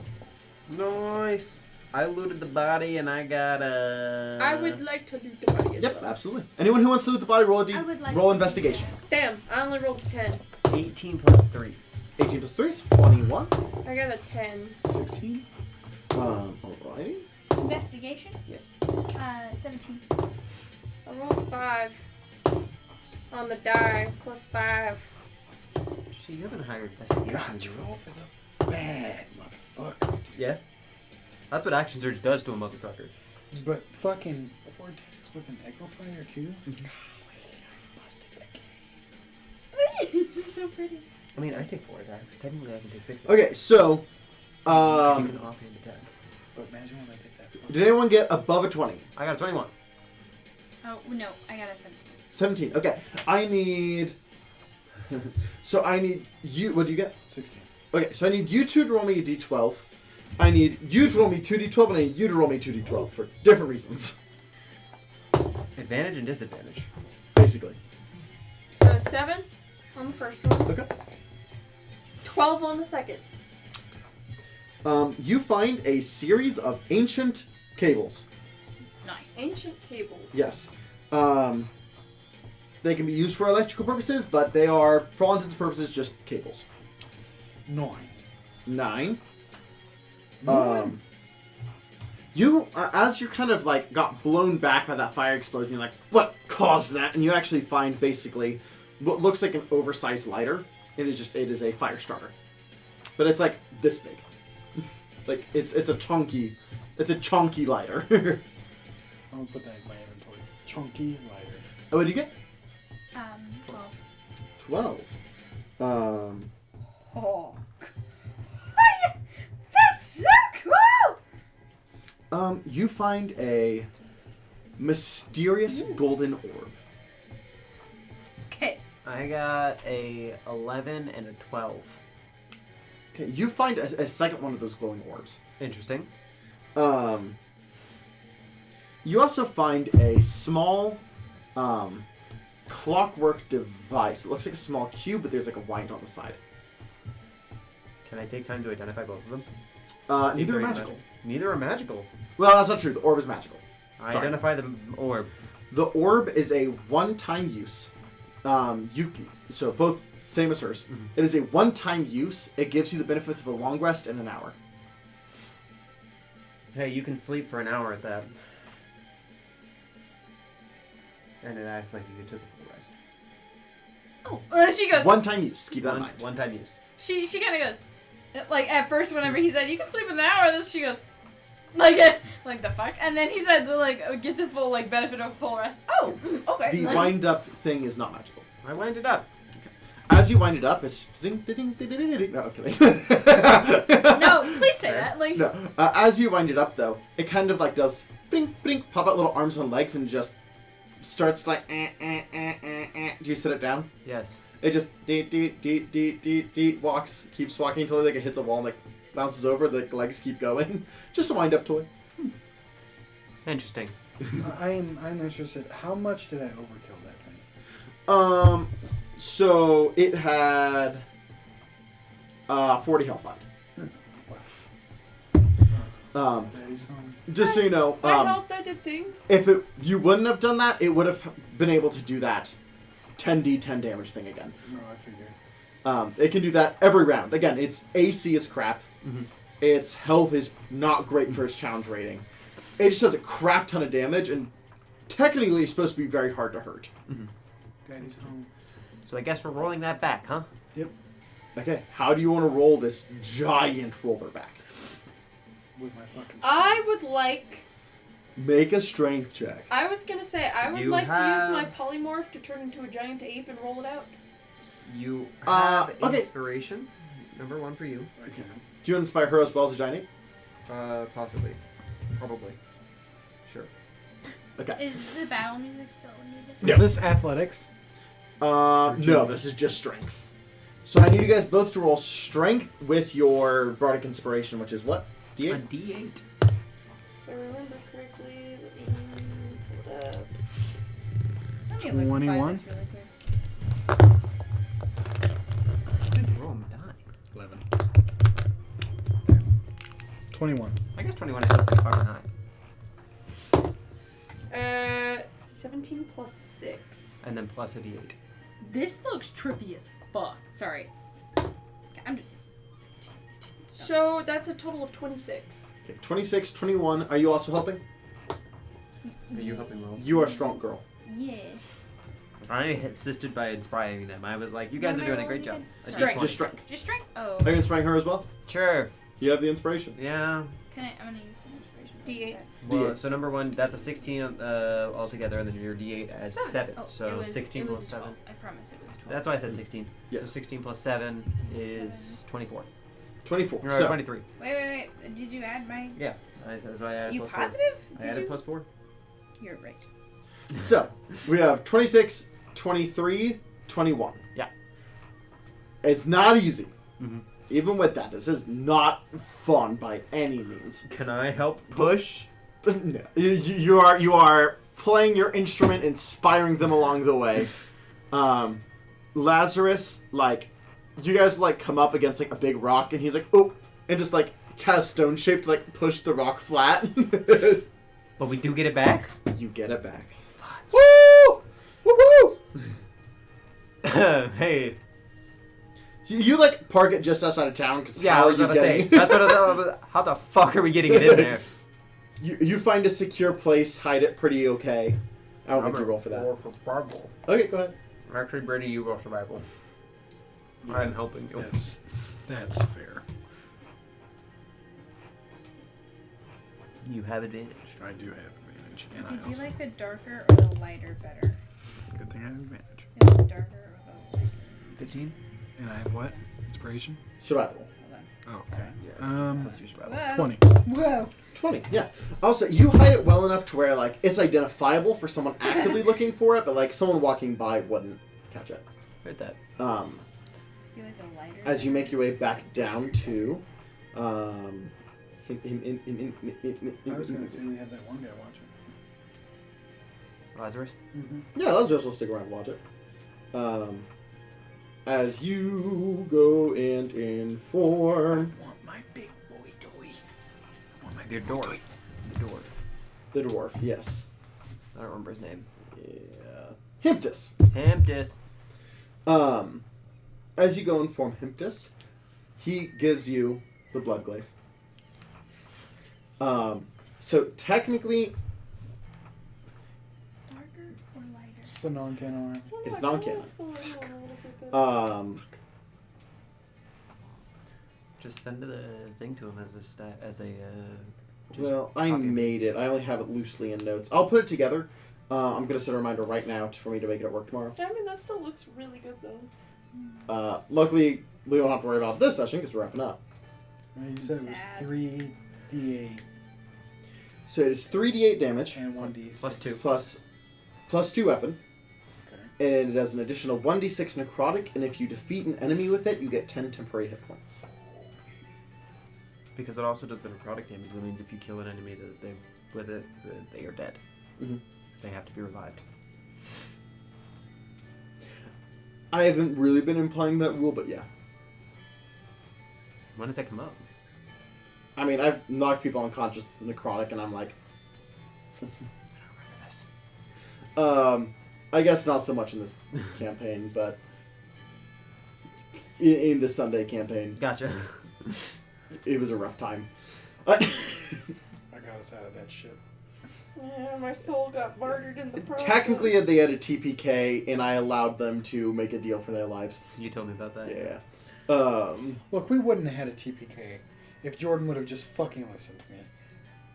Nice. I looted the body and I got a. I would like to loot the body as Yep, well. absolutely. Anyone who wants to loot the body, roll I would like roll to investigation. Damn, I only rolled a 10. 18 plus 3. 18 plus 3 is 21. I got a 10. 16. Alrighty. Investigation? Yes. 17. I rolled 5 on the die, plus 5. See, you have a higher investigation. God, Rolf is a bad motherfucker. Yeah. That's what Action Surge does to a motherfucker. But fucking 4 takes with an Echo Fire too? Golly, I busted that game. This is so pretty. I mean, I take 4 attacks. Technically, I can take 6. Okay, so, You can offhand attack. But imagine when I take that. did anyone get above a 20? I got a 21. Oh, no, I got a 17. 17. Okay, I need. So I need you. What do you get? 16. Okay, so I need you two to roll me a d12. I need you to roll me 2d12, and I need you to roll me 2d12 for different reasons, Advantage and disadvantage. basically. So 7 on the first one, Okay. 12 on the second. You find a series of ancient cables. Nice. Ancient cables. Yes. They can be used for electrical purposes, but they are, for all intents and purposes, just cables. 9. 9. You, as you're kind of like got blown back by that fire explosion, you're like, what caused that? And you actually find basically what looks like an oversized lighter. It is a fire starter, but it's like this big. Like it's a chunky lighter. I'm gonna put that in my inventory. Chunky lighter. Oh, what do you get? 12. 12. Oh. That's so cool! You find a mysterious golden orb. Okay. I got a 11 and a 12. Okay, you find a second one of those glowing orbs. Interesting. You also find a small clockwork device. It looks like a small cube, but there's like a wind on the side. Can I take time to identify both of them? Neither are Secret magical. Neither are magical. Well, that's not true. The orb is magical. I Sorry. identify the orb. The orb is a one-time use. So both same as hers. Mhm. It is a one-time use. It gives you the benefits of a long rest in an hour. Hey, you can sleep for an hour at that. And it acts like you took a full rest. Oh, she goes. One-time use. Keep that in mind. One time use. She kind of goes. Like at first, whenever he said you can sleep in an hour, this she goes. Like the fuck, and then he said gets a full benefit of full rest. Oh, okay. The wind-up thing is not magical. I wind it up. As you wind it up, it's ding, ding, ding, ding, ding, ding. No, I'm kidding. No, please say that. Like No. As you wind it up, though, it kind of does bing, bing, pop out little arms and legs, and just starts Do you sit it down? Yes. It just walks, keeps walking until it hits a wall and bounces over. The legs keep going. Just a wind-up toy. Interesting. I'm interested. How much did I overkill that thing? So it had 40 health left. Daddy's home. Just so you know, I helped, I did things. if you wouldn't have done that, it would have been able to do that 10d10 damage thing again. No, I figured. It can do that every round. Again, its AC is crap. Mhm. Its health is not great for its challenge rating. It just does a crap ton of damage, and technically it's supposed to be very hard to hurt. Daddy's home. So I guess we're rolling that back, huh? Okay, how do you want to roll this giant roller back? With my fucking. I would like. Make a strength check. I was gonna say I would You like to use my have- polymorph to turn into a giant ape and roll it out. You have okay. inspiration. Number 1 for you. I can. Do you inspire her as well as a giant ape? Possibly. Probably. Sure. Okay. Is the battle music still needed? No. Is this athletics? No, this is just strength. So I need you guys both to roll strength with your bardic inspiration, which is what? A D8? D8. If I remember correctly, let me pull it up. let me liquefy 21? this really quick. Good roll, die. 11. 21. I guess 21 is still pretty fucking high. 17 plus 6. And then plus a d8. This looks trippy as fuck. Sorry. I'm just... So that's a total of 26. Okay, 26, 21. Are you also helping? Are you helping roll? You are a strong girl. Yeah. I assisted by inspiring them. I was like, you guys What are am I doing a great job. rolling A Strength. D20. Just strength. Just strength? Oh. Are you inspiring her as well? Sure. You have the inspiration. Yeah. Can I... I'm gonna use some inspiration. D8. Well, D8. so number 1, that's a 16 altogether, and then your d8 adds 7. Oh, So it was, 16 it was plus a 7. 12. I promise it was a 12. That's why I said 16. Yeah. So 16 plus 7 is 24. 24. No, So, 23. Wait. Did you add my... Yeah. So I added You plus positive? 4. I Did added you? plus 4. You're right. so, we have 26, 23, 21. Yeah. It's not easy. Mhm. Even with that, this is not fun by any means. Can I help push? No. You are playing your instrument, inspiring them along the way. Lazarus, like, you guys like come up against like a big rock, and he's like, oh, and just like cast stone shape to like push the rock flat. But we do get it back? You get it back. Woo! Woo woo! Hey. You like park it just outside of town because Yeah, how I was are you gonna say. getting? That's what I was, how the fuck are we getting it in there? You find a secure place, hide it pretty okay. I won't make you roll for that. Survival. Okay, go ahead. Actually, Brady, you roll survival. I'm helping you. That's fair. You have advantage. I do have advantage, and I Did you also like the darker or the lighter better? good thing I have advantage. You like the darker or the lighter? 15? And I have what? Inspiration? Survival. Oh, okay. Yeah. Plus your survival. Whoa. 20. Whoa. 20, yeah. Also, you hide it well enough to where, like, it's identifiable for someone actively looking for it, but, like, someone walking by wouldn't catch it. Heard that. You like the lighter? As you make your way back down to, I was going to say we have that one guy watching. Lazarus? Mm-hmm. yeah, Lazarus will stick around and watch it. As you go and inform I want my big boy toy. I want my Your big boy dwarf. toy. The dwarf. the dwarf, yes. I don't remember his name. Yeah. Himptus. Hamptus. As you go inform Himptus, he gives you the blood glaive. So technically, Darker or lighter? It's the non-canon one. it's non-canon. Just send the thing to him as a just Well, I copy and made it. I only have it loosely in notes. I'll put it together. I'm gonna set a reminder right now for me to make it at work tomorrow. I mean, that still looks really good though. Luckily, we don't have to worry about this session because we're wrapping up. You said it was Sad. 3d8 So it is 3d8 damage and 1d6. Plus 2. plus 2 weapon, Okay. and it does an additional 1d6 necrotic. And if you defeat an enemy with it, you get 10 temporary hit points. Because it also does the necrotic damage. That means if you kill an enemy they are dead. Mhm. They have to be revived. I haven't really been implying that rule, but yeah. When does that come up? I mean, I've knocked people unconscious with necrotic, and I'm like, I don't remember this. I guess not so much in this campaign, but in the Sunday campaign, Gotcha. it was a rough time. I got us out of that shit. Yeah, my soul got martyred in the process. Technically, they had a TPK, and I allowed them to make a deal for their lives. You told me about that. Yeah. Look, we wouldn't have had a TPK if Jordan would have just fucking listened to me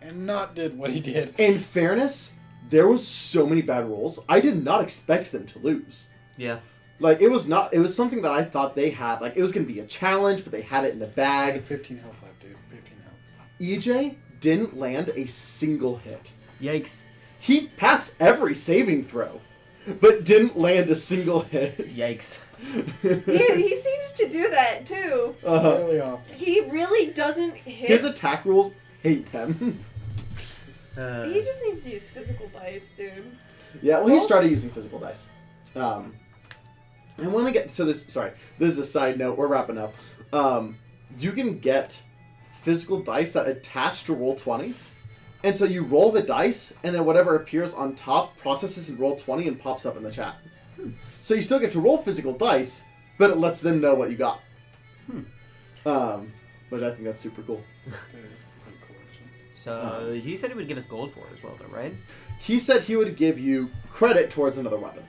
and not did what he did. In fairness, there was so many bad rolls. I did not expect them to lose. Yeah. Like, it was something that I thought they had. Like, it was going to be a challenge, but they had it in the I bag. had 15 health left, dude. 15 health. EJ didn't land a single hit. Yikes. He passed every saving throw, but didn't land a single hit. Yikes. He seems to do that too. Fairly often. He really doesn't hit. His attack rules hate him. He just needs to use physical dice, dude. Yeah, well, he started using physical dice. I want to get... So this... Sorry. This is a side note. We're wrapping up. You can get physical dice that attach to Roll20. And so you roll the dice, and then whatever appears on top processes in Roll20 and pops up in the chat. So you still get to roll physical dice, but it lets them know what you got. Which I think that's super cool. That is pretty cool, actually. So he said he would give us gold for it as well, though, right? He said he would give you credit towards another weapon.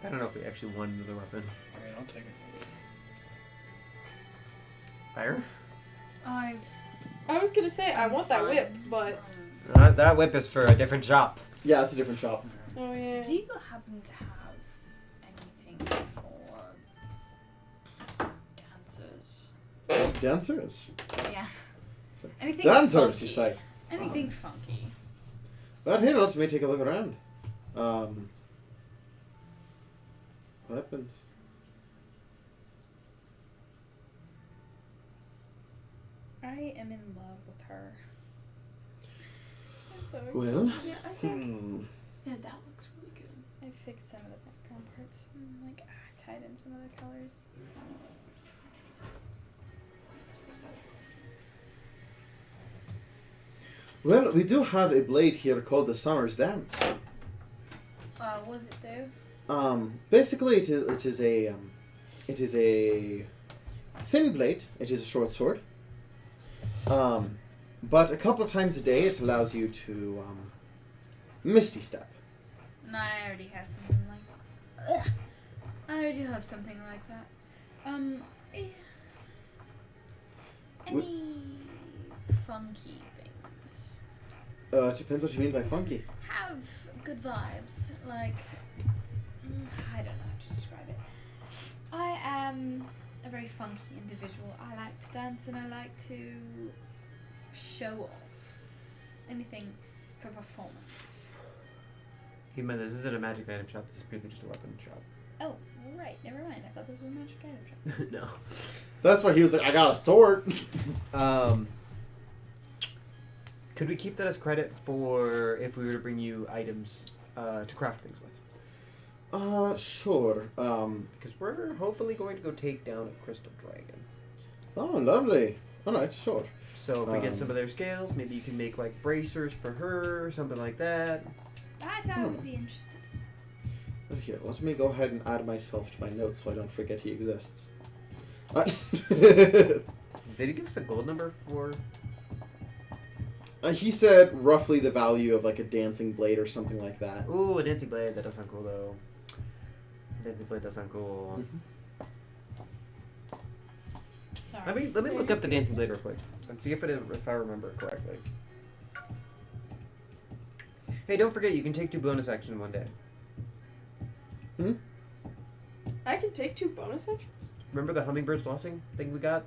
I don't know if we actually want another weapon. I mean, I'll take it. Fire? I I was gonna say I want that whip, but That whip is for a different shop. Yeah, it's a different shop. oh yeah. Do you happen to have anything for dancers? Dancers? Yeah. Sorry. Anything Dancers, funky. you say? Anything funky. Well, here, let me take a look around. Weapons. I am in love with her. I'm so Well, yeah, I think Yeah, that looks really good. I fixed some of the background parts and tied in some other colors. well, we do have a blade here called the Summer's Dance. What was it though? Basically, it is a thin blade. It is a short sword. But a couple of times a day, it allows you to misty step. No, I already have something like. Ugh. I already have something like that. Any funky things? It depends what you mean by funky. Have good vibes. Like, I don't know how to describe it. I am a very funky individual. I like to dance and I like to show off. Anything for performance. Keep in mind, this isn't a magic item shop. This is purely just a weapon shop. Oh, right. Never mind. I thought this was a magic item shop. No. That's why he was like, I got a sword. Could we keep that as credit for if we were to bring you items to craft things with? Sure. Because we're hopefully going to go take down a crystal dragon. Oh, lovely. All right, sure. So if we get some of their scales, maybe you can make like bracers for her or something like that. I would be interested. Here, let me go ahead and add myself to my notes so I don't forget he exists. Did he give us a gold number for? He said roughly the value of like a dancing blade or something like that. Ooh, a dancing blade. That does sound cool though. Dancing blade does sound cool. Sorry. Let me look up the dancing blade real quick and see if I remember correctly. Hey, don't forget you can take 2 bonus actions in one day. I can take 2 bonus actions. Remember the hummingbird's blessing thing we got?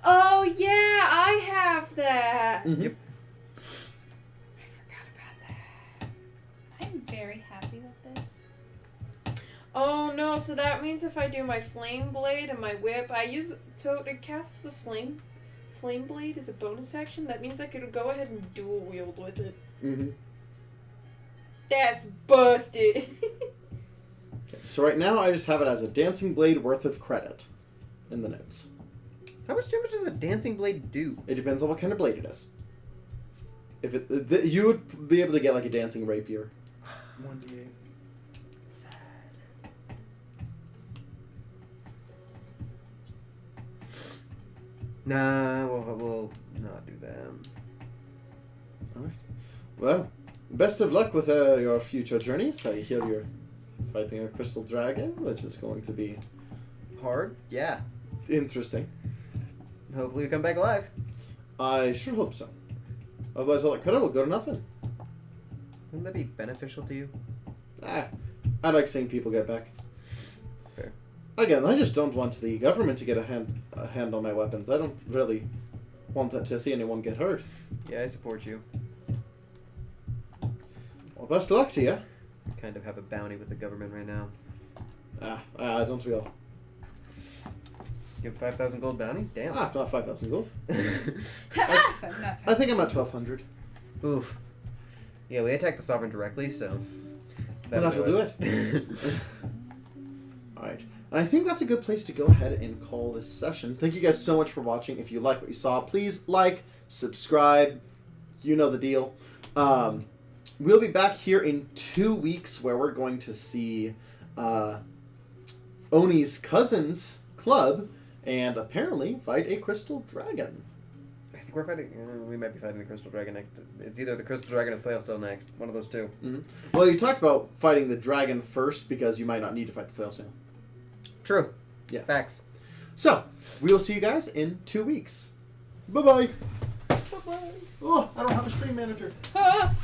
Oh yeah, I have that. Yep. I forgot about that. I'm very happy with this. Oh no, so that means if I do my flame blade and my whip, to cast the flame blade as a bonus action, that means I could go ahead and dual wield with it. Mm-hmm. That's busted. So right now I just have it as a dancing blade worth of credit in the notes. How much damage does a dancing blade do? It depends on what kind of blade it is. If you would be able to get like a dancing rapier. 1d8. Sad. Nah, we'll not do that. Alright. Well, best of luck with your future journeys. I hear you're fighting a crystal dragon, which is going to be Hard? Yeah. interesting. Hopefully we come back alive. I sure hope so. Otherwise all that credit will go to nothing. Wouldn't that be beneficial to you? I like seeing people get back. Fair. Again, I just don't want the government to get a hand on my weapons. I don't really want to see anyone get hurt. Yeah, I support you. Well, best of luck to you. Kind of have a bounty with the government right now. Don't we all? You have 5,000 gold bounty? Damn. Not 5,000 gold. I I think I'm at 1,200. Oof. Yeah, we attacked the sovereign directly, so Well, that'll do it. it. Alright. And I think that's a good place to go ahead and call this session. Thank you guys so much for watching. If you like what you saw, please like, subscribe. You know the deal. We'll be back here in 2 weeks where we're going to see Oni's cousin's club and apparently fight a crystal dragon. I think we're fighting. We might be fighting the crystal dragon next. It's either the crystal dragon or Flailstone next. One of those two. Mm-hmm. Well, you talked about fighting the dragon first because you might not need to fight the Flailstone. True. Yeah. Facts. So, we will see you guys in 2 weeks. Bye-bye. Bye-bye. Oh, I don't have a stream manager. Ah!